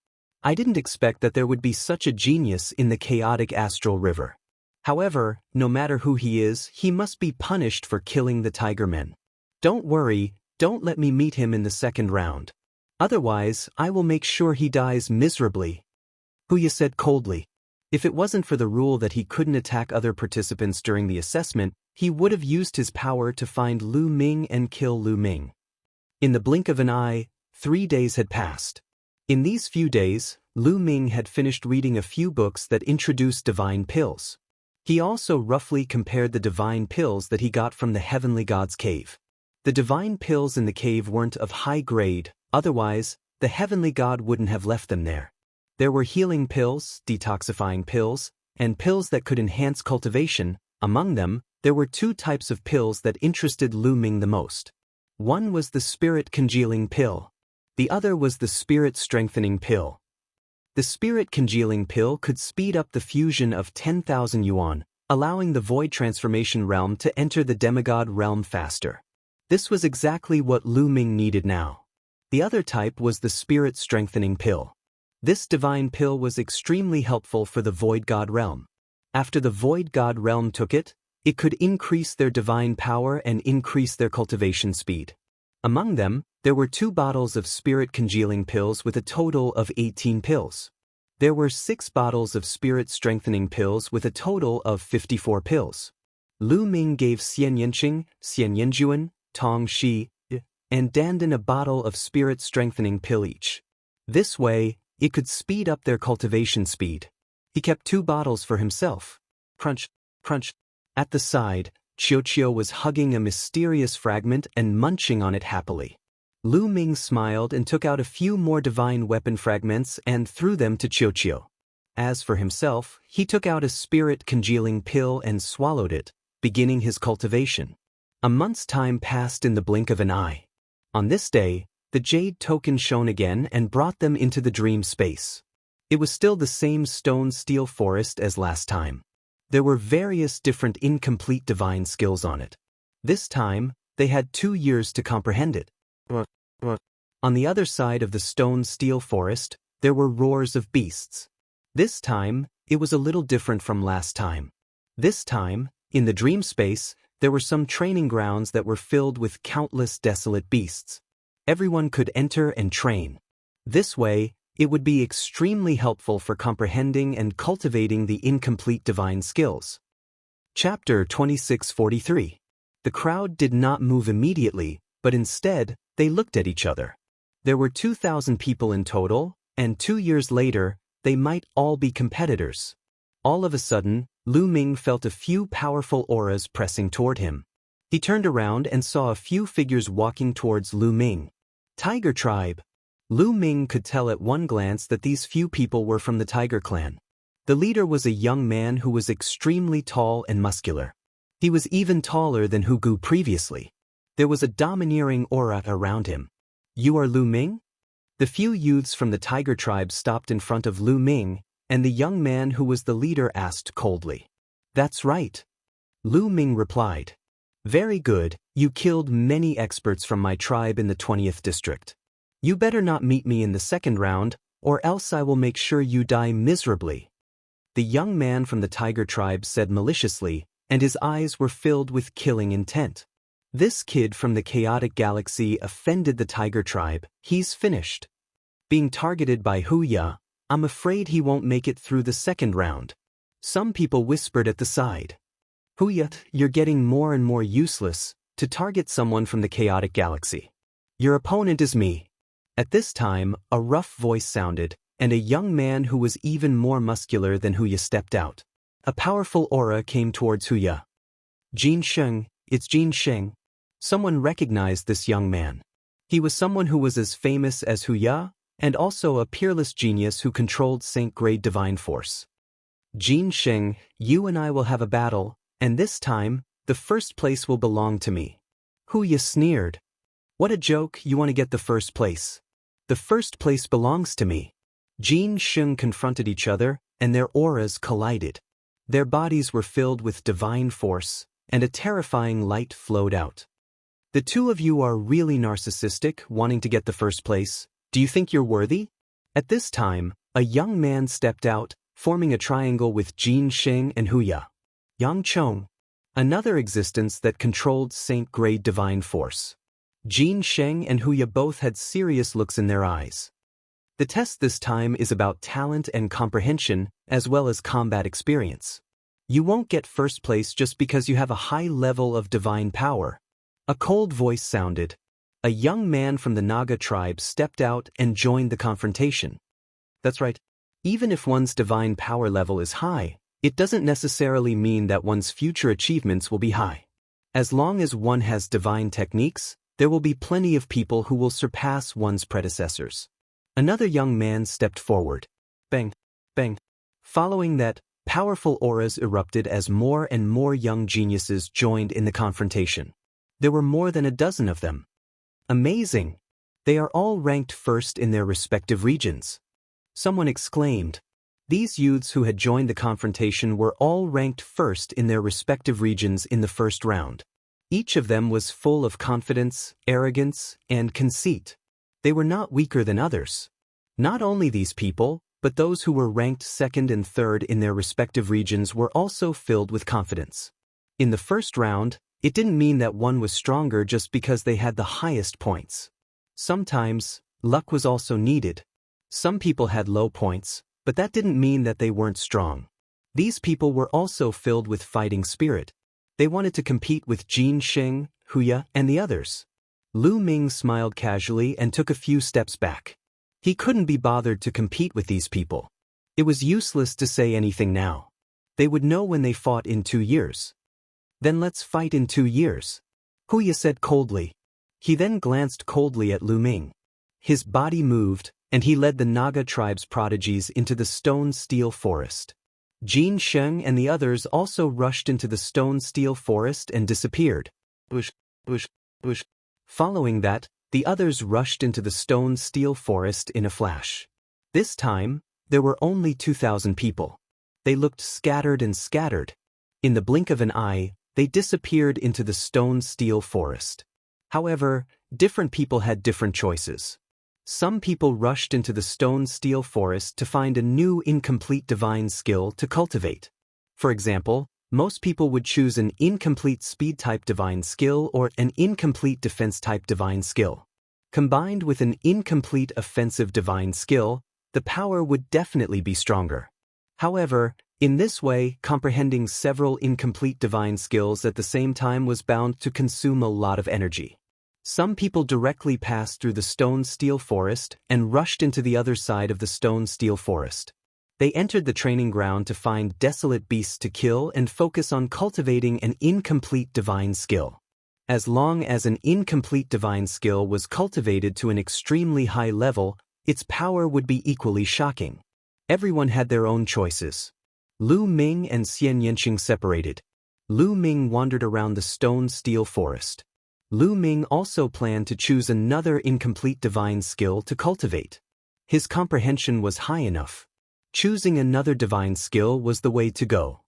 I didn't expect that there would be such a genius in the chaotic astral river. However, no matter who he is, he must be punished for killing the Tigermen. Don't worry, don't let me meet him in the second round. Otherwise, I will make sure he dies miserably. Hu Ye said coldly. If it wasn't for the rule that he couldn't attack other participants during the assessment, he would have used his power to find Lu Ming and kill Lu Ming. In the blink of an eye, 3 days had passed. In these few days, Lu Ming had finished reading a few books that introduced divine pills. He also roughly compared the divine pills that he got from the Heavenly God's cave. The divine pills in the cave weren't of high grade, otherwise, the Heavenly God wouldn't have left them there. There were healing pills, detoxifying pills, and pills that could enhance cultivation. Among them, there were 2 types of pills that interested Lu Ming the most. One was the spirit congealing pill. The other was the spirit strengthening pill. The spirit congealing pill could speed up the fusion of 10,000 yuan, allowing the void transformation realm to enter the demigod realm faster. This was exactly what Lu Ming needed now. The other type was the spirit strengthening pill. This divine pill was extremely helpful for the Void God realm. After the Void God realm took it, it could increase their divine power and increase their cultivation speed. Among them, there were 2 bottles of spirit congealing pills with a total of 18 pills. There were 6 bottles of spirit strengthening pills with a total of 54 pills. Lu Ming gave Xian Yanqing, Xian Yanjuan, Tong Shi, and Dandan a bottle of spirit strengthening pill each. This way, it could speed up their cultivation speed. He kept 2 bottles for himself. Crunch, crunch. At the side, Qiuqiu was hugging a mysterious fragment and munching on it happily. Lu Ming smiled and took out a few more divine weapon fragments and threw them to Qiuqiu. As for himself, he took out a spirit congealing pill and swallowed it, beginning his cultivation. A month's time passed in the blink of an eye. On this day, the jade token shone again and brought them into the dream space. It was still the same stone steel forest as last time. There were various different incomplete divine skills on it. This time, they had 2 years to comprehend it. On the other side of the stone steel forest, there were roars of beasts. This time, it was a little different from last time. This time, in the dream space, There were some training grounds that were filled with countless desolate beasts. Everyone could enter and train. This way, it would be extremely helpful for comprehending and cultivating the incomplete divine skills. Chapter 2643. The crowd did not move immediately, but instead, they looked at each other. There were 2,000 people in total, and 2 years later, they might all be competitors. All of a sudden, Lu Ming felt a few powerful auras pressing toward him. He turned around and saw a few figures walking towards Lu Ming. Tiger tribe. Lu Ming could tell at one glance that these few people were from the Tiger clan. The leader was a young man who was extremely tall and muscular. He was even taller than Hu Gu previously. There was a domineering aura around him. You are Lu Ming? The few youths from the Tiger tribe stopped in front of Lu Ming, and the young man who was the leader asked coldly. That's right. Lu Ming replied. Very good, you killed many experts from my tribe in the 20th district. You better not meet me in the second round, or else I will make sure you die miserably. The young man from the Tiger tribe said maliciously, and his eyes were filled with killing intent. This kid from the chaotic galaxy offended the Tiger tribe. He's finished. Being targeted by Huya, I'm afraid he won't make it through the second round. Some people whispered at the side. Huya, you're getting more and more useless to target someone from the chaotic galaxy. Your opponent is me. At this time, a rough voice sounded, and a young man who was even more muscular than Huya stepped out. A powerful aura came towards Huya. Jin Sheng, it's Jin Sheng. Someone recognized this young man. He was someone who was as famous as Huya, and also a peerless genius who controlled Saint-grade divine force. Jin Sheng, you and I will have a battle, and this time, the first place will belong to me. Huya sneered. What a joke, you want to get the first place. The first place belongs to me. Jin Sheng confronted each other, and their auras collided. Their bodies were filled with divine force, and a terrifying light flowed out. The two of you are really narcissistic, wanting to get the first place. Do you think you're worthy? At this time, a young man stepped out, forming a triangle with Jin Sheng and Huya. Yang Chong, another existence that controlled Saint-grade divine force. Jin Sheng and Huya both had serious looks in their eyes. The test this time is about talent and comprehension, as well as combat experience. You won't get first place just because you have a high level of divine power. A cold voice sounded. A young man from the Naga tribe stepped out and joined the confrontation. That's right. Even if one's divine power level is high, it doesn't necessarily mean that one's future achievements will be high. As long as one has divine techniques, there will be plenty of people who will surpass one's predecessors. Another young man stepped forward. Bang, bang. Following that, powerful auras erupted as more and more young geniuses joined in the confrontation. There were more than a dozen of them. Amazing! They are all ranked first in their respective regions. Someone exclaimed. These youths who had joined the confrontation were all ranked first in their respective regions in the first round. Each of them was full of confidence, arrogance, and conceit. They were not weaker than others. Not only these people, but those who were ranked second and third in their respective regions were also filled with confidence. In the first round, it didn't mean that one was stronger just because they had the highest points. Sometimes, luck was also needed. Some people had low points, but that didn't mean that they weren't strong. These people were also filled with fighting spirit. They wanted to compete with Jin Sheng, Huya, and the others. Lu Ming smiled casually and took a few steps back. He couldn't be bothered to compete with these people. It was useless to say anything now. They would know when they fought in 2 years. Then let's fight in 2 years, Huya said coldly. He then glanced coldly at Lu Ming. His body moved, and he led the Naga tribe's prodigies into the stone-steel forest. Jin Sheng and the others also rushed into the stone-steel forest and disappeared. Bush, bush, bush. Following that, the others rushed into the stone-steel forest in a flash. This time, there were only 2,000 people. They looked scattered and scattered. In the blink of an eye, they disappeared into the stone-steel forest. However, different people had different choices. Some people rushed into the stone-steel forest to find a new incomplete divine skill to cultivate. For example, Most people would choose an incomplete speed-type divine skill or an incomplete defense-type divine skill. Combined with an incomplete offensive divine skill, the power would definitely be stronger. However, in this way, comprehending several incomplete divine skills at the same time was bound to consume a lot of energy. Some people directly passed through the stone-steel forest and rushed into the other side of the stone-steel forest. They entered the training ground to find desolate beasts to kill and focus on cultivating an incomplete divine skill. As long as an incomplete divine skill was cultivated to an extremely high level, its power would be equally shocking. Everyone had their own choices. Lu Ming and Xian Yanqing separated. Lu Ming wandered around the stone-steel forest. Lu Ming also planned to choose another incomplete divine skill to cultivate. His comprehension was high enough. Choosing another divine skill was the way to go.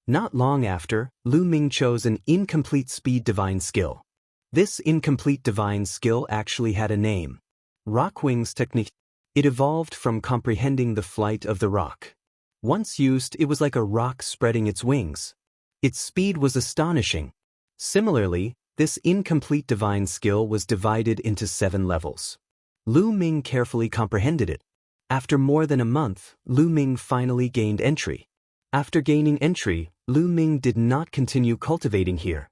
Not long after, Lu Ming chose an incomplete speed divine skill. This incomplete divine skill actually had a name. Rock Wings Technique. It evolved from comprehending the flight of the rock. Once used, it was like a rock spreading its wings. Its speed was astonishing. Similarly, this incomplete divine skill was divided into 7 levels. Lu Ming carefully comprehended it. After more than a month, Lu Ming finally gained entry. After gaining entry, Lu Ming did not continue cultivating here.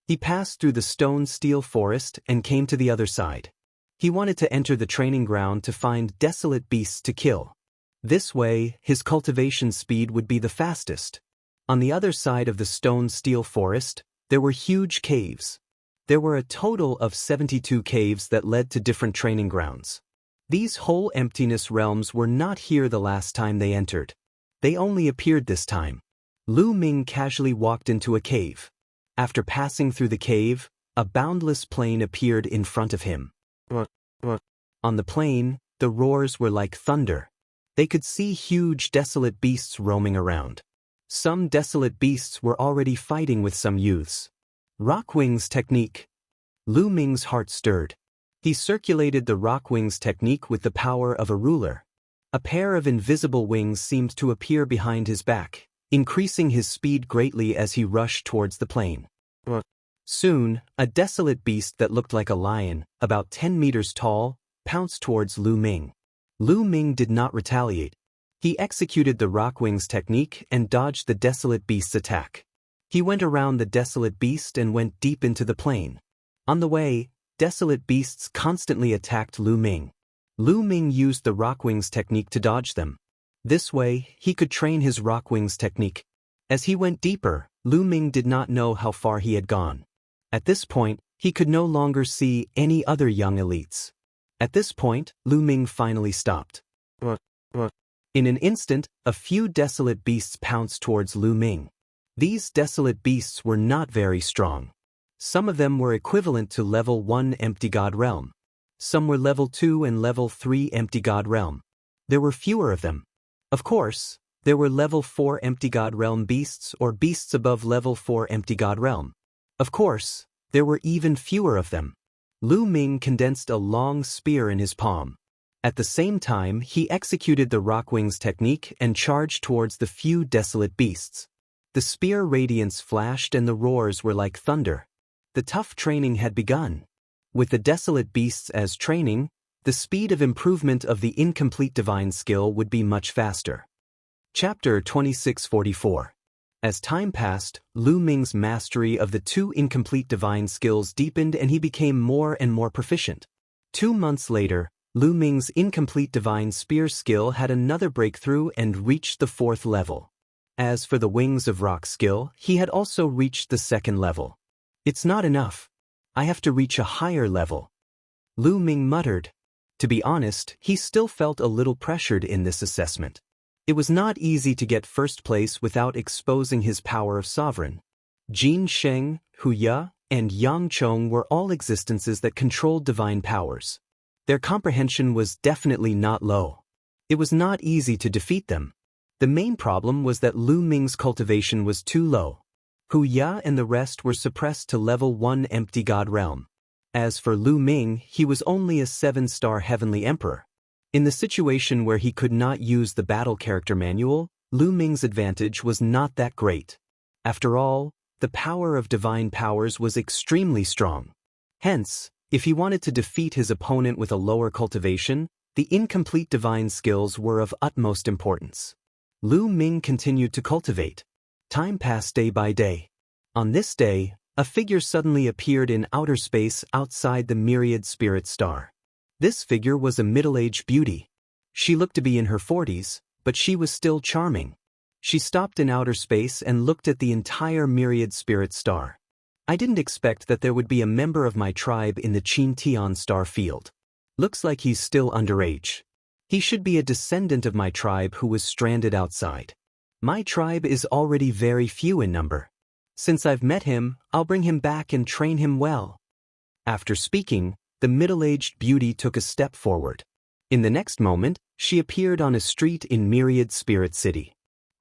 He passed through the stone-steel forest and came to the other side. He wanted to enter the training ground to find desolate beasts to kill. This way, his cultivation speed would be the fastest. On the other side of the stone-steel forest, there were huge caves. There were a total of 72 caves that led to different training grounds. These whole emptiness realms were not here the last time they entered. They only appeared this time. Lu Ming casually walked into a cave. After passing through the cave, a boundless plain appeared in front of him. On the plain, the roars were like thunder. They could see huge desolate beasts roaming around. Some desolate beasts were already fighting with some youths. Rock Wings Technique. Lu Ming's heart stirred. He circulated the Rock Wings Technique with the power of a ruler. A pair of invisible wings seemed to appear behind his back, increasing his speed greatly as he rushed towards the plain. Soon, a desolate beast that looked like a lion, about 10 meters tall, pounced towards Lu Ming. Lu Ming did not retaliate. He executed the Rock Wings Technique and dodged the desolate beast's attack. He went around the desolate beast and went deep into the plain. On the way, desolate beasts constantly attacked Lu Ming. Lu Ming used the Rock Wings Technique to dodge them. This way, he could train his Rock Wings Technique. As he went deeper, Lu Ming did not know how far he had gone. At this point, he could no longer see any other young elites. At this point, Lu Ming finally stopped. In an instant, a few desolate beasts pounced towards Lu Ming. These desolate beasts were not very strong. Some of them were equivalent to level 1 Empty God Realm. Some were level 2 and level 3 Empty God Realm. There were fewer of them. Of course, there were level 4 Empty God Realm beasts or beasts above level 4 Empty God Realm. Of course, there were even fewer of them. Lu Ming condensed a long spear in his palm. At the same time, he executed the Rock Wings Technique and charged towards the few desolate beasts. The spear radiance flashed and the roars were like thunder. The tough training had begun. With the desolate beasts as training, the speed of improvement of the incomplete divine skill would be much faster. Chapter 2644. As time passed, Lu Ming's mastery of the 2 incomplete divine skills deepened and he became more and more proficient. 2 months later, Lu Ming's incomplete divine spear skill had another breakthrough and reached the 4th level. As for the Wings of Rock skill, he had also reached the 2nd level. It's not enough. I have to reach a higher level. Lu Ming muttered. To be honest, he still felt a little pressured in this assessment. It was not easy to get first place without exposing his power of sovereign. Jin Sheng, Hu Ya, and Yang Chong were all existences that controlled divine powers. Their comprehension was definitely not low. It was not easy to defeat them. The main problem was that Lu Ming's cultivation was too low. Hu Ya and the rest were suppressed to level 1 Empty God Realm. As for Lu Ming, he was only a 7-star Heavenly Emperor. In the situation where he could not use the battle character manual, Lu Ming's advantage was not that great. After all, the power of divine powers was extremely strong. Hence, if he wanted to defeat his opponent with a lower cultivation, the incomplete divine skills were of utmost importance. Lu Ming continued to cultivate. Time passed day by day. On this day, a figure suddenly appeared in outer space outside the myriad spirit star. This figure was a middle-aged beauty. She looked to be in her 40s, but she was still charming. She stopped in outer space and looked at the entire myriad spirit star. I didn't expect that there would be a member of my tribe in the Qin Tian star field. Looks like he's still underage. He should be a descendant of my tribe who was stranded outside. My tribe is already very few in number. Since I've met him, I'll bring him back and train him well. After speaking, the middle-aged beauty took a step forward. In the next moment, she appeared on a street in Myriad Spirit City.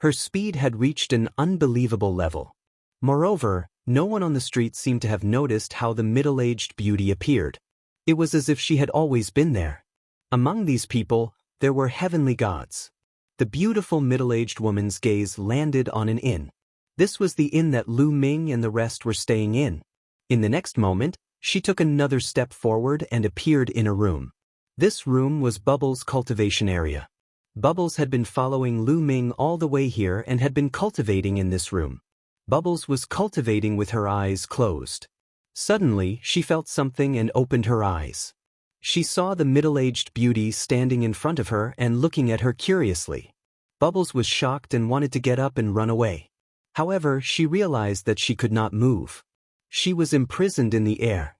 Her speed had reached an unbelievable level. Moreover, no one on the street seemed to have noticed how the middle-aged beauty appeared. It was as if she had always been there. Among these people, there were heavenly gods. The beautiful middle-aged woman's gaze landed on an inn. This was the inn that Lu Ming and the rest were staying in. In the next moment, she took another step forward and appeared in a room. This room was Bubbles' cultivation area. Bubbles had been following Lu Ming all the way here and had been cultivating in this room. Bubbles was cultivating with her eyes closed. Suddenly, she felt something and opened her eyes. She saw the middle-aged beauty standing in front of her and looking at her curiously. Bubbles was shocked and wanted to get up and run away. However, she realized that she could not move. She was imprisoned in the air.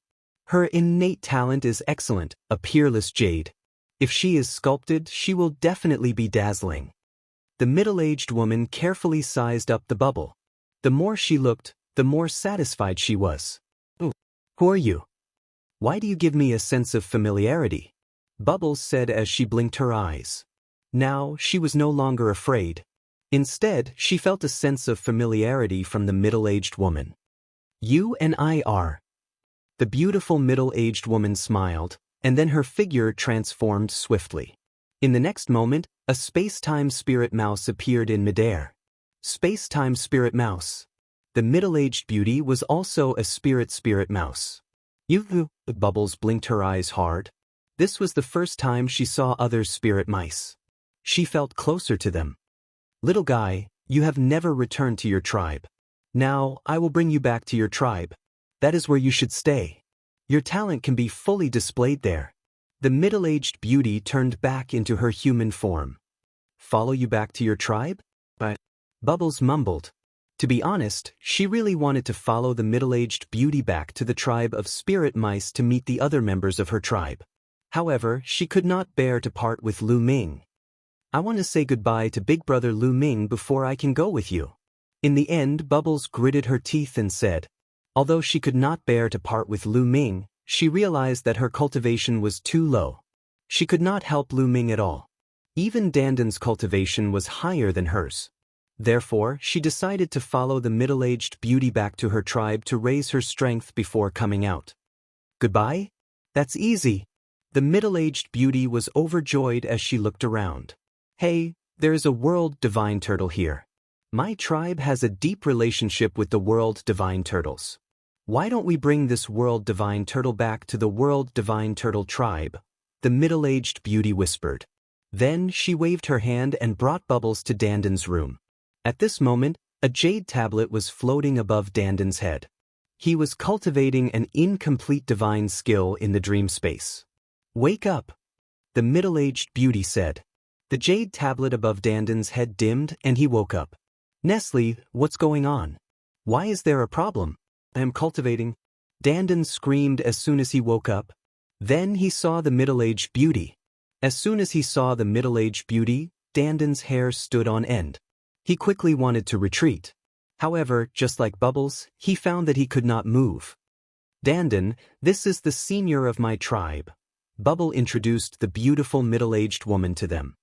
Her innate talent is excellent, a peerless jade. If she is sculpted, she will definitely be dazzling. The middle-aged woman carefully sized up the bubble. The more she looked, the more satisfied she was. "Oh, who are you? Why do you give me a sense of familiarity?" Bubbles said as she blinked her eyes. Now, she was no longer afraid. Instead, she felt a sense of familiarity from the middle-aged woman. "You and I are." The beautiful middle-aged woman smiled, and then her figure transformed swiftly. In the next moment, a space-time spirit mouse appeared in midair. Space-time spirit mouse. The middle-aged beauty was also a spirit mouse. Bubbles blinked her eyes hard. This was the first time she saw other spirit mice. She felt closer to them. "Little guy, you have never returned to your tribe. Now, I will bring you back to your tribe. That is where you should stay. Your talent can be fully displayed there." The middle-aged beauty turned back into her human form. "Follow you back to your tribe?" But Bubbles mumbled. To be honest, she really wanted to follow the middle-aged beauty back to the tribe of spirit mice to meet the other members of her tribe. However, she could not bear to part with Lu Ming. "I want to say goodbye to Big Brother Lu Ming before I can go with you." In the end, Bubbles gritted her teeth and said. Although she could not bear to part with Lu Ming, she realized that her cultivation was too low. She could not help Lu Ming at all. Even Danden's cultivation was higher than hers. Therefore, she decided to follow the middle-aged beauty back to her tribe to raise her strength before coming out. "Goodbye? That's easy." The middle-aged beauty was overjoyed as she looked around. "Hey, there's a world divine turtle here. My tribe has a deep relationship with the world divine turtles. Why don't we bring this world divine turtle back to the world divine turtle tribe?" the middle-aged beauty whispered. Then she waved her hand and brought Bubbles to Danden's room. At this moment, a jade tablet was floating above Danden's head. He was cultivating an incomplete divine skill in the dream space. "Wake up," the middle-aged beauty said. The jade tablet above Danden's head dimmed and he woke up. "Nestle, what's going on? Why is there a problem?" "I am cultivating," Danden screamed as soon as he woke up. Then he saw the middle-aged beauty. As soon as he saw the middle-aged beauty, Danden's hair stood on end. He quickly wanted to retreat. However, just like Bubbles, he found that he could not move. "Danden, this is the senior of my tribe." Bubble introduced the beautiful middle-aged woman to them.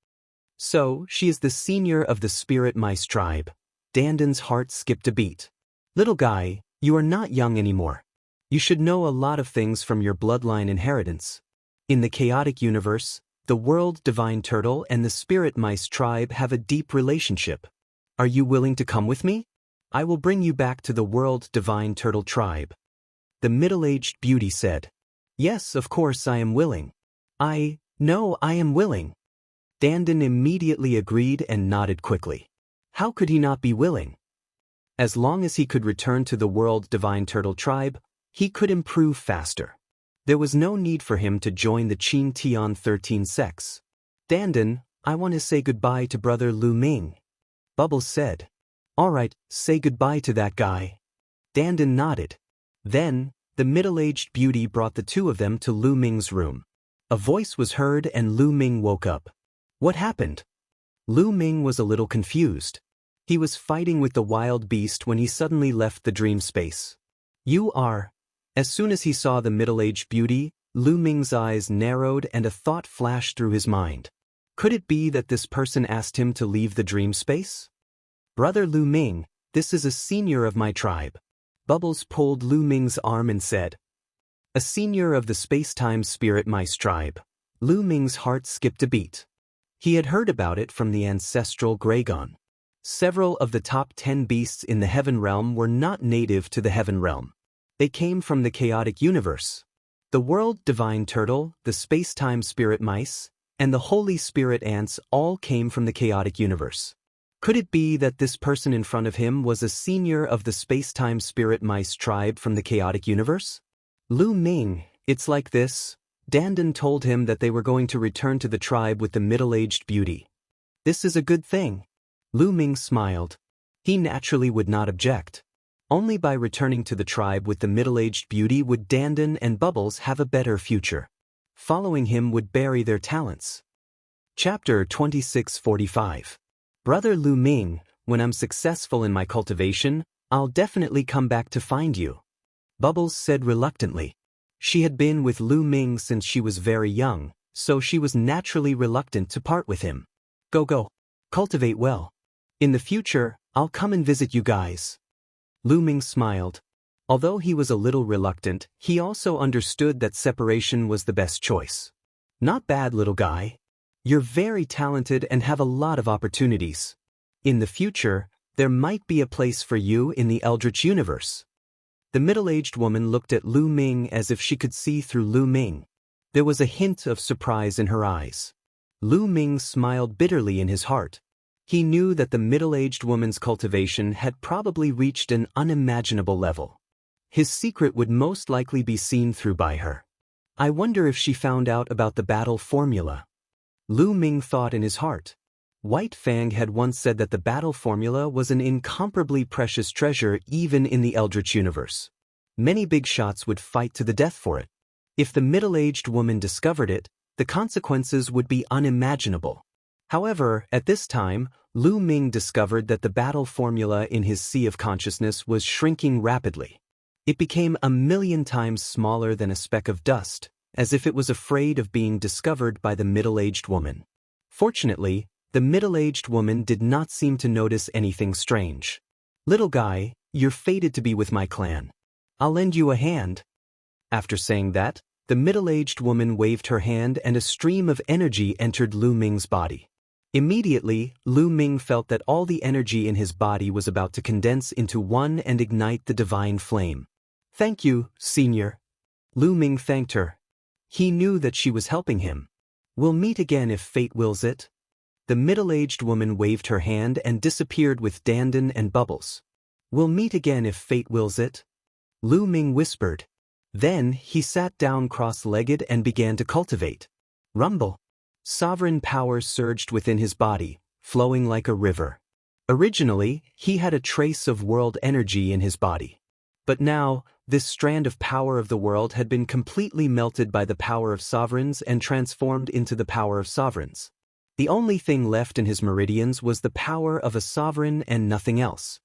"So, she is the senior of the spirit mice tribe." Danden's heart skipped a beat. "Little guy, you are not young anymore. You should know a lot of things from your bloodline inheritance. In the chaotic universe, the world divine turtle and the spirit mice tribe have a deep relationship. Are you willing to come with me?" I will bring you back to the world divine turtle tribe. The middle-aged beauty said. Yes, of course I am willing. No, I am willing. Dandan immediately agreed and nodded quickly. How could he not be willing? As long as he could return to the world divine turtle tribe, he could improve faster. There was no need for him to join the Qin Tian 13 sects. Dandan, I want to say goodbye to brother Lu Ming. Bubbles said. Alright, say goodbye to that guy. Dandan nodded. Then, the middle-aged beauty brought the two of them to Lu Ming's room. A voice was heard and Lu Ming woke up. What happened? Lu Ming was a little confused. He was fighting with the wild beast when he suddenly left the dream space. You are. As soon as he saw the middle-aged beauty, Lu Ming's eyes narrowed and a thought flashed through his mind. Could it be that this person asked him to leave the dream space? Brother Lu Ming, this is a senior of my tribe. Bubbles pulled Lu Ming's arm and said. A senior of the space-time spirit mice tribe. Lu Ming's heart skipped a beat. He had heard about it from the ancestral Gragon. Several of the top 10 beasts in the Heaven Realm were not native to the Heaven Realm. They came from the chaotic universe. The world divine turtle, the space-time spirit mice, and the holy spirit ants all came from the chaotic universe. Could it be that this person in front of him was a senior of the space-time spirit mice tribe from the chaotic universe? Lu Ming, it's like this. Dandan told him that they were going to return to the tribe with the middle-aged beauty. This is a good thing. Lu Ming smiled. He naturally would not object. Only by returning to the tribe with the middle-aged beauty would Dandan and Bubbles have a better future. Following him would bury their talents. Chapter 2645. Brother Lu Ming, when I'm successful in my cultivation, I'll definitely come back to find you. Bubbles said reluctantly. She had been with Lu Ming since she was very young, so she was naturally reluctant to part with him. Go. Cultivate well. In the future, I'll come and visit you guys. Lu Ming smiled. Although he was a little reluctant, he also understood that separation was the best choice. Not bad, little guy. You're very talented and have a lot of opportunities. In the future, there might be a place for you in the Eldritch universe. The middle-aged woman looked at Lu Ming as if she could see through Lu Ming. There was a hint of surprise in her eyes. Lu Ming smiled bitterly in his heart. He knew that the middle-aged woman's cultivation had probably reached an unimaginable level. His secret would most likely be seen through by her. I wonder if she found out about the battle formula. Lu Ming thought in his heart. White Fang had once said that the battle formula was an incomparably precious treasure even in the Eldritch universe. Many big shots would fight to the death for it. If the middle-aged woman discovered it, the consequences would be unimaginable. However, at this time, Lu Ming discovered that the battle formula in his sea of consciousness was shrinking rapidly. It became 1,000,000 times smaller than a speck of dust, as if it was afraid of being discovered by the middle-aged woman. Fortunately, the middle-aged woman did not seem to notice anything strange. Little guy, you're fated to be with my clan. I'll lend you a hand. After saying that, the middle-aged woman waved her hand and a stream of energy entered Lu Ming's body. Immediately, Lu Ming felt that all the energy in his body was about to condense into one and ignite the divine flame. Thank you, senior. Lu Ming thanked her. He knew that she was helping him. We'll meet again if fate wills it. The middle-aged woman waved her hand and disappeared with Dandan and Bubbles. We'll meet again if fate wills it. Lu Ming whispered. Then he sat down cross-legged and began to cultivate. Rumble. Sovereign power surged within his body, flowing like a river. Originally, he had a trace of world energy in his body. But now, this strand of power of the world had been completely melted by the power of sovereigns and transformed into the power of sovereigns. The only thing left in his meridians was the power of a sovereign and nothing else.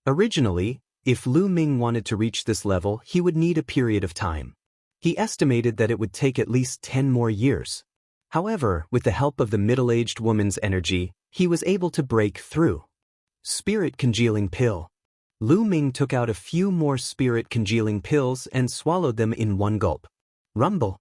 Originally, if Lu Ming wanted to reach this level, he would need a period of time. He estimated that it would take at least 10 more years. However, with the help of the middle-aged woman's energy, he was able to break through. Spirit congealing pill. Lu Ming took out a few more spirit congealing pills and swallowed them in one gulp. Rumble.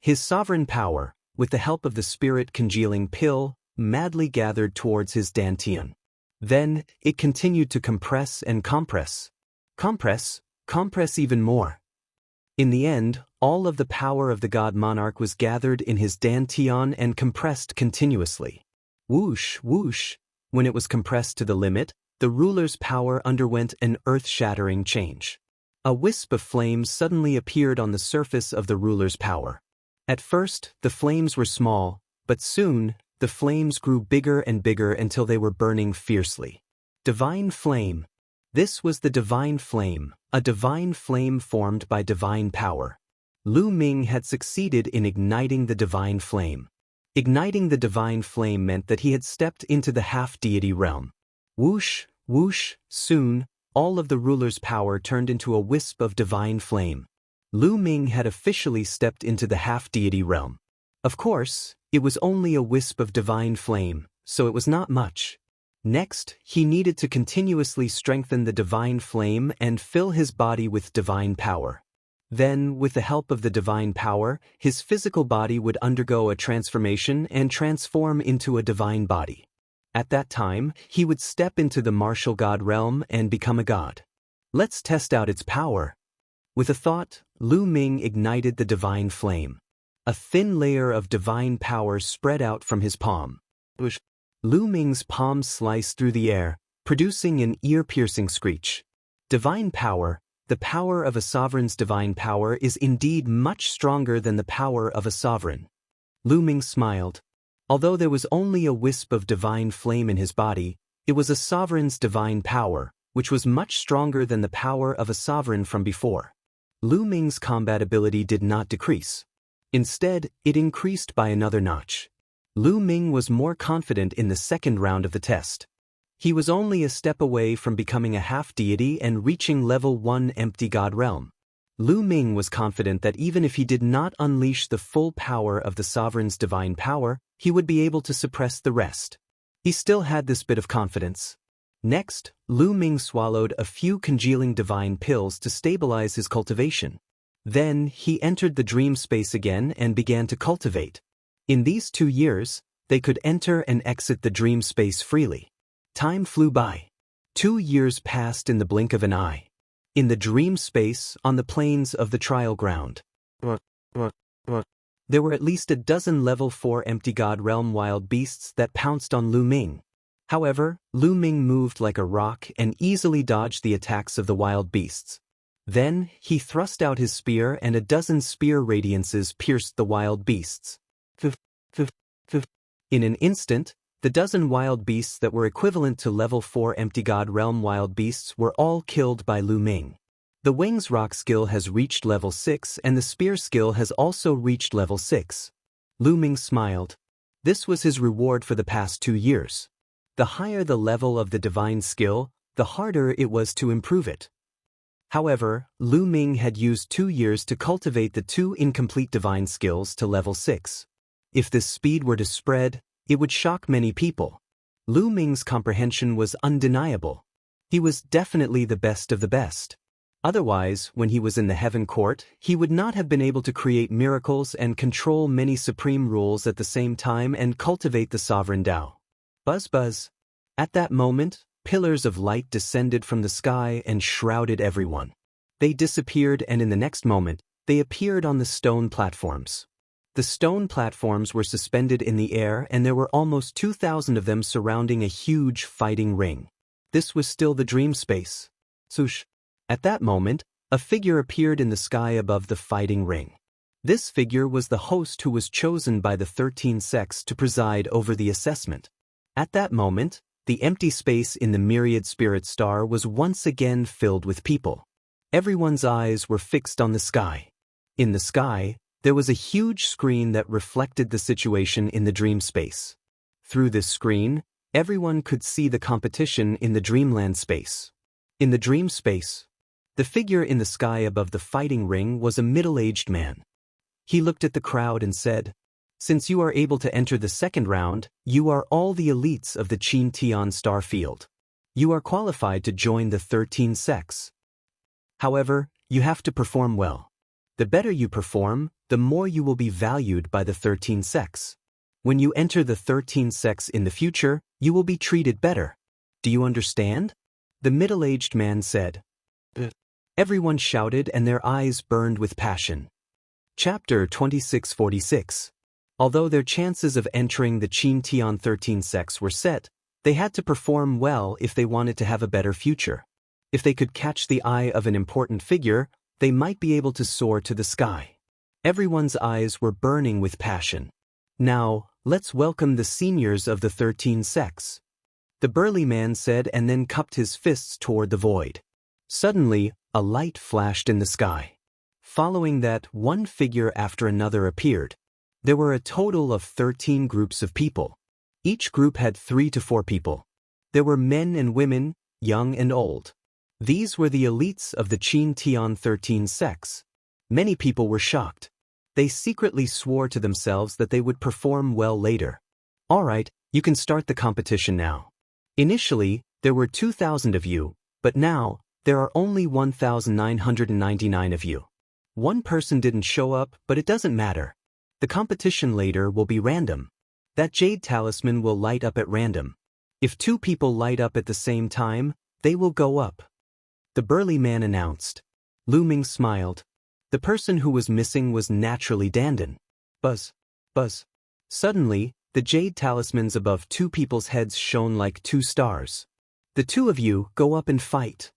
His sovereign power, with the help of the spirit congealing pill, madly gathered towards his dantian. Then, it continued to compress and compress. Compress even more. In the end, all of the power of the god monarch was gathered in his dantian and compressed continuously. Whoosh, whoosh. When it was compressed to the limit, the ruler's power underwent an earth-shattering change. A wisp of flames suddenly appeared on the surface of the ruler's power. At first, the flames were small, but soon, the flames grew bigger and bigger until they were burning fiercely. Divine flame. This was the divine flame, a divine flame formed by divine power. Lu Ming had succeeded in igniting the divine flame. Igniting the divine flame meant that he had stepped into the half-deity realm. Whoosh, whoosh, soon, all of the ruler's power turned into a wisp of divine flame. Lu Ming had officially stepped into the half-deity realm. Of course, it was only a wisp of divine flame, so it was not much. Next, he needed to continuously strengthen the divine flame and fill his body with divine power. Then, with the help of the divine power, his physical body would undergo a transformation and transform into a divine body. At that time, he would step into the martial god realm and become a god. Let's test out its power. With a thought, Lu Ming ignited the divine flame. A thin layer of divine power spread out from his palm. Lu Ming's palm sliced through the air, producing an ear-piercing screech. Divine power, the power of a sovereign's divine power is indeed much stronger than the power of a sovereign. Lu Ming smiled. Although there was only a wisp of divine flame in his body, it was a sovereign's divine power, which was much stronger than the power of a sovereign from before. Lu Ming's combat ability did not decrease. Instead, it increased by another notch. Lu Ming was more confident in the second round of the test. He was only a step away from becoming a half-deity and reaching level 1 empty god realm. Lu Ming was confident that even if he did not unleash the full power of the sovereign's divine power, he would be able to suppress the rest. He still had this bit of confidence. Next, Lu Ming swallowed a few congealing divine pills to stabilize his cultivation. Then, he entered the dream space again and began to cultivate. In these 2 years, they could enter and exit the dream space freely. Time flew by. 2 years passed in the blink of an eye. In the dream space, on the plains of the trial ground, there were at least a dozen level 4 empty god realm wild beasts that pounced on Lu Ming. However, Lu Ming moved like a rock and easily dodged the attacks of the wild beasts. Then, he thrust out his spear and a dozen spear radiances pierced the wild beasts. In an instant, the dozen wild beasts that were equivalent to level 4 empty god realm wild beasts were all killed by Lu Ming. The wings rock skill has reached level 6 and the spear skill has also reached level 6. Lu Ming smiled. This was his reward for the past 2 years. The higher the level of the divine skill, the harder it was to improve it. However, Lu Ming had used 2 years to cultivate the 2 incomplete divine skills to level 6. If this speed were to spread, it would shock many people. Lu Ming's comprehension was undeniable. He was definitely the best of the best. Otherwise, when he was in the heaven court, he would not have been able to create miracles and control many supreme rules at the same time and cultivate the sovereign Tao. Buzz buzz. At that moment, pillars of light descended from the sky and shrouded everyone. They disappeared and in the next moment, they appeared on the stone platforms. The stone platforms were suspended in the air and there were almost 2,000 of them surrounding a huge fighting ring. This was still the dream space. Swoosh. At that moment, a figure appeared in the sky above the fighting ring. This figure was the host who was chosen by the 13 sects to preside over the assessment. At that moment, the empty space in the myriad spirit star was once again filled with people. Everyone's eyes were fixed on the sky. In the sky, there was a huge screen that reflected the situation in the dream space. Through this screen, everyone could see the competition in the dreamland space. In the dream space, the figure in the sky above the fighting ring was a middle-aged man. He looked at the crowd and said, "Since you are able to enter the second round, you are all the elites of the Qin Tian star field. You are qualified to join the 13 sects. However, you have to perform well. The better you perform, the more you will be valued by the 13 sects. When you enter the 13 sects in the future, you will be treated better. Do you understand? The middle-aged man said. Everyone shouted and their eyes burned with passion. Chapter 2646. Although their chances of entering the Qin Tian 13 sects were set, they had to perform well if they wanted to have a better future. If they could catch the eye of an important figure, they might be able to soar to the sky. Everyone's eyes were burning with passion. Now, let's welcome the seniors of the 13 sects. The burly man said and then cupped his fists toward the void. Suddenly, a light flashed in the sky. Following that, one figure after another appeared. There were a total of 13 groups of people. Each group had 3 to 4 people. There were men and women, young and old. These were the elites of the Qin Tian 13 sects. Many people were shocked. They secretly swore to themselves that they would perform well later. All right, you can start the competition now. Initially, there were 2,000 of you, but now, there are only 1,999 of you. One person didn't show up, but it doesn't matter. The competition later will be random. That jade talisman will light up at random. If 2 people light up at the same time, they will go up. The burly man announced. Lu Ming smiled. The person who was missing was naturally Dandan. Buzz. Buzz. Suddenly, the jade talismans above 2 people's heads shone like 2 stars. The 2 of you go up and fight.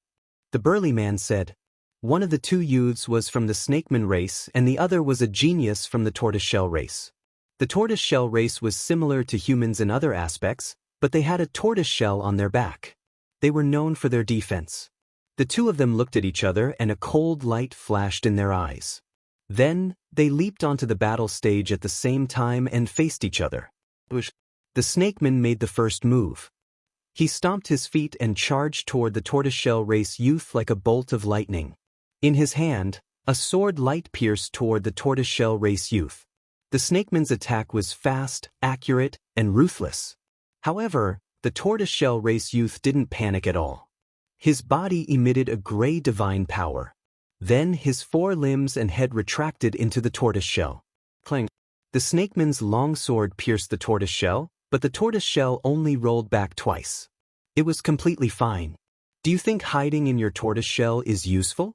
The burly man said. One of the 2 youths was from the snakeman race and the other was a genius from the tortoiseshell race. The tortoiseshell race was similar to humans in other aspects, but they had a tortoiseshell on their back. They were known for their defense. The 2 of them looked at each other and a cold light flashed in their eyes. Then, they leaped onto the battle stage at the same time and faced each other. The snakeman made the first move. He stomped his feet and charged toward the tortoiseshell race youth like a bolt of lightning. In his hand, a sword light pierced toward the tortoiseshell race youth. The snakeman's attack was fast, accurate, and ruthless. However, the tortoiseshell race youth didn't panic at all. His body emitted a gray divine power. Then his 4 limbs and head retracted into the tortoiseshell. Clang. The snakeman's long sword pierced the tortoiseshell, but the tortoiseshell only rolled back twice. It was completely fine. Do you think hiding in your tortoiseshell is useful?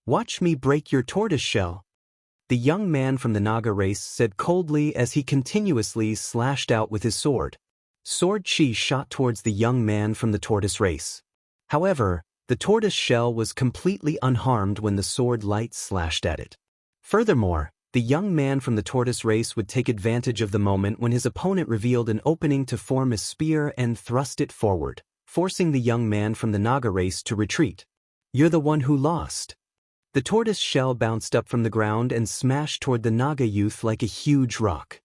Watch me break your tortoiseshell. The young man from the Naga race said coldly as he continuously slashed out with his sword. Sword chi shot towards the young man from the tortoise race. However, the tortoise shell was completely unharmed when the sword light slashed at it. Furthermore, the young man from the tortoise race would take advantage of the moment when his opponent revealed an opening to form a spear and thrust it forward, forcing the young man from the Naga race to retreat. You're the one who lost. The tortoise shell bounced up from the ground and smashed toward the Naga youth like a huge rock.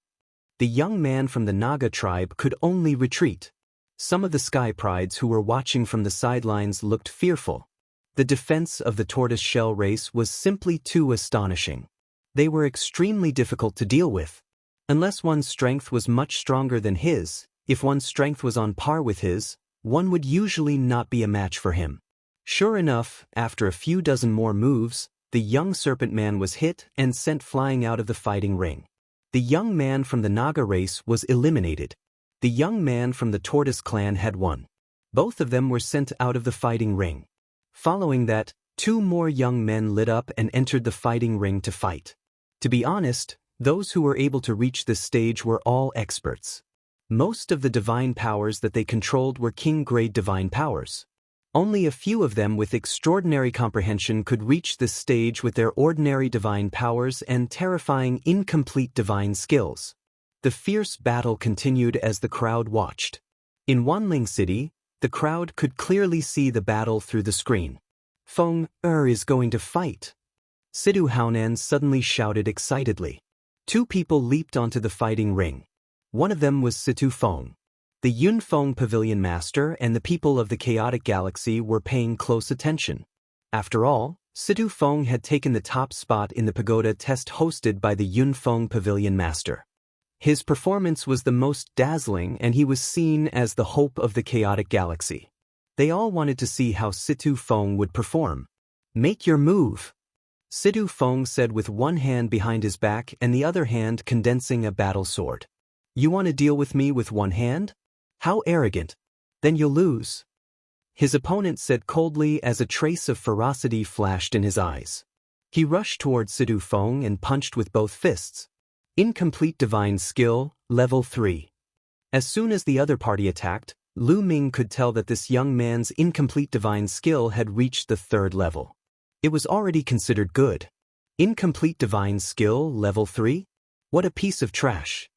The young man from the Naga tribe could only retreat. Some of the sky prides who were watching from the sidelines looked fearful. The defense of the tortoise shell race was simply too astonishing. They were extremely difficult to deal with. Unless one's strength was much stronger than his, if one's strength was on par with his, one would usually not be a match for him. Sure enough, after a few dozen more moves, the young serpent man was hit and sent flying out of the fighting ring. The young man from the Naga race was eliminated. The young man from the tortoise clan had won. Both of them were sent out of the fighting ring. Following that, 2 more young men lit up and entered the fighting ring to fight. To be honest, those who were able to reach this stage were all experts. Most of the divine powers that they controlled were king-grade divine powers. Only a few of them with extraordinary comprehension could reach this stage with their ordinary divine powers and terrifying incomplete divine skills. The fierce battle continued as the crowd watched. In Wanling City, the crowd could clearly see the battle through the screen. Feng is going to fight. Sidu Haonan suddenly shouted excitedly. 2 people leaped onto the fighting ring. One of them was Situ Feng. The Yun Feng Pavilion Master and the people of the Chaotic Galaxy were paying close attention. After all, Situ Feng had taken the top spot in the pagoda test hosted by the Yun Feng Pavilion Master. His performance was the most dazzling and he was seen as the hope of the Chaotic Galaxy. They all wanted to see how Situ Feng would perform. Make your move. Situ Feng said with one hand behind his back and the other hand condensing a battle sword. You want to deal with me with one hand? How arrogant. Then you'll lose. his opponent said coldly as a trace of ferocity flashed in his eyes. He rushed toward Sidu Feng and punched with both fists. Incomplete divine skill, level 3. As soon as the other party attacked, Lu Ming could tell that this young man's incomplete divine skill had reached the 3rd level. It was already considered good. Incomplete divine skill, level 3? What a piece of trash.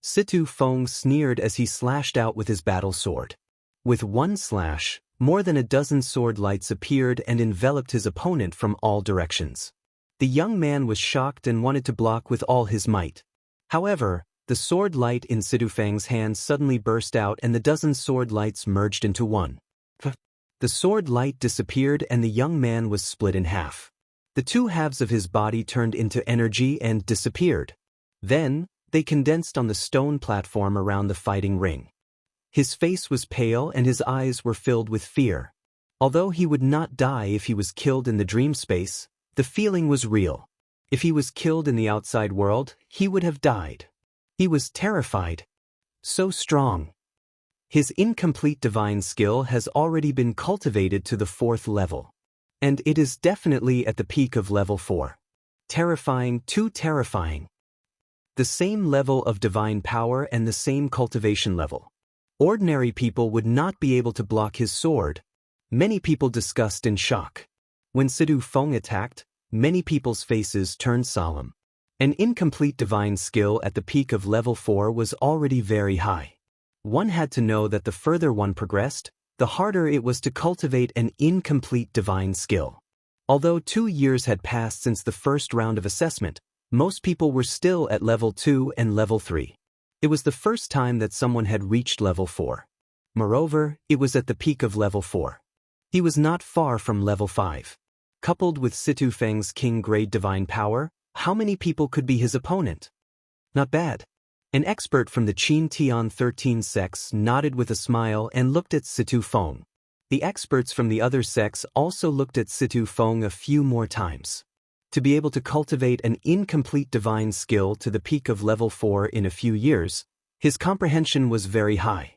Situ Feng sneered as he slashed out with his battle sword. With one slash, more than a dozen sword lights appeared and enveloped his opponent from all directions. The young man was shocked and wanted to block with all his might. However, the sword light in Sidu Feng's hand suddenly burst out and the dozen sword lights merged into one. The sword light disappeared and the young man was split in half. The two halves of his body turned into energy and disappeared. Then, they condensed on the stone platform around the fighting ring. His face was pale and his eyes were filled with fear. Although he would not die if he was killed in the dream space, the feeling was real. If he was killed in the outside world, he would have died. He was terrified. So strong. His incomplete divine skill has already been cultivated to the 4th level. And it is definitely at the peak of level 4. Terrifying, too terrifying. The same level of divine power and the same cultivation level. Ordinary people would not be able to block his sword. Many people discussed in shock. When Sidu Feng attacked, many people's faces turned solemn. An incomplete divine skill at the peak of level 4 was already very high. One had to know that the further one progressed, the harder it was to cultivate an incomplete divine skill. Although 2 years had passed since the first round of assessment, most people were still at level 2 and level 3. It was the first time that someone had reached level 4. Moreover, it was at the peak of level 4. He was not far from level 5. Coupled with Situ Feng's king-grade divine power, how many people could be his opponent? Not bad. An expert from the Qin Tian 13 sects nodded with a smile and looked at Situ Feng. The experts from the other sects also looked at Situ Feng a few more times. To be able to cultivate an incomplete divine skill to the peak of level 4 in a few years, his comprehension was very high.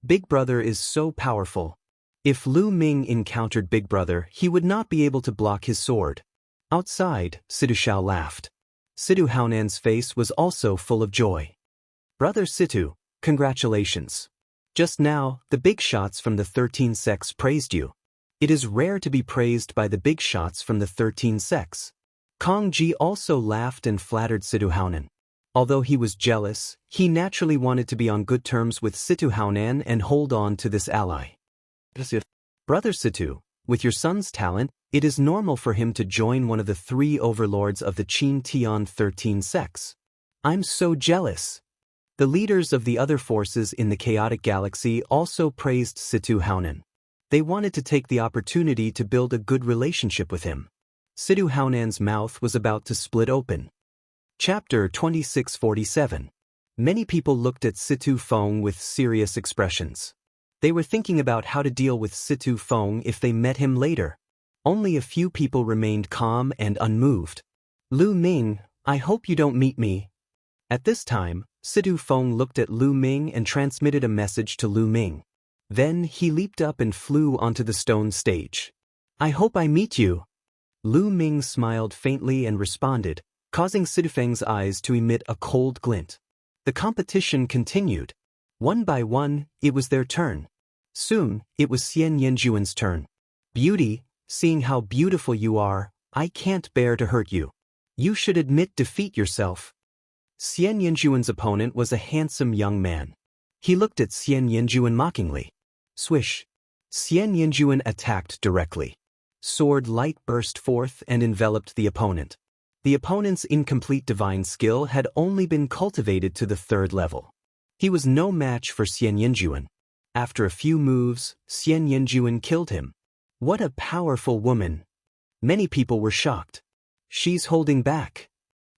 Big Brother is so powerful. If Lu Ming encountered Big Brother, he would not be able to block his sword. Outside, Sidu Shao laughed. Sidu Haonan's face was also full of joy. Brother Situ, congratulations. Just now, the big shots from the 13 sects praised you. It is rare to be praised by the big shots from the 13 sects. Kong Ji also laughed and flattered Sidu Haonan. Although he was jealous, he naturally wanted to be on good terms with Situ Haonan and hold on to this ally. Brother Situ, with your son's talent, it is normal for him to join one of the 3 overlords of the Qin Tian 13 sects. I'm so jealous. The leaders of the other forces in the chaotic galaxy also praised Situ Haonan. They wanted to take the opportunity to build a good relationship with him. Situ Haonan's mouth was about to split open. Chapter 2647. Many people looked at Situ Feng with serious expressions. They were thinking about how to deal with Situ Feng if they met him later. Only a few people remained calm and unmoved. Lu Ming, I hope you don't meet me. At this time, Situ Feng looked at Lu Ming and transmitted a message to Lu Ming. Then he leaped up and flew onto the stone stage. I hope I meet you. Lu Ming smiled faintly and responded, causing Situ Feng's eyes to emit a cold glint. The competition continued. One by one, it was their turn. Soon, it was Xian Yanjuan's turn. Beauty, seeing how beautiful you are, I can't bear to hurt you. You should admit defeat yourself. Xian Yanjuan's opponent was a handsome young man. He looked at Xian Yanjuan mockingly. Swish. Xian Yanjuan attacked directly. Sword light burst forth and enveloped the opponent. The opponent's incomplete divine skill had only been cultivated to the 3rd level. He was no match for Xian Yanjuan. After a few moves, Xian Yanjuan killed him. What a powerful woman. Many people were shocked. She's holding back.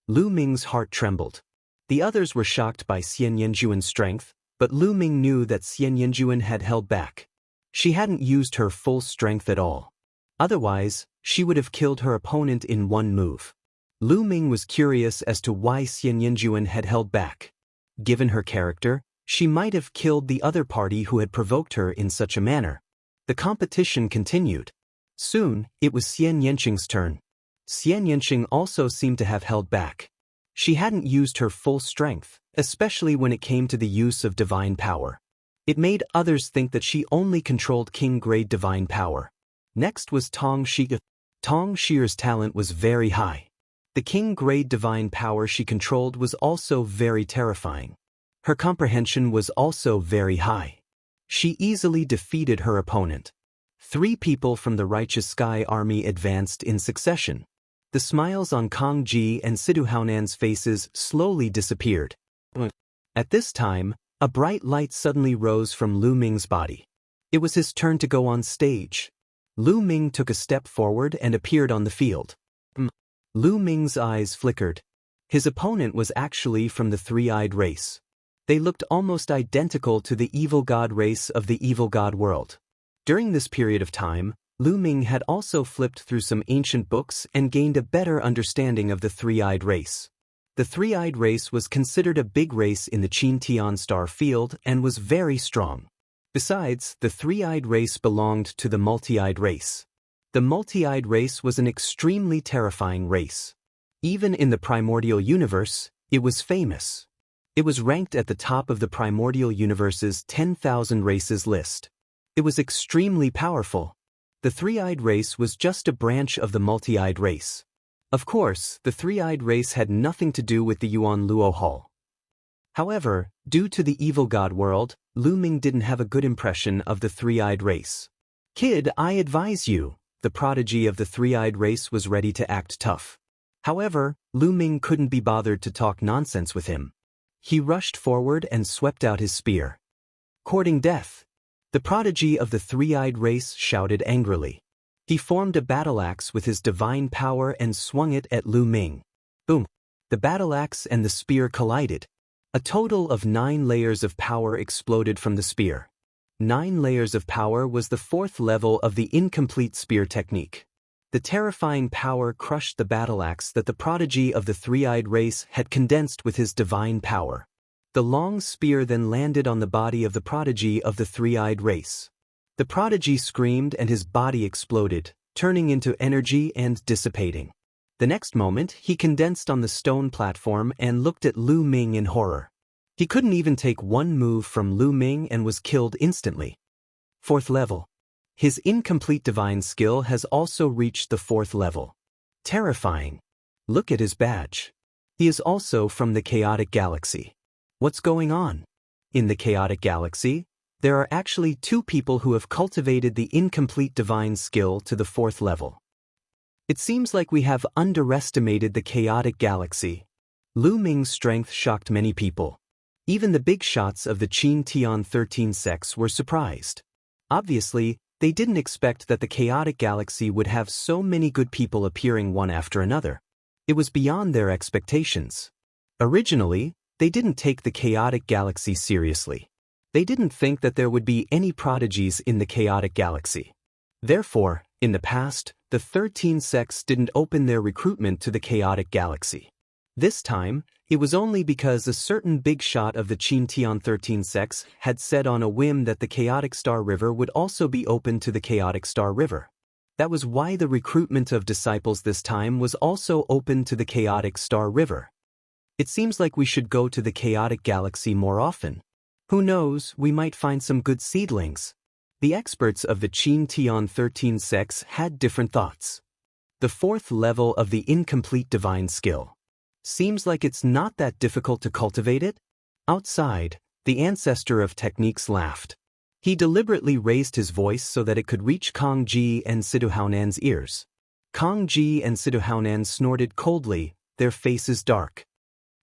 Lu Ming's heart trembled. The others were shocked by Xian Yanjuan's strength, but Lu Ming knew that Xian Yanjuan had held back. She hadn't used her full strength at all. Otherwise, she would have killed her opponent in one move. Lu Ming was curious as to why Xian Yanjuan had held back. Given her character, she might have killed the other party who had provoked her in such a manner. The competition continued. Soon, it was Xian Yanqing's turn. Xian Yanqing also seemed to have held back. She hadn't used her full strength, especially when it came to the use of divine power. It made others think that she only controlled king-grade divine power. Next was Tong Xi. Tong Xi's talent was very high. The king-grade divine power she controlled was also very terrifying. Her comprehension was also very high. She easily defeated her opponent. 3 people from the Righteous Sky Army advanced in succession. The smiles on Kang Ji and Sidu Haonan's faces slowly disappeared. At this time, a bright light suddenly rose from Lu Ming's body. It was his turn to go on stage. Lu Ming took a step forward and appeared on the field. Lu Ming's eyes flickered. His opponent was actually from the three-eyed race. They looked almost identical to the evil god race of the evil god world. During this period of time, Lu Ming had also flipped through some ancient books and gained a better understanding of the three-eyed race. The three-eyed race was considered a big race in the Qin Tian star field and was very strong. Besides, the three-eyed race belonged to the multi-eyed race. The multi-eyed race was an extremely terrifying race. Even in the primordial universe, it was famous. It was ranked at the top of the primordial universe's 10,000 races list. It was extremely powerful. The three-eyed race was just a branch of the multi-eyed race. Of course, the three-eyed race had nothing to do with the Yuan Luo Hall. However, due to the evil god world, Lu Ming didn't have a good impression of the three-eyed race. "Kid, I advise you," the prodigy of the three-eyed race was ready to act tough. However, Lu Ming couldn't be bothered to talk nonsense with him. He rushed forward and swept out his spear. "Courting death!" The prodigy of the three-eyed race shouted angrily. He formed a battle axe with his divine power and swung it at Lu Ming. Boom! The battle axe and the spear collided. A total of 9 layers of power exploded from the spear. 9 layers of power was the 4th level of the incomplete spear technique. The terrifying power crushed the battle axe that the prodigy of the three-eyed race had condensed with his divine power. The long spear then landed on the body of the prodigy of the three-eyed race. The prodigy screamed and his body exploded, turning into energy and dissipating. The next moment, he condensed on the stone platform and looked at Lu Ming in horror. He couldn't even take one move from Lu Ming and was killed instantly. 4th level. His incomplete divine skill has also reached the 4th level. Terrifying. Look at his badge. He is also from the chaotic galaxy. What's going on? In the chaotic galaxy, there are actually 2 people who have cultivated the incomplete divine skill to the 4th level. It seems like we have underestimated the chaotic galaxy. Lu Ming's strength shocked many people. Even the big shots of the Qin Tian 13 sects were surprised. Obviously, they didn't expect that the chaotic galaxy would have so many good people appearing one after another. It was beyond their expectations. Originally, they didn't take the chaotic galaxy seriously. They didn't think that there would be any prodigies in the chaotic galaxy. Therefore, in the past, the 13 sects didn't open their recruitment to the chaotic galaxy. This time, it was only because a certain big shot of the Qin Tian 13 sects had said on a whim that the Chaotic Star River would also be open to the Chaotic Star River. That was why the recruitment of disciples this time was also open to the Chaotic Star River. It seems like we should go to the chaotic galaxy more often. Who knows, we might find some good seedlings. The experts of the Qin Tian 13 sects had different thoughts. The 4th level of the incomplete divine skill. Seems like it's not that difficult to cultivate it? Outside, the ancestor of techniques laughed. He deliberately raised his voice so that it could reach Kang Ji and Sidu Haonan's ears. Kang Ji and Sidu Haonan snorted coldly, their faces dark.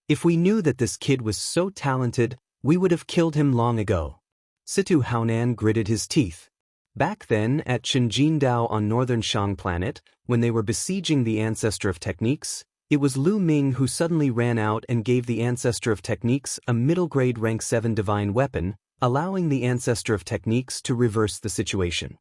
If we knew that this kid was so talented, we would have killed him long ago. Sidu Haonan gritted his teeth. Back then, at Chenjindao on northern Shang planet, when they were besieging the ancestor of techniques, it was Lu Ming who suddenly ran out and gave the Ancestor of Techniques a middle-grade rank 7 divine weapon, allowing the Ancestor of Techniques to reverse the situation.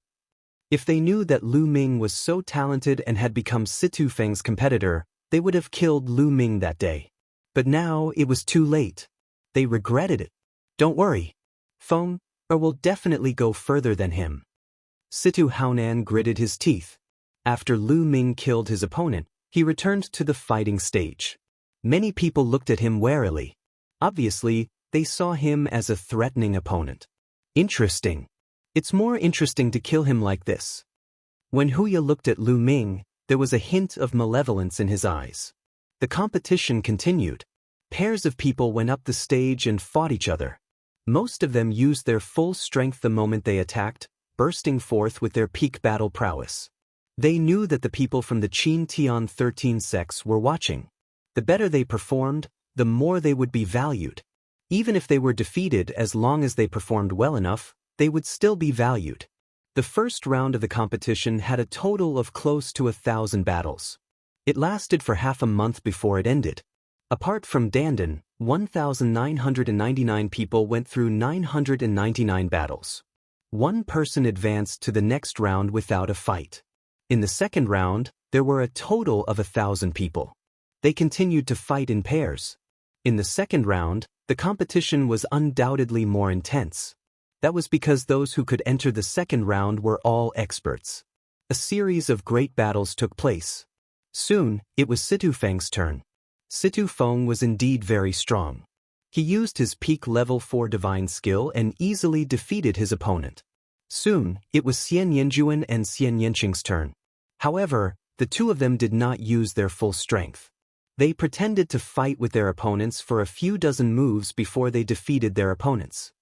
If they knew that Lu Ming was so talented and had become Situ Feng's competitor, they would have killed Lu Ming that day. But now it was too late. They regretted it. Don't worry. Feng will definitely go further than him. Situ Haonan gritted his teeth. After Lu Ming killed his opponent, he returned to the fighting stage. Many people looked at him warily. Obviously, they saw him as a threatening opponent. Interesting. It's more interesting to kill him like this. When Huya looked at Lu Ming, there was a hint of malevolence in his eyes. The competition continued. Pairs of people went up the stage and fought each other. Most of them used their full strength the moment they attacked, bursting forth with their peak battle prowess. They knew that the people from the Qin Tian 13 sects were watching. The better they performed, the more they would be valued. Even if they were defeated, as long as they performed well enough, they would still be valued. The first round of the competition had a total of close to 1,000 battles. It lasted for half a month before it ended. Apart from Dandan, 1,999 people went through 999 battles. One person advanced to the next round without a fight. In the second round, there were a total of 1,000 people. They continued to fight in pairs. In the second round, the competition was undoubtedly more intense. That was because those who could enter the second round were all experts. A series of great battles took place. Soon, it was Situ Feng's turn. Situ Feng was indeed very strong. He used his peak level 4 divine skill and easily defeated his opponent. Soon, it was Xian Yanjuan and Xian Yanqing's turn. However, the two of them did not use their full strength. They pretended to fight with their opponents for a few dozen moves before they defeated their opponents.